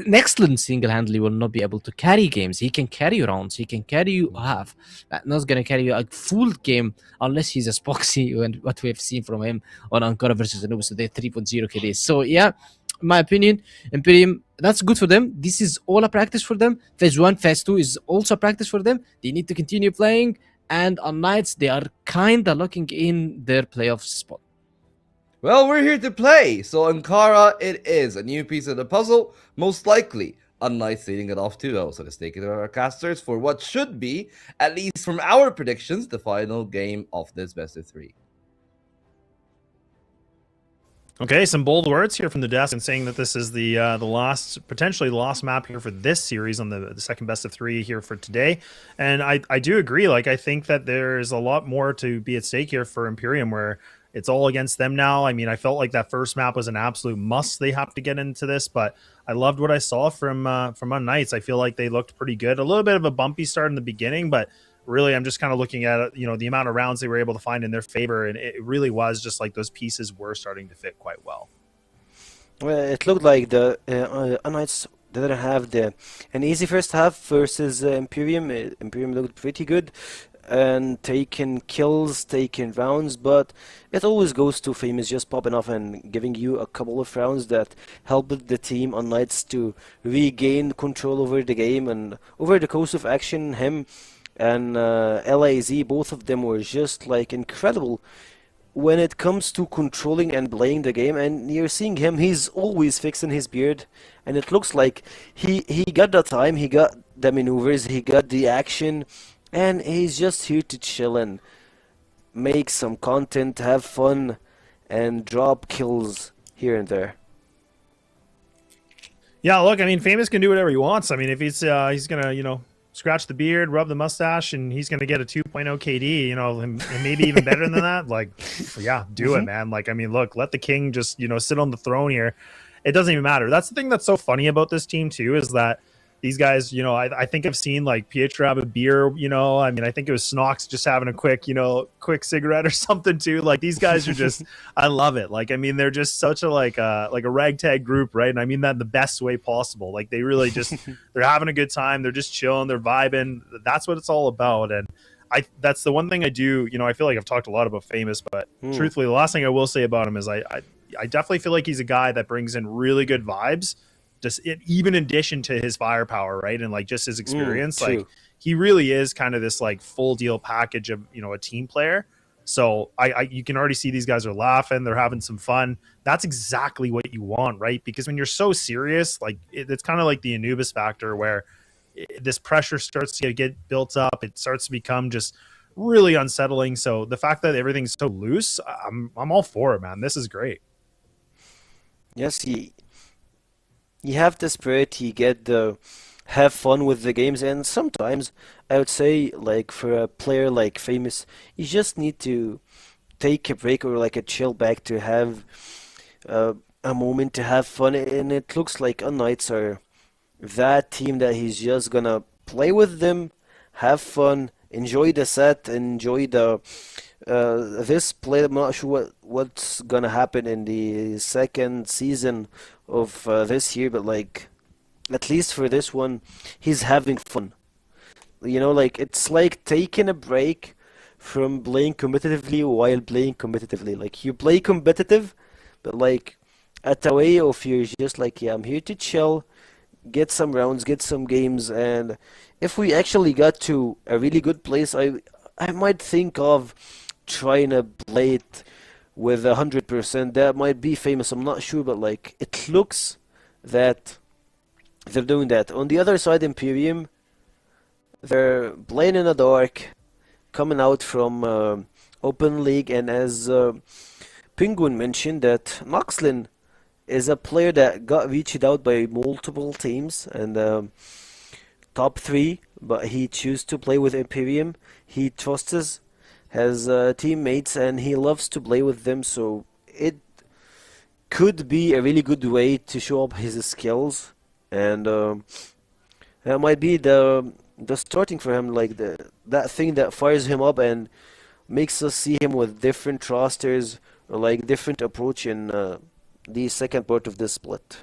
Nextlon single-handedly will not be able to carry games. He can carry rounds, he can carry you half, not going to carry you a full game unless he's a Spoxy, and what we have seen from him on Ankara versus Anubis, so they're 3.0 KDs. So yeah, in my opinion, Imperium, that's good for them. This is all a practice for them. Phase 1, Phase 2 is also a practice for them. They need to continue playing, and on Knights, they are kind of locking in their playoff spot. Well, we're here to play, so Ankara it is. A new piece of the puzzle, most likely. unKnights leading it off 2-0, so let's take it to our casters for what should be, at least from our predictions, the final game of this best of 3. Okay, some bold words here from the desk and saying that this is the potentially last map here for this series on the second best of 3 here for today. And I do agree. Like, I think that there's a lot more to be at stake here for Imperium, where it's all against them now. I mean, I felt like that first map was an absolute must. They have to get into this, but I loved what I saw from unKnights. I feel like they looked pretty good. A little bit of a bumpy start in the beginning, but really, I'm just kind of looking at, you know, the amount of rounds they were able to find in their favor, and it really was just like those pieces were starting to fit quite well. Well, it looked like the unKnights didn't have an easy first half versus Imperium. Imperium looked pretty good and taking kills, taking rounds, but it always goes to Famous just popping off and giving you a couple of rounds that helped the team unKnights to regain control over the game. And over the course of action, him and LAZ, both of them were just like incredible when it comes to controlling and playing the game. And you're seeing him, he's always fixing his beard, and it looks like he got the time, he got the maneuvers, he got the action, and he's just here to chill and make some content, have fun, and drop kills here and there. Yeah, look, I mean, Famous can do whatever he wants. I mean, if he's gonna, you know, scratch the beard, rub the mustache, and he's going to get a 2.0 KD, you know, and maybe even better than that. Like, yeah, do it, man. Like, I mean, look, let the king just, you know, sit on the throne here. It doesn't even matter. That's the thing that's so funny about this team, too, is that these guys, you know, I think I've seen like Pietro have a beer, you know, I mean, I think it was Snox just having a quick cigarette or something too. Like, these guys are just, I love it. Like, I mean, they're just such a, like a ragtag group, right? And I mean that in the best way possible. Like, they really just, they're having a good time. They're just chilling. They're vibing. That's what it's all about. And that's the one thing I do, you know, I feel like I've talked a lot about Famous, but truthfully, the last thing I will say about him is I definitely feel like he's a guy that brings in really good vibes. Just even in addition to his firepower, right, and like just his experience, like he really is kind of this like full deal package of, you know, a team player. So you can already see these guys are laughing, they're having some fun. That's exactly what you want, right? Because when you're so serious, like it's kind of like the Anubis factor, where this pressure starts to get built up. It starts to become just really unsettling. So the fact that everything's so loose, I'm all for it, man. This is great. Yes, you have the spirit, you get the have fun with the games, and sometimes I would say, like, for a player like Famous, you just need to take a break or like a chill back to have a moment to have fun. And it looks like unKnights are that team that he's just gonna play with them, have fun, enjoy the set, enjoy the this play. I'm not sure what's gonna happen in the second season of this year, but like at least for this one, he's having fun. You know, like it's like taking a break from playing competitively while playing competitively. Like you play competitive, but like at a way of you're just like, yeah, I'm here to chill, get some rounds, get some games, and if we actually got to a really good place, I might think of trying to play it with 100%. That might be famous, I'm not sure, but like it looks that they're doing that. On the other side, Imperium, they're playing in the dark, coming out from Open League, and as Penguin mentioned, that Noxlin is a player that got reached out by multiple teams and top 3, but he chose to play with Imperium. He trusts his teammates and he loves to play with them, so it could be a really good way to show up his skills, and that might be the starting for him, like that thing that fires him up and makes us see him with different rosters or like different approach in the second part of this split.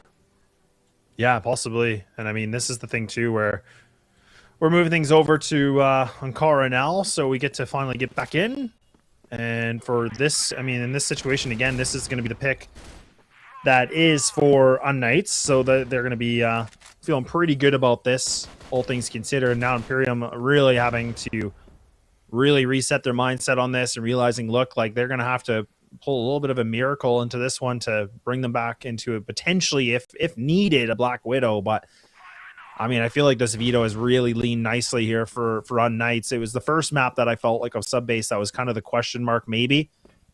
Yeah, possibly. And I mean, this is the thing too, where we're moving things over to Ankara now, so we get to finally get back in. And for this, I mean, in this situation, again, this is going to be the pick that is for unKnights, so that they're going to be feeling pretty good about this, all things considered. Now Imperium really having to really reset their mindset on this and realizing, look, like they're going to have to pull a little bit of a miracle into this one to bring them back into a potentially, if needed, a Black Widow. But I mean, I feel like this veto has really leaned nicely here for unKnights. It was the first map that I felt like of sub-base that was kind of the question mark maybe,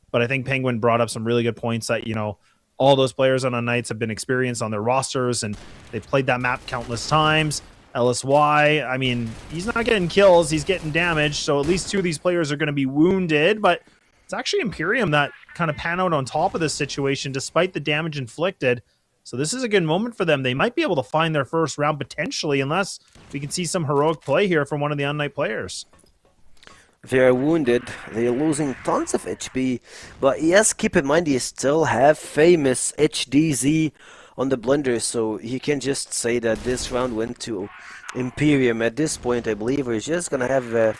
but I think Penguin brought up some really good points that, you know, all those players on unKnights have been experienced on their rosters and they've played that map countless times. LSY, I mean, he's not getting kills, he's getting damage, so at least 2 of these players are going to be wounded, but it's actually Imperium that kind of pan out on top of this situation despite the damage inflicted. So this is a good moment for them. They might be able to find their first round potentially, unless we can see some heroic play here from one of the unKnight players. They are wounded, they're losing tons of HP, but yes, keep in mind you still have famous HDZ on the blender, so you can just say that this round went to Imperium. At this point, I believe we're just gonna have a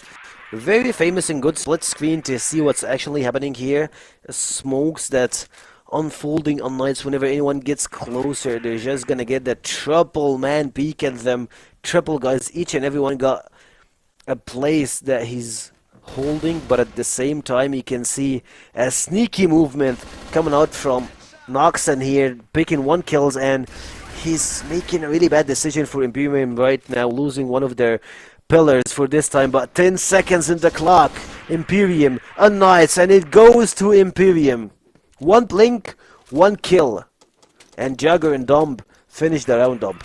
very famous and good split screen to see what's actually happening here. Smokes that's unfolding on unKnights. Whenever anyone gets closer, they're just gonna get that triple man peek at them. Triple guys, each and everyone got a place that he's holding, but at the same time you can see a sneaky movement coming out from Noxlin here, picking 1 kills, and he's making a really bad decision for Imperium right now, losing one of their pillars for this time, but 10 seconds in the clock. Imperium, unKnights, and it goes to Imperium. 1 blink, 1 kill, and Jagger and Dom finish the round up.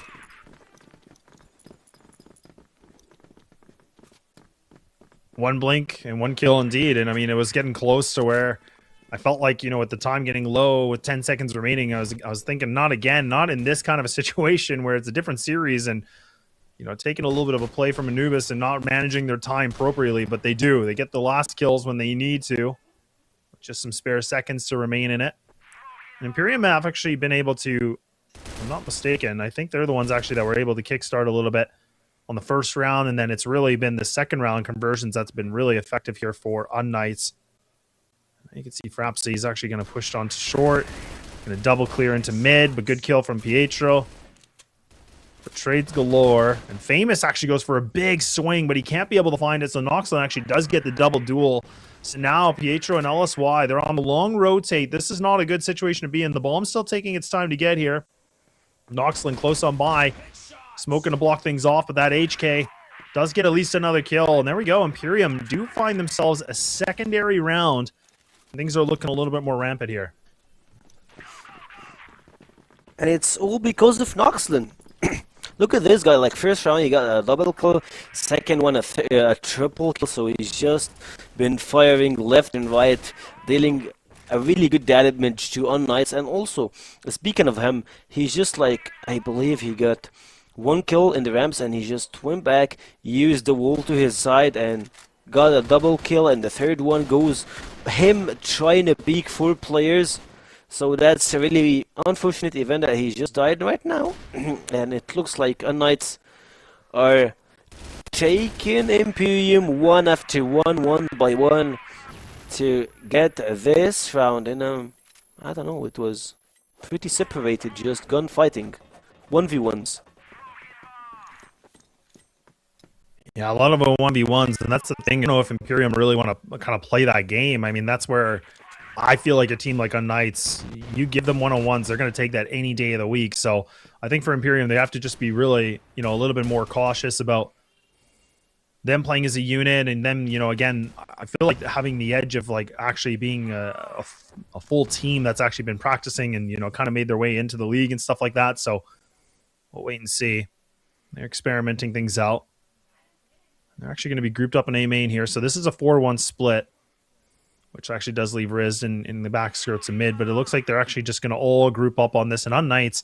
One blink and 1 kill indeed, and I mean, it was getting close to where I felt like, you know, at the time getting low with 10 seconds remaining, I was thinking, not again, not in this kind of a situation where it's a different series and, you know, taking a little bit of a play from Anubis and not managing their time appropriately, but they do. They get the last kills when they need to. Just some spare seconds to remain in it. And Imperium have actually been able to, if I'm not mistaken, I think they're the ones actually that were able to kickstart a little bit on the first round, and then it's really been the second round conversions that's been really effective here for unKnights. You can see Frapsy is actually going to push on to short. Going to double clear into mid, but good kill from Pietro. But trades galore. And Famous actually goes for a big swing, but he can't be able to find it. So Noxlin actually does get the double duel. So now Pietro and LSY, they're on the long rotate. This is not a good situation to be in. The bomb's still taking its time to get here. Noxlin close on by. Smoking to block things off, but that HK does get at least another kill. And there we go. Imperium do find themselves a secondary round. Things are looking a little bit more rampant here. And it's all because of Noxlin. Look at this guy, like first round he got a double kill, second one a triple kill, so he's just been firing left and right, dealing a really good damage to unKnights. And also, speaking of him, he's just like, I believe he got 1 kill in the ramps and he just went back, used the wall to his side and got a double kill, and the third one goes him trying to peek 4 players. So that's a really unfortunate event that he just died right now. And it looks like unKnights are taking Imperium one after one, one by one, to get this round. And I don't know, it was pretty separated, just gunfighting. 1v1s. Yeah, a lot of 1v1s, and that's the thing. I don't know if Imperium really want to kind of play that game. I mean, that's where I feel like a team like unKnights, you give them one-on-ones, they're going to take that any day of the week. So I think for Imperium, they have to just be really, a little bit more cautious about them playing as a unit. And then, again, I feel like having the edge of like actually being a full team that's actually been practicing and, kind of made their way into the league and stuff like that. So we'll wait and see. They're experimenting things out. They're actually going to be grouped up in A main here. So this is a 4-1 split, which actually does leave Riz in the back skirts and mid. But it looks like they're actually just going to all group up on this. And unKnights,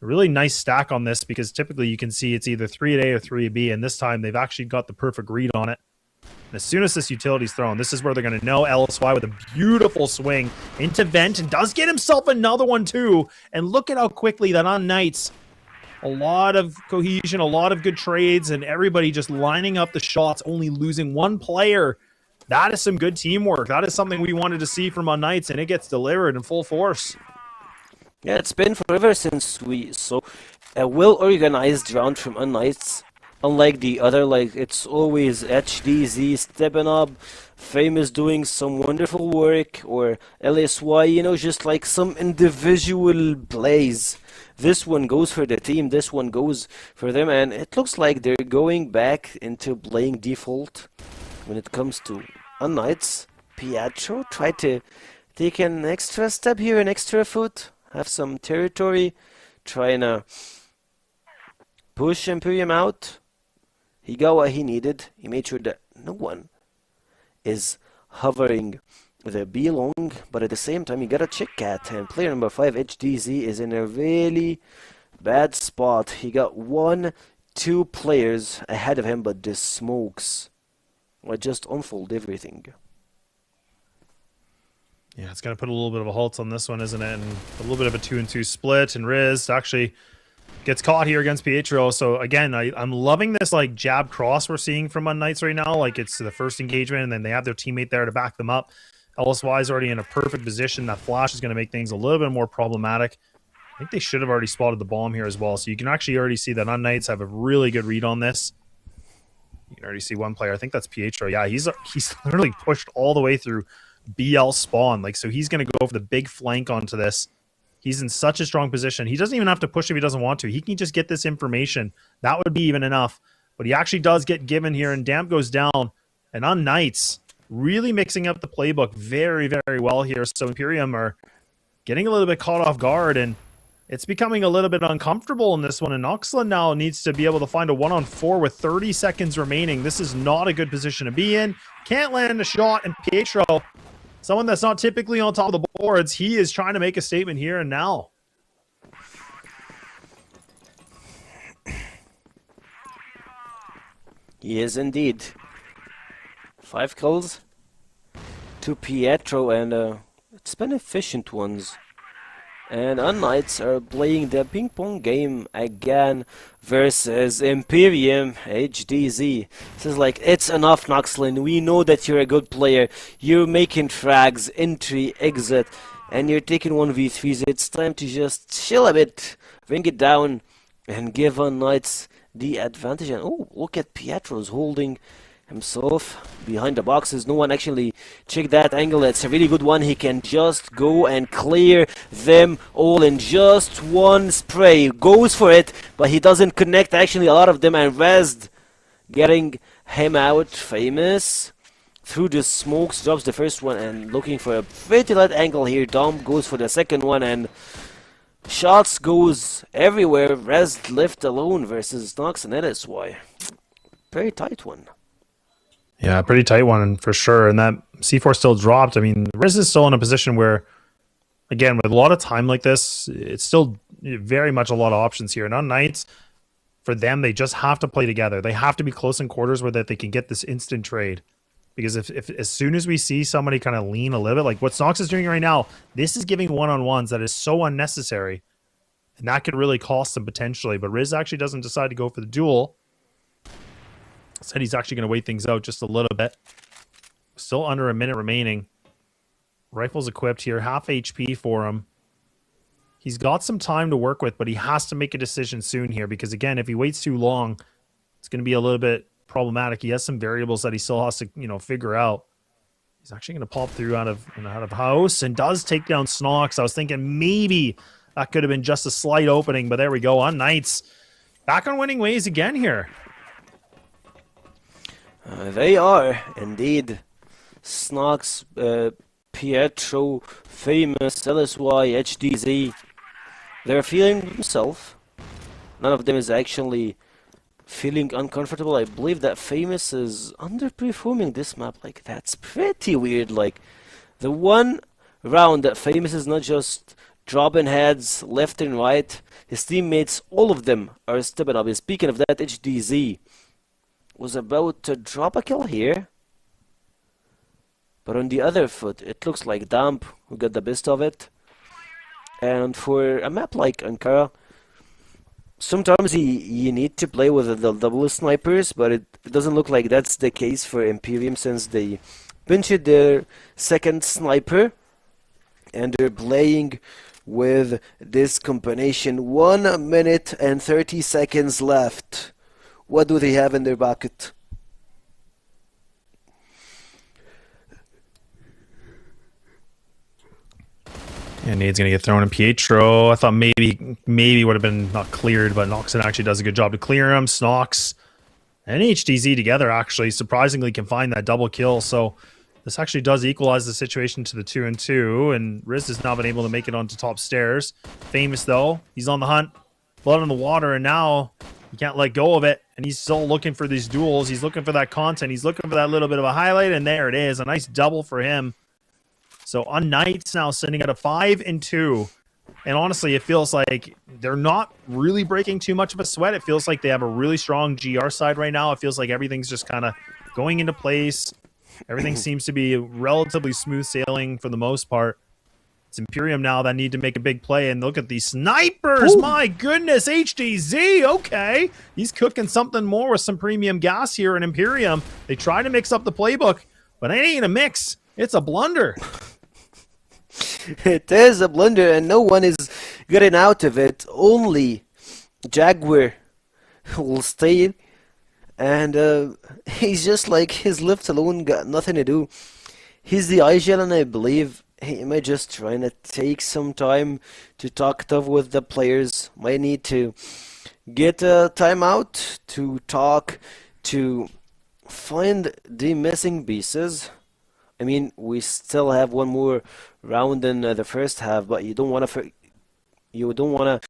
a really nice stack on this because typically you can see it's either 3 at A or 3 at B. And this time they've actually got the perfect read on it. And as soon as this utility's thrown, this is where they're going to know. LSY with a beautiful swing into Vent and does get himself another one too. And look at how quickly that unKnights, a lot of cohesion, a lot of good trades, and everybody just lining up the shots, only losing one player. That is some good teamwork. That is something we wanted to see from unKnights, and it gets delivered in full force. Yeah, it's been forever since we saw a well-organized round from unKnights. Unlike the other, like, it's always HDZ stepping up, Famous doing some wonderful work, or LSY, just like some individual plays. This one goes for the team, this one goes for them, and it looks like they're going back into playing default when it comes to unKnights. Pietro tried to take an extra step here, an extra foot, have some territory, trying to push Imperium out. He got what he needed. He made sure that no one is hovering the B long, but at the same time he got a chick cat, and player number 5 HDZ is in a really bad spot. He got 2 players ahead of him, but the smokes will just unfold everything. Yeah, it's going to put a little bit of a halt on this one, isn't it? And a little bit of a 2-2 split, and Riz actually gets caught here against Pietro. So again, I'm loving this like jab cross we're seeing from unKnights right now. Like it's the first engagement, and then they have their teammate there to back them up. LSY is already in a perfect position. That flash is going to make things a little bit more problematic. I think they should have already spotted the bomb here as well. So you can actually already see that unKnights have a really good read on this. You can already see one player. I think that's Pietro. Yeah, he's literally pushed all the way through BL spawn. Like, so he's going to go for the big flank onto this. He's in such a strong position. He doesn't even have to push if he doesn't want to. He can just get this information. That would be even enough. But he actually does get given here, and Damp goes down. And unKnights really mixing up the playbook very, very well here. So Imperium are getting a little bit caught off guard, and it's becoming a little bit uncomfortable in this one. And Oxlin now needs to be able to find a 1-on-4 with 30 seconds remaining. This is not a good position to be in. Can't land a shot, and Pietro, someone that's not typically on top of the boards, he is trying to make a statement here and now. He is indeed. 5 kills to Pietro, and it's been efficient ones. And unKnights are playing the ping pong game again versus Imperium HDZ. This is like, it's enough, Noxlin. We know that you're a good player. You're making frags, entry, exit, and you're taking 1v3s. It's time to just chill a bit, bring it down, and give unKnights the advantage. And oh, look at Pietro's holding himself behind the boxes. No one actually checked that angle. It's a really good one. He can just go and clear them all in just one spray. Goes for it, but he doesn't connect actually a lot of them, and Rezd getting him out. Famous through the smokes, drops the first one, and looking for a pretty light angle here. Dom goes for the second one, and shots goes everywhere. Rezd left alone versus Nox, and that is why. Very tight one. Yeah, pretty tight one for sure. And that C4 still dropped. I mean, Riz is still in a position where, again, with a lot of time like this, it's still very much a lot of options here. And unKnights, for them, they just have to play together. They have to be close in quarters where that they can get this instant trade. Because if as soon as we see somebody kind of lean a little bit, like what Snox is doing right now, this is giving one-on-ones that is so unnecessary. And that could really cost them potentially. But Riz actually doesn't decide to go for the duel. Said he's actually going to wait things out just a little bit. Still under a minute remaining. Rifle's equipped here, half HP for him. He's got some time to work with, but he has to make a decision soon here because, again, if he waits too long, it's going to be a little bit problematic. He has some variables that he still has to, figure out. He's actually going to pop through out of house and does take down Snox. I was thinking maybe that could have been just a slight opening, but there we go. unKnights back on winning ways again here. They are indeed. Snox, Pietro, Famous, LSY, HDZ. They're feeling themselves. None of them is actually feeling uncomfortable. I believe that Famous is underperforming this map. Like, that's pretty weird. Like, the one round that Famous is not just dropping heads left and right, his teammates, all of them are stepping up. And speaking of that, HDZ was about to drop a kill here. But on the other foot, it looks like Damp who got the best of it. And for a map like Ankara, sometimes you need to play with the double snipers, but it doesn't look like that's the case for Imperium since they pinched their second sniper. And they're playing with this combination. 1 minute and 30 seconds left. What do they have in their bucket? And Nade's going to get thrown in Pietro. I thought maybe would have been not cleared, but Noxon actually does a good job to clear him. Snox and HDZ together actually surprisingly can find that double kill. So this actually does equalize the situation to the 2-2. And Riz has now been able to make it onto top stairs. Famous though, he's on the hunt. Blood in the water, and now he can't let go of it. And he's still looking for these duels. He's looking for that content. He's looking for that little bit of a highlight, and there it is. A nice double for him. So unKnights now sitting at a 5-2. And honestly, it feels like they're not really breaking too much of a sweat. It feels like they have a really strong GR side right now. It feels like everything's just kind of going into place. Everything seems to be relatively smooth sailing for the most part. It's Imperium now that need to make a big play. And look at these snipers. Ooh. My goodness, HDZ. Okay. He's cooking something more with some premium gas here in Imperium. They try to mix up the playbook, but it ain't a mix. It's a blunder. It is a blunder, and no one is getting out of it. Only Jaguar will stay, and he's just like his lift alone got nothing to do. He's the IGL, and I believe he might just trying to take some time to talk tough with the players. Might need to get a timeout to talk, to find the missing pieces. I mean, we still have one more round in the first half, but you don't want to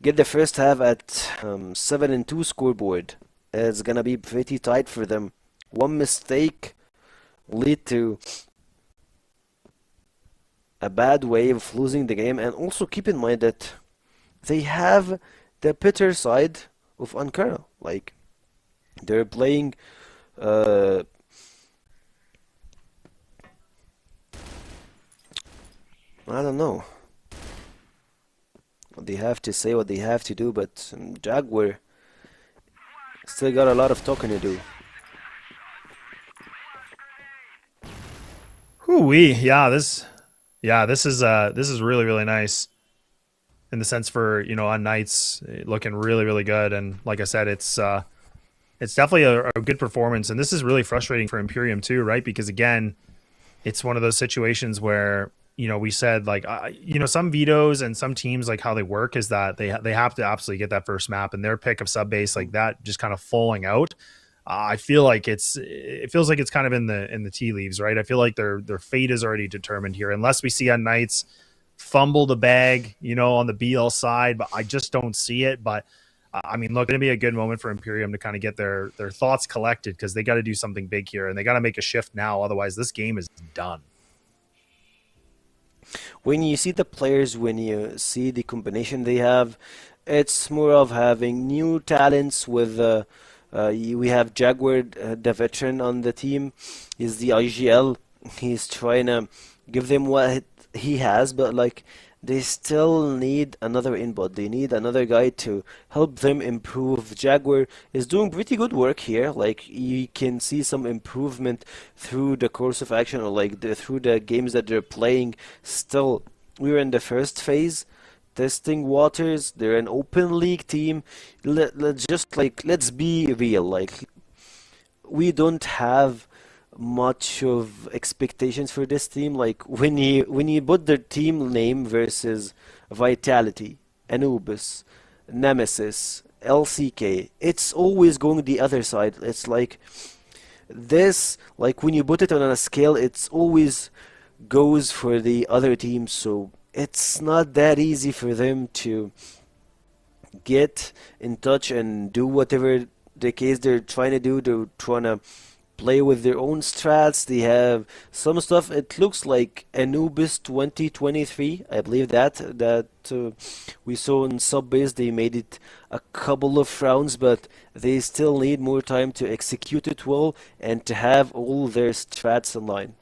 get the first half at 7-2 scoreboard. It's gonna be pretty tight for them. One mistake will lead to a bad way of losing the game, and also keep in mind that they have the bitter side of Ankara. Like, they're playing I don't know what they have to say, what they have to do, but Jaguar still got a lot of talking to do. Hoo-wee. Yeah, this is really, really nice in the sense for, unKnights looking really, really good. And like I said, it's definitely a good performance. And this is really frustrating for Imperium too, right? Because again, it's one of those situations where, we said like, some vetoes and some teams, like how they work is that they have to absolutely get that first map, and their pick of sub base like that just kind of falling out. I feel like it feels like it's kind of in the tea leaves, right? I feel like their fate is already determined here, unless we see unKnights fumble the bag, on the BL side, but I just don't see it. But I mean, look, it'll be a good moment for Imperium to kind of get their thoughts collected, because they got to do something big here, and they got to make a shift now. Otherwise, this game is done. When you see the players, when you see the combination they have, it's more of having new talents with we have Jaguar, the veteran on the team. He's the IGL. He's trying to give them what he has, but like they still need another input. They need another guy to help them improve. Jaguar is doing pretty good work here. Like you can see some improvement through the course of action, or like through the games that they're playing. Still, we're in the first phase, testing waters. They're an open league team. Let's be real. Like we don't have much of expectations for this team. Like when you put their team name versus Vitality, Anubis, Nemesis, LCK, it's always going the other side. It's like this, like when you put it on a scale, it's always goes for the other team. So it's not that easy for them to get in touch and do whatever the case they're trying to do. They're trying to play with their own strats. They have some stuff. It looks like Anubis 2023. I believe that we saw in Subbase. They made it a couple of rounds, but they still need more time to execute it well and to have all their strats in line.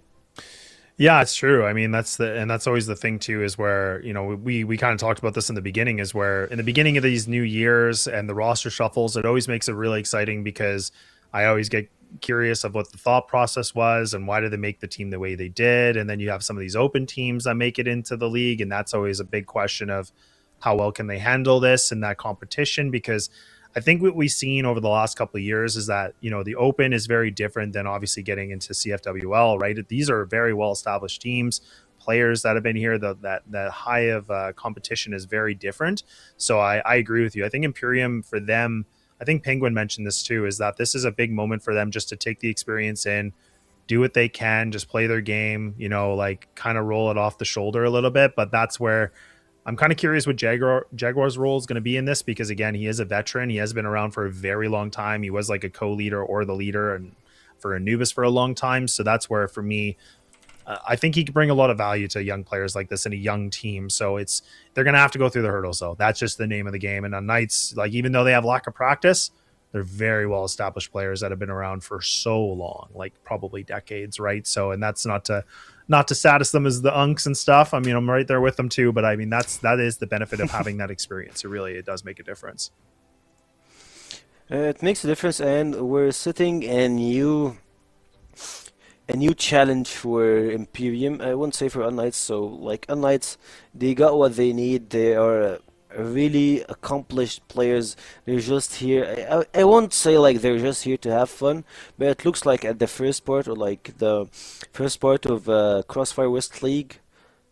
Yeah, it's true. I mean, that's always the thing too, is where, you know, we kind of talked about this in the beginning, is where in the beginning of these new years and the roster shuffles, it always makes it really exciting, because I always get curious of what the thought process was and why did they make the team the way they did. And then you have some of these open teams that make it into the league, and that's always a big question of how well can they handle this and that competition, because I think what we've seen over the last couple of years is that, you know, the open is very different than obviously getting into CFWL, right? These are very well-established teams, players that have been here. That high of competition is very different. So I agree with you. I think Imperium, for them, I think Penguin mentioned this too, is that this is a big moment for them just to take the experience in, do what they can, just play their game, you know, like kind of roll it off the shoulder a little bit. But that's where I'm kind of curious what Jaguar's role is going to be in this, because again, he is a veteran. He has been around for a very long time. He was like a co-leader or the leader and for Anubis for a long time. So that's where, for me, I think he could bring a lot of value to young players like this in a young team. So they're going to have to go through the hurdles, though. That's just the name of the game. And unKnights, like, even though they have lack of practice, they're very well established players that have been around for so long, like probably decades, right? So, and that's not to saddest them as the unks and stuff. I mean, I'm right there with them too, but I mean, that is the benefit of having that experience. It does make a difference. It makes a difference, and we're setting a new challenge for Imperium. I won't say for unKnights. So, like, unKnights, they got what they need. They are really accomplished players. They're just here. I won't say like they're just here to have fun, but it looks like at the first part, or like the first part of CrossFire West League,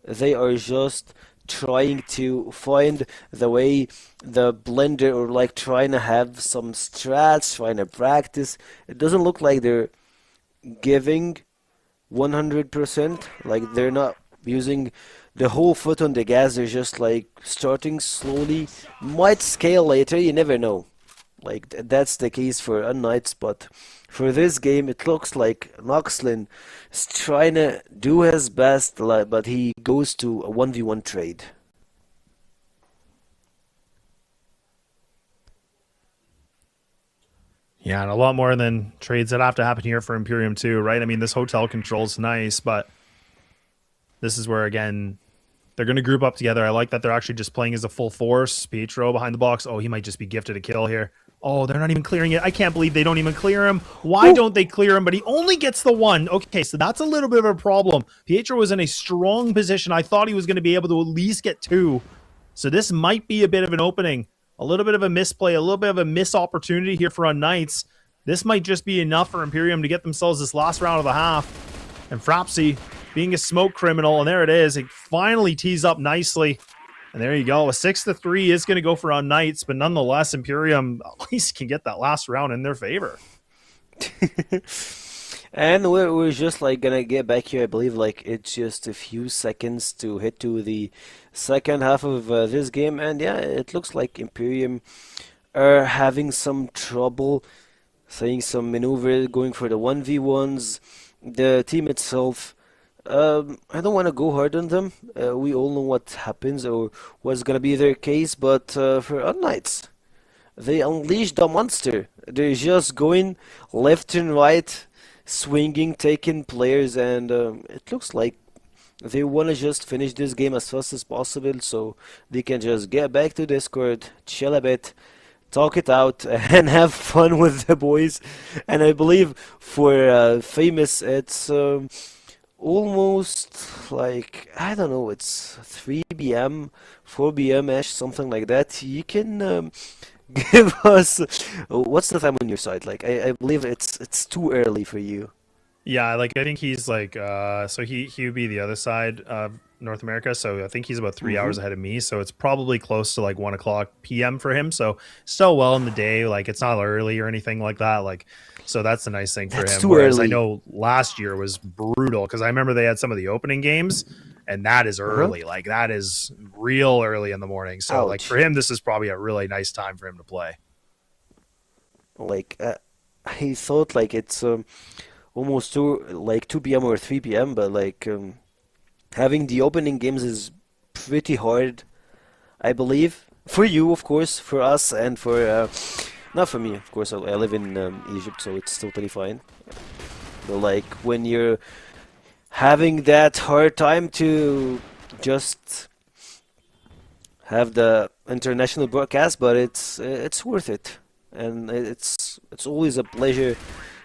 they are just trying to find the way, the blender, or like trying to have some strats, trying to practice. It doesn't look like they're giving 100%. Like they're not using the whole foot on the gas. They're just like starting slowly. Might scale later, you never know. Like that's the case for unKnights, but for this game it looks like Noxlin is trying to do his best, but he goes to a 1v1 trade. Yeah, and a lot more than trades that have to happen here for Imperium too, right? I mean, this hotel control's nice, but this is where, again, they're going to group up together. I like that they're actually just playing as a full force. Pietro behind the box. Oh, he might just be gifted a kill here. Oh, they're not even clearing it. I can't believe they don't even clear him. Why don't they clear him? But he only gets the one. Okay, so that's a little bit of a problem. Pietro was in a strong position. I thought he was going to be able to at least get two. So this might be a bit of an opening. A little bit of a misplay, a little bit of a missed opportunity here for unKnights. This might just be enough for Imperium to get themselves this last round of the half. And Frapsy being a smoke criminal, and there it is. It finally tees up nicely. And there you go. A 6-3 is going to go for unKnights, but nonetheless, Imperium at least can get that last round in their favor. And we're just like gonna get back here. I believe like it's just a few seconds to hit to the second half of this game, and yeah, it looks like Imperium are having some trouble, seeing some maneuver, going for the 1v1s. The team itself, I don't want to go hard on them. We all know what happens or what's gonna be their case, but for unKnights, they unleashed the monster. They're just going left and right, swinging, taking players, and it looks like They want to just finish this game as fast as possible so they can just get back to Discord, chill a bit, talk it out, and have fun with the boys. And I believe for Famous, it's almost like, I don't know, it's 3 p.m., 4 p.m.-ish, something like that. You can give us what's the time on your side? Like, I believe it's too early for you. Yeah, like I think he's like so he would be the other side of North America, so I think he's about 3 hours ahead of me, so it's probably close to like 1 o'clock p.m. for him, so still well in the day, like it's not early or anything like that, like, so that's the nice thing for That's him. too Whereas I early. know last year was brutal because I remember they had some of the opening games, and that is early, like that is real early in the morning, so like Ouch. for him this is probably a really nice time for him to play. Like, I thought like it's almost 2 p.m. or 3 p.m., but like having the opening games is pretty hard, I believe. For you, of course, for us, and for not for me, of course. I live in Egypt, so it's totally fine. But like when you're having that hard time to just have the international broadcast, but it's worth it, and it's always a pleasure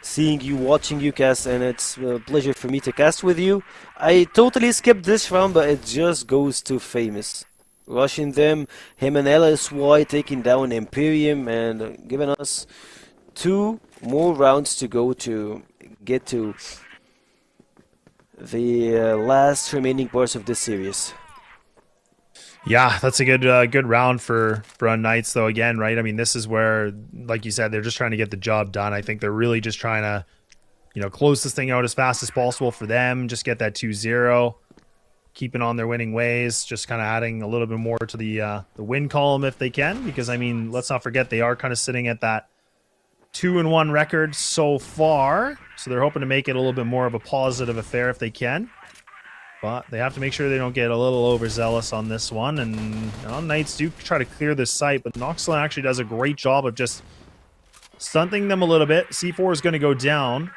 seeing you, watching you cast, and it's a pleasure for me to cast with you. I totally skipped this round, but it just goes to Famous. Rushing them, him and LSY taking down Imperium, and giving us 2 more rounds to go to get to the last remaining parts of this series. Yeah, that's a good round for unKnights though. Again, right? I mean, this is where, like you said, they're just trying to get the job done. I think they're really just trying to, close this thing out as fast as possible for them. Just get that 2-0, keeping on their winning ways. Just kind of adding a little bit more to the win column if they can, because I mean, let's not forget they are kind of sitting at that 2-1 record so far. So they're hoping to make it a little bit more of a positive affair if they can. But they have to make sure they don't get a little overzealous on this one. And unKnights do try to clear this site, but Noxlin actually does a great job of just stunting them a little bit. C4 is going to go down.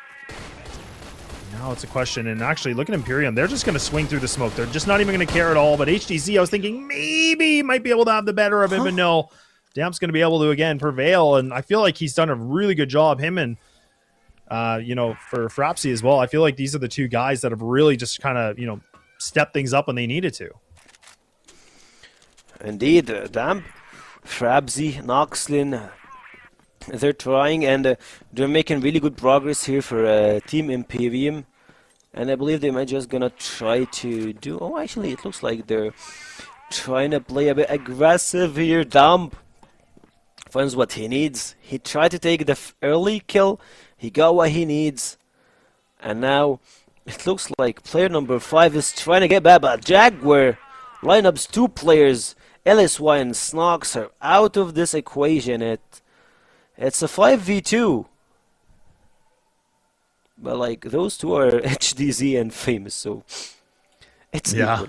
Now it's a question. And actually, look at Imperium. They're just going to swing through the smoke. They're just not even going to care at all. But HDZ, I was thinking maybe he might be able to have the better of him. But no, Damp's going to be able to, again, prevail. And I feel like he's done a really good job. Him and for Frapsy as well. I feel like these are the 2 guys that have really just kind of, step things up when they needed to. Indeed, Damp, Frabsy, Noxlin, they're trying, and they're making really good progress here for Team Imperium. And I believe they might just gonna try to do... Oh, actually, it looks like they're trying to play a bit aggressive here. Damp finds what he needs. He tried to take the early kill. He got what he needs. And now it looks like player number 5 is trying to get back, but Jaguar lineups 2 players. LSY and Snox are out of this equation. It's a 5v2. But like those 2 are HDZ and Famous, so it's equal.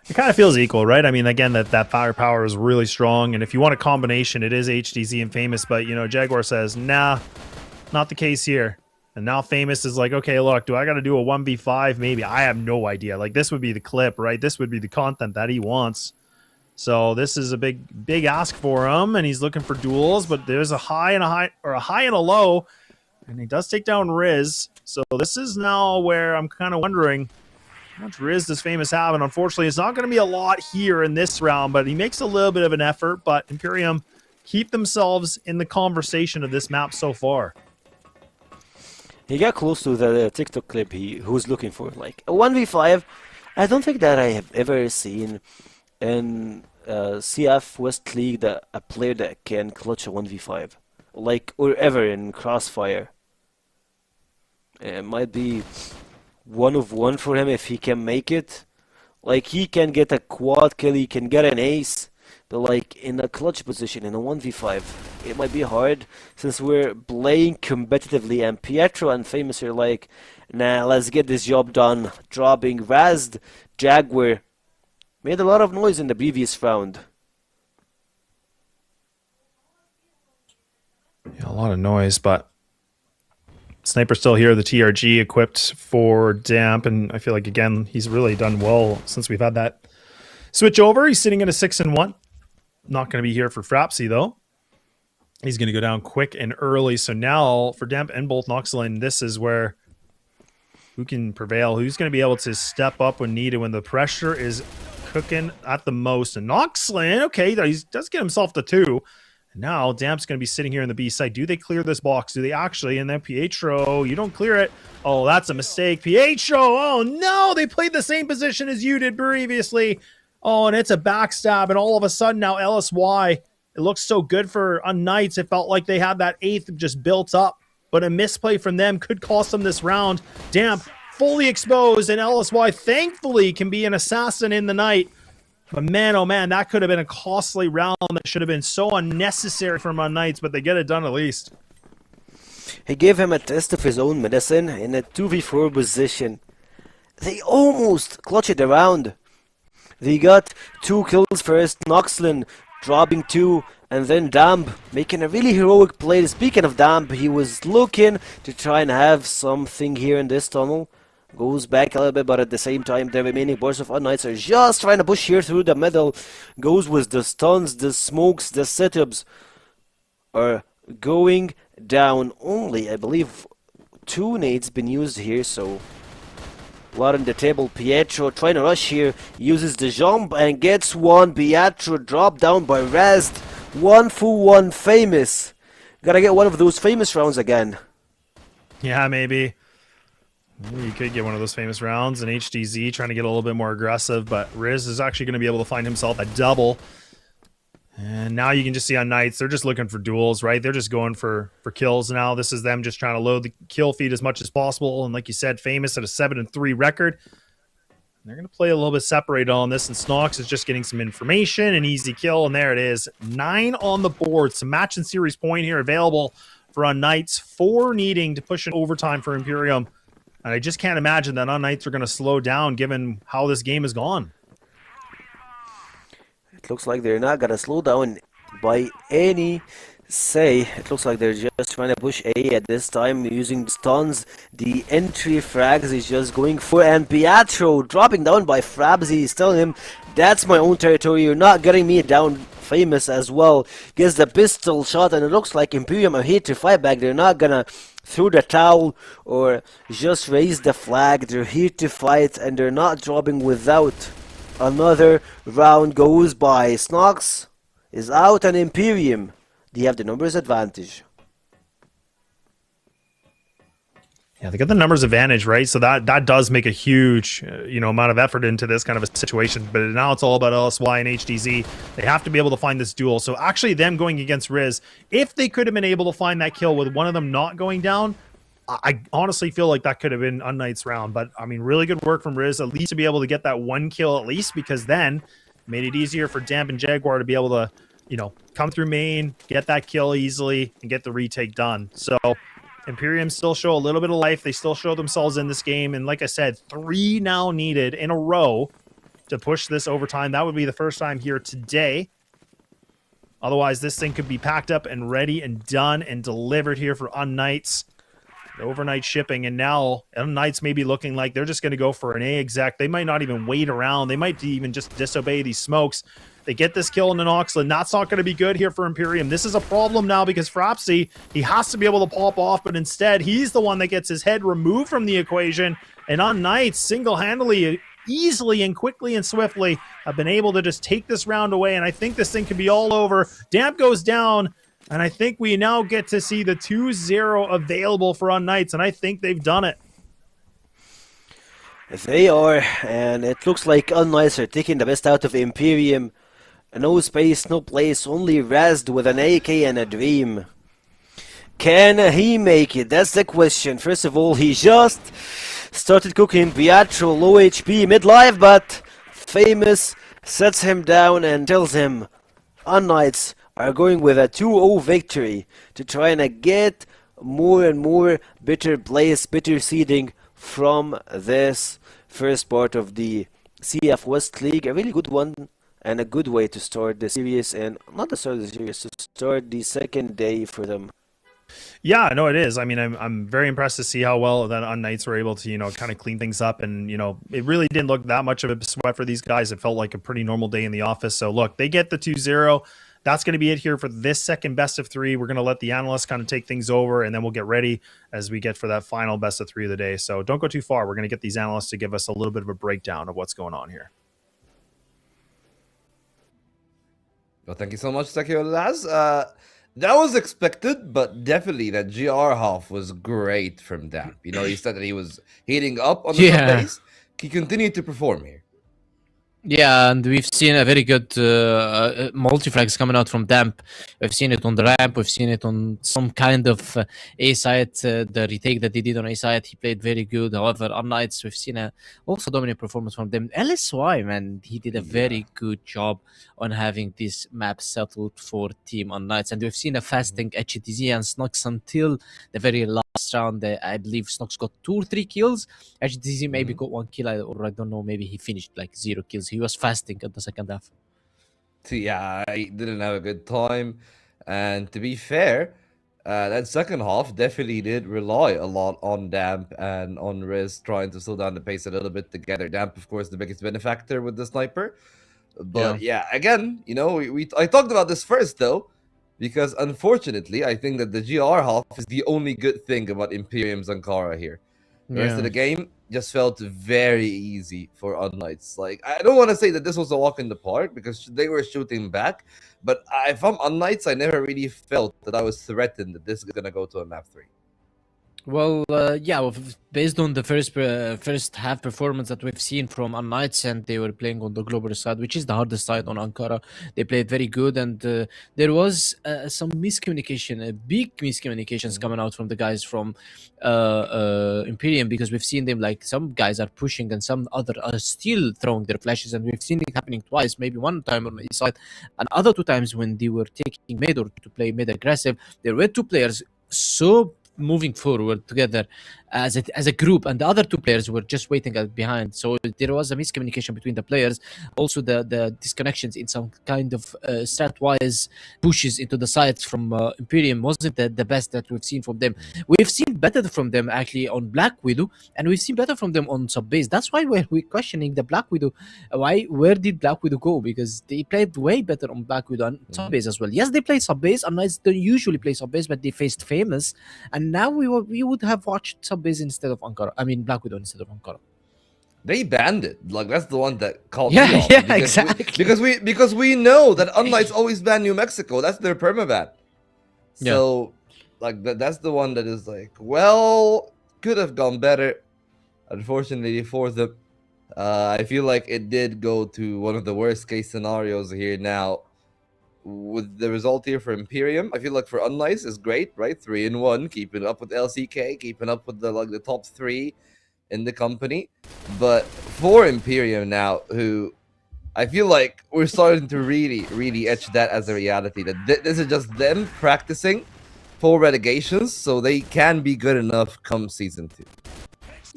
It kind of feels equal, right? I mean, again, that firepower is really strong, and if you want a combination, it is HDZ and Famous, but Jaguar says, nah, not the case here. And now Famous is like, okay, look, do I got to do a 1v5? Maybe. I have no idea. Like, this would be the clip, right? This would be the content that he wants. So this is a big ask for him, and he's looking for duels, but there's a high and a low, and he does take down Riz. So this is now where I'm kind of wondering how much Riz does Famous have, and unfortunately, it's not going to be a lot here in this round, but he makes a little bit of an effort, but Imperium keep themselves in the conversation of this map so far. He got close to the TikTok clip he was looking for. Like a 1v5, I don't think that I have ever seen in CF West League that a player that can clutch a 1v5. Like, or ever in CrossFire. It might be 1 of 1 for him if he can make it. Like, he can get a quad kill, he can get an ace. But like in a clutch position in a 1v5, it might be hard since we're playing competitively, and Pietro and Famous are like, nah, let's get this job done. Dropping Razd, Jaguar. Made a lot of noise in the previous round. Yeah, a lot of noise, but Sniper still here, the TRG equipped for Damp, and I feel like, again, he's really done well since we've had that switch over. He's sitting at a 6-1. Not going to be here for Frapsy, though. He's going to go down quick and early. So now, for Damp and both Noxlin, this is where who can prevail? Who's going to be able to step up when needed when the pressure is cooking at the most? And Noxlin, okay, he does get himself to 2. Now, Damp's going to be sitting here in the B side. Do they clear this box? Do they actually? And then Pietro, you don't clear it. Oh, that's a mistake. Pietro, oh no, they played the same position as you did previously. Oh, and it's a backstab. And all of a sudden now LSY, it looks so good for unKnights. It felt like they had that 8th just built up. But a misplay from them could cost them this round. Damp fully exposed, and LSY thankfully can be an assassin in the night. But man, oh man, that could have been a costly round that should have been so unnecessary from unKnights, but they get it done at least. He gave him a test of his own medicine in a 2v4 position. They almost clutched it around. They got 2 kills first, Noxlin dropping 2, and then Damp making a really heroic play. Speaking of Damp, he was looking to try and have something here in this tunnel. Goes back a little bit, but at the same time, the remaining boards of unKnights are just trying to push here through the middle. Goes with the stuns, the smokes, the setups are going down. Only, I believe, 2 nades been used here, so a lot on the table. Pietro trying to rush here, uses the jump and gets one. Pietro dropped down by Razed. 1-1 famous. Gotta get one of those famous rounds again. Yeah, maybe. You could get one of those famous rounds, and HDZ trying to get a little bit more aggressive, but Riz is actually going to be able to find himself a double. And now you can just see unKnights, they're just looking for duels, right? They're just going for kills now. This is them just trying to load the kill feed as much as possible. And like you said, famous at a 7-3 record. They're going to play a little bit separated on this, and Snox is just getting some information, an easy kill, and there it is. 9 on the board. Some match and series point here available for unKnights. 4 needing to push an overtime for Imperium. And I just can't imagine that unKnights are going to slow down given how this game has gone. It looks like they're not going to slow down by any say. It looks like they're just trying to push A at this time using stuns. The entry frags is just going for, and Pietro dropping down by Frabsy. He's telling him, that's my own territory, you're not getting me down. Famous as well gets the pistol shot, and it looks like Imperium are here to fight back. They're not gonna throw the towel or just raise the flag. They're here to fight, and they're not dropping without. Another round goes by. Snox is out, and Imperium, they have the numbers advantage. Yeah, they got the numbers advantage, right? So that does make a huge, amount of effort into this kind of a situation. But now it's all about LSY and HDZ. They have to be able to find this duel. So actually them going against Riz, if they could have been able to find that kill with one of them not going down, I honestly feel like that could have been unKnights round. But, I mean, really good work from Riz, at least to be able to get that 1 kill at least, because then made it easier for Damp and Jaguar to be able to, come through main, get that kill easily, and get the retake done. So Imperium still show a little bit of life. They still show themselves in this game. And like I said, 3 now needed in a row to push this overtime. That would be the first time here today. Otherwise, this thing could be packed up and ready and done and delivered here for unKnights. The overnight shipping. And now unKnights may be looking like they're just going to go for an A exec. They might not even wait around. They might even just disobey these smokes. They get this kill in an Oxlin. That's not going to be good here for Imperium. This is a problem now because Frapsy, he has to be able to pop off, but instead he's the one that gets his head removed from the equation. And unKnights single-handedly, easily and quickly and swiftly have been able to just take this round away. And I think this thing could be all over. Damp goes down, and I think we now get to see the 2-0 available for unKnights, and I think they've done it. They are, and it looks like unKnights are taking the best out of Imperium. No space, no place, only Razed with an AK and a dream. Can he make it? That's the question. First of all, he just started cooking. Pietro, low HP, midlife, but Famous sets him down and tells him unKnights are going with a 2-0 victory to try and get more and more better place, better seeding from this first part of the CF West League. A really good one. And a good way to start the series, and not to start the series, to start the second day for them. Yeah, no, it is. I mean, I'm very impressed to see how well that unKnights were able to, you know, kind of clean things up. And, you know, it really didn't look that much of a sweat for these guys. It felt like a pretty normal day in the office. So look, they get the 2-0. That's going to be it here for this second best of 3. We're going to let the analysts kind of take things over, and then we'll get ready as we get for that final best of 3 of the day. So don't go too far. We're going to get these analysts to give us a little bit of a breakdown of what's going on here. Well, thank you so much, Cfwl. That was expected, but definitely that GR half was great from Damp. You know, he said that he was heating up on the Yeah. base. He continued to perform here. Yeah, and we've seen a very good multi-frags coming out from Damp. We've seen it on the ramp. We've seen it on some kind of A side. The retake that they did on A side, he played very good. However, on Knights, we've seen a also dominant performance from them. LSY, man, he did a very good job on having this map settled for Team on Knights. And we've seen a fasting HTZ and Snox until the very last round. I believe Snox got 2 or 3 kills. HTZ maybe got 1 kill, or I don't know, maybe he finished like 0 kills. He was fasting at the second half. So, yeah, I didn't have a good time. And to be fair, that second half definitely did rely a lot on Damp and on Riz trying to slow down the pace a little bit together. Damp, of course, the biggest benefactor with the sniper. But yeah, again, you know, I talked about this first, though, because unfortunately, I think that the GR half is the only good thing about Imperium's Ankara here. The rest of the game just felt very easy for unKnights. Like, I don't want to say that this was a walk in the park because they were shooting back, but if I'm unKnights, I never really felt that I was threatened that this is going to go to a map 3. Well, yeah, based on the first half performance that we've seen from unKnights, and they were playing on the global side, which is the hardest side on Ankara. They played very good, and there was some miscommunication, big miscommunications coming out from the guys from Imperium, because we've seen them, like, some guys are pushing and some other are still throwing their flashes, and we've seen it happening twice, maybe one time on each side, and other 2 times when they were taking mid or to play mid aggressive, there were 2 players so moving forward together as a group, and the other 2 players were just waiting behind. So there was a miscommunication between the players. Also, the disconnections in some kind of strat-wise pushes into the sides from Imperium wasn't the best that we've seen from them. We've seen better from them actually on Black Widow, and we've seen better from them on sub-base. That's why we're questioning the Black Widow. Where did Black Widow go? Because they played way better on Black Widow and sub-base as well. Yes, they played sub-base, and don't usually play sub-base, but they faced Famous, and now we would have watched sub-base instead of Ankara. I mean, Black Widow instead of Ankara. They banned it. Like, that's the one that called Yeah, me off. yeah, exactly. Because we know that unKnights always ban New Mexico. That's their permaban. So, like, that's the one that is like, well, could have gone better. Unfortunately for them, I feel like it did go to one of the worst case scenarios here now. With the result here for Imperium, I feel like for unKnights is great, right? 3-1, keeping up with LCK, keeping up with the top 3 in the company. But for Imperium now, who I feel like we're starting to really etch that as a reality, that this is just them practicing for relegations so they can be good enough come season 2.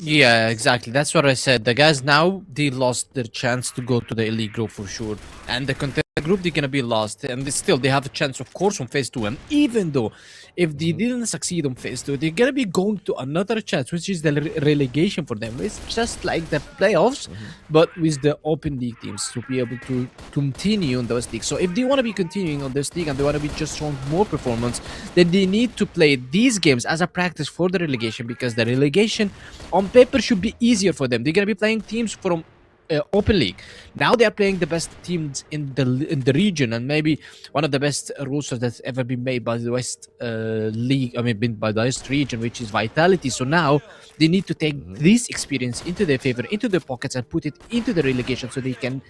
Yeah, exactly. That's what I said. The guys now, they lost their chance to go to the elite group for sure. And the contender group, they're going to be lost. And they have a chance, of course, on phase 2. And even though if they didn't succeed on phase 2, they're going to be going to another chance, which is the relegation for them. It's just like the playoffs, but with the open league teams to be able to continue on those leagues. So if they want to be continuing on this league and they want to be just showing more performance, then they need to play these games as a practice for the relegation, because the relegation on paper should be easier for them. They're going to be playing teams from open league. Now they are playing the best teams in the region, and maybe one of the best rosters that's ever been made by the West league. I mean, been by the West region, which is Vitality. So now they need to take this experience into their favor, into their pockets, and put it into the relegation, so they can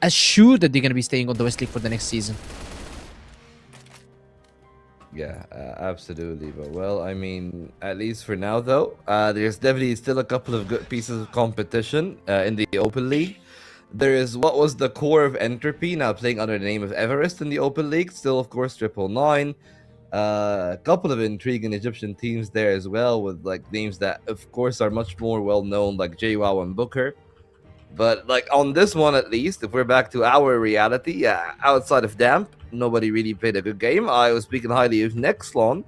assure that they're going to be staying on the West League for the next season. Yeah, absolutely. But well, I mean, at least for now, though, there's definitely still a couple of good pieces of competition in the Open League. There is what was the core of Entropy, now playing under the name of Everest in the Open League. Still, of course, 999. A couple of intriguing Egyptian teams there as well, with like names that, of course, are much more well known, like JWoww and Booker. But like on this one, at least, if we're back to our reality, yeah, outside of Damp, nobody really played a good game. I was speaking highly of Nexlon,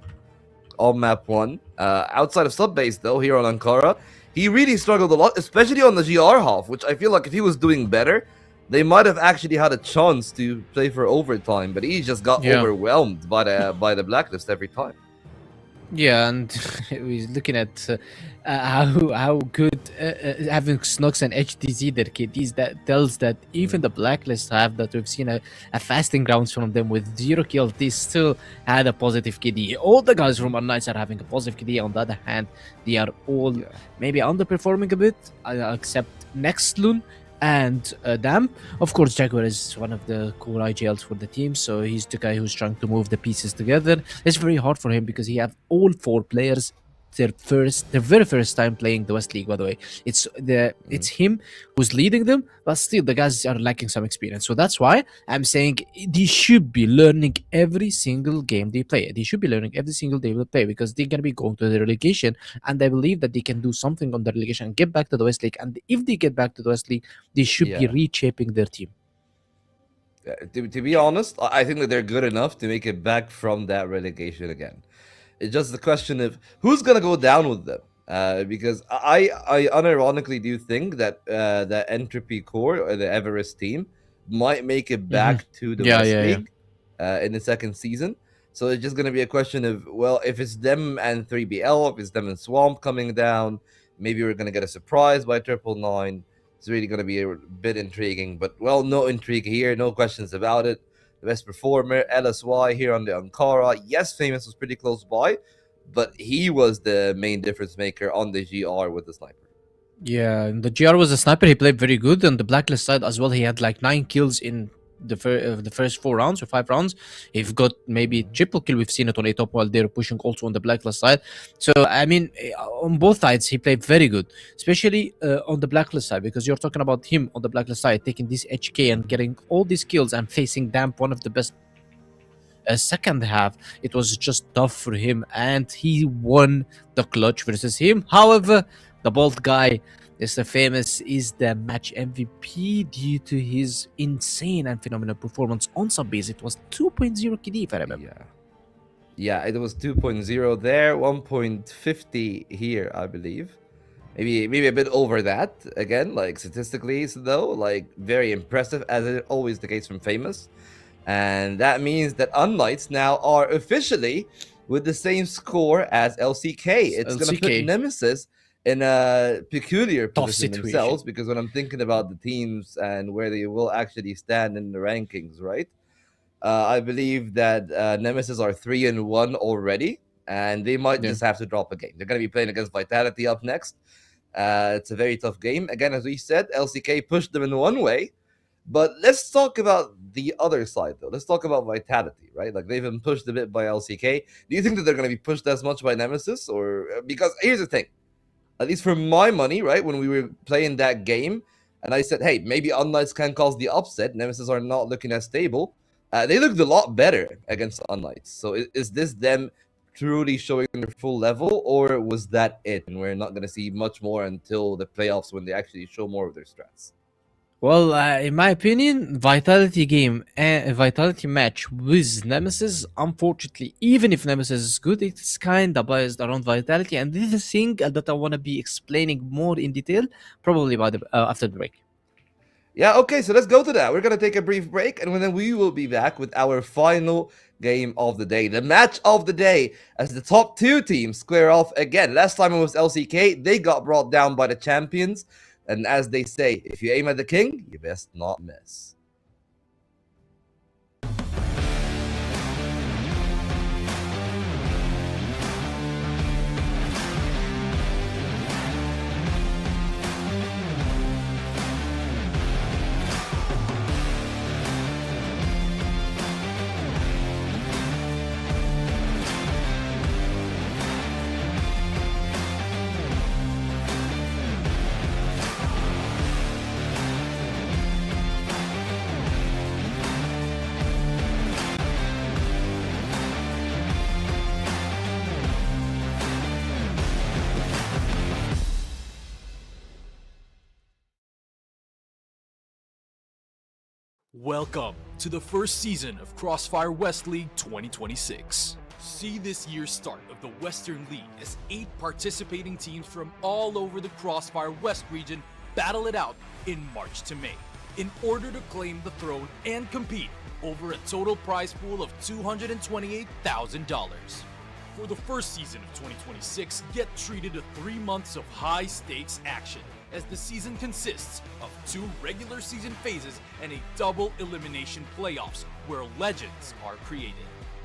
on map 1. Outside of sub-base, though, here on Ankara, he really struggled a lot, especially on the GR half, which I feel like if he was doing better, they might have actually had a chance to play for overtime, but he just got overwhelmed by the blacklist every time. Yeah, and we're looking at how good having Snox and HDZ their KDs, that tells that even the blacklist have that we've seen a fasting grounds from them with 0 kills, they still had a positive KD. All the guys from unKnights are having a positive KD. On the other hand, they are all maybe underperforming a bit, except Nextloon and Dam. Of course, Jaguar is one of the core IGLs for the team, so he's the guy who's trying to move the pieces together. It's very hard for him because he have all 4 players their very first time playing the West League. By the way, it's him who's leading them, but still the guys are lacking some experience. So that's why I'm saying they should be learning every single game they play. They should be learning every single day they play, because they're gonna be going to the relegation, and I believe that they can do something on the relegation and get back to the West League. And if they get back to the West League, they should be reshaping their team. To be honest, I think that they're good enough to make it back from that relegation again. It's just the question of who's gonna go down with them, because I unironically do think that that Entropy core or the Everest team might make it back to the West League in the second season. So it's just gonna be a question of, well, if it's them and 3BL, if it's them and Swamp coming down, maybe we're gonna get a surprise by 999. It's really gonna be a bit intriguing, but well, no intrigue here, no questions about it. The best performer, LSY here on the Ankara. Yes, Famous was pretty close by, but he was the main difference maker on the GR with the sniper. Yeah, and the GR was a sniper. He played very good. On the blacklist side as well, he had like 9 kills in the first 4 rounds or 5 rounds. He's got maybe triple kill. We've seen it on a top while they're pushing also on the blacklist side. So I mean, on both sides he played very good, especially on the blacklist side, because you're talking about him on the blacklist side taking this HK and getting all these kills and facing Damp, one of the best. Second half, it was just tough for him, and he won the clutch versus him. However, the bald guy, Mr. Famous, is the match MVP due to his insane and phenomenal performance on sub-base. It was 2.0 KD, if I remember. Yeah, it was 2.0 there, 1.50 here, I believe. Maybe a bit over that. Again, like statistically, though, like very impressive, as is always the case from Famous. And that means that unKnights now are officially with the same score as LCK. It's going to put Nemesis in a peculiar position themselves, because when I'm thinking about the teams and where they will actually stand in the rankings, right? I believe that Nemesis are 3-1 already, and they might just have to drop a game. They're going to be playing against Vitality up next. It's a very tough game. Again, as we said, LCK pushed them in one way. But let's talk about the other side, though. Let's talk about Vitality, right? Like, they've been pushed a bit by LCK. Do you think that they're going to be pushed as much by Nemesis? Or because here's the thing. At least for my money, right, when we were playing that game, and I said, hey, maybe unKnights can cause the upset. Nemesis are not looking as stable. They looked a lot better against unKnights. So is this them truly showing their full level, or was that it? And we're not going to see much more until the playoffs when they actually show more of their strats. Well, in my opinion, Vitality game and Vitality match with Nemesis, unfortunately, even if Nemesis is good, it's kind of biased around Vitality, and this is a thing that I want to be explaining more in detail, probably by the after the break. Yeah, okay, so let's go to that. We're going to take a brief break, and then we will be back with our final game of the day, the match of the day, as the top 2 teams square off again. Last time it was LCK. They got brought down by the champions. And as they say, if you aim at the king, you best not miss. Welcome to the first season of CrossFire West League 2026. See this year's start of the Western League as 8 participating teams from all over the CrossFire West region battle it out in March to May in order to claim the throne and compete over a total prize pool of $228,000. For the first season of 2026, get treated to 3 months of high-stakes action, as the season consists of 2 regular season phases and a double elimination playoffs where legends are created.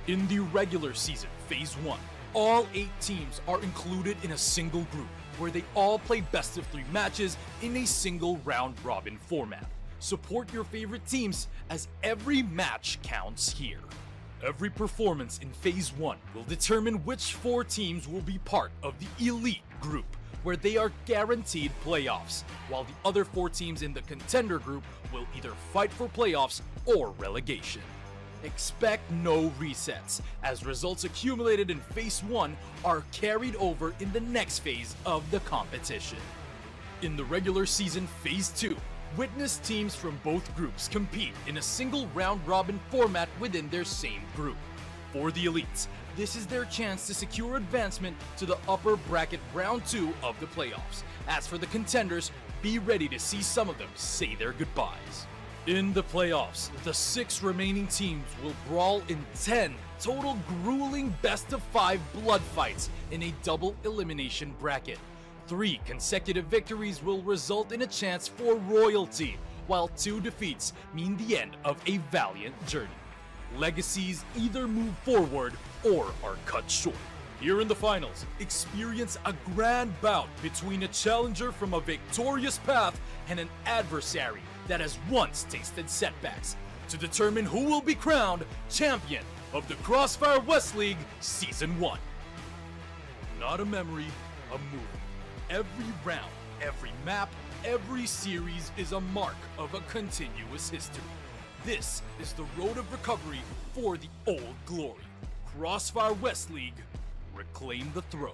In the regular season, Phase 1, all 8 teams are included in a single group where they all play best of 3 matches in a single round-robin format. Support your favorite teams as every match counts here. Every performance in Phase 1 will determine which 4 teams will be part of the Elite group, where they are guaranteed playoffs, while the other 4 teams in the Contender group will either fight for playoffs or relegation. Expect no resets, as results accumulated in Phase 1 are carried over in the next phase of the competition. In the regular season Phase 2, witness teams from both groups compete in a single round-robin format within their same group. For the elites, this is their chance to secure advancement to the upper bracket round 2 of the playoffs. As for the contenders, be ready to see some of them say their goodbyes. In the playoffs, the 6 remaining teams will brawl in 10 total grueling best-of-5 blood fights in a double elimination bracket. 3 consecutive victories will result in a chance for royalty, while 2 defeats mean the end of a valiant journey. Legacies either move forward or are cut short. Here in the finals, experience a grand bout between a challenger from a victorious path and an adversary that has once tasted setbacks, to determine who will be crowned champion of the CrossFire West League Season 1. Not a memory, a movie. Every round, every map, every series is a mark of a continuous history. This is the road of recovery for the old glory. CrossFire West League, reclaim the throne.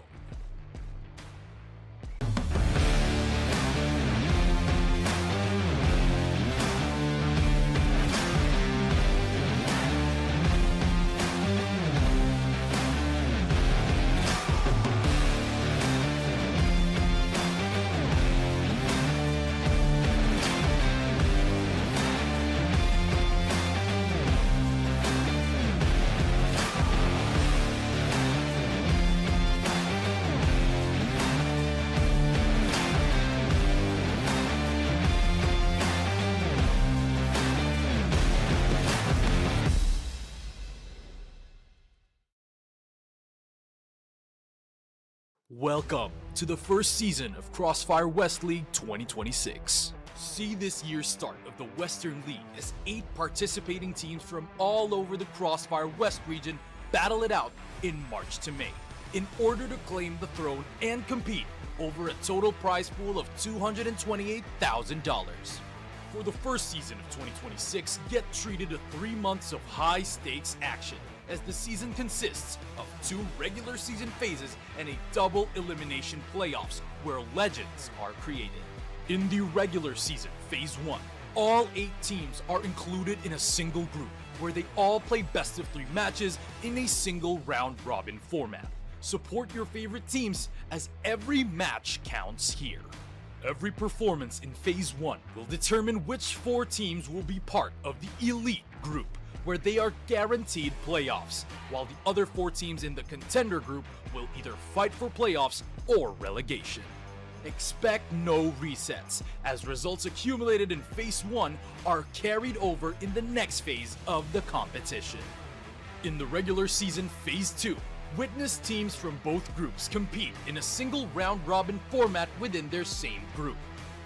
Welcome to the first season of CrossFire West League 2026. See this year's start of the Western League as 8 participating teams from all over the CrossFire West region battle it out in March to May in order to claim the throne and compete over a total prize pool of $228,000. For the first season of 2026, get treated to 3 months of high-stakes action, as the season consists of 2 regular season phases and a double elimination playoffs where legends are created. In the regular season, Phase 1, all 8 teams are included in a single group where they all play best of 3 matches in a single round-robin format. Support your favorite teams as every match counts here. Every performance in Phase 1 will determine which 4 teams will be part of the Elite group, where they are guaranteed playoffs, while the other 4 teams in the Contender group will either fight for playoffs or relegation. Expect no resets, as results accumulated in Phase 1 are carried over in the next phase of the competition. In the regular season Phase 2, witness teams from both groups compete in a single round-robin format within their same group.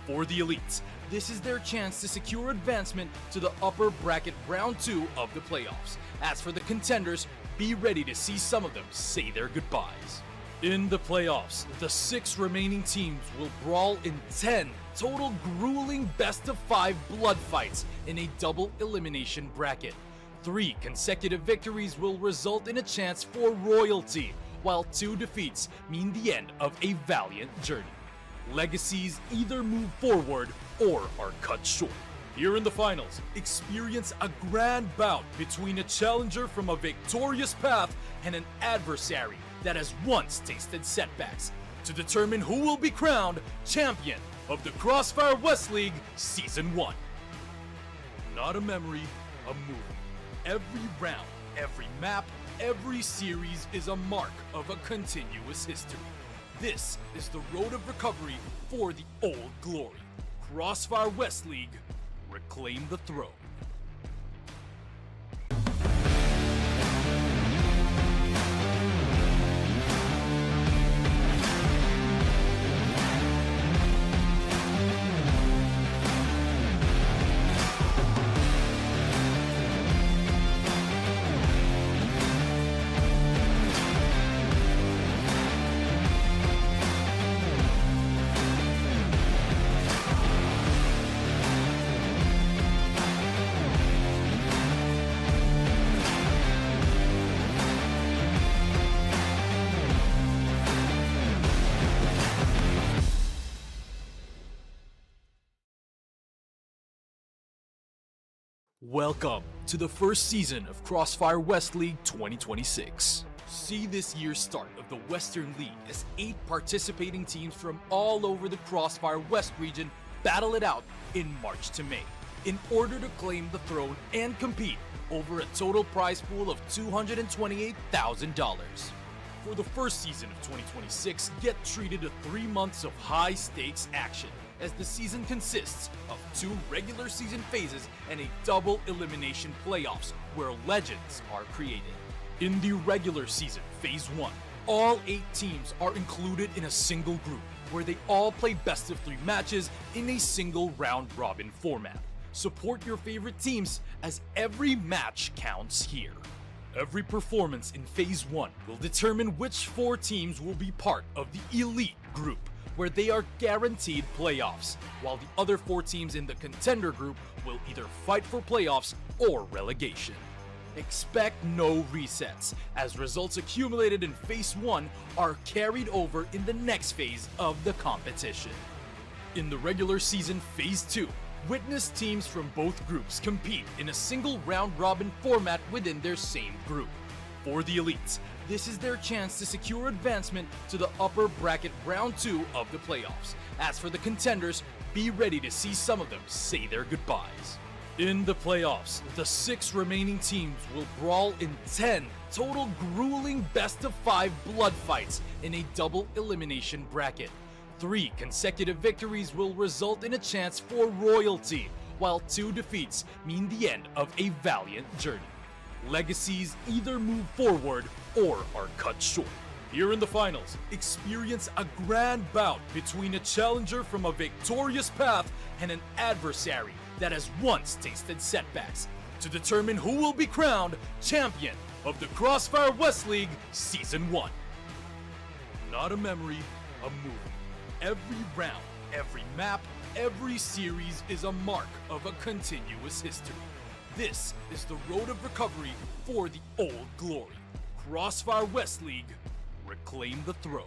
For the elites, this is their chance to secure advancement to the upper bracket round 2 of the playoffs. As for the contenders, be ready to see some of them say their goodbyes. In the playoffs, the 6 remaining teams will brawl in 10 total grueling best-of-5 blood fights in a double elimination bracket. 3 consecutive victories will result in a chance for royalty, while 2 defeats mean the end of a valiant journey. Legacies either move forward or are cut short. Here in the finals, experience a grand bout between a challenger from a victorious path and an adversary that has once tasted setbacks to determine who will be crowned champion of the CrossFire West League Season 1. Not a memory, a movie. Every round, every map, every series is a mark of a continuous history. This is the road of recovery for the old glory. CrossFire West League, reclaim the throne. Welcome to the first season of CrossFire West League 2026. See this year's start of the Western League as 8 participating teams from all over the CrossFire West region battle it out in March to May in order to claim the throne and compete over a total prize pool of $228,000. For the first season of 2026, get treated to 3 months of high-stakes action, as the season consists of 2 regular season phases and a double elimination playoffs where legends are created. In the regular season, Phase 1, all 8 teams are included in a single group where they all play best of 3 matches in a single round-robin format. Support your favorite teams as every match counts here. Every performance in Phase 1 will determine which 4 teams will be part of the Elite group, where they are guaranteed playoffs, while the other 4 teams in the Contender group will either fight for playoffs or relegation. Expect no resets, as results accumulated in Phase 1 are carried over in the next phase of the competition. In the regular season Phase 2, witness teams from both groups compete in a single round-robin format within their same group. For the elites, this is their chance to secure advancement to the upper bracket round 2 of the playoffs. As for the contenders, be ready to see some of them say their goodbyes. In the playoffs, the 6 remaining teams will brawl in 10 total grueling best-of-5 blood fights in a double elimination bracket. 3 consecutive victories will result in a chance for royalty, while 2 defeats mean the end of a valiant journey. Legacies either move forward or are cut short. Here in the finals, experience a grand bout between a challenger from a victorious path and an adversary that has once tasted setbacks to determine who will be crowned champion of the CrossFire West League Season 1. Not a memory, a movie. Every round, every map, every series is a mark of a continuous history. This is the road of recovery for the old glory. CrossFire West League, reclaim the throne.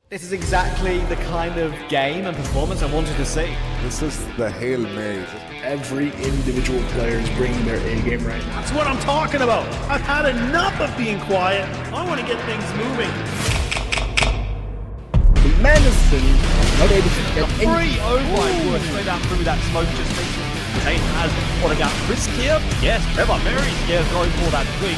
This is exactly the kind of game and performance I wanted to see. This is the Hail Mary. Every individual player is bringing their A game right now. That's what I'm talking about. I've had enough of being quiet. I want to get things moving. The Nemesis are not able to get Free! Oh my word, straight out through that smoke just recently. Zane has what I got. Risk here? Yes, Trevor very scared going for that tweak.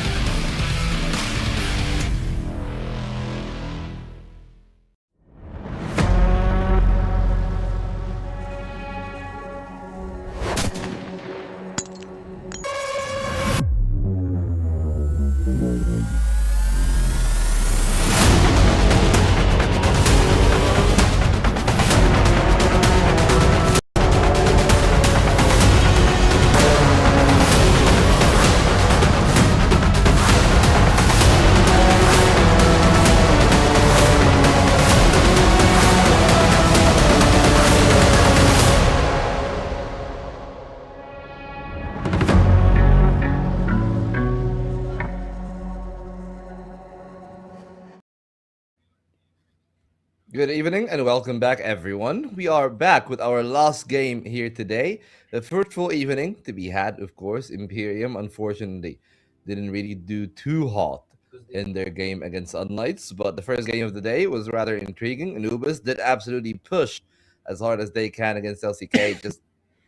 Good evening and welcome back, everyone. We are back with our last game here today. A fruitful evening to be had, of course. Imperium, unfortunately, didn't really do too hot in their game against unKnights, but the first game of the day was rather intriguing. Anubis did absolutely push as hard as they can against LCK, just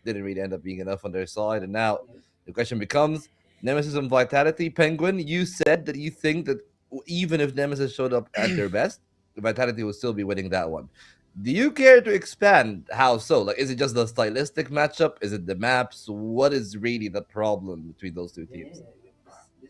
didn't really end up being enough on their side. And now the question becomes Nemesis and Vitality. Penguin, you said that you think that even if Nemesis showed up at their best, Vitality will still be winning that one. Do you care to expand how so? Like, is it just the stylistic matchup? Is it the maps? What is really the problem between those two teams?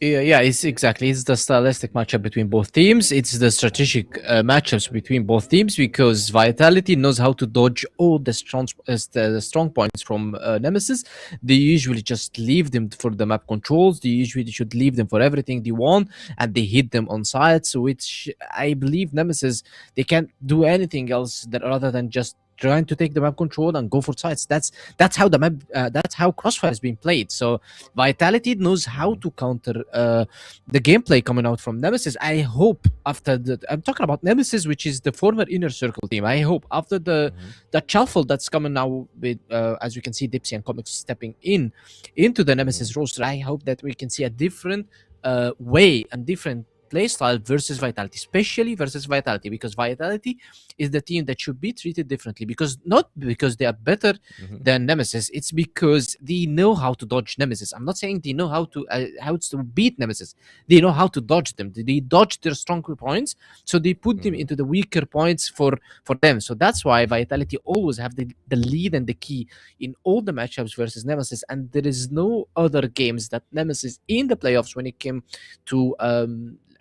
Yeah, it's exactly. It's the stylistic matchup between both teams. It's the strategic matchups between both teams because Vitality knows how to dodge all the strong points from Nemesis. They usually just leave them for the map controls. They usually should leave them for everything they want, and they hit them on sites. Which I believe Nemesis they can't do anything else rather than just trying to take the map control and go for sites. That's how the map. That's how Crossfire has been played. So Vitality knows how to counter the gameplay coming out from Nemesis. I hope after I'm talking about Nemesis, which is the former Inner Circle team. I hope after the shuffle that's coming now with, as we can see, Dipsy and Comics stepping into the Nemesis roster. I hope that we can see a different way and different playstyle versus Vitality, especially versus Vitality, because Vitality is the team that should be treated differently. Because not because they are better than Nemesis, it's because they know how to dodge Nemesis. I'm not saying they know how to beat Nemesis. They know how to dodge them. They dodge their strong points, so they put them into the weaker points for them. So that's why Vitality always have the lead and the key in all the matchups versus Nemesis. And there is no other games that Nemesis in the playoffs when it came to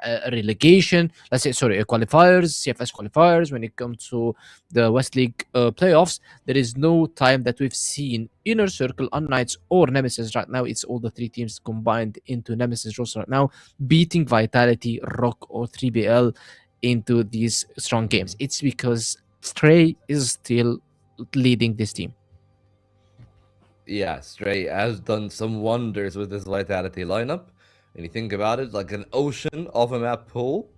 a relegation, let's say, qualifiers, CFS qualifiers, when it comes to the West League playoffs, there is no time that we've seen Inner Circle, unKnights, or Nemesis right now. It's all the three teams combined into Nemesis roster right now, beating Vitality, Rock, or 3BL into these strong games. It's because Stray is still leading this team. Yeah, Stray has done some wonders with this Vitality lineup. When you think about it, like an ocean of a map pool,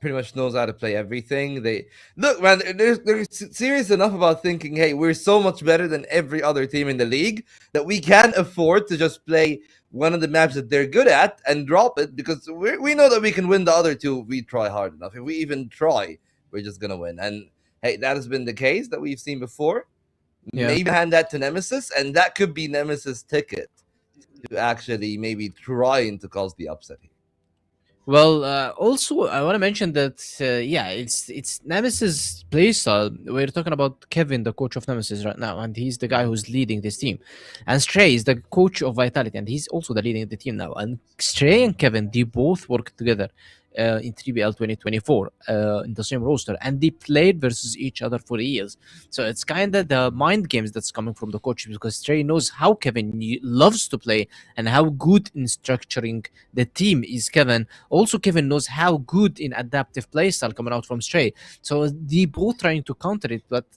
pretty much knows how to play everything. They look, man, they're serious enough about thinking, hey, we're so much better than every other team in the league that we can't afford to just play one of the maps that they're good at and drop it, because we know that we can win the other two if we try hard enough. If we even try, we're just gonna win. And hey, that has been the case that we've seen before. Yeah. Maybe hand that to Nemesis, and that could be Nemesis' ticket to actually maybe trying to cause the upset here. Well, also I want to mention that it's Nemesis playstyle. We're talking about Kevin, the coach of Nemesis right now, and he's the guy who's leading this team. And Stray is the coach of Vitality, and he's also the leading the team now. And Stray and Kevin, they both work together in 3BL 2024 in the same roster, and they played versus each other for years. So it's kind of the mind games that's coming from the coach, because Stray knows how Kevin loves to play and how good in structuring the team is Kevin. Also, Kevin knows how good in adaptive playstyle coming out from Stray. So they both trying to counter it, but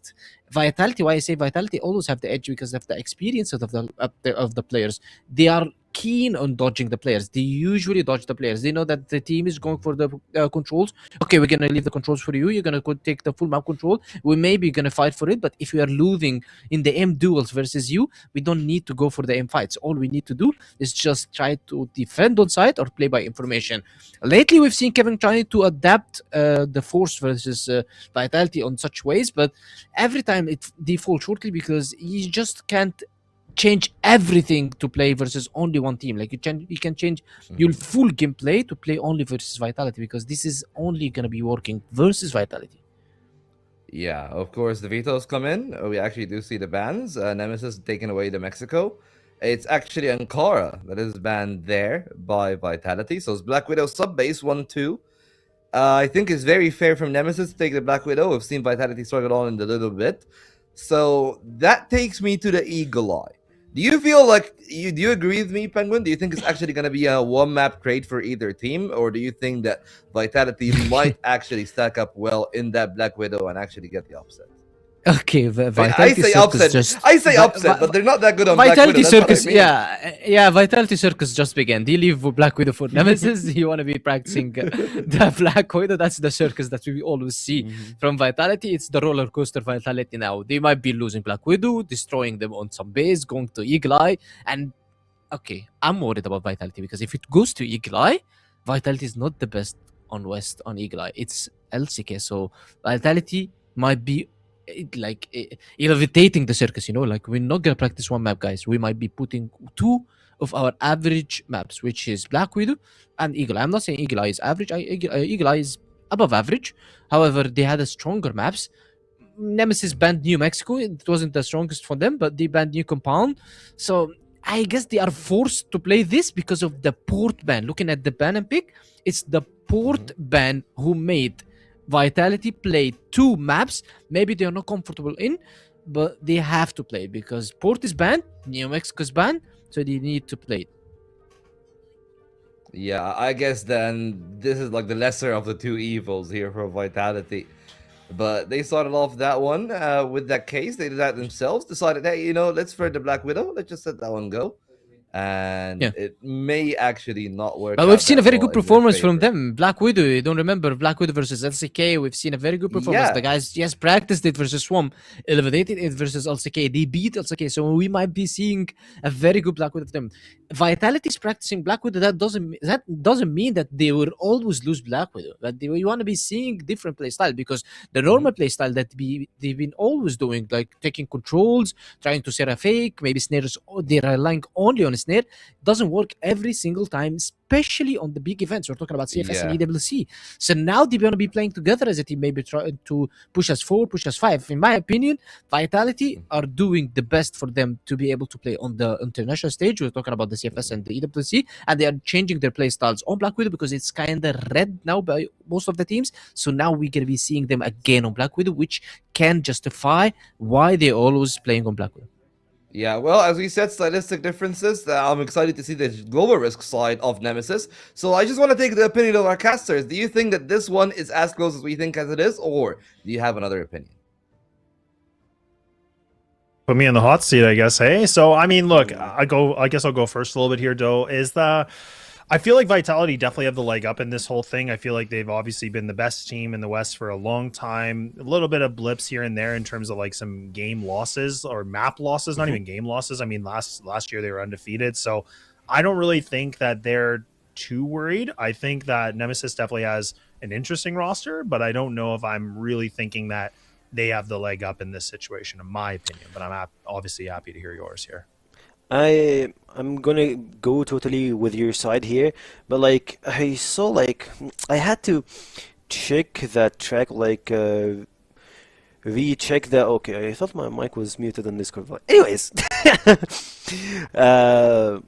Vitality, why I say Vitality always have the edge, because of the experience of the players. They are keen on dodging the players. They usually dodge the players. They know that the team is going for the controls. Okay, we're gonna leave the controls for you. You're gonna go take the full map control. We may be gonna fight for it, but if we are losing in the M duels versus you, we don't need to go for the M fights. All we need to do is just try to defend on site or play by information. Lately, we've seen Kevin trying to adapt the Force versus Vitality on such ways, but every time they fall shortly, because you just can't change everything to play versus only one team. Like you can change your full gameplay to play only versus Vitality, because this is only gonna be working versus Vitality. Yeah, of course, the vetoes come in. We actually do see the bans. Nemesis taking away the Mexico. It's actually Ankara that is banned there by Vitality. So it's Black Widow sub base 1-2. I think it's very fair from Nemesis to take the Black Widow. We've seen Vitality struggle on in a little bit. So that takes me to the Eagle Eye. Do you feel like do you agree with me, Penguin? Do you think it's actually going to be a one map trade for either team, or do you think that Vitality might actually stack up well in that Black Widow and actually get the upset? Okay, I mean, I Vitality say Circus upset. just I say upset, but they're not that good on Black Vitality Widow. That's what I Circus, mean. yeah, Vitality Circus just began. Do you leave Black Widow for Nemesis? You want to be practicing the Black Widow? That's the circus that we always see from Vitality. It's the roller coaster Vitality now. They might be losing Black Widow, destroying them on some base, going to Eagle Eye, and okay, I'm worried about Vitality because if it goes to Eagle Eye, Vitality is not the best on West on Eagle Eye. It's LCK, so Vitality might be elevating the circus. Like we're not gonna practice one map, guys. We might be putting two of our average maps, which is Black Widow and Eagle Eye. I'm not saying Eagle Eye is average. Eagle Eye is above average. However, they had a stronger maps. Nemesis banned New Mexico. It wasn't the strongest for them, but they banned New Compound. So I guess they are forced to play this because of the port ban. Looking at the ban and pick, it's the port ban who made Vitality play two maps. Maybe they are not comfortable in, but they have to play because port is banned, New Mexico is banned, so they need to play it. Yeah, I guess then this is like the lesser of the two evils here for Vitality. But they started off that one with that case. They did that themselves. Decided, hey, let's thread the Black Widow. Let's just let that one go. And Yeah. it may actually not work. But we've seen a that very well good in their performance from favor. them. Black Widow, you don't remember Black Widow versus LCK? We've seen a very good performance. Yeah. The guys just practiced it versus Swamp, elevated it versus LCK. They beat LCK, so we might be seeing a very good Black Widow of them. Vitality is practicing Black Widow. That doesn't mean that they will always lose Black Widow. But we want to be seeing different playstyle because the normal playstyle that they've been always doing, like taking controls, trying to set a fake, maybe snares. They're relying only on a snare. Doesn't work every single time, especially on the big events. We're talking about CFS and EWC. So now they're going to be playing together as a team, maybe trying to push us 4, push us 5. In my opinion, Vitality are doing the best for them to be able to play on the international stage. We're talking about the CFS and the EWC, and they are changing their play styles on Black Widow because it's kind of red now by most of the teams. So now we're going to be seeing them again on Black Widow, which can justify why they're always playing on Black Widow. Yeah, well, as we said, stylistic differences. I'm excited to see the global risk side of Nemesis. So I just want to take the opinion of our casters. Do you think that this one is as close as we think as it is, or do you have another opinion? Put me in the hot seat, I guess. Hey, so I mean, look, I guess I'll go first a little bit here. Doe I feel like Vitality definitely have the leg up in this whole thing. I feel like they've obviously been the best team in the West for a long time. A little bit of blips here and there in terms of like some game losses or map losses, not even game losses. I mean, last year they were undefeated. So I don't really think that they're too worried. I think that Nemesis definitely has an interesting roster, but I don't know if I'm really thinking that they have the leg up in this situation, in my opinion. But I'm obviously happy to hear yours here. I'm gonna go totally with your side here, but like I saw, like I had to check that track, like recheck that. Okay, I thought my mic was muted on Discord. But anyways, I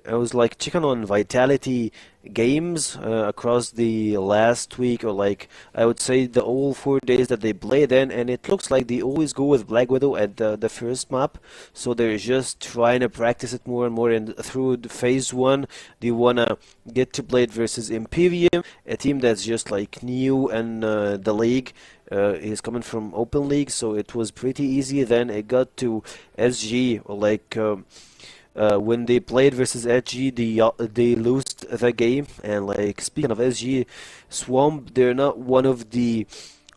was like checking on Vitality games across the last week, or like I would say the all 4 days that they played in, and it looks like they always go with Black Widow at the first map, so they're just trying to practice it more and more, and through the phase 1 they wanna get to play it versus Imperium, a team that's just like new in the league. Is coming from Open League, so it was pretty easy. Then it got to SG, or like when they played versus SG, they lost the game. And like speaking of SG, Swamp, they're not one of the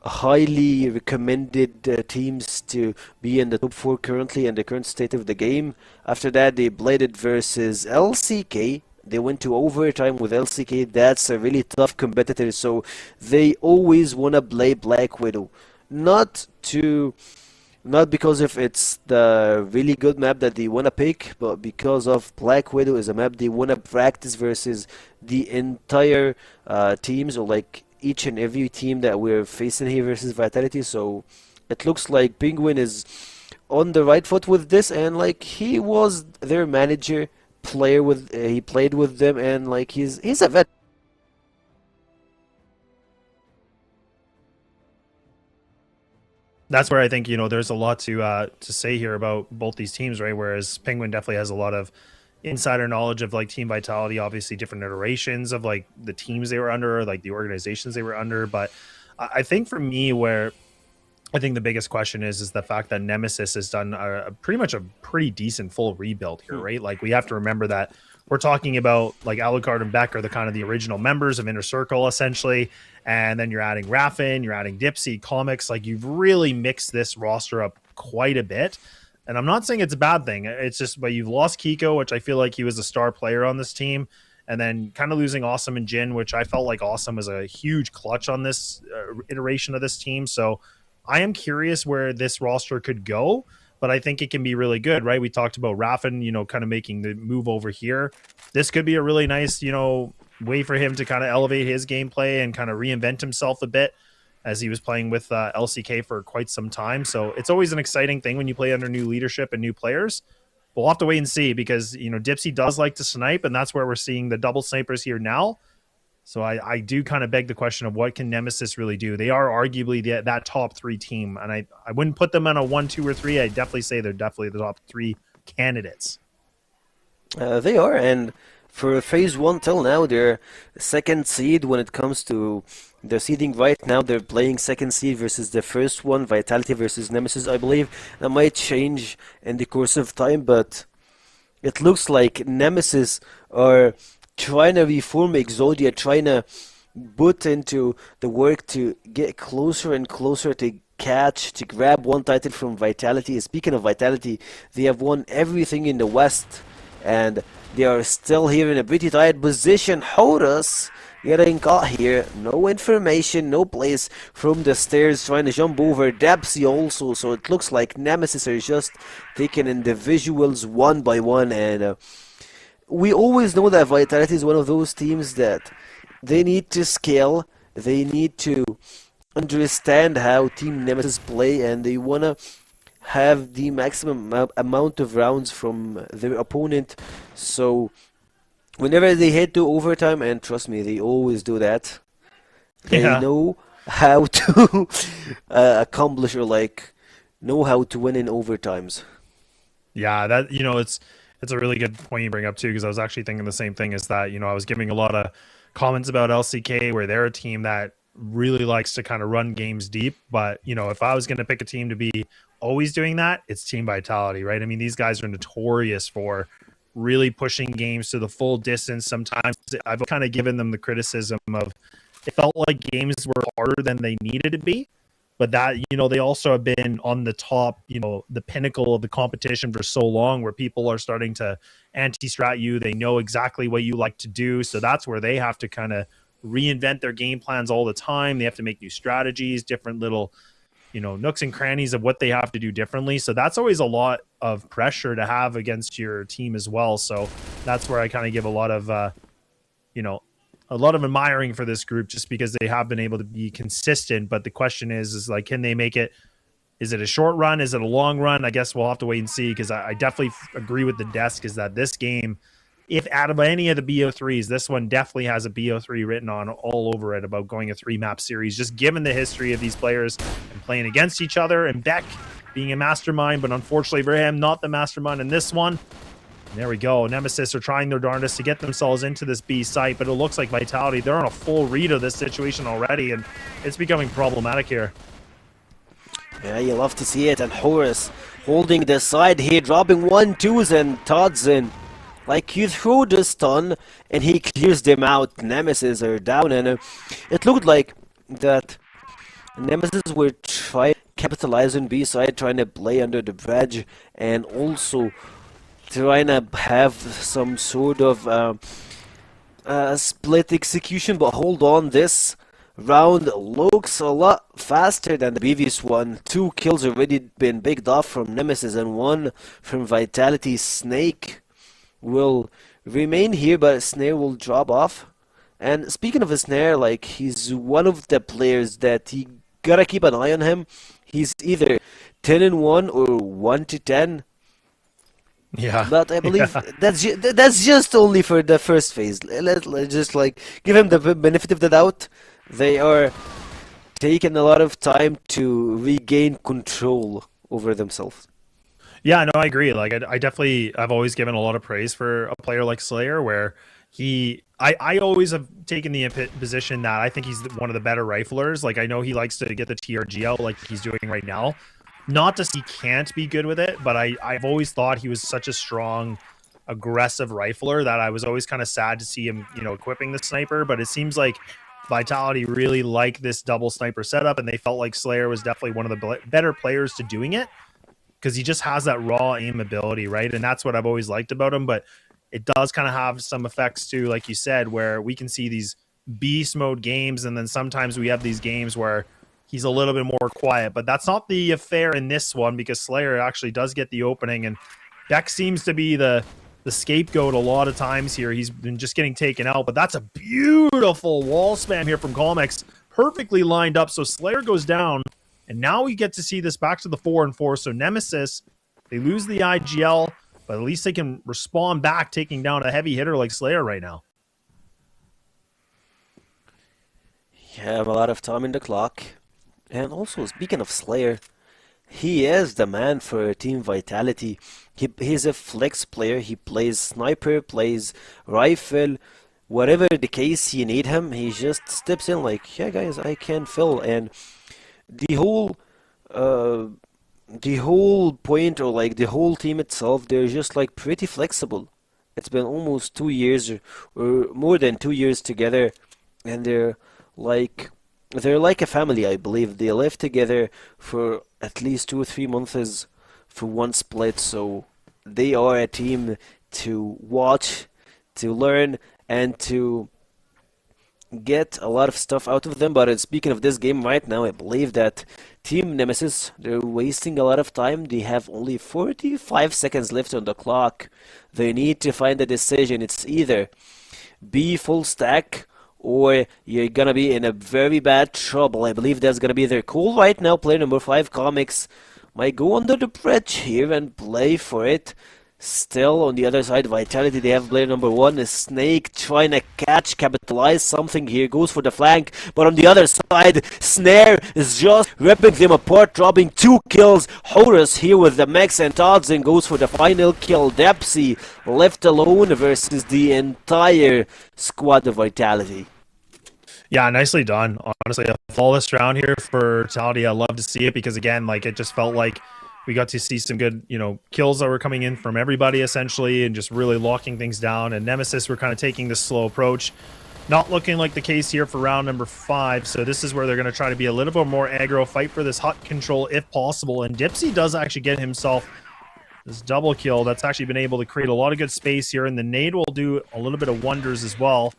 highly recommended teams to be in the top 4 currently in the current state of the game. After that, they played it versus LCK. They went to overtime with LCK. That's a really tough competitor, so they always want to play Black Widow. Not because if it's the really good map that they want to pick, but because of Black Widow is a map they want to practice versus the entire teams, or like each and every team that we're facing here versus Vitality. So it looks like Penguin is on the right foot with this, and like he was their manager. He played with them, and like he's a vet. That's where I think, there's a lot to say here about both these teams, right? Whereas Penguin definitely has a lot of insider knowledge of like Team Vitality, obviously different iterations of like the teams they were under, like the organizations they were under. But I think for me, where I think the biggest question is the fact that Nemesis has done pretty much a pretty decent full rebuild here, right? Like we have to remember that we're talking about like Alucard and Beck are the kind of the original members of Inner Circle essentially, and then you're adding Raffin, you're adding Dipsy, Comics. Like you've really mixed this roster up quite a bit. And I'm not saying it's a bad thing. It's just, but you've lost Kiko, which I feel like he was a star player on this team. And then kind of losing Awesome and Jin, which I felt like Awesome was a huge clutch on this iteration of this team. So I am curious where this roster could go, but I think it can be really good, right? We talked about Raffin, you know, kind of making the move over here. This could be a really nice, you know, way for him to kind of elevate his gameplay and kind of reinvent himself a bit, as he was playing with LCK for quite some time. So it's always an exciting thing when you play under new leadership and new players. We'll have to wait and see because, you know, Dipsy does like to snipe, and that's where we're seeing the double snipers here now. So I do kind of beg the question of what can Nemesis really do? They are arguably that top 3 team, and I wouldn't put them on a 1, 2, or 3. I'd definitely say they're definitely the top 3 candidates. They are, and for phase 1 till now, they're second seed when it comes to the seeding. Right now, they're playing second seed versus the first one, Vitality versus Nemesis, I believe. That might change in the course of time, but it looks like Nemesis are trying to reform Exodia, trying to put into the work to get closer and closer to grab one title from Vitality. Speaking of Vitality, they have won everything in the West, and they are still here in a pretty tight position. Horus getting caught here. No information, no place from the stairs, trying to jump over. Dapsy also, so it looks like Nemesis are just taking individuals one by one, and we always know that Vitality is one of those teams that they need to scale, they need to understand how Team Nemesis play, and they want to have the maximum amount of rounds from their opponent. So whenever they head to overtime, and trust me, they always do that, they know how to accomplish or like know how to win in overtimes. Yeah, that, you know, it's a really good point you bring up too, because I was actually thinking the same thing. Is that, you know, I was giving a lot of comments about LCK where they're a team that really likes to kind of run games deep, but you know, if I was going to pick a team to be always doing that, it's Team Vitality, right? I mean, these guys are notorious for really pushing games to the full distance. Sometimes I've kind of given them the criticism of it felt like games were harder than they needed to be, but that, you know, they also have been on the top, you know, the pinnacle of the competition for so long, where people are starting to anti-strat you. They know exactly what you like to do. So that's where they have to kind of reinvent their game plans all the time. They have to make new strategies, different little, you know, nooks and crannies of what they have to do differently. So that's always a lot of pressure to have against your team as well. So that's where I kind of give a lot of, you know, a lot of admiring for this group, just because they have been able to be consistent. But the question is like, can they make it? Is it a short run? Is it a long run? I guess we'll have to wait and see, because I definitely agree with the desk is that this game, if out of any of the BO3s, this one definitely has a BO3 written on all over it about going a 3-map series, just given the history of these players and playing against each other, and Beck being a mastermind, but unfortunately for him, not the mastermind in this one. There we go. Nemesis are trying their darndest to get themselves into this B site, but it looks like Vitality, they're on a full read of this situation already, and it's becoming problematic here. Yeah, you love to see it. And Horus holding the side here, dropping 1-2s, and Todd's in. Like, you throw the stun, and he clears them out. Nemesis are down, and it looked like that Nemesis were trying to capitalize on B side, trying to play under the bridge, and also trying to have some sort of split execution. But hold on, this round looks a lot faster than the previous one. 2 kills already been picked off from Nemesis and 1 from Vitality. Snake will remain here, but Snare will drop off. And speaking of a Snare, like, he's one of the players that you gotta keep an eye on him. He's either 10-1 or 1-10. Yeah, but I believe that's just only for the first phase. Let's just like give him the benefit of the doubt. They are taking a lot of time to regain control over themselves. Yeah, no, I agree. Like, I've always given a lot of praise for a player like Slayer, where, I always have taken the position that I think he's one of the better riflers. Like, I know he likes to get the TRG out like he's doing right now. Not to say he can't be good with it, but I've always thought he was such a strong, aggressive rifler that I was always kind of sad to see him, you know, equipping the sniper. But it seems like Vitality really like this double sniper setup, and they felt like Slayer was definitely one of the better players to doing it because he just has that raw aim ability, right? And that's what I've always liked about him. But it does kind of have some effects too, like you said, where we can see these beast mode games, and then sometimes we have these games where he's a little bit more quiet. But that's not the affair in this one, because Slayer actually does get the opening, and Beck seems to be the scapegoat a lot of times here. He's been just getting taken out, but that's a beautiful wall spam here from Comics, perfectly lined up. So Slayer goes down, and now we get to see this back to the 4-4. So Nemesis, they lose the IGL, but at least they can respond back, taking down a heavy hitter like Slayer right now. You have a lot of time in the clock. And also, speaking of Slayer, he is the man for Team Vitality. He's a flex player. He plays sniper, plays rifle, whatever the case you need him. He just steps in like, yeah, guys, I can fill. And the whole point, or like the whole team itself, they're just like pretty flexible. It's been almost 2 years or more than 2 years together, and they're like a family, I believe. They live together for at least 2 or 3 months for one split, so they are a team to watch, to learn, and to get a lot of stuff out of them. But speaking of this game right now, I believe that Team Nemesis, they're wasting a lot of time. They have only 45 seconds left on the clock. They need to find a decision. It's either be full stack, or you're gonna be in a very bad trouble. I believe that's gonna be their call right now. Player number 5, Comics, might go under the bridge here and play for it. Still, on the other side, Vitality, they have player number 1, a Snake, trying to capitalize something here, goes for the flank, but on the other side, Snare is just ripping them apart, dropping 2 kills. Horus here with the Max, and Todson goes for the final kill. Depsy left alone versus the entire squad of Vitality. Yeah, nicely done. Honestly, a flawless round here for Vitality. I love to see it because, again, like, it just felt like we got to see some good, you know, kills that were coming in from everybody essentially, and just really locking things down. And Nemesis were kind of taking this slow approach. Not looking like the case here for round number 5. So this is where they're going to try to be a little bit more aggro, fight for this hut control if possible. And Dipsy does actually get himself this double kill. That's actually been able to create a lot of good space here. And the nade will do a little bit of wonders as well.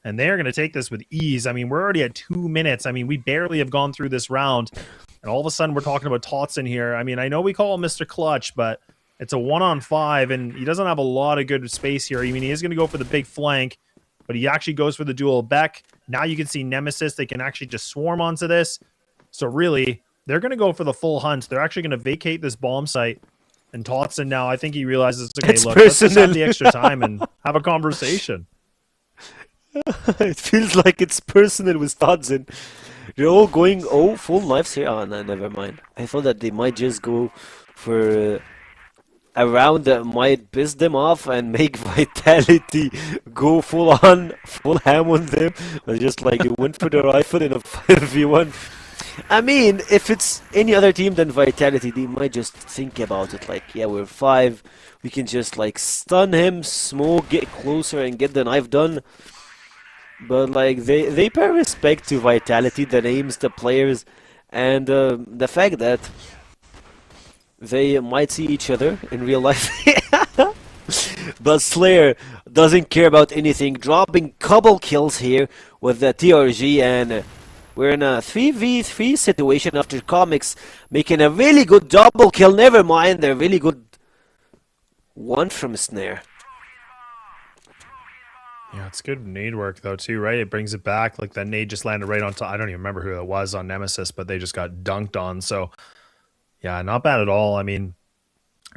And they're going to take this with ease. I mean, we're already at 2 minutes. I mean, we barely have gone through this round. And all of a sudden, we're talking about Todson here. I mean, I know we call him Mr. Clutch, but it's a 1-on-5, and he doesn't have a lot of good space here. I mean, he is going to go for the big flank, but he actually goes for the dual Beck. Now you can see Nemesis. They can actually just swarm onto this. So really, they're going to go for the full hunt. They're actually going to vacate this bomb site. And Todson now, I think he realizes, okay, look, let's just have the extra time and have a conversation. It feels like it's personal with Todson. They're all going, oh, full knives here. Oh, no, never mind. I thought that they might just go for a round that might piss them off and make Vitality go full ham on them. But just like they went for the rifle in a 5v1. I mean, if it's any other team than Vitality, they might just think about it like, yeah, we're 5. We can just like stun him, smoke, get closer, and get the knife done. But like they pay respect to Vitality, the names, the players, and the fact that they might see each other in real life. But Slayer doesn't care about anything, dropping couple kills here with the TRG, and we're in a 3v3 situation after Comics making a really good double kill. Never mind, a really good one from Snare. Yeah, it's good nade work, though, too, right? It brings it back. Like, that nade just landed right on top. I don't even remember who it was on Nemesis, but they just got dunked on. So, yeah, not bad at all. I mean,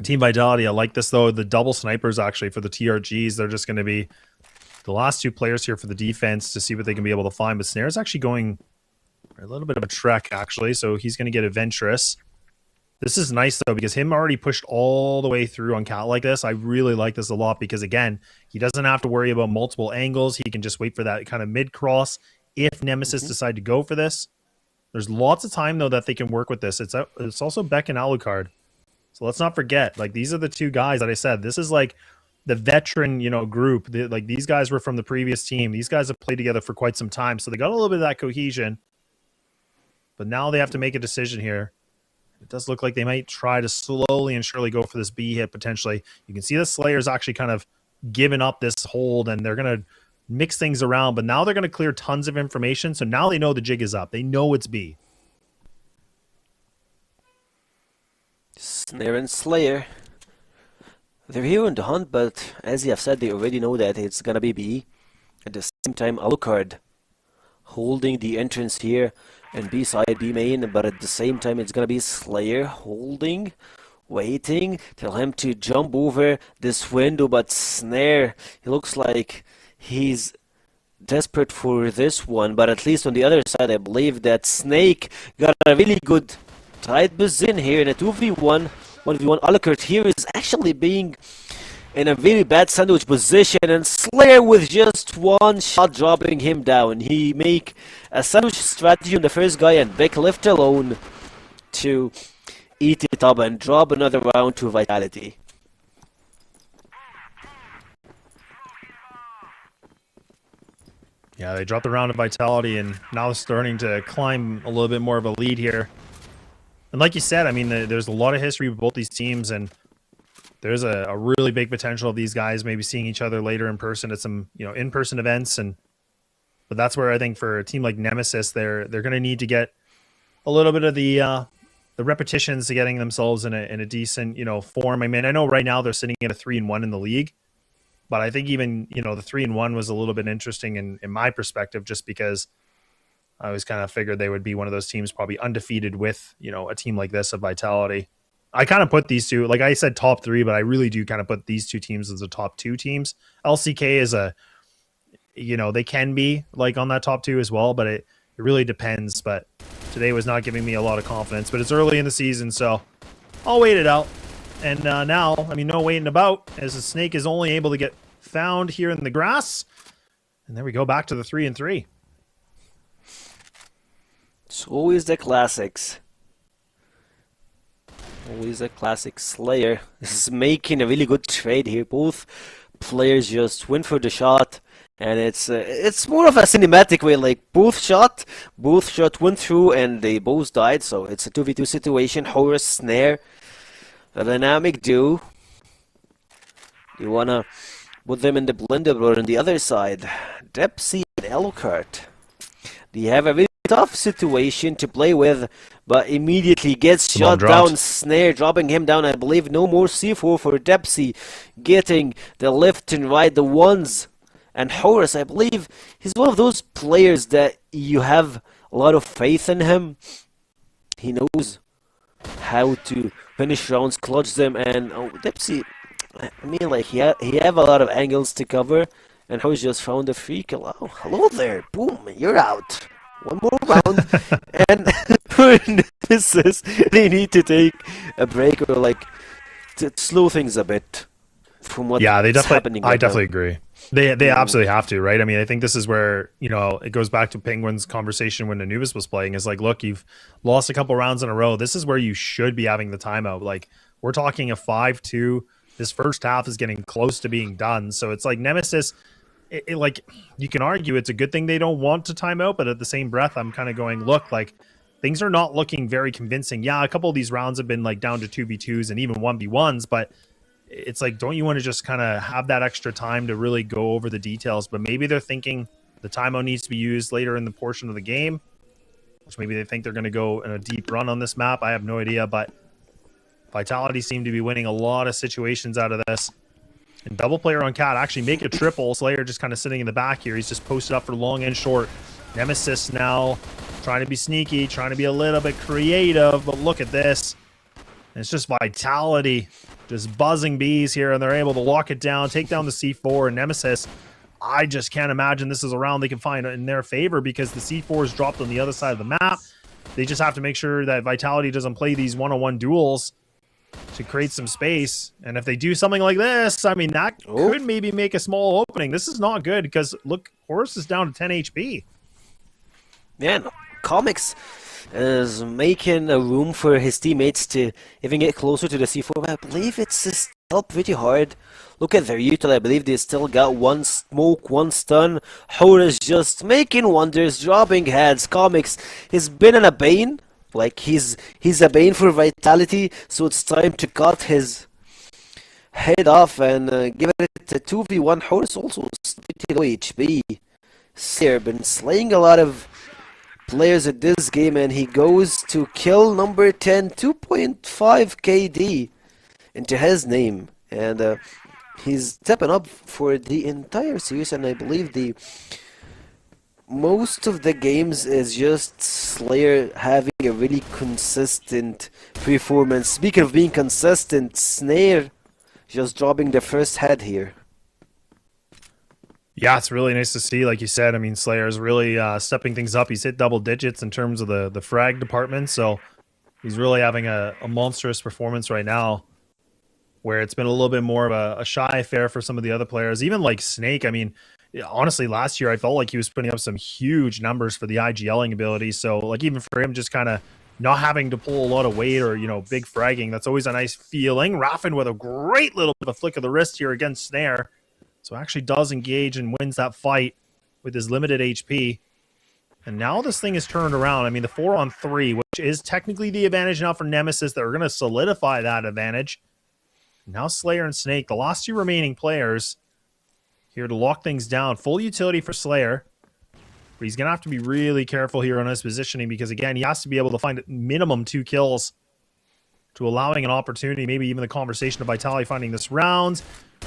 Team Vitality, I like this, though. The double snipers, actually, for the TRGs, they're just going to be the last 2 players here for the defense to see what they can be able to find. But Snare's actually going a little bit of a trek, actually. So, he's going to get adventurous. This is nice, though, because him already pushed all the way through on Cat like this. I really like this a lot because, again, he doesn't have to worry about multiple angles. He can just wait for that kind of mid-cross if Nemesis decide to go for this. There's lots of time, though, that they can work with this. It's also Beck and Alucard. So let's not forget, like, these are the two guys that I said. This is, like, the veteran, group. Like, these guys were from the previous team. These guys have played together for quite some time. So they got a little bit of that cohesion. But now they have to make a decision here. It does look like they might try to slowly and surely go for this B hit potentially. You can see the Slayer's actually kind of given up this hold, and they're going to mix things around. But now they're going to clear tons of information. So now they know the jig is up. They know it's B. Snare and Slayer. They're here on the hunt, but as you have said, they already know that it's going to be B. At the same time, Alucard holding the entrance here. And B side, B main, but at the same time it's gonna be Slayer holding, waiting, tell him to jump over this window, but Snare, he looks like he's desperate for this one, but at least on the other side I believe that Snake got a really good tight position here in a 2v1, 1v1. Alucard here is actually being in a very bad sandwich position, and Slayer with just one shot dropping him down. He make a sandwich strategy on the first guy, and Beck left alone to eat it up and drop another round to Vitality. Yeah, they dropped the round of Vitality, and now they're starting to climb a little bit more of a lead here. And like you said, I mean, there's a lot of history with both these teams, and there's a really big potential of these guys maybe seeing each other later in person at some in-person events, but that's where I think for a team like Nemesis, they're going to need to get a little bit of the repetitions to getting themselves in a decent form. I mean, I know right now they're sitting at a 3-1 in the league, but I think even the 3-1 was a little bit interesting in my perspective, just because I always kind of figured they would be one of those teams probably undefeated with a team like this of Vitality. I kind of put these two, like I said, top 3, but I really do kind of put these two teams as the top 2 teams. LCK is they can be like on that top 2 as well, but it really depends. But today was not giving me a lot of confidence, but it's early in the season, so I'll wait it out. And now, I mean, no waiting about, as the Snake is only able to get found here in the grass. And there we go, back to the 3-3. It's always the classics. Always a classic. Slayer is making a really good trade here. Both players just went for the shot, and it's more of a cinematic way. Like both shot went through, and they both died. So it's a 2v2 situation. Horus, Snare, a dynamic duo. You wanna put them in the blender, or on the other side, Depsy and Alucard. They have a really tough situation to play with, but immediately gets shot down. Snare dropping him down. I believe no more C4 for Depsy, getting the left and right, the ones. And Horus, I believe he's one of those players that you have a lot of faith in him. He knows how to finish rounds, clutch them, and Depsy, I mean, like he have a lot of angles to cover, and Horus just found a free kill. Oh, hello there, boom, you're out. One more round, and for Nemesis, they need to take a break or like to slow things a bit from what happening. I definitely agree. They absolutely have to, right? I mean, I think this is where it goes back to Penguin's conversation when Anubis was playing. Is like, look, you've lost a couple rounds in a row. This is where you should be having the timeout. Like, we're talking a 5-2. This first half is getting close to being done. So it's like Nemesis. Like, you can argue it's a good thing they don't want to time out, but at the same breath, I'm kind of going, look, like, things are not looking very convincing. Yeah, a couple of these rounds have been like down to 2v2s and even 1v1s, but it's like, don't you want to just kind of have that extra time to really go over the details? But maybe they're thinking the timeout needs to be used later in the portion of the game, which maybe they think they're going to go in a deep run on this map. I have no idea, but Vitality seem to be winning a lot of situations out of this. And double player on Cat actually make a triple. Slayer just kind of sitting in the back here. He's just posted up for long and short. Nemesis now trying to be sneaky, trying to be a little bit creative, but look at this. And it's just Vitality just buzzing bees here, and they're able to lock it down, take down the C4. And Nemesis, I just can't imagine this is a round they can find in their favor, because the C4 is dropped on the other side of the map. They just have to make sure that Vitality doesn't play these one-on-one duels to create some space. And if they do something like this, I mean, that could maybe make a small opening. This is not good because, look, Horus is down to 10 HP. Man, Comics is making a room for his teammates to even get closer to the C4, but I believe it's still pretty hard. Look at their util, I believe they still got one smoke, one stun. Horus just making wonders, dropping heads. Comics has been in a bane, like he's a bane for Vitality, so it's time to cut his head off and give it a 2v1. Horus also is pretty low HP. Slayer been slaying a lot of players at this game, and he goes to kill number 10, 2.5 KD into his name, and he's stepping up for the entire series. And I believe the most of the games is just Slayer having a really consistent performance. Speaking of being consistent, Snare just dropping the first head here. Yeah, it's really nice to see. Like you said, I mean, Slayer's really stepping things up. He's hit double digits in terms of the frag department, so he's really having a monstrous performance right now, where it's been a little bit more of a shy affair for some of the other players. Even like Snake, I mean, honestly, last year I felt like he was putting up some huge numbers for the IGLing ability, so like even for him just kind of not having to pull a lot of weight or, you know, big fragging, that's always a nice feeling. Raffin with a great little bit of a flick of the wrist here against Snare. So actually does engage and wins that fight with his limited HP. And now this thing is turned around. I mean, the 4-on-3, which is technically the advantage now for Nemesis, they're going to solidify that advantage. Now Slayer and Snake, the last two remaining players, here to lock things down. Full utility for Slayer. But he's going to have to be really careful here on his positioning because, again, he has to be able to find minimum 2 kills to allowing an opportunity, maybe even the conversation of Vitality finding this round.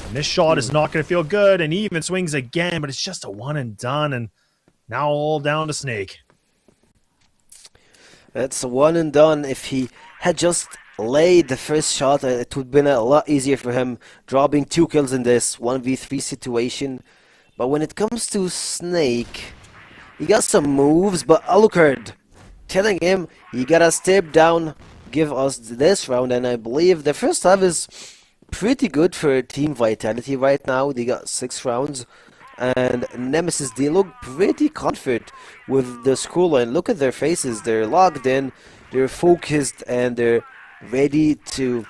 And this shot is not going to feel good, and he even swings again, but it's just a one and done, and now all down to Snake. It's a one and done. If he had just laid the first shot, it would have been a lot easier for him, dropping 2 kills in this 1v3 situation. But when it comes to Snake, he got some moves, but Alucard telling him, you gotta step down, give us this round. And I believe the first half is pretty good for Team Vitality right now. They got 6 rounds, and Nemesis, they look pretty confident with the scoreline. Look at their faces, they're locked in, they're focused, and they're ready to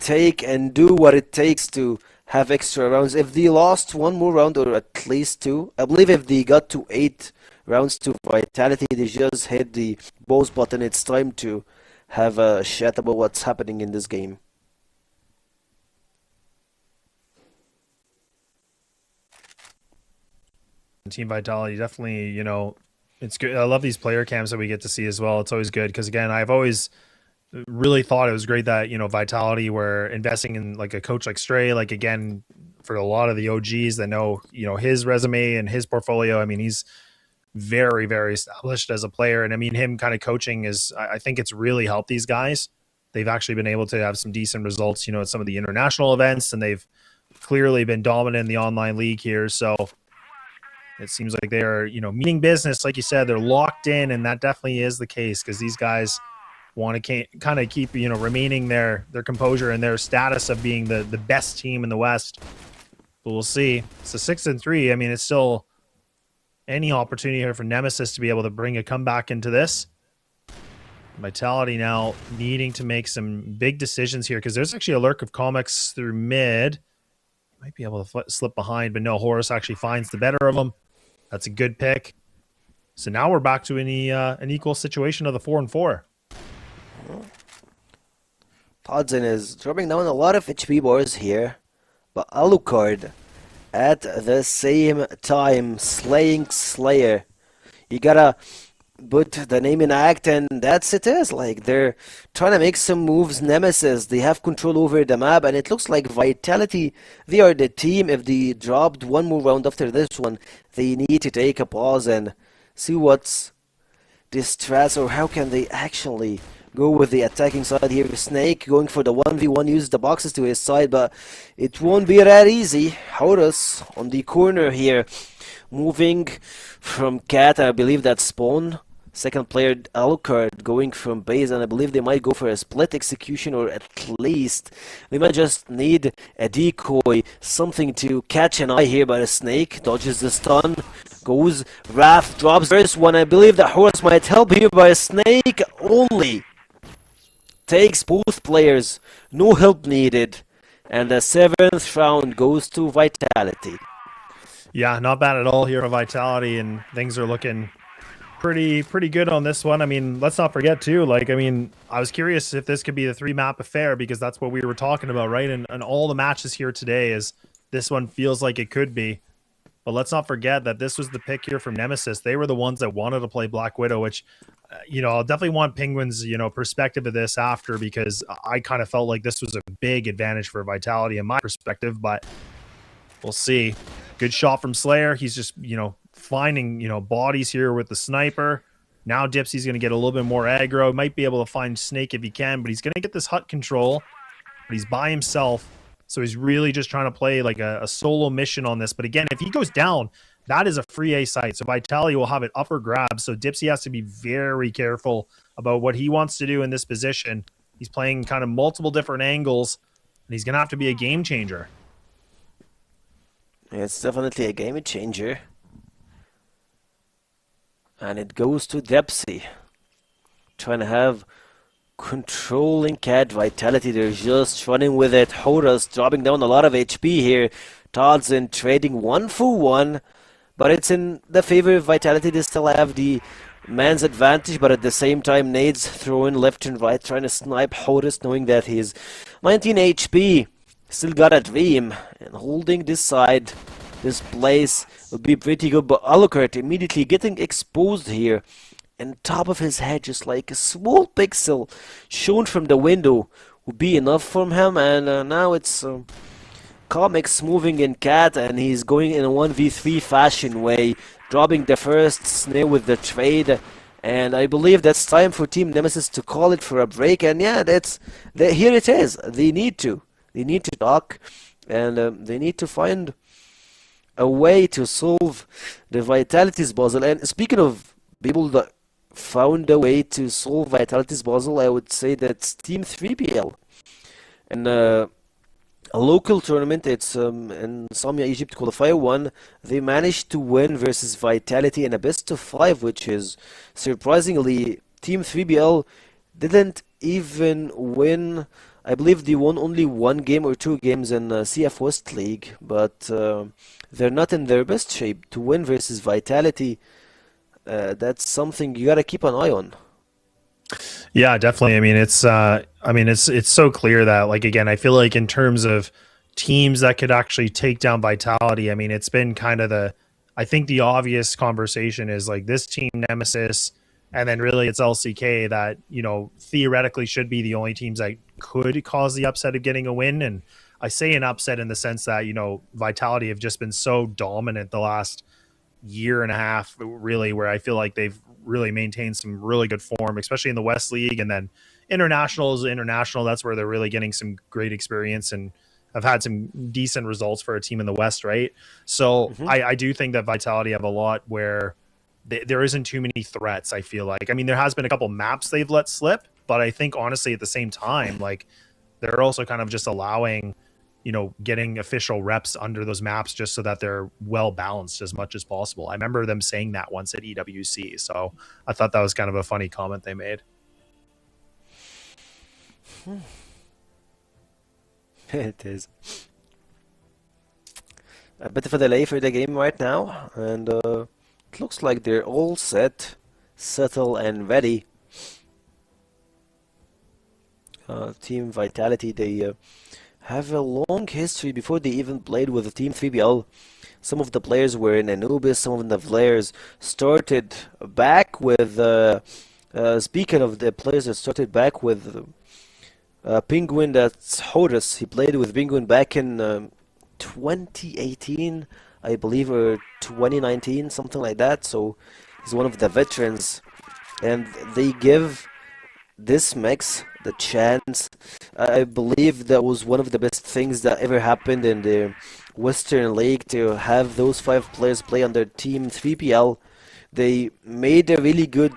take and do what it takes to have extra rounds. If they lost one more round, or at least 2, I believe if they got to 8 rounds to Vitality, they just hit the pause button. It's time to have a chat about what's happening in this game. Team Vitality, definitely, you know, it's good. I love these player cams that we get to see as well. It's always good because, again, I've always really thought it was great that, you know, Vitality were investing in like a coach like Stray. Like, again, for a lot of the OGs that know, you know, his resume and his portfolio, I mean, he's very, very established as a player. And I mean, him kind of coaching is, I think it's really helped these guys. They've actually been able to have some decent results, you know, at some of the international events, and they've clearly been dominant in the online league here. So it seems like they're, you know, meaning business. Like you said, they're locked in, and that definitely is the case because these guys want to kind of keep, you know, remaining their composure and their status of being the best team in the West. But we'll see. It's a 6-3. I mean, it's still any opportunity here for Nemesis to be able to bring a comeback into this. Vitality now needing to make some big decisions here because there's actually a lurk of Comics through mid. Might be able to slip behind, but no, Horus actually finds the better of him. That's a good pick. So now we're back to an equal situation of the 4-4. Todzin is dropping down a lot of HP bars here, but Alucard at the same time slaying Slayer. You gotta put the name in act, and that's it is. Like, they're trying to make some moves. Nemesis, they have control over the map, and it looks like Vitality, they are the team. If they dropped one more round after this one, they need to take a pause and see what's this strats, or how can they actually go with the attacking side here. Snake going for the 1v1, use the boxes to his side, but it won't be that easy. Horus on the corner here, moving from Cat, I believe that's Spawn, Second player, Alucard, going from base, and I believe they might go for a split execution, or at least they might just need a decoy, something to catch an eye here by the snake. Dodges the stun, goes, Wrath drops first one. I believe that Horus might help here by a snake only. Takes both players, no help needed, and the 7th round goes to Vitality. Yeah, not bad at all here for Vitality, and things are looking pretty good on this one. I mean, let's not forget too, like, I mean, I was curious if this could be the 3-map affair, because that's what we were talking about, right? And all the matches here today is this one feels like it could be. But let's not forget that this was the pick here from Nemesis. They were the ones that wanted to play Black Widow, which, you know, I'll definitely want Penguin's, you know, perspective of this after, because I kind of felt like this was a big advantage for Vitality in my perspective, but we'll see. Good shot from Slayer. He's just, you know, finding, you know, bodies here with the sniper. Now Dipsy's going to get a little bit more aggro. Might be able to find Snake if he can, but he's going to get this hut control. But he's by himself, so he's really just trying to play like a solo mission on this. But again, if he goes down, that is a free A site, so Vitality will have it up for grabs. So Dipsy has to be very careful about what he wants to do in this position. He's playing kind of multiple different angles, and he's going to have to be a game changer. It's definitely a game changer. And it goes to Dipsy. Trying to have controlling cat Vitality. They're just running with it. Horus dropping down a lot of HP here. Todson trading 1 for 1. But it's in the favor of Vitality. They still have the man's advantage, but at the same time, nades throwing left and right, trying to snipe Horus, knowing that he's 19 HP. Still got a dream, and holding this side, this place would be pretty good. But Alucard immediately getting exposed here, and top of his head, just like a small pixel shown from the window, would be enough from him. And now it's Comics moving in cat, and he's going in a 1v3 fashion way, dropping the first snare with the trade. And I believe that's time for Team Nemesis to call it for a break. And yeah, here it is. They need to talk, and they need to find a way to solve the Vitality's puzzle. And speaking of people that found a way to solve Vitality's puzzle, I would say that's Team 3PL. And a local tournament, it's in Samia, Egypt, Qualifier 1. They managed to win versus Vitality in a best of 5, which is surprisingly, Team 3BL didn't even win. I believe they won only 1 game or 2 games in CF West League, but they're not in their best shape. To win versus Vitality, that's something you gotta keep an eye on. Yeah, definitely. I mean, it's so clear that, like, again, I feel like in terms of teams that could actually take down Vitality, I mean, it's been kind of I think the obvious conversation is like this team, Nemesis, and then really it's LCK that, you know, theoretically should be the only teams that could cause the upset of getting a win. And I say an upset in the sense that, you know, Vitality have just been so dominant the last year and a half, really, where I feel like they've really maintained some really good form, especially in the West League, and then international. That's where they're really getting some great experience and have had some decent results for a team in the West, right? So I do think that Vitality have a lot where there isn't too many threats, I feel like. I mean, there has been a couple maps they've let slip, but I think honestly at the same time, like, they're also kind of just allowing, you know, getting official reps under those maps just so that they're well balanced as much as possible. I remember them saying that once at EWC, so I thought that was kind of a funny comment they made. It is a bit of a delay for the game right now, and it looks like they're all set, settled, and ready. Team Vitality, they have a long history before they even played with Team 3BL. Some of the players were in Anubis, some of the players started back with, speaking of the players that started back with Penguin, that's Horus. He played with Penguin back in 2018, I believe, or 2019, something like that. So he's one of the veterans, and they give this mix the chance. I believe that was one of the best things that ever happened in the Western League, to have those 5 players play under Team 3PL. They made a really good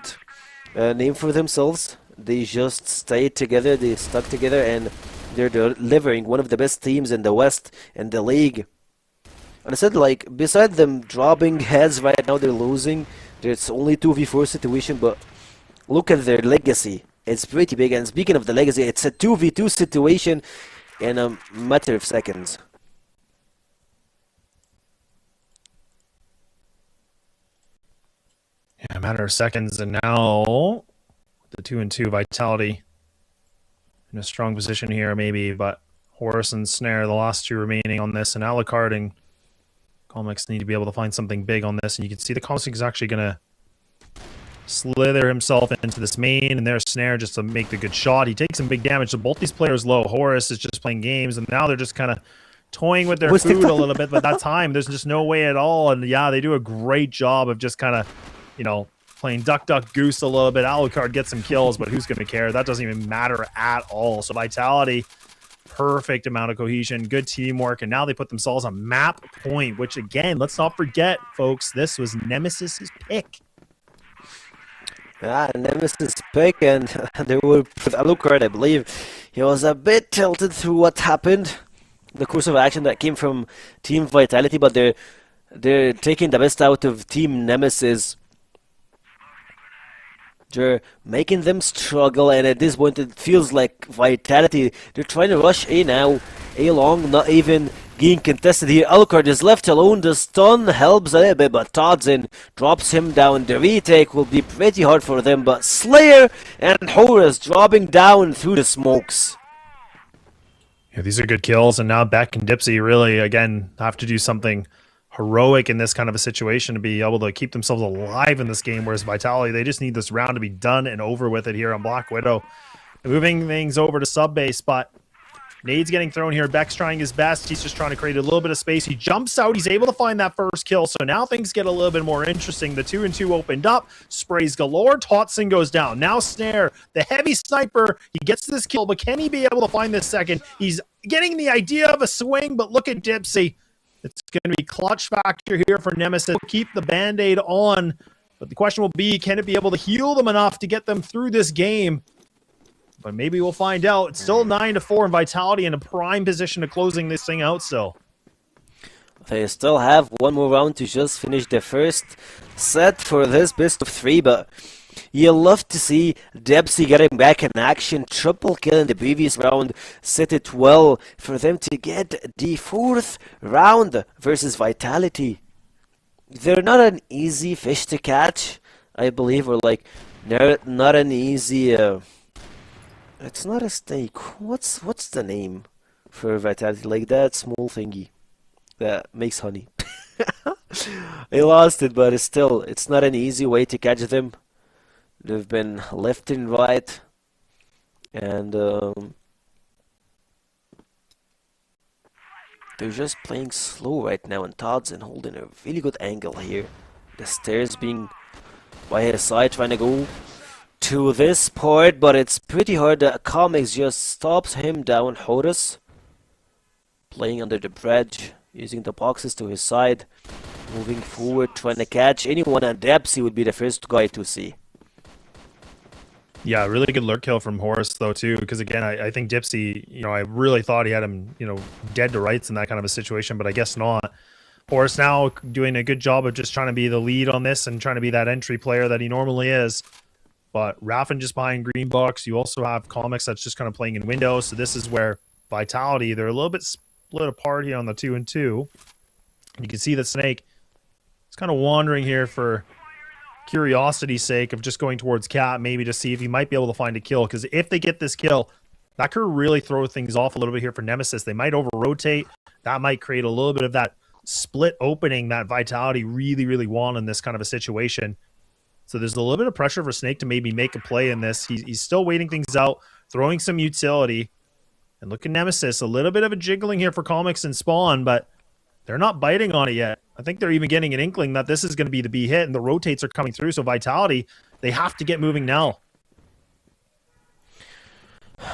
name for themselves. They just stayed together, they stuck together, and they're delivering one of the best teams in the West and the league. And I said, like, beside them dropping heads right now, they're losing. There's only 2v4 situation, but look at their legacy. It's pretty big. And speaking of the legacy, it's a 2v2 situation in a matter of seconds. Yeah, a matter of seconds, and now the 2-2 Vitality in a strong position here, maybe, but Horus and Snare, the last two remaining on this, and Alucard and Comics need to be able to find something big on this, and you can see the Comics is actually going to slither himself into this main, and there's Snare just to make the good shot. He takes some big damage, so both these players low. Horus is just playing games, and now they're just kind of toying with their food a little bit, but that time, there's just no way at all, and yeah, they do a great job of just kind of, you know, playing duck, duck, goose a little bit. Alucard gets some kills, but who's going to care? That doesn't even matter at all. So Vitality, perfect amount of cohesion, good teamwork, and now they put themselves on map point, which again, let's not forget, folks, this was Nemesis's pick. Yeah, Nemesis pick, and they were with Alucard, I believe. He was a bit tilted through what happened, the course of action that came from Team Vitality, but they're taking the best out of Team Nemesis. They're making them struggle, and at this point it feels like Vitality, they're trying to rush A now, A long, not even being contested here. Alucard is left alone, the stun helps a little bit, but Todzin drops him down. The retake will be pretty hard for them, but Slayer and Horus dropping down through the smokes. Yeah, these are good kills, and now Beck and Dipsy really, again, have to do something heroic in this kind of a situation to be able to keep themselves alive in this game, whereas Vitality, they just need this round to be done and over with it here on Black Widow. Moving things over to sub base, but Nade's getting thrown here. Beck's trying his best. He's just trying to create a little bit of space. He jumps out. He's able to find that first kill. So now things get a little bit more interesting. The 2-2 opened up. Sprays galore. Totson goes down. Now Snare, the heavy sniper, he gets this kill, but can he be able to find this second? He's getting the idea of a swing, but look at Dipsy. It's going to be clutch factor here for Nemesis. Keep the Band-Aid on, but the question will be, can it be able to heal them enough to get them through this game? But maybe we'll find out. It's still 9-4 and Vitality in a prime position to closing this thing out still. They still have one more round to just finish the first set for this best of 3, but you love to see Dipsy getting back in action. Triple kill in the previous round set it well for them to get the 4th round versus Vitality. They're not an easy fish to catch, I believe, or like not an easy... it's not a snake. What's the name for Vitality? Like that small thingy that makes honey. I lost it, but it's not an easy way to catch them. They've been left and right, and they're just playing slow right now, and Todzin holding a really good angle here. The stairs being by his side, trying to go to this part, but it's pretty hard. The Comics just stops him down. Horus playing under the bridge, using the boxes to his side, moving forward, trying to catch anyone, and Dipsy would be the first guy to see. Yeah, really good lurk kill from Horus though too, because again, I think Dipsy, you know, I really thought he had him, you know, dead to rights in that kind of a situation, but I guess not. Horus now doing a good job of just trying to be the lead on this and trying to be that entry player that he normally is. But Raffin just behind green box. You also have Comics that's just kind of playing in windows. So this is where Vitality, they're a little bit split apart here on the 2-2. You can see that Snake is kind of wandering here for curiosity's sake of just going towards Cat, maybe to see if he might be able to find a kill. Because if they get this kill, that could really throw things off a little bit here for Nemesis. They might over-rotate. That might create a little bit of that split opening that Vitality really, really want in this kind of a situation. So there's a little bit of pressure for Snake to maybe make a play in this. He's still waiting things out, throwing some utility. And look at Nemesis, a little bit of a jiggling here for Comics and Spawn, but they're not biting on it yet. I think they're even getting an inkling that this is going to be the B hit, and the rotates are coming through. So Vitality, they have to get moving now.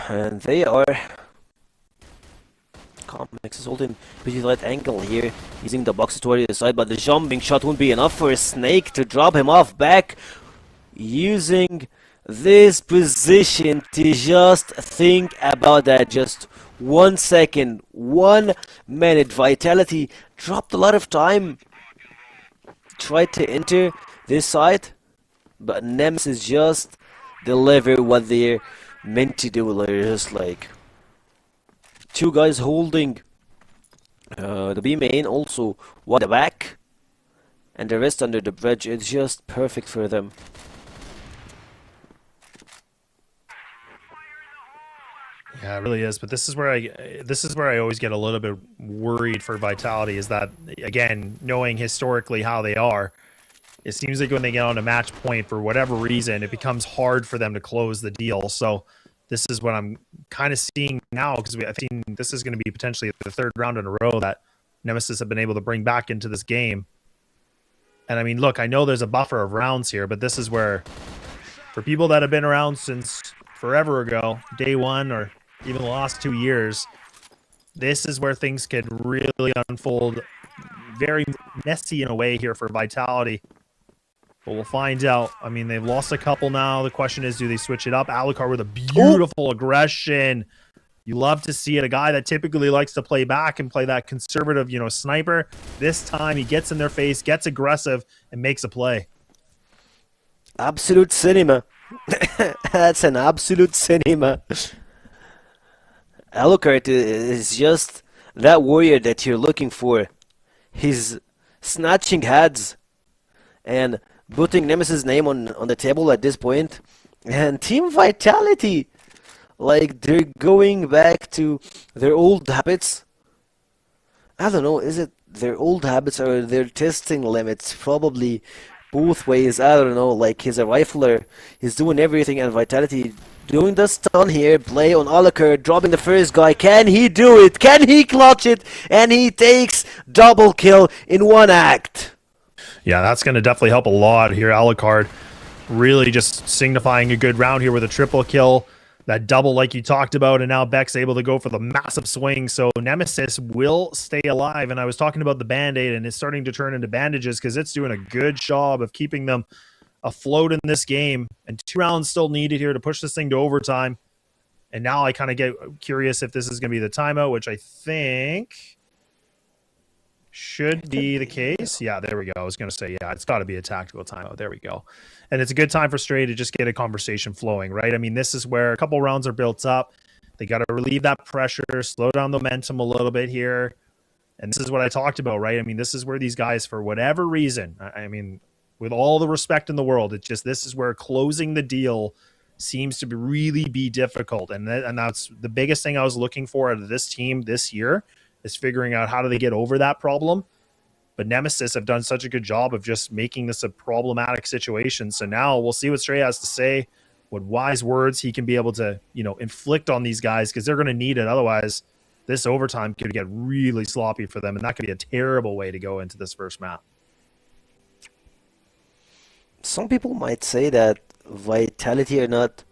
And they are. Comics is holding pretty light angle here, using the boxes toward the side, but the jumping shot won't be enough for a Snake to drop him off back, using this position to just think about that. Just 1 second, 1 minute. Vitality dropped a lot of time. Tried to enter this side, but Nemesis just deliver what they're meant to do. They're just like two guys holding the B main, also one at the back, and the rest under the bridge. It's just perfect for them. Yeah, it really is. But this is where I always get a little bit worried for Vitality, is that, again, knowing historically how they are, it seems like when they get on a match point, for whatever reason, it becomes hard for them to close the deal. So this is what I'm kind of seeing now, because I think this is going to be potentially the third round in a row that Nemesis have been able to bring back into this game. And I mean, look, I know there's a buffer of rounds here, but this is where, for people that have been around since forever ago, day one, or even the last 2 years, this is where things could really unfold very messy in a way here for Vitality. But we'll find out. I mean, they've lost a couple now. The question is, do they switch it up? Alucard with a beautiful aggression. You love to see it. A guy that typically likes to play back and play that conservative, sniper. This time he gets in their face, gets aggressive, and makes a play. Absolute cinema. That's an absolute cinema. Alucard is just that warrior that you're looking for. He's snatching heads and putting Nemesis' name on the table at this point. And Team Vitality, like, they're going back to their old habits. I don't know, is it their old habits or their testing limits? Probably both ways. I don't know. Like, he's a rifler, he's doing everything, and Vitality doing the stun here, play on Alucard, dropping the first guy. Can he do it? Can he clutch it? And he takes double kill in one act. Yeah, that's going to definitely help a lot here. Alucard really just signifying a good round here with a triple kill. That double, like you talked about, and now Beck's able to go for the massive swing. So Nemesis will stay alive. And I was talking about the Band-Aid, and it's starting to turn into bandages because it's doing a good job of keeping them afloat in this game. And 2 rounds still needed here to push this thing to overtime. And now I kind of get curious if this is going to be the timeout, which I think should be the case. Yeah, there we go. I was going to say, yeah, it's got to be a tactical timeout. There we go. And it's a good time for Stray to just get a conversation flowing, right? I mean, this is where a couple rounds are built up. They got to relieve that pressure, slow down the momentum a little bit here. And this is what I talked about, right? I mean, this is where these guys, for whatever reason, I mean, with all the respect in the world, it's just, this is where closing the deal seems to really be difficult. And that's the biggest thing I was looking for out of this team this year, is figuring out how do they get over that problem. But Nemesis have done such a good job of just making this a problematic situation. So now we'll see what Stray has to say, what wise words he can be able to, inflict on these guys, because they're going to need it. Otherwise, this overtime could get really sloppy for them, and that could be a terrible way to go into this first map. Some people might say that Vitality are not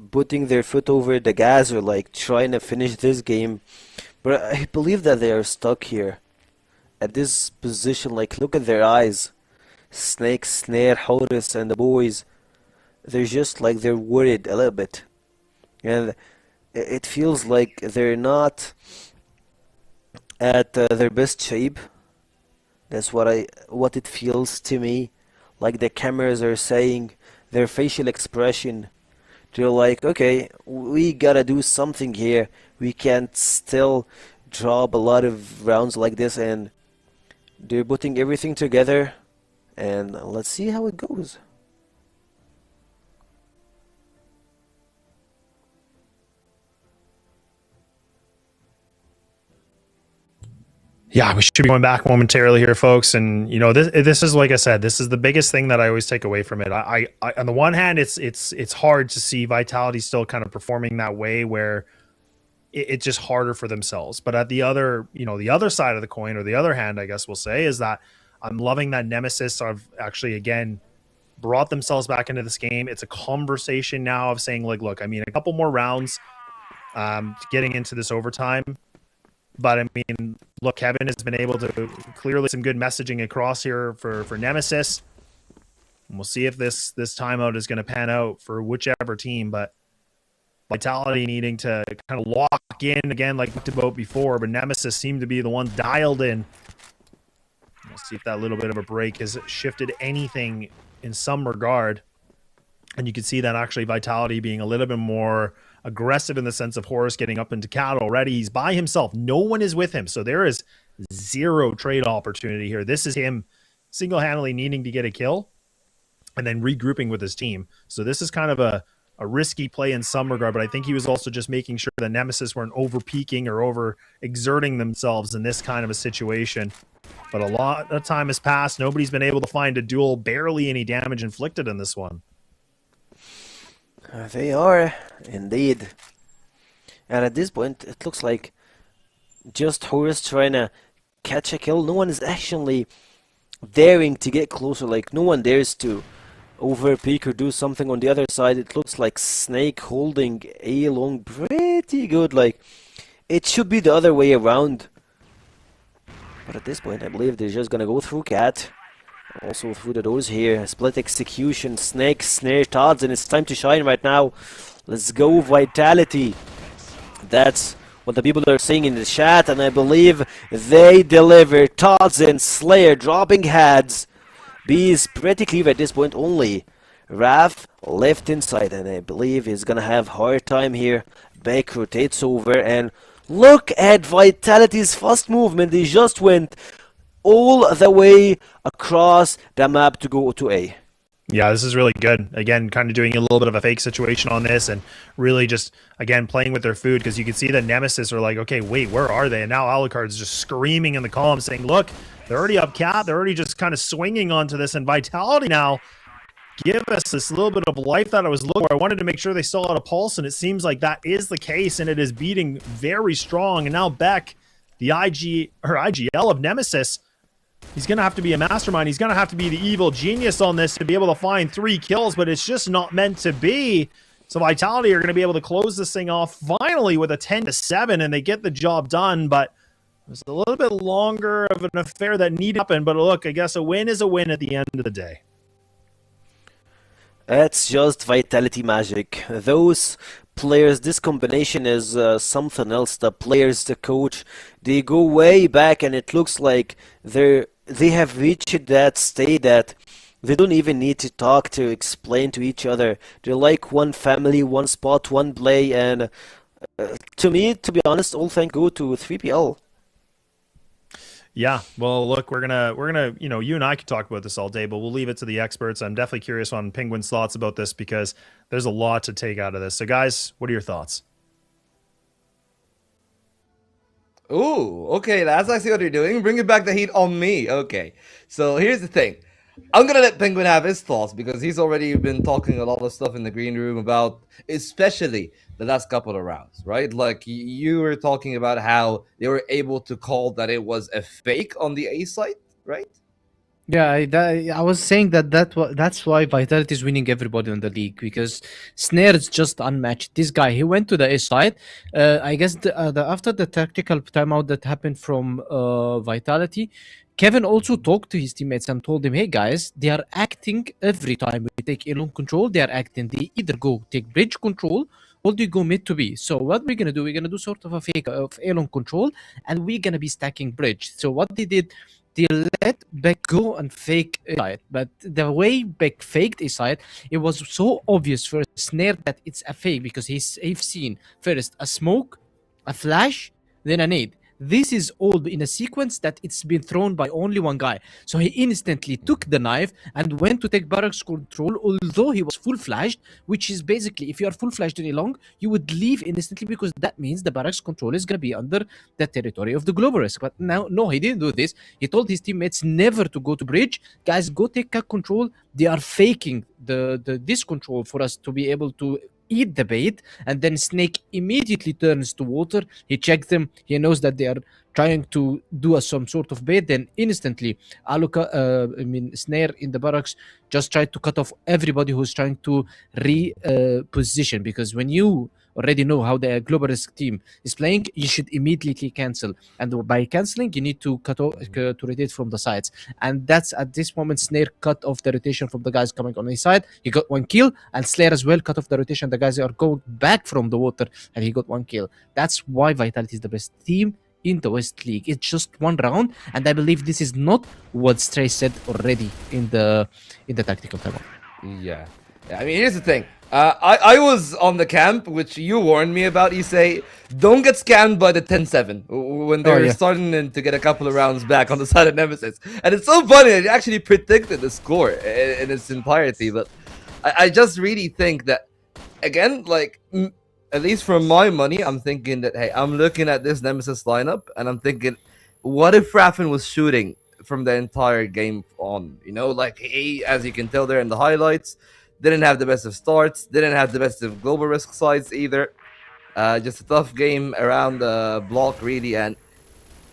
putting their foot over the gas or like trying to finish this game, but I believe that they are stuck here at this position. Like, look at their eyes. Snake, Snare, Horus, and the boys, they're just like, they're worried a little bit, and it feels like they're not at their best shape. That's what it feels to me. Like, the cameras are saying, their facial expression, they're like, okay, we gotta do something here. We can't still drop a lot of rounds like this, and they're putting everything together, and let's see how it goes. Yeah, we should be going back momentarily here, folks. And this is, like I said, this is the biggest thing that I always take away from it. I on the one hand, it's hard to see Vitality still kind of performing that way, where it's just harder for themselves. But at the other, the other side of the coin, or the other hand, I guess we'll say, is that I'm loving that Nemesis have actually again brought themselves back into this game. It's a conversation now of saying, like, look, I mean, a couple more rounds, getting into this overtime. But I mean, look, Kevin has been able to clearly some good messaging across here for Nemesis. And we'll see if this timeout is going to pan out for whichever team, but Vitality needing to kind of lock in again like we talked about before, but Nemesis seemed to be the one dialed in. We'll see if that little bit of a break has shifted anything in some regard. And you can see that actually Vitality being a little bit more aggressive in the sense of Horus getting up into Cat already. He's by himself. No one is with him. So there is zero trade opportunity here. This is him single-handedly needing to get a kill and then regrouping with his team. So this is kind of a risky play in some regard, but I think he was also just making sure that Nemesis weren't over-peaking or over-exerting themselves in this kind of a situation. But a lot of time has passed. Nobody's been able to find a duel. Barely any damage inflicted in this one. They are, indeed. And at this point, it looks like just Horus trying to catch a kill. No one is actually daring to get closer. Like, no one dares to overpeak or do something on the other side. It looks like Snake holding A long pretty good. Like, it should be the other way around. But at this point, I believe they're just gonna go through Cat. Also through the doors here. Split execution, Snake, Snare, Tods, and it's time to shine right now. Let's go, Vitality. That's what the people are saying in the chat, and I believe they deliver. Tods and Slayer dropping heads. B is pretty clear at this point only. Raph left inside, and I believe he's gonna have hard time here. Beck rotates over, and look at Vitality's fast movement. They just went all the way across the map to go to A. Yeah, this is really good. Again, kind of doing a little bit of a fake situation on this and really just, again, playing with their food, because you can see that Nemesis are like, okay, wait, where are they? And now Alucard's just screaming in the column saying, look, they're already up Cat. They're already just kind of swinging onto this. And Vitality now give us this little bit of life that I was looking for. I wanted to make sure they still had a pulse, and it seems like that is the case, and it is beating very strong. And now Beck, the IGL of Nemesis, he's going to have to be a mastermind. He's going to have to be the evil genius on this to be able to find 3 kills, but it's just not meant to be. So Vitality are going to be able to close this thing off finally with a 10-7, and they get the job done, but it was a little bit longer of an affair that needed to happen. But look, I guess a win is a win at the end of the day. That's just Vitality magic. Those players, this combination is something else. The players, the coach, they go way back, and it looks like they have reached that state that they don't even need to talk to explain to each other. They're like one family, one spot, one play, and to me, to be honest, all thank go to 3PL. Yeah, well, look, we're gonna, you know, you and I could talk about this all day, but we'll leave it to the experts. I'm definitely curious on Penguin's thoughts about this, because there's a lot to take out of this. So, guys, what are your thoughts? Ooh, okay, that's actually what you're doing. Bringing back the heat on me. Okay, so here's the thing. I'm gonna let Penguin have his thoughts, because he's already been talking a lot of stuff in the green room about, especially the last couple of rounds, right? Like, you were talking about how they were able to call that it was a fake on the A side, right? Yeah, I was saying that's why Vitality is winning everybody in the league, because Snare is just unmatched. This guy, he went to the A side. I guess after the tactical timeout that happened from Vitality, Kevin also talked to his teammates and told them, hey guys, they are acting every time we take A-long control. They are acting. They either go take bridge control or they go mid to B. So what we're gonna do? We're gonna do sort of a fake of A-long control, and we're gonna be stacking bridge. So what they did, they let Beck go and fake A side. But the way Beck faked A side, it was so obvious for Snare that it's a fake, because he's seen first a smoke, a flash, then a nade. This is all in a sequence that it's been thrown by only one guy. So he instantly took the knife and went to take barracks control, although he was full flashed, which is basically, if you are full flashed any long, you would leave instantly, because that means the barracks control is going to be under the territory of the Globalists. But now, no, he didn't do this. He told his teammates never to go to bridge. Guys, go take cat control. They are faking this control for us to be able to eat the bait, and then Snake immediately turns to water. He checks them. He knows that they are trying to do some sort of bait. Then instantly, Snare in the barracks just tried to cut off everybody who's trying to reposition, because when you already know how the global risk team is playing, you should immediately cancel. And by canceling, you need to to rotate from the sides. And that's at this moment, Snare cut off the rotation from the guys coming on his side. He got 1 kill, and Slayer as well cut off the rotation. The guys are going back from the water, and he got 1 kill. That's why Vitality is the best team in the West League. It's just 1 round, and I believe this is not what Stray said already in the tactical time. Yeah. I mean, here's the thing. I was on the camp, which you warned me about. You say, don't get scammed by the 10-7 when they're starting to get a couple of rounds back on the side of Nemesis. And it's so funny, I actually predicted the score in its entirety. But I just really think that, again, like, at least for my money, I'm thinking that, hey, I'm looking at this Nemesis lineup, and I'm thinking, what if Raffen was shooting from the entire game on? You know, like, he, as you can tell there in the highlights, didn't have the best of starts, didn't have the best of global risk sides either. Just a tough game around the block, really. And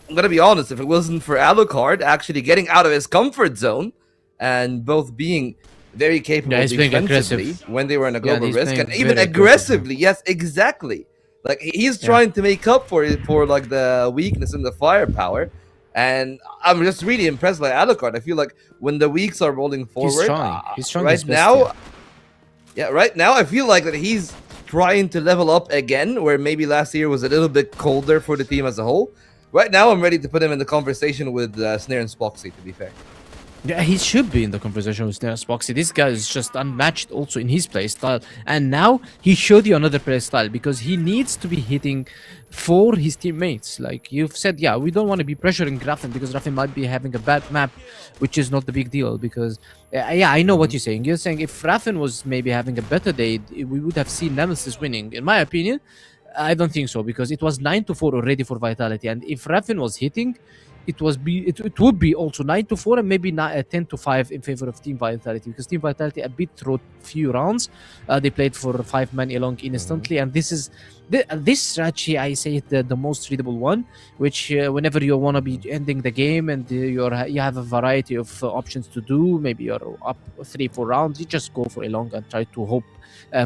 I'm gonna be honest, if it wasn't for Alucard actually getting out of his comfort zone and both being very capable defensively when they were in a global risk, and even aggressively, yes, exactly. Like, he's trying to make up for it, for like the weakness in the firepower. And I'm just really impressed by Alucard. I feel like when the weeks are rolling forward, he's strong right now. Yeah, right now I feel like that he's trying to level up again, where maybe last year was a little bit colder for the team as a whole. Right now, I'm ready to put him in the conversation with Snare and Spoxy, to be fair. Yeah, he should be in the conversation with Snare Spoxy. This guy is just unmatched also in his play style. And now he showed you another play style, because he needs to be hitting for his teammates. Like you've said, yeah, we don't want to be pressuring Raffen, because Raffen might be having a bad map, which is not the big deal. Because, yeah, I know what you're saying. You're saying if Raffen was maybe having a better day, we would have seen Nemesis winning. In my opinion, I don't think so, because it was 9-4 already for Vitality. And if Raffen was hitting, it would be also 9-4 and maybe 10-5 in favor of Team Vitality, because Team Vitality a bit through few rounds. They played for 5 man along instantly, and this is this strategy, I say it the most readable one, which whenever you want to be ending the game and you have a variety of options to do, maybe you're up 3-4 rounds, you just go for a long and try to hope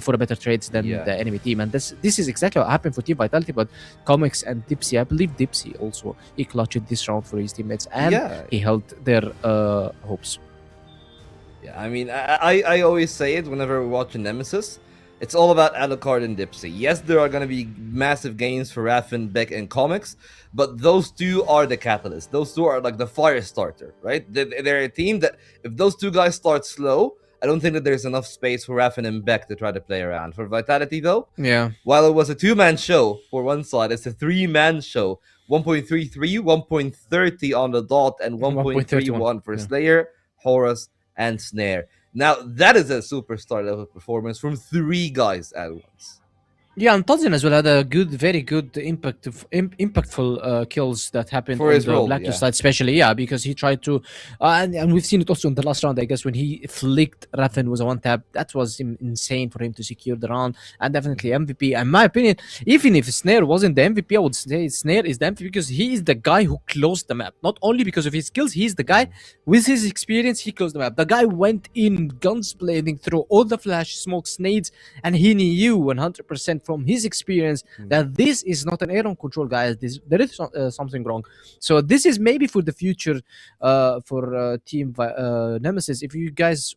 for a better trades than the enemy team. And this is exactly what happened for Team Vitality. But Comics and Dipsy, I believe Dipsy also, he clutched this round for his teammates, and he held their hopes. Yeah, I mean, I always say it whenever we watch a Nemesis. It's all about Alucard and Dipsy. Yes, there are going to be massive gains for Raffen, Beck, and Comics, but those two are the catalyst. Those two are like the fire starter, right? They're a team that if those two guys start slow, I don't think that there's enough space for Raffen and Beck to try to play around. For Vitality, though, while it was a 2-man show for one side, it's a 3-man show. 1.33, 1.30 on the dot, and 1.31 for Slayer, Horus, and Snare. Now, that is a superstar level performance from 3 guys at once. Yeah, and Tozin as well had a very good impactful kills that happened for on his the role, Blacklist side, especially, because he tried to, and we've seen it also in the last round, I guess, when he flicked Raffen with a 1-tap. That was insane for him to secure the round, and definitely MVP. In my opinion, even if Snare wasn't the MVP, I would say Snare is the MVP because he is the guy who closed the map. Not only because of his skills, he's the guy with his experience, he closed the map. The guy went in guns blazing through all the flash, smoke, nades, and he knew 100% from his experience that this is not an Aeron control, guys. There is something wrong. So this is maybe for the future for Team Nemesis. If you guys,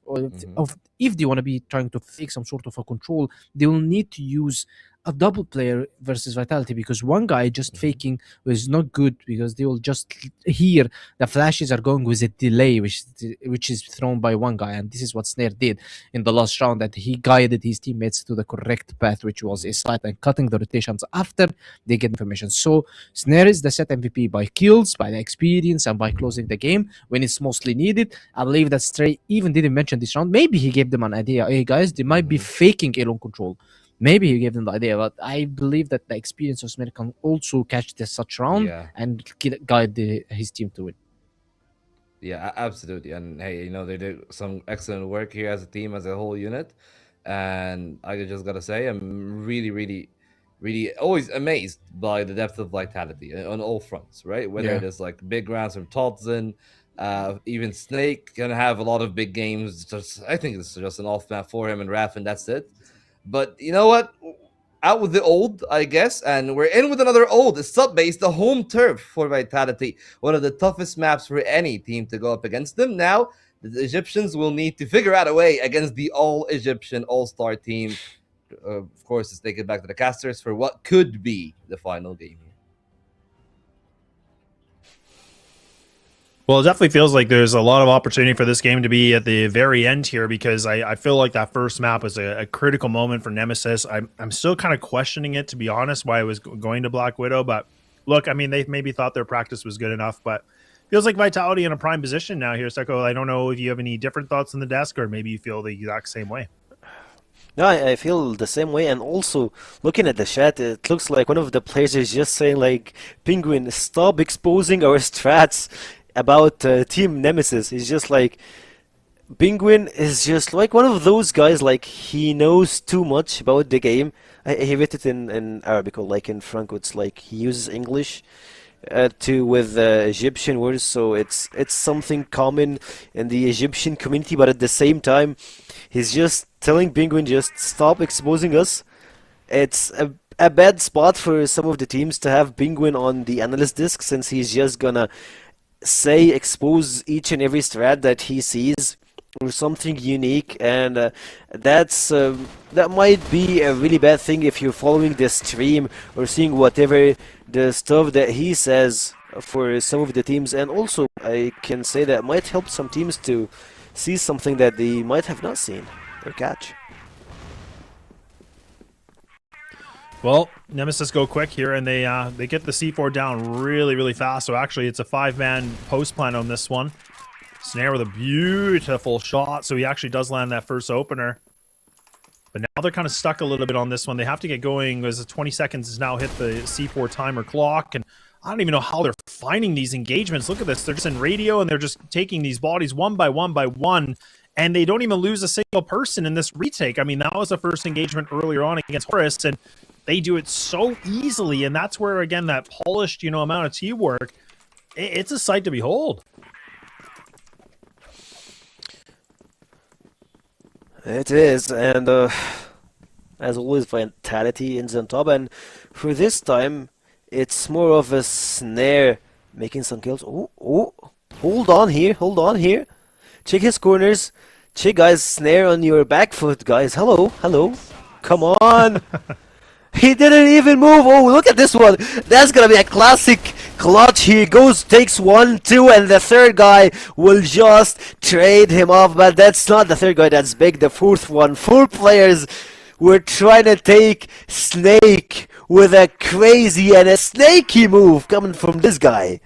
if they want to be trying to fake some sort of a control, they will need to use a double player versus Vitality, because one guy just faking is not good, because they will just hear the flashes are going with a delay, which is thrown by one guy. And this is what Snare did in the last round, that he guided his teammates to the correct path, which was a slide and cutting the rotations after they get information. So Snare is the set MVP by kills, by the experience, and by closing the game when it's mostly needed. I believe that Stray even didn't mention this round. Maybe he gave them an idea. Hey guys, they might be faking Elon control. Maybe he gave them the idea, but I believe that the experience of Smith can also catch this such round and guide his team to win. Yeah, absolutely. And hey, they did some excellent work here as a team, as a whole unit. And I just gotta say, I'm really, really, really always amazed by the depth of Vitality on all fronts, right? Whether it is like big rounds from Todzin, even Snake can have a lot of big games. I think it's just an off map for him and Raff, and that's it. But you know what? out with the old, I guess, and we're in with another old. It's sub-base, the home turf for Vitality. One of the toughest maps for any team to go up against them. Now, the Egyptians will need to figure out a way against the all-Egyptian all-star team. Of course, let's take it back to the casters for what could be the final game. Well, it definitely feels like there's a lot of opportunity for this game to be at the very end here, because I feel like that first map was a critical moment for Nemesis. I'm still kind of questioning it, to be honest, why I was going to Black Widow. But look, I mean, they maybe thought their practice was good enough, but feels like Vitality in a prime position now here, Seko. I don't know if you have any different thoughts on the desk, or maybe you feel the exact same way. No, I feel the same way, and also looking at the chat, it looks like one of the players is just saying like, "Penguin, stop exposing our strats about Team Nemesis." He's just like, Penguin is just like one of those guys, like he knows too much about the game. He wrote it in Arabic, or like in Franco, it's like he uses English with Egyptian words, so it's something common in the Egyptian community, but at the same time, he's just telling Penguin, just stop exposing us. It's a bad spot for some of the teams to have Penguin on the analyst disc, since he's just gonna expose each and every strat that he sees or something unique, and that might be a really bad thing if you're following the stream or seeing whatever the stuff that he says for some of the teams. And also I can say that might help some teams to see something that they might have not seen or catch. Well, Nemesis go quick here, and they get the C4 down really, really fast. So actually, it's a 5-man post plan on this one. Snare with a beautiful shot, so he actually does land that first opener. But now they're kind of stuck a little bit on this one. They have to get going as the 20 seconds has now hit the C4 timer clock, and I don't even know how they're finding these engagements. Look at this. They're just in radio, and they're just taking these bodies one by one by one, and they don't even lose a single person in this retake. I mean, that was the first engagement earlier on against Horus, and they do it so easily, and that's where, again, that polished, amount of teamwork, it's a sight to behold. It is, and as always, Vitality ends on top, and for this time, it's more of a Snare making some kills. Oh, hold on here. Check his corners. Check, guys, Snare on your back foot, guys. Hello. Come on. He didn't even move. Oh, look at this one. That's gonna be a classic clutch. He goes, takes 1, 2, and the third guy will just trade him off. But that's not the third guy that's big. The fourth one. 4 players were trying to take Snake with a crazy and a snaky move coming from this guy.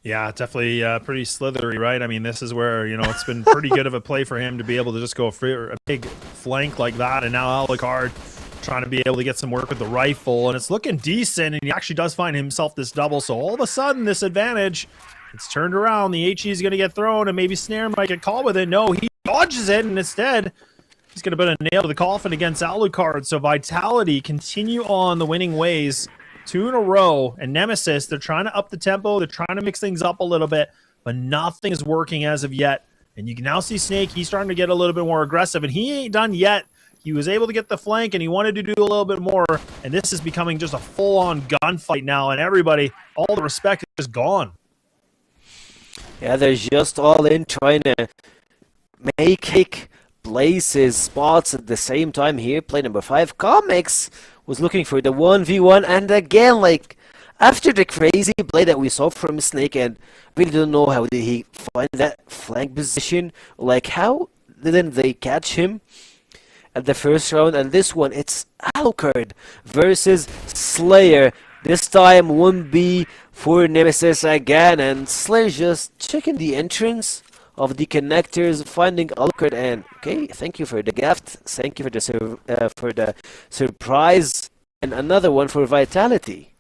Yeah, definitely pretty slithery, right? I mean, this is where, it's been pretty good of a play for him to be able to just go for a big flank like that. And now Alucard trying to be able to get some work with the rifle, and it's looking decent, and he actually does find himself this double. So all of a sudden, this advantage, it's turned around. The HE is going to get thrown, and maybe Snare might get caught with it. No, he dodges it, and instead, he's going to put a nail to the coffin against Alucard. So Vitality continue on the winning ways, 2 in a row, and Nemesis, they're trying to up the tempo. They're trying to mix things up a little bit, but nothing is working as of yet. And you can now see Snake, he's starting to get a little bit more aggressive, and he ain't done yet. He was able to get the flank, and he wanted to do a little bit more, and this is becoming just a full-on gunfight now, and everybody, all the respect is gone. Yeah, they're just all in, trying to make places, spots at the same time here. Play number 5, Comics was looking for the 1v1, and again, like, after the crazy play that we saw from Snake, and really don't know how did he find that flank position, like, how didn't they catch him at the first round? And this one, it's Alucard versus Slayer. This time 1B for Nemesis again, and Slayer just checking the entrance of the connectors, finding Alucard, and okay, thank you for the gift, thank you for the surprise, and another one for Vitality.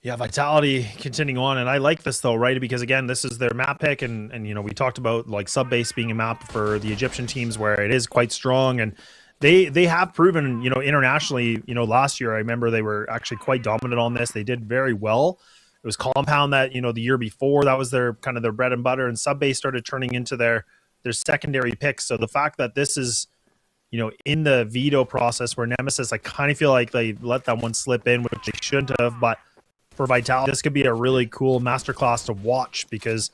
Yeah, Vitality continuing on, and I like this though, right? Because again, this is their map pick, and we talked about like sub-base being a map for the Egyptian teams where it is quite strong, and they have proven, internationally, last year I remember they were actually quite dominant on this. They did very well, It was Compound that, you know, the year before, that was their kind of their bread and butter, and Subbase started turning into their secondary picks. So the fact that this is, you know, in the veto process where Nemesis, I kind of feel like they let that one slip in, which they shouldn't have. But for Vitality, this could be a really cool masterclass to watch, because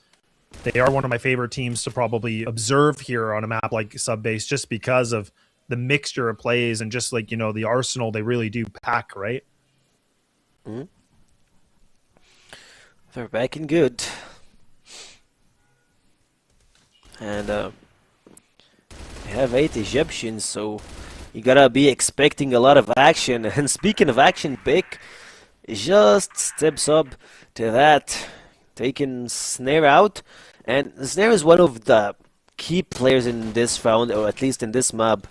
they are one of my favorite teams to probably observe here on a map like Subbase, just because of the mixture of plays and just like, you know, the arsenal they really do pack, right? Mm-hmm. They're back in good. And we have 8 Egyptians, so you gotta be expecting a lot of action. And speaking of action, Pick just steps up to that, taking Snare out. And Snare is one of the key players in this round, or at least in this map,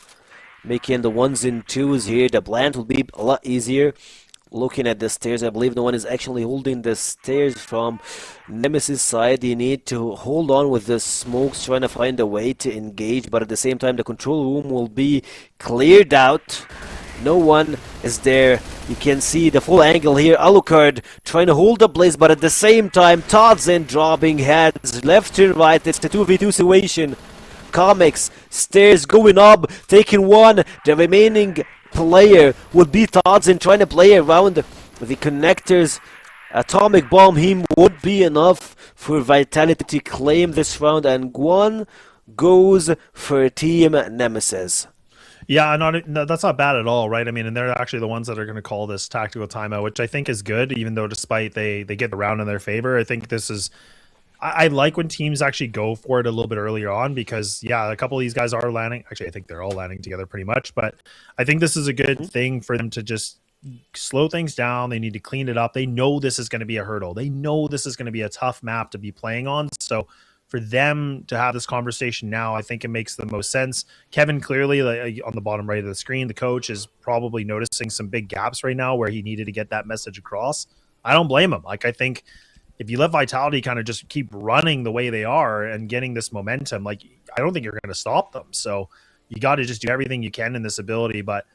making the 1s and 2s here. The plant will be a lot easier. Looking at the stairs, I believe no one is actually holding the stairs from Nemesis side. You need to hold on with the smokes, trying to find a way to engage, but at the same time the control room will be cleared out. No one is there. You can see the full angle here. Alucard trying to hold the blaze, but at the same time Todzen dropping heads left and right. It's the 2v2 situation. Comics, stairs going up, taking one. The remaining player would be Todzen, trying to play around the connectors. Atomic Bomb him would be enough for Vitality to claim this round, and Guan goes for Team Nemesis. Yeah, no, that's not bad at all, right? I mean, and they're actually the ones that are going to call this tactical timeout, which I think is good, even though despite they get the round in their favor. I think this is... I like when teams actually go for it a little bit earlier on, because, yeah, a couple of these guys are landing. Actually, I think they're all landing together pretty much, but I think this is a good thing for them to just slow things down. They need to clean it up. They know this is going to be a hurdle. They know this is going to be a tough map to be playing on. So for them to have this conversation now, I think it makes the most sense. Kevin, clearly, on the bottom right of the screen, the coach is probably noticing some big gaps right now where he needed to get that message across. I don't blame him. Like, I think if you let Vitality kind of just keep running the way they are and getting this momentum, like, I don't think you're going to stop them. So you got to just do everything you can in this ability, but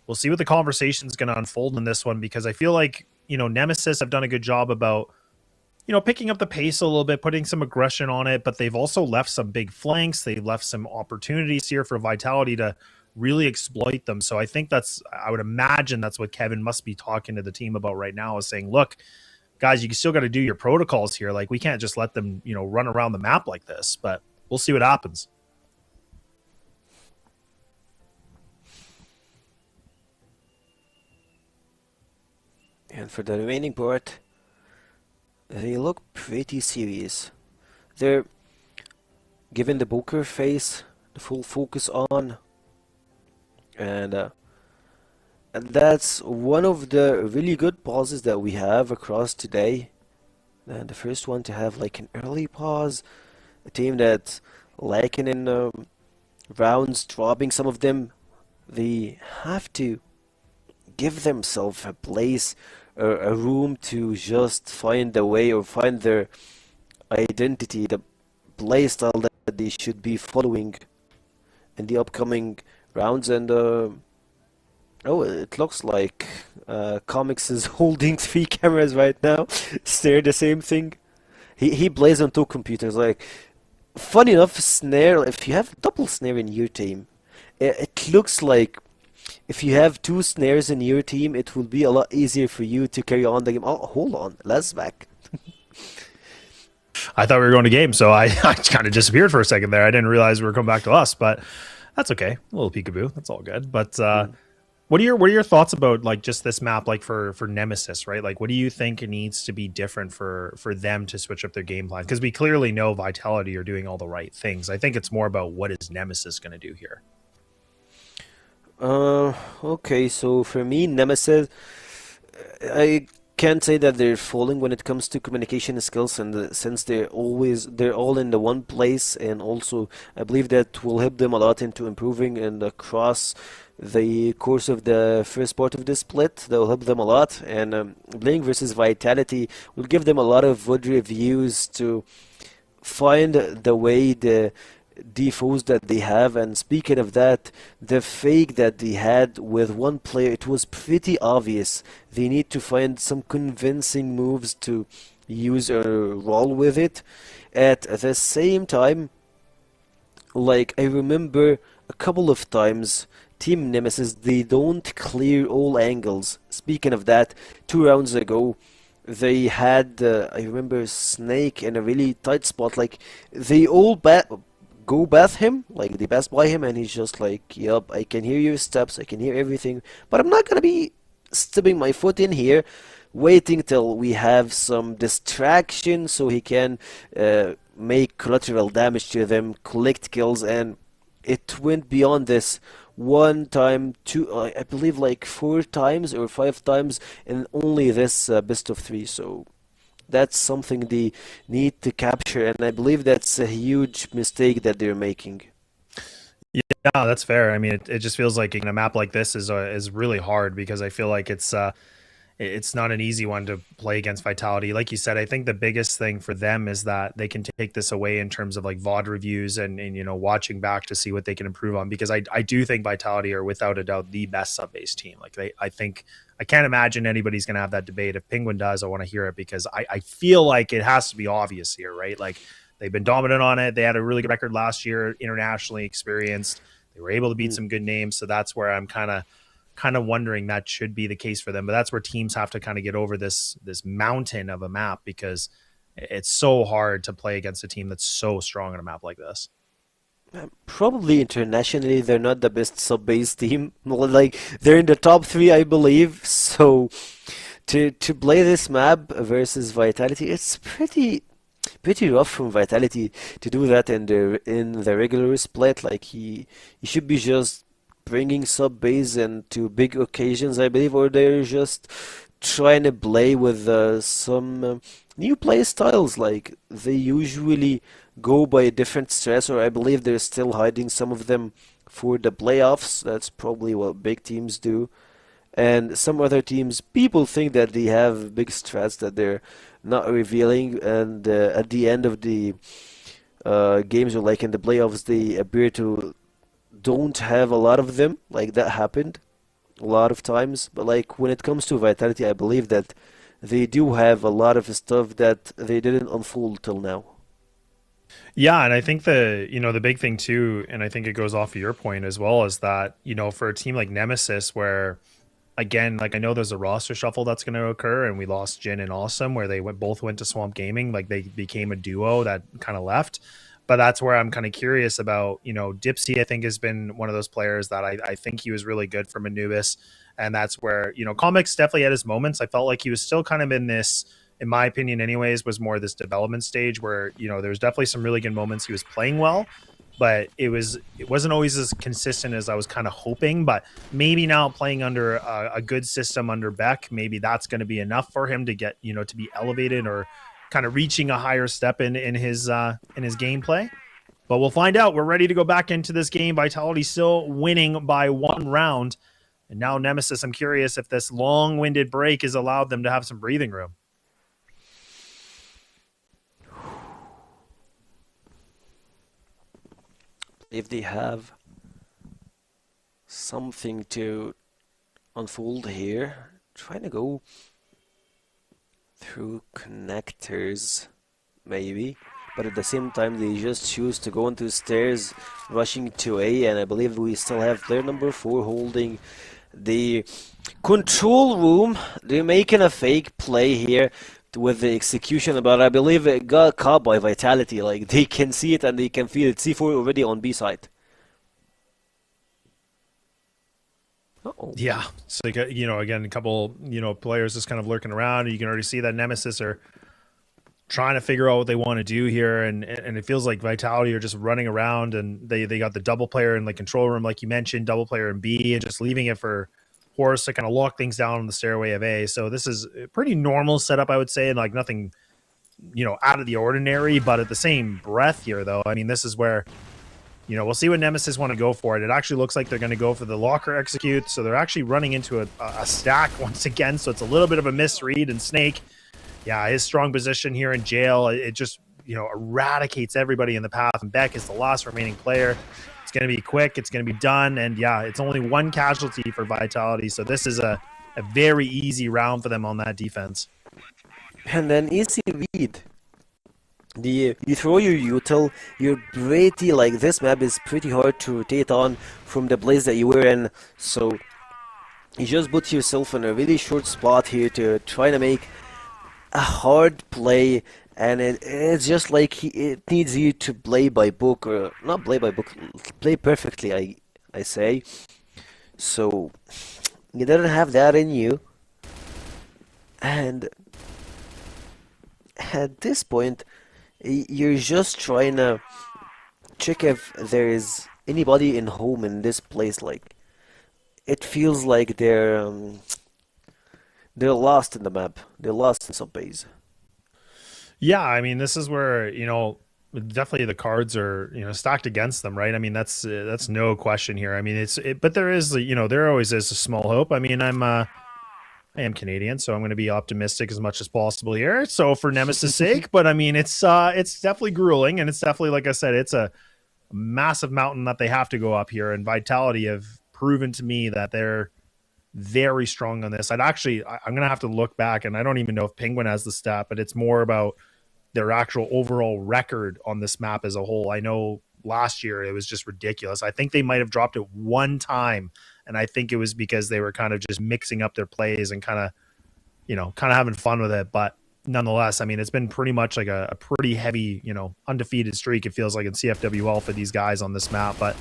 we'll see what the conversation is going to unfold in this one, because I feel like, you know, Nemesis have done a good job about, you know, picking up the pace a little bit, putting some aggression on it, but they've also left some big flanks. They've left some opportunities here for Vitality to really exploit them. So I think I would imagine that's what Kevin must be talking to the team about right now, is saying, look, guys, you still got to do your protocols here. Like, we can't just let them, you know, run around the map like this, but we'll see what happens. And for the remaining part, they look pretty serious. They're giving the poker face the full focus on, and that's one of the really good pauses that we have across today. And the first one to have like an early pause, a team that's lacking in rounds, dropping some of them. They have to give themselves a place, a room to just find a way or find their identity, the playstyle that they should be following in the upcoming rounds. And oh, it looks like Comics is holding 3 cameras right now. Snare, the same thing. He plays on 2 computers. Like, funny enough, Snare, if you have double Snare in your team, it looks like if you have 2 snares in your team, it will be a lot easier for you to carry on the game. Oh, hold on, let's back. I thought we were going to game, so I kind of disappeared for a second there. I didn't realize we were coming back to us, but that's okay. A little peekaboo, that's all good. But what are your thoughts about, like, just this map, like for Nemesis, right? Like, what do you think needs to be different for them to switch up their game plan? Because we clearly know Vitality are doing all the right things. I think it's more about what is Nemesis going to do here. Okay, so for me, Nemesis, I can't say that they're falling when it comes to communication skills, and since they're all in the one place, and also I believe that will help them a lot into improving and across the course of the first part of this split. That will help them a lot, and playing versus Vitality will give them a lot of good reviews to find the way defaults that they have. And speaking of that, the fake that they had with one player, it was pretty obvious. They need to find some convincing moves to use or roll with it. At the same time, like I remember a couple of times, Team Nemesis, they don't clear all angles. Speaking of that, 2 rounds ago, they had, I remember Snake in a really tight spot. Like, they all go bath him, like, they pass by him, and he's just like, yup, I can hear your steps, I can hear everything, but I'm not gonna be stepping my foot in here, waiting till we have some distraction so he can make collateral damage to them, collect kills, and it went beyond this. One time, two, I believe like 4 times or 5 times in only this best of 3. So that's something they need to capture, and I believe that's a huge mistake that they're making. Yeah, that's fair. I mean, it just feels like in a map like this is really hard, because I feel like it's not an easy one to play against Vitality. Like you said, I think the biggest thing for them is that they can take this away in terms of like VOD reviews and you know, watching back to see what they can improve on, because I do think Vitality are without a doubt the best sub-base team. Like I can't imagine anybody's going to have that debate. If Penguin does, I want to hear it, because I feel like it has to be obvious here, right? Like, they've been dominant on it. They had a really good record last year, internationally experienced. They were able to beat some good names. So that's where I'm kind of wondering that should be the case for them. But that's where teams have to kind of get over this mountain of a map, because it's so hard to play against a team that's so strong on a map like this. Probably internationally, they're not the best sub-base team. Like, they're in the top 3, I believe. So to play this map versus Vitality, it's pretty rough from Vitality to do that in the regular split. Like, he should be just bringing sub-base into big occasions, I believe, or they're just trying to play with some new play styles. Like, they usually go by a different stress, or I believe they're still hiding some of them for the playoffs. That's probably what big teams do. And some other teams, people think that they have big strats that they're not revealing, and at the end of the games, or like in the playoffs, they appear to don't have a lot of them. Like, that happened a lot of times. But like, when it comes to Vitality, I believe that they do have a lot of stuff that they didn't unfold till now. Yeah, and I think the big thing too, and I think it goes off of your point as well, is that, you know, for a team like Nemesis, where again, like, I know there's a roster shuffle that's going to occur, and we lost Jin and Awesome, where they both went to Swamp Gaming. Like, they became a duo that kind of left. But that's where I'm kind of curious about, you know, Dipsy, I think, has been one of those players that I think he was really good from Anubis. And that's where, you know, Comics definitely had his moments. I felt like he was still kind of in this, in my opinion anyways, was more this development stage where, you know, there was definitely some really good moments. He was playing well, but it wasn't always as consistent as I was kind of hoping. But maybe now playing under a good system under Beck, maybe that's going to be enough for him to get, you know, to be elevated or kind of reaching a higher step in his gameplay. But we'll find out. We're ready to go back into this game. Vitality still winning by 1 round. And now Nemesis, I'm curious if this long-winded break has allowed them to have some breathing room. If they have something to unfold here, trying to go through connectors, maybe, but at the same time they just choose to go into stairs, rushing to A, and I believe we still have player number 4 holding the control room. They're making a fake play here with the execution, but I believe it got caught by Vitality. Like, they can see it and they can feel it. C4 already on B side. Uh-oh. Yeah, so you know, again, a couple, you know, players just kind of lurking around. You can already see that Nemesis are trying to figure out what they want to do here, and it feels like Vitality are just running around, and they got the double player in the control room, like you mentioned, double player in B, and just leaving it for Horus to kind of lock things down on the stairway of A. So this is a pretty normal setup, I would say, and like nothing, you know, out of the ordinary. But at the same breath here, though, I mean, this is where, you know, we'll see what Nemesis want to go for. It actually looks like they're going to go for the locker execute. So they're actually running into a stack once again. So it's a little bit of a misread. And Snake, yeah, his strong position here in jail, it just, eradicates everybody in the path, and Beck is the last remaining player. It's going to be quick. It's going to be done. And yeah, it's only one casualty for Vitality. So this is a very easy round for them on that defense. And then easy read. You throw your util, you're pretty, like, this map is pretty hard to rotate on from the place that you were in, so you just put yourself in a really short spot here to try to make a hard play, and it's just like it needs you to play by book, or not play by book, play perfectly, I say. So you didn't have that in you, and at this point you're just trying to check if there is anybody in home in this place. Like, it feels like they're lost in the map. They're lost in some base. Yeah, I mean, this is where, definitely the cards are, stacked against them, right? I mean, that's no question here. I mean, but there is, there always is a small hope. I mean, I am Canadian, so I'm going to be optimistic as much as possible here. So for Nemesis' sake, but I mean, it's definitely grueling, and it's definitely, like I said, it's a massive mountain that they have to go up here. And Vitality have proven to me that they're very strong on this. I'm going to have to look back, and I don't even know if Penguin has the stat, but it's more about their actual overall record on this map as a whole. I know last year it was just ridiculous. I think they might have dropped it one time, and I think it was because they were kind of just mixing up their plays and kind of having fun with it. But nonetheless, I mean, it's been pretty much like a pretty heavy, undefeated streak, it feels like, in CFWL for these guys on this map. But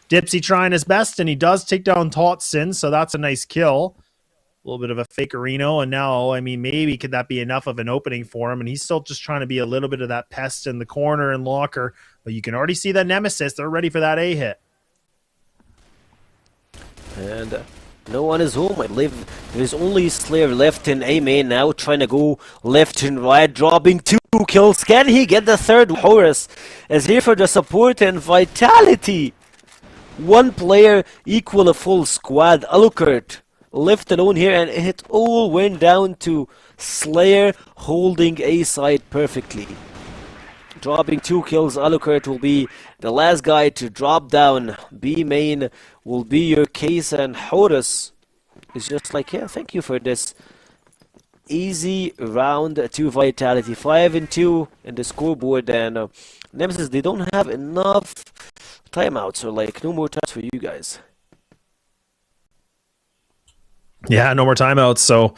Dipsy trying his best, and he does take down Totson, so that's a nice kill. A little bit of a fakerino, and now, I mean, maybe could that be enough of an opening for him? And he's still just trying to be a little bit of that pest in the corner and locker, but you can already see that Nemesis, they're ready for that A hit. And no one is home. I believe there's only Slayer left in A main now, trying to go left and right, dropping 2 kills. Can he get the third? Horus is here for the support, and Vitality. One player equal a full squad. Alucard left alone here, and it all went down to Slayer holding A side perfectly. Dropping 2 kills, Alucard will be the last guy to drop down. B main will be your case, and Horus is just like, yeah, thank you for this easy round to Vitality. 5-2 in the scoreboard, and Nemesis, they don't have enough timeouts, or like no more times for you guys. Yeah, no more timeouts. So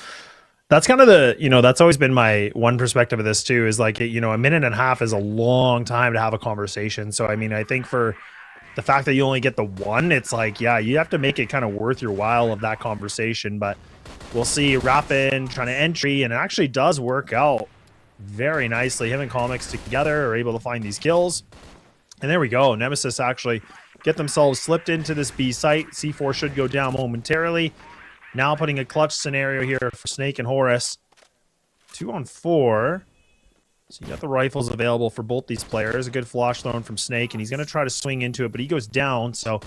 that's kind of the, that's always been my one perspective of this too, is like, a minute and a half is a long time to have a conversation. So, I mean, I think for the fact that you only get the one, it's like, yeah, you have to make it kind of worth your while of that conversation. But we'll see. Rappin trying to entry, and it actually does work out very nicely. Him and Comics together are able to find these kills. And there we go. Nemesis actually get themselves slipped into this B site. C4 should go down momentarily. Now putting a clutch scenario here for Snake and Horus. 2-on-4. So you got the rifles available for both these players. A good flash thrown from Snake, and he's going to try to swing into it, but he goes down. So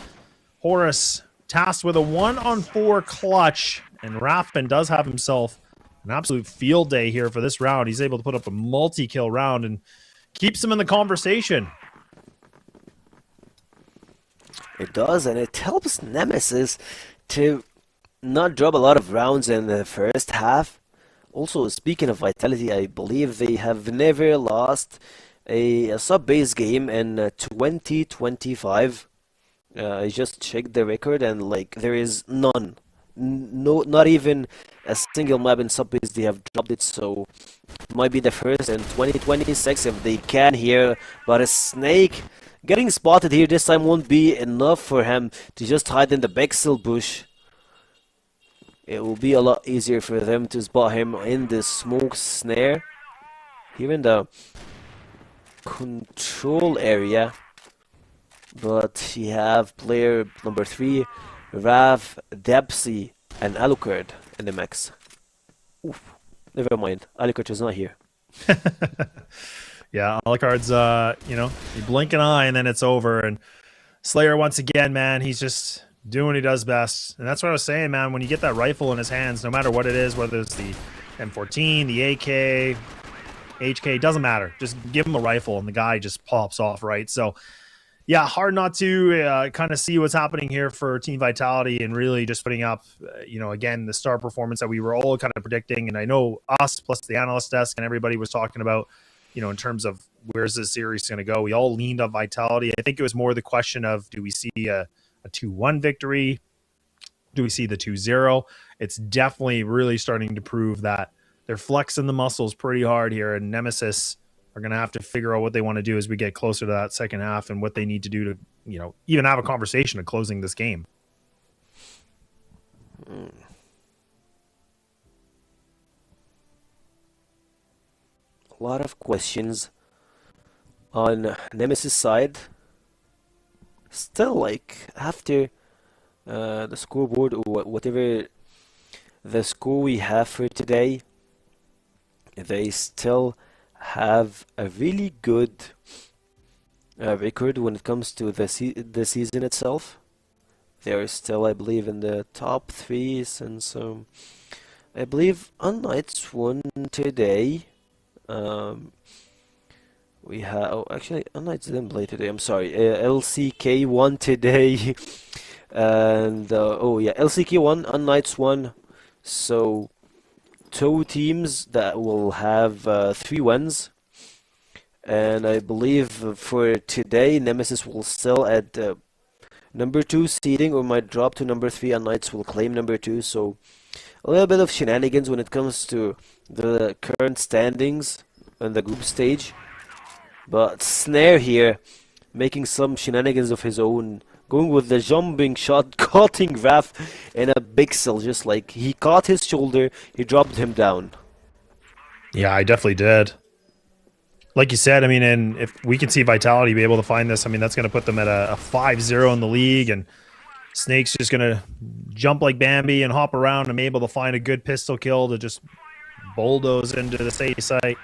Horus tasked with a 1-on-4 clutch, and Raffin does have himself an absolute field day here for this round. He's able to put up a multi-kill round and keeps him in the conversation. It does, and it helps Nemesis to not drop a lot of rounds in the first half. Also, speaking of Vitality, I believe they have never lost a sub-base game in 2025. I just checked the record, and like, there is none. No, not even a single map in sub-base they have dropped it, so it might be the first in 2026 if they can here. But a Snake getting spotted here this time won't be enough for him to just hide in the Bexel bush. It will be a lot easier for them to spot him in the smoke snare here in the control area. But you have player number 3, Rav, Depsy, and Alucard in the mix. Oof, never mind. Alucard is not here. Yeah, Alucard's, you blink an eye and then it's over. And Slayer, once again, man, he's just doing what he does best. And that's what I was saying, man. When you get that rifle in his hands, no matter what it is, whether it's the M14, the AK, HK, doesn't matter. Just give him a rifle and the guy just pops off, right? So, yeah, hard not to kind of see what's happening here for Team Vitality and really just putting up, again, the star performance that we were all kind of predicting. And I know us plus the analyst desk and everybody was talking about, in terms of where's this series going to go. We all leaned on Vitality. I think it was more the question of, do we see a 2-1 victory? Do we see the 2-0? It's definitely really starting to prove that they're flexing the muscles pretty hard here, and Nemesis are going to have to figure out what they want to do as we get closer to that second half and what they need to do to, even have a conversation of closing this game. A lot of questions on Nemesis side. Still, like, after the scoreboard or whatever the score we have for today, they still have a really good record when it comes to the season itself. They are still, I believe, in the top 3 since I believe unKnights won today. We have actually unKnights didn't play today. I'm sorry. LCK won today, and LCK won, unKnights won. So 2 teams that will have 3 wins, and I believe for today Nemesis will still at number 2 seeding or might drop to number 3, and unKnights will claim number 2. So a little bit of shenanigans when it comes to the current standings on the group stage, but Snare here making some shenanigans of his own, going with the jumping shot, cutting Wrath in a pixel, just like he caught his shoulder, he dropped him down. Yeah, I definitely did. Like you said, I mean, and if we can see Vitality be able to find this, I mean, that's going to put them at a 5-0 in the league, and Snake's just going to jump like Bambi and hop around and be able to find a good pistol kill to just bulldoze into the safe site.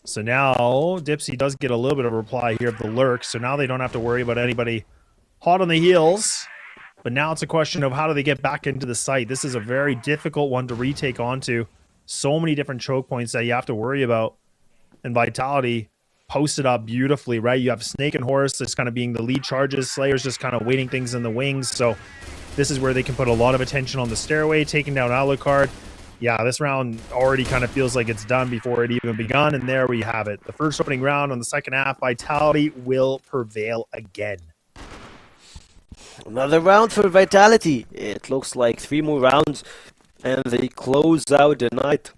So now Dipsy does get a little bit of a reply here of the lurk, so now they don't have to worry about anybody hot on the heels. But now it's a question of how do they get back into the site. This is a very difficult one to retake onto. So many different choke points that you have to worry about. And Vitality posted up beautifully, right? You have Snake and Horus that's kind of being the lead charges. Slayer's just kind of waiting things in the wings. So this is where they can put a lot of attention on the stairway, taking down Alucard. Yeah, this round already kind of feels like it's done before it even begun. And there we have it. The first opening round on the second half, Vitality will prevail again. Another round for Vitality. It looks like 3 more rounds and they close out the night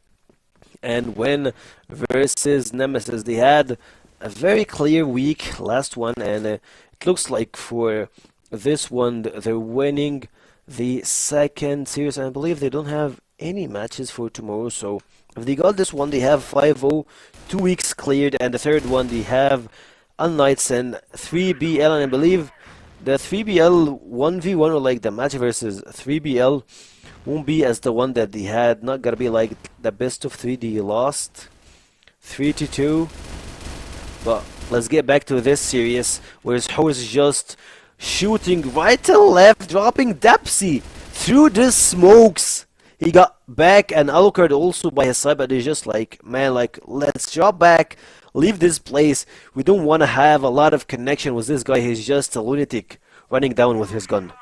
and win versus Nemesis. They had a very clear week last one, and it looks like for this one they're winning the second series. I believe they don't have any matches for tomorrow, so if they got this one they have 5-0, 2 weeks cleared, and the third one they have unKnights and 3BL, and I believe the 3BL 1v1 or like the match versus 3BL won't be as the one that they had, not gonna be like the best of 3. They lost 3-2. But let's get back to this series where Horus just shooting right and left, dropping Dapsy through the smokes. He got back and Alucard also by his side, but they're just like, man, like, let's drop back, leave this place. We don't want to have a lot of connection with this guy. He's just a lunatic running down with his gun.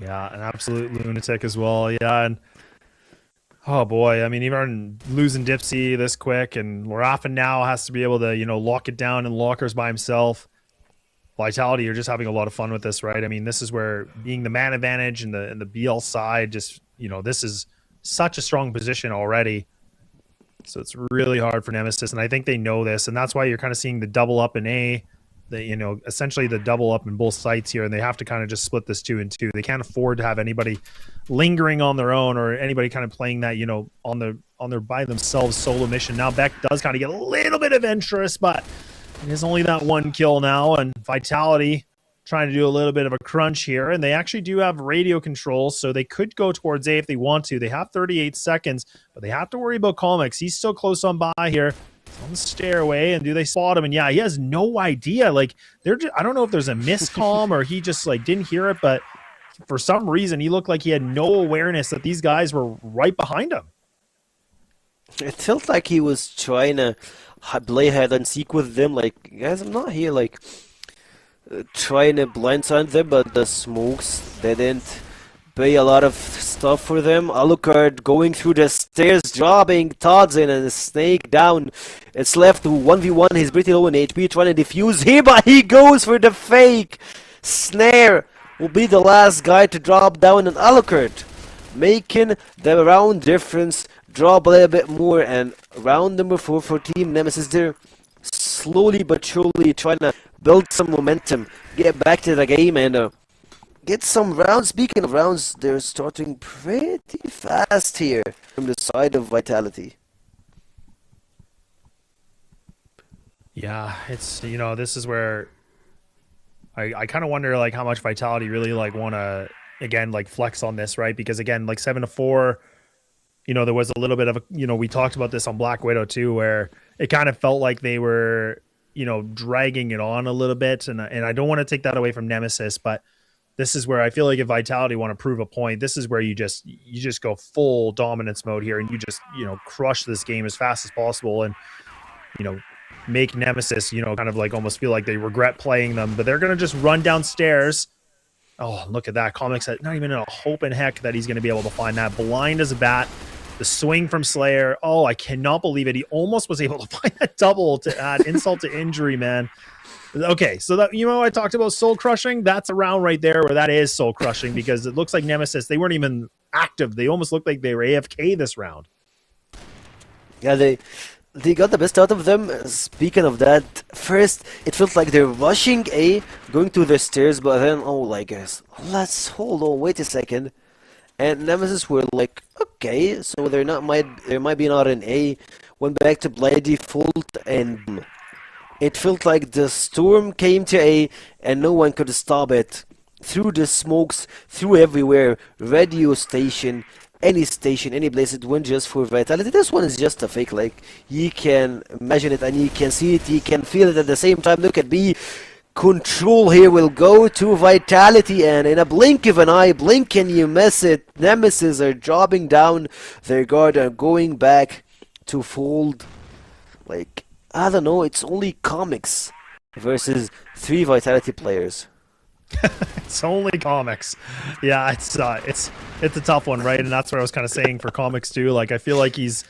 Yeah, an absolute lunatic as well. Yeah, and oh boy, I mean, even losing Dipsy this quick, and Larafen now has to be able to, lock it down in lockers by himself. Vitality are just having a lot of fun with this, right? I mean, this is where being the man advantage and the BL side, just, this is such a strong position already. So it's really hard for Nemesis, and I think they know this, and that's why you're kind of seeing the double up in A, essentially the double up in both sites here, and they have to kind of just split this 2 and 2. They can't afford to have anybody lingering on their own or anybody kind of playing that, on their by themselves solo mission. Now Beck does kind of get a little bit of interest, but it is only that 1 kill now, and Vitality trying to do a little bit of a crunch here, and they actually do have radio control, so they could go towards A if they want to. They have 38 seconds, but they have to worry about Calmex. He's still close on by here. On the stairway, and do they spot him? And yeah, he has no idea. Like, I don't know if there's a miscomm or he just like didn't hear it, but for some reason he looked like he had no awareness that these guys were right behind him. It felt like he was trying to play hide and seek with them. Like, guys, I'm not here like trying to blindside them, but the smokes didn't pay a lot of stuff for them. Alucard going through the stairs, dropping Todd's in and Snake down. It's left to 1v1. He's pretty low in HP, trying to defuse here, but he goes for the fake. Snare will be the last guy to drop down, and Alucard making the round difference drop a little bit more. And round number 4 for Team Nemesis, they're slowly but surely trying to build some momentum, get back to the game, and get some rounds. Speaking of rounds, they're starting pretty fast here from the side of Vitality. Yeah, it's, you know, this is where I kind of wonder like how much Vitality really like want to again like flex on this, right? Because again, like 7-4, you know, there was a little bit of a, you know, we talked about this on Black Widow too, where it kind of felt like they were, you know, dragging it on a little bit, and I don't want to take that away from Nemesis, but this is where I feel like if Vitality want to prove a point, this is where you just go full dominance mode here, and you just, you know, crush this game as fast as possible, and, you know, make Nemesis, you know, kind of like almost feel like they regret playing them, but they're going to just run downstairs. Oh, look at that. Comics not even in a hope in heck that he's going to be able to find that. Blind as a bat. The swing from Slayer. Oh, I cannot believe it. He almost was able to find that double to add insult to injury, man. Okay, so that, you know, I talked about soul crushing. That's a round right there where that is soul crushing, because it looks like Nemesis, they weren't even active. They almost looked like they were AFK this round. Yeah, they got the best out of them. Speaking of that, first it felt like they're rushing A, going to the stairs, but then, oh, like, let's hold on, wait a second. And Nemesis were like, okay, so they might be not in A. Went back to by default, and it felt like the storm came to A, and no one could stop it. Through the smokes, through everywhere, radio station, any place, it went just for Vitality. This one is just a fake, like, you can imagine it and you can see it, you can feel it at the same time. Look at B. Control here will go to Vitality, and in a blink of an eye, blink and you miss it. Nemesis are dropping down their guard and going back to fold. Like, I don't know, it's only Comics versus 3 Vitality players. It's only Comics. Yeah, it's a tough one, right? And that's what I was kind of saying for Comics too. Like, I feel like he's,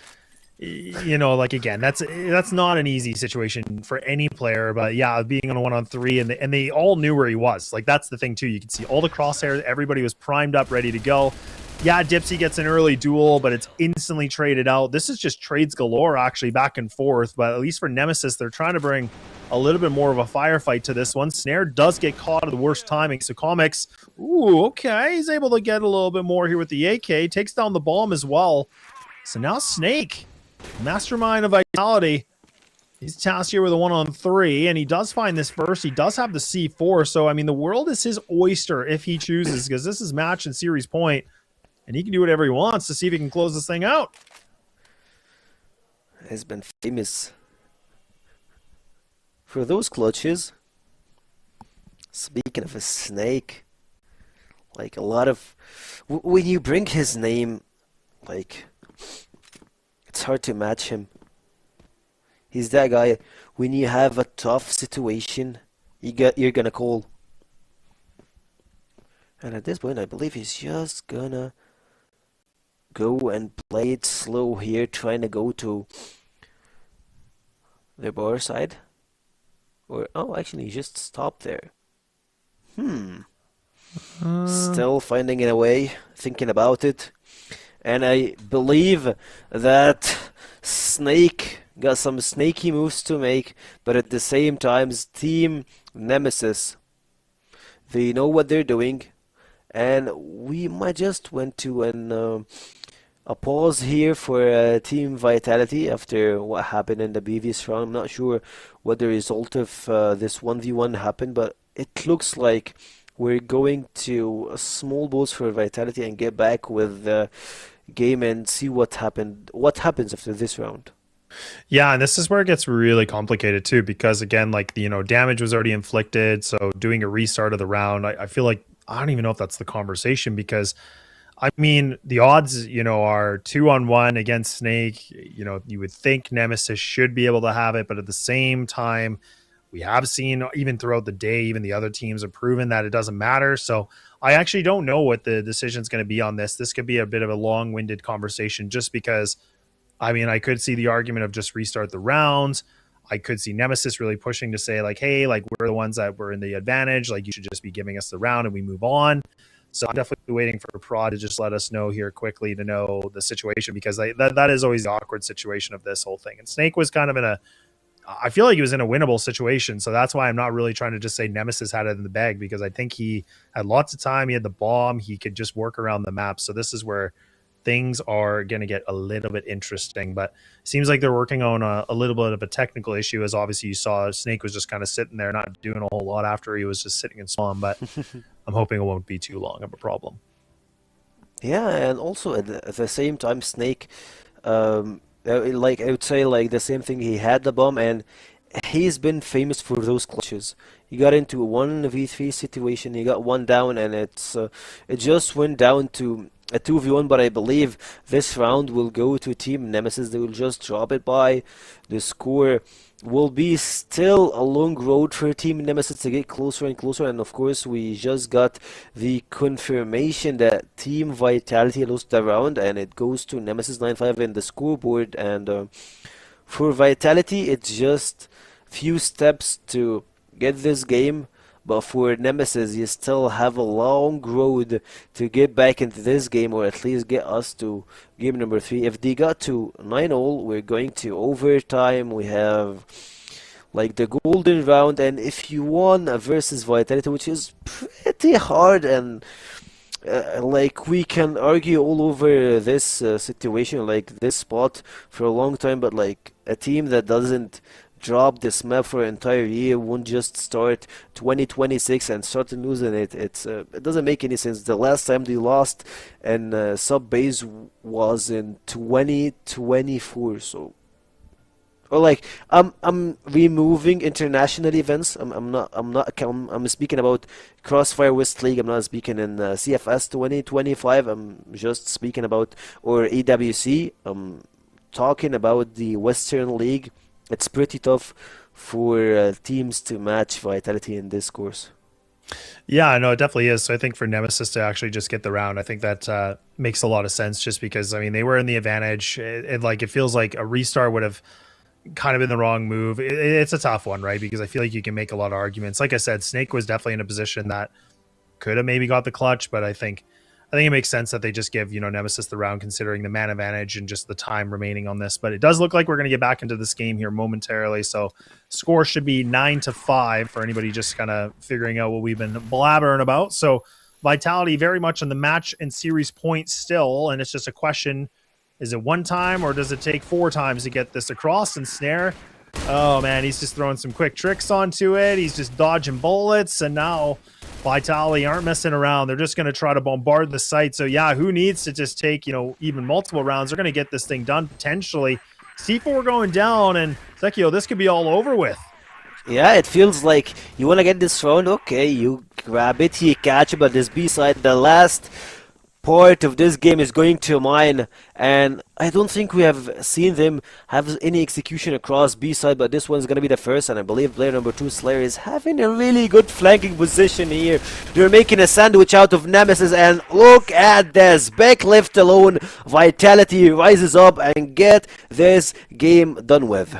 you know, like, again, that's not an easy situation for any player, but yeah, being on a 1-on-3, and they all knew where he was. Like, that's the thing too. You can see all the crosshairs, everybody was primed up, ready to go. Yeah, Dipsy gets an early duel, but it's instantly traded out. This is just trades galore, actually, back and forth. But at least for Nemesis, they're trying to bring a little bit more of a firefight to this one. Snare does get caught at the worst timing. So Comics, ooh, okay, he's able to get a little bit more here with the AK. Takes down the bomb as well. So now Snake, mastermind of Vitality, he's tasked here with a 1-on-3, and he does find this first. He does have the C4. So, I mean, the world is his oyster if he chooses, because this is match and series point. And he can do whatever he wants to see if he can close this thing out. Has been famous for those clutches. Speaking of a Snake, like, a lot of... when you bring his name, like, it's hard to match him. He's that guy. When you have a tough situation, you're gonna call. And at this point, I believe he's just gonna go and play it slow here, trying to go to the bar side. Or, oh, actually, he just stopped there. Still finding a way, thinking about it. And I believe that Snake got some snaky moves to make, but at the same time, Team Nemesis, they know what they're doing. And we might just went to a pause here for Team Vitality after what happened in the previous round. I'm not sure what the result of this 1v1 happened, but it looks like we're going to a small pause for Vitality and get back with the game and see what happens after this round. Yeah, and this is where it gets really complicated too, because again, like, you know, damage was already inflicted, so doing a restart of the round, I feel like, I don't even know if that's the conversation, because I mean, the odds, are 2-on-1 against Snake. You would think Nemesis should be able to have it, but at the same time, we have seen even throughout the day, even the other teams have proven that it doesn't matter. So I actually don't know what the decision is going to be on this. This could be a bit of a long-winded conversation just because, I mean, I could see the argument of just restart the rounds. I could see Nemesis really pushing to say like, hey, like we're the ones that were in the advantage. Like you should just be giving us the round and we move on. So I'm definitely waiting for Prod to just let us know here quickly to know the situation because that is always the awkward situation of this whole thing. And Snake was kind of I feel like he was in a winnable situation. So that's why I'm not really trying to just say Nemesis had it in the bag because I think he had lots of time. He had the bomb. He could just work around the map. So this is where things are going to get a little bit interesting, but it seems like they're working on a little bit of a technical issue as obviously you saw Snake was just kind of sitting there, not doing a whole lot after he was just sitting and spawn, but I'm hoping it won't be too long of a problem. Yeah, and also at the same time, Snake, like I would say, like the same thing. He had the bomb, and he's been famous for those clutches. He got into a 1v3 situation. He got one down, and it just went down to a 2v1. But I believe this round will go to Team Nemesis. They will just drop it by. The score will be still a long road for Team Nemesis to get closer and closer. And of course, we just got the confirmation that Team Vitality lost the round, and it goes to Nemesis 9-5 in the scoreboard. And for Vitality, it's just few steps to get this game. But for Nemesis, you still have a long road to get back into this game, or at least get us to game number 3. If they got to 9-all, we're going to overtime. We have like the golden round, and if you won versus Vitality, which is pretty hard, and like we can argue all over this situation, like this spot for a long time, but like a team that doesn't drop this map for an entire year won't just start 2026 and start losing it. It doesn't make any sense. The last time they lost in sub base was in 2024. So, or like I'm removing international events. I'm speaking about CrossFire West League. I'm not speaking in CFS 2025. I'm just speaking about or AWC. I'm talking about the Western League. It's pretty tough for teams to match Vitality in this course. Yeah, no, it definitely is. So I think for Nemesis to actually just get the round, I think that makes a lot of sense just because, I mean, they were in the advantage. It feels like a restart would have kind of been the wrong move. It's a tough one, right? Because I feel like you can make a lot of arguments. Like I said, Snake was definitely in a position that could have maybe got the clutch, but I think it makes sense that they just give, Nemesis the round considering the man advantage and just the time remaining on this. But it does look like we're going to get back into this game here momentarily. So score should be 9-5 for anybody just kind of figuring out what we've been blabbering about. So Vitality very much on the match and series point still. And it's just a question, is it one time or does it take 4 times to get this across? And Snare, oh man, he's just throwing some quick tricks onto it. He's just dodging bullets. And now Vitality aren't messing around. They're just going to try to bombard the site. So yeah, who needs to just take, even multiple rounds? They're going to get this thing done potentially. C4 going down, and Zekio, this could be all over with. Yeah, it feels like you want to get this round. Okay, you grab it, you catch it, but this B side, the last part of this game is going to mine, and I don't think we have seen them have any execution across B side, but this one's gonna be the first, and I believe player number 2 Slayer is having a really good flanking position here. They're making a sandwich out of Nemesis, and look at this, back left alone, Vitality rises up and get this game done with.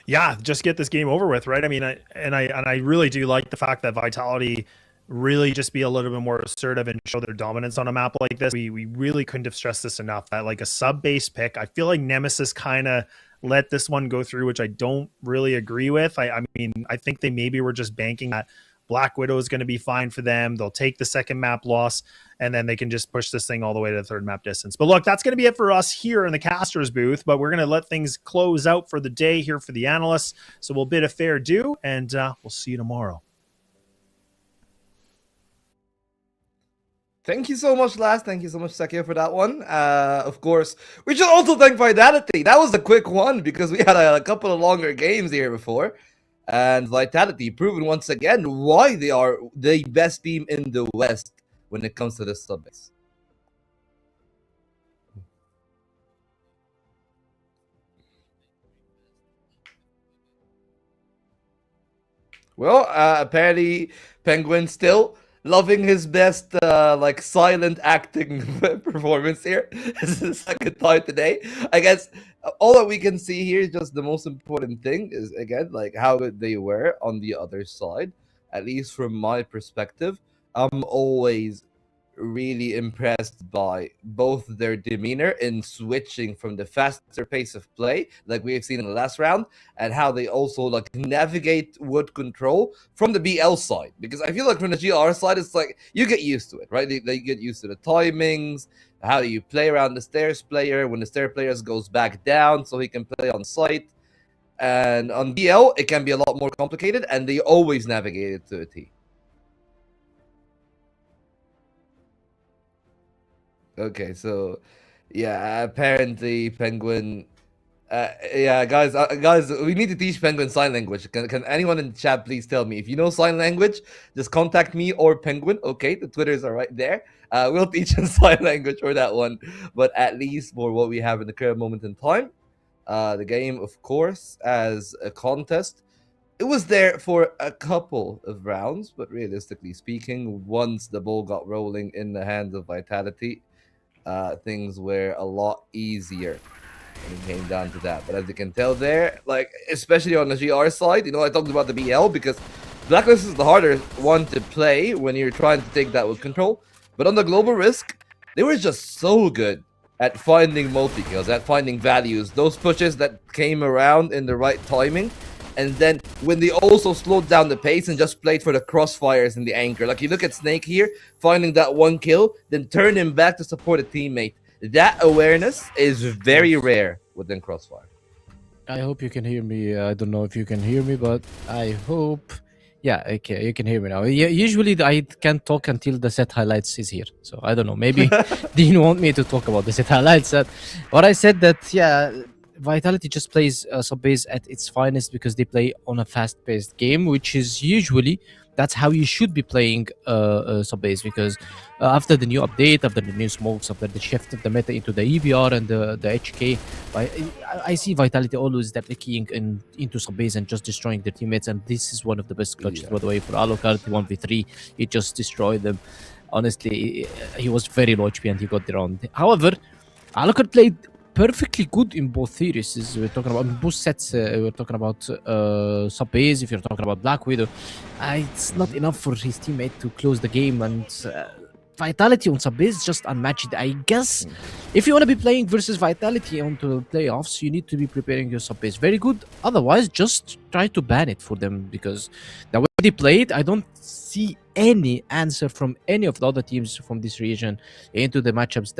Yeah, just get this game over with, right? I mean, I really do like the fact that Vitality really just be a little bit more assertive and show their dominance on a map like this. We really couldn't have stressed this enough that like a sub-base pick, I feel like Nemesis kind of let this one go through, which I don't really agree with. I mean, I think they maybe were just banking that Black Widow is going to be fine for them. They'll take the second map loss, and then they can just push this thing all the way to the third map distance. But look, that's going to be it for us here in the Casters booth, but we're going to let things close out for the day here for the analysts. So we'll bid a fair due, and we'll see you tomorrow. Thank you so much, Last. Thank you so much, Sekio, for that one. Of course, we should also thank Vitality. That was a quick one because we had a couple of longer games here before. And Vitality proven once again why they are the best team in the West when it comes to this sub-base. Well, apparently Penguin still loving his best like silent acting performance here. This is the second time today. I guess all that we can see here is just the most important thing is again like how good they were on the other side. At least from my perspective, I'm always really impressed by both their demeanor in switching from the faster pace of play, like we've seen in the last round, and how they also like navigate wood control from the BL side. Because I feel like from the GR side, it's like you get used to it, right? They get used to the timings, how you play around the stairs player when the stair players goes back down, so he can play on site. And on BL, it can be a lot more complicated, and they always navigate it to a T. Okay, so yeah, apparently Penguin. Yeah, guys, we need to teach Penguin sign language. Can anyone in the chat please tell me if you know sign language? Just contact me or Penguin. Okay, the Twitters are right there. We'll teach him sign language for that one. But at least for what we have in the current moment in time, the game, of course, as a contest, it was there for a couple of rounds. But realistically speaking, once the ball got rolling in the hands of Vitality, things were a lot easier when it came down to that. But as you can tell there, like, especially on the GR side, you know, I talked about the BL because Blacklist is the harder one to play when you're trying to take that with control. But on the Global Risk, they were just so good at finding multi-kills, at finding values, those pushes that came around in the right timing. And then when they also slowed down the pace and just played for the crossfires and the anchor. Like you look at Snake here, finding that one kill, then turn him back to support a teammate. That awareness is very rare within Crossfire. I hope you can hear me. I don't know if you can hear me, but I hope. Yeah, okay, you can hear me now. Yeah, usually I can't talk until the set highlights is here. So I don't know. Maybe didn't want me to talk about the set highlights. What I said that yeah, Vitality just plays sub-base at its finest because they play on a fast-paced game, which is usually that's how you should be playing sub-base because after the new update, after the new smokes, after the shift of the meta into the EBR and the HK, I see Vitality always keying into sub-base and just destroying their teammates, and this is one of the best clutches, by the way, for Alucard 1v3. It just destroyed them. Honestly, he was very low HP and he got the round. However, Alucard played perfectly good in both theories. We're talking about in both sets. We're talking about sub-base. If you're talking about Black Widow, it's not enough for his teammate to close the game. And Vitality on sub-base is just unmatched. I guess if you want to be playing versus Vitality onto the playoffs, you need to be preparing your sub-base very good. Otherwise, just try to ban it for them because the way they played, I don't see any answer from any of the other teams from this region into the matchups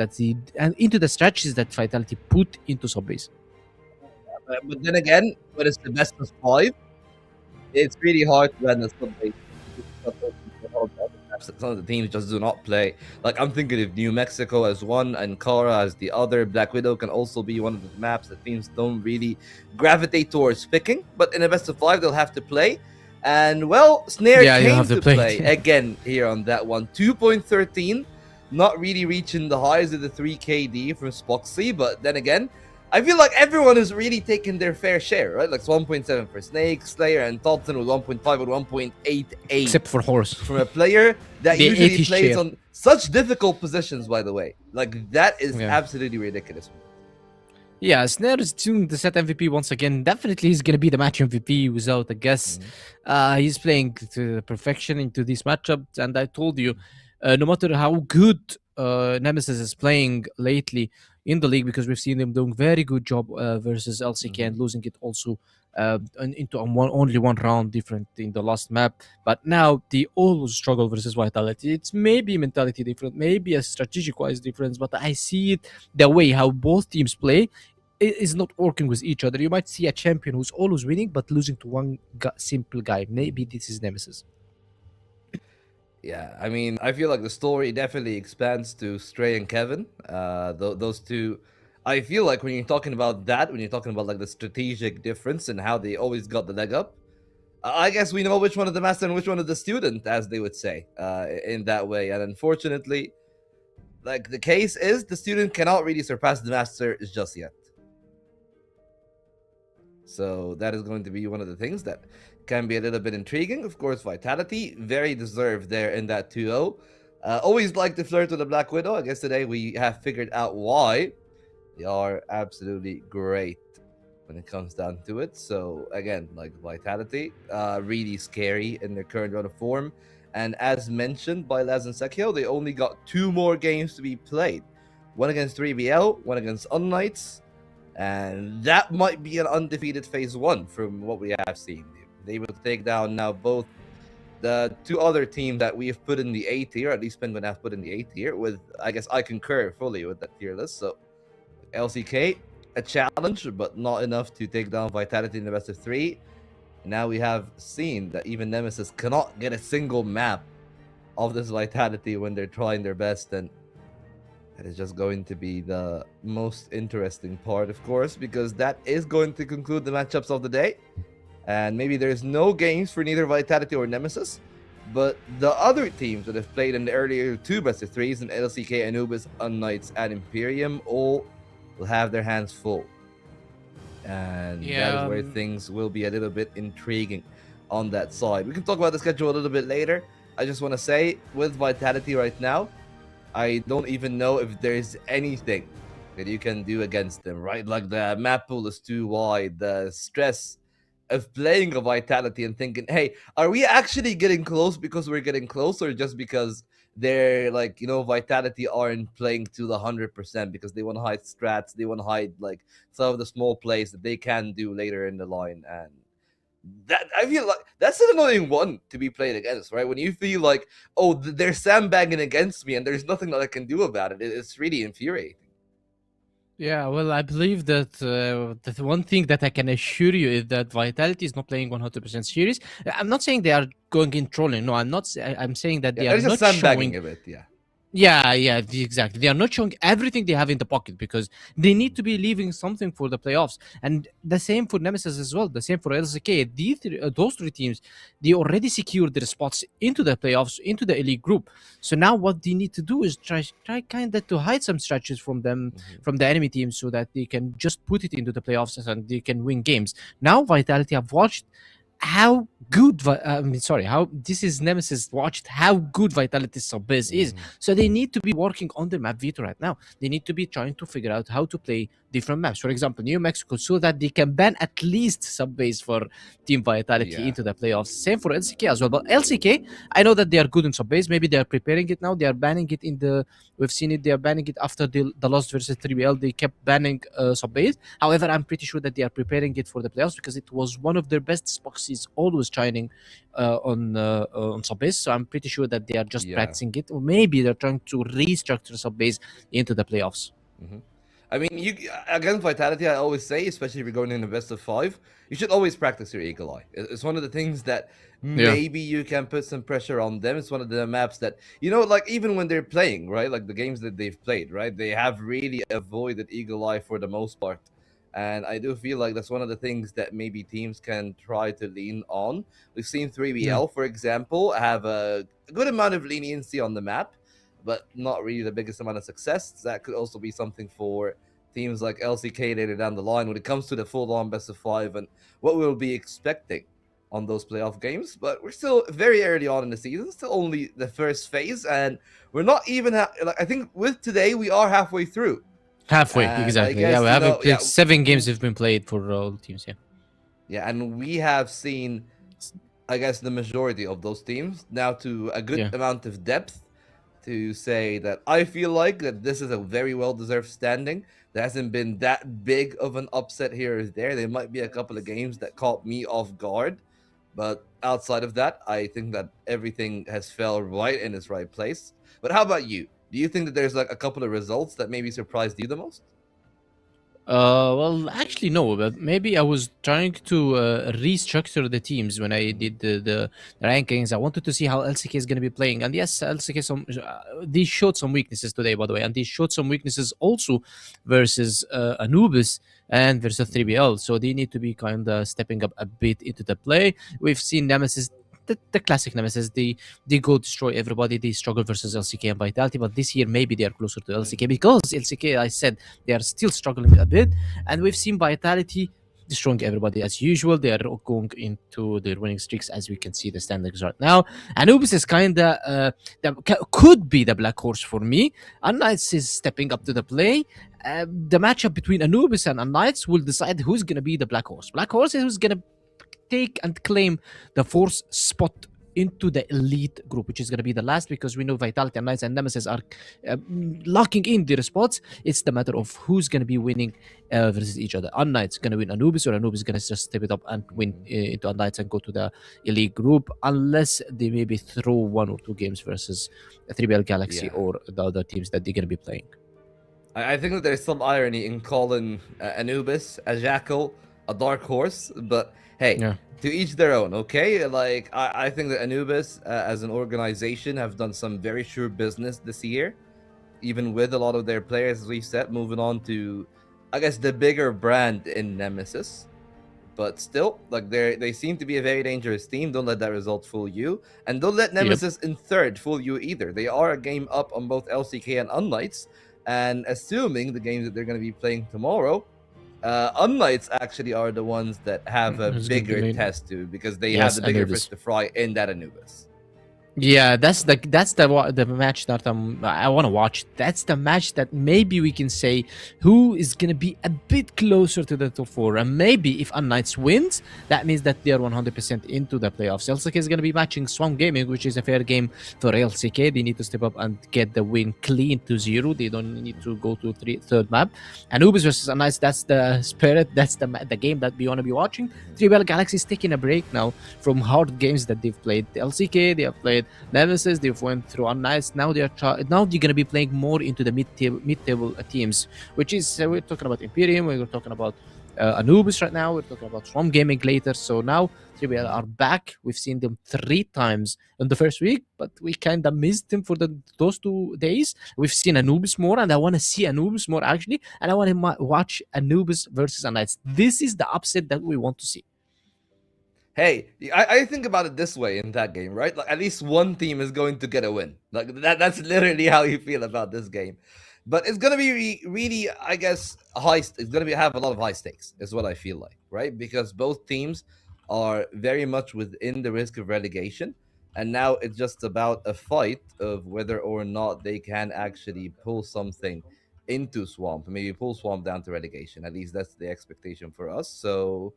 and into the strategies that Vitality put into sub-base. But then again, when it's the best of 5, it's really hard to run the sub-base. Some of the teams just do not play. Like I'm thinking of New Mexico as one and Kara as the other. Black Widow can also be one of the maps that teams don't really gravitate towards picking. But in a best of 5, they'll have to play. And well, Snare came to play again here on that one. 2.13, not really reaching the highs of the 3 KD from Spoxy, but then again, I feel like everyone is really taking their fair share, right? Like it's 1.7 for Snake, Slayer, and Thompson with 1.5 with 1.88. Except for Horse. From a player that usually plays on such difficult positions, by the way. Like that is absolutely ridiculous. Yeah, Snare is doing the set MVP once again. Definitely he's going to be the match MVP without a guess. He's playing to perfection into these matchups. And I told you, no matter how good Nemesis is playing lately in the league, because we've seen him doing very good job versus LCK and losing it also into only one round different in the last map. But now they always struggle versus Vitality. It's maybe mentality different, maybe a strategic wise difference, but I see it the way how both teams play is not working with each other. You might see a champion who's always winning but losing to one simple guy. Maybe this is Nemesis. Yeah, I mean, I feel like the story definitely expands to Stray and Kevin. Those two, I feel like when you're talking about that, when you're talking about like the strategic difference and how they always got the leg up, I guess we know which one of the master and which one of the student, as they would say, in that way. And unfortunately, like the case is, the student cannot really surpass the master just yet. So that is going to be one of the things that can be a little bit intriguing. Of course, Vitality, very deserved there in that 2-0. Always like to flirt with the Black Widow. I guess today we have figured out why. They are absolutely great when it comes down to it. So again, like Vitality, really scary in their current run of form. And as mentioned by Laz and Sekio, they only got 2 more games to be played. One against 3BL, one against unKnights. And that might be an undefeated phase 1 from what we have seen. They able to take down now both the 2 other teams that we have put in the A tier, at least Penguin have put in the A tier, with, I guess I concur fully with that tier list. So LCK, a challenge, but not enough to take down Vitality in the best of 3. And now we have seen that even Nemesis cannot get a single map of this Vitality when they're trying their best, and that is just going to be the most interesting part, of course, because that is going to conclude the matchups of the day. And maybe there's no games for neither Vitality or Nemesis, but the other teams that have played in the earlier 2 best of 3s in LCK, Anubis, unKnights, and Imperium all will have their hands full. And that is where things will be a little bit intriguing on that side. We can talk about the schedule a little bit later. I just want to say, with Vitality right now, I don't even know if there's anything that you can do against them, right? Like the map pool is too wide, the stress of playing a Vitality and thinking, hey, are we actually getting close because we're getting close, or just because they're like, you know, Vitality aren't playing to the 100% because they want to hide strats, they want to hide like some of the small plays that they can do later in the line. And that, I feel like that's an annoying one to be played against, right? When you feel like, oh, they're sandbagging against me and there's nothing that I can do about it. It's really infuriating. Yeah, well, I believe that the one thing that I can assure you is that Vitality is not playing 100% serious. I'm not saying they are going in trolling. No, I'm not. I'm saying that they They're are just not sandbagging showing. a bit, yeah. Yeah, exactly. They are not showing everything they have in the pocket because they need to be leaving something for the playoffs. And the same for Nemesis as well. The same for LCK. Those 3 teams, they already secured their spots into the playoffs, into the elite group. So now what they need to do is try kind of to hide some stretches from them, from the enemy teams, so that they can just put it into the playoffs and they can win games. Now Vitality have watched how good how this is Nemesis watched how good Vitality sub-base is. So they need to be working on the map veto right now. They need to be trying to figure out how to play different maps. For example, New Mexico, so that they can ban at least sub-base for Team Vitality into the playoffs. Same for LCK as well. But LCK, I know that they are good in sub-base. Maybe they are preparing it now. They are banning it in the... We've seen it. They are banning it after the loss versus 3BL. They kept banning sub-base. However, I'm pretty sure that they are preparing it for the playoffs because it was one of their best spots. Is always shining on sub-base. So I'm pretty sure that they are just practicing it. Or maybe they're trying to restructure sub-base into the playoffs. I mean, against Vitality, I always say, especially if you're going in the best of 5, you should always practice your Eagle Eye. It's one of the things that maybe you can put some pressure on them. It's one of the maps that, you know, like even when they're playing, right? Like the games that they've played, right? They have really avoided Eagle Eye for the most part. And I do feel like that's one of the things that maybe teams can try to lean on. We've seen 3BL, for example, have a good amount of leniency on the map, but not really the biggest amount of success. That could also be something for teams like LCK later down the line when it comes to the full-on best of 5 and what we'll be expecting on those playoff games. But we're still very early on in the season, still only the first phase, and we're not even... I think with today, we are halfway through. Halfway, And exactly. I guess, We have you know, 7 games have been played for all teams, Yeah, and we have seen, I guess, the majority of those teams now to a good amount of depth to say that I feel like that this is a very well-deserved standing. There hasn't been that big of an upset here or there. There might be a couple of games that caught me off guard, but outside of that, I think that everything has fell right in its right place. But how about you? Do you think that there's like a couple of results that maybe surprised you the most? Well, actually, no, but maybe I was trying to restructure the teams when I did the rankings. I wanted to see how LCK is going to be playing. And yes, LCK, they showed some weaknesses today, by the way. And they showed some weaknesses also versus Anubis and versus 3BL. So they need to be kind of stepping up a bit into the play. We've seen Nemesis, the classic Nemesis, they go destroy everybody. They struggle versus LCK and Vitality, but this year maybe they are closer to LCK because LCK, I said, they are still struggling a bit. And we've seen Vitality destroying everybody as usual. They are going into their winning streaks, as we can see the standings right now. Anubis is could be the black horse for me. unKnights is stepping up to the play. The matchup between Anubis and unKnights will decide who's going to be the black horse. Black horse is who's going to take and claim the fourth spot into the elite group, which is going to be the last, because we know Vitality, unKnights, and Nemesis are locking in their spots. It's the matter of who's going to be winning versus each other. unKnights going to win Anubis, or Anubis going to just step it up and win into unKnights and go to the elite group, unless they maybe throw 1 or 2 games versus 3BL Galaxy or the other teams that they're going to be playing. I think that there's some irony in calling Anubis a jackal, a dark horse, but hey, to each their own, okay? Like, I think that Anubis, as an organization, have done some very sure business this year, even with a lot of their players, as we said, moving on to, I guess, the bigger brand in Nemesis. But still, like, they seem to be a very dangerous team. Don't let that result fool you. And don't let Nemesis in third fool you either. They are a game up on both LCK and unKnights. And assuming the games that they're going to be playing tomorrow, unKnights actually are the ones that have a bigger test too, because they have the bigger fish to fry in that Anubis. Yeah, that's the match that I want to watch. That's the match that maybe we can say who is gonna be a bit closer to the top 4, and maybe if unKnights wins, that means that they are 100% into the playoffs. LCK is gonna be matching Swamp Gaming, which is a fair game for LCK. They need to step up and get the win clean to 0. They don't need to go to third map. Anubis versus unKnights, that's the spirit. That's the game that we want to be watching. 3BL Galaxy is taking a break now from hard games that they've played. The LCK, they have played Nemesis, they've went through unKnights. Now they're going to be playing more into the mid-table teams, which is we're talking about Imperium, we're talking about Anubis right now, we're talking about Swamp Gaming later. So now 3BL are back. We've seen them 3 times in the first week, but we kind of missed them for those 2 days. We've seen Anubis more, and I want to see Anubis more actually, and I want to watch Anubis versus unKnights. This is the upset that we want to see. Hey, I think about it this way in that game, right? Like, at least one team is going to get a win. Like, that's literally how you feel about this game. But it's going to be really, I guess, it's going to have a lot of high stakes, is what I feel like, right? Because both teams are very much within the risk of relegation. And now it's just about a fight of whether or not they can actually pull something into Swamp, maybe pull Swamp down to relegation. At least that's the expectation for us. So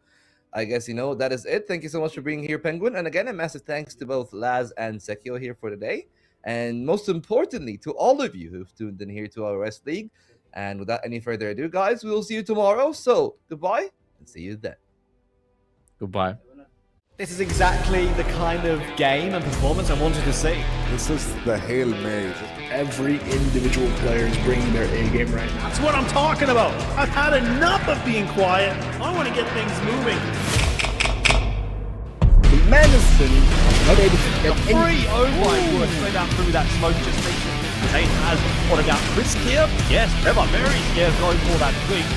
I guess, that is it. Thank you so much for being here, Penguin. And again, a massive thanks to both Laz and Sekio here for today. And most importantly, to all of you who've tuned in here to our West League. And without any further ado, guys, we will see you tomorrow. So goodbye and see you then. Goodbye. This is exactly the kind of game and performance I wanted to see. This is the Hail Mary. Every individual player is bringing their A game right now. That's what I'm talking about. I've had enough of being quiet. I want to get things moving. Madison not able to get Free, oh my word, straight out through that smoke just makes it. Zane has what about Chris here? Yes, Trevor, very scared going for that tweak.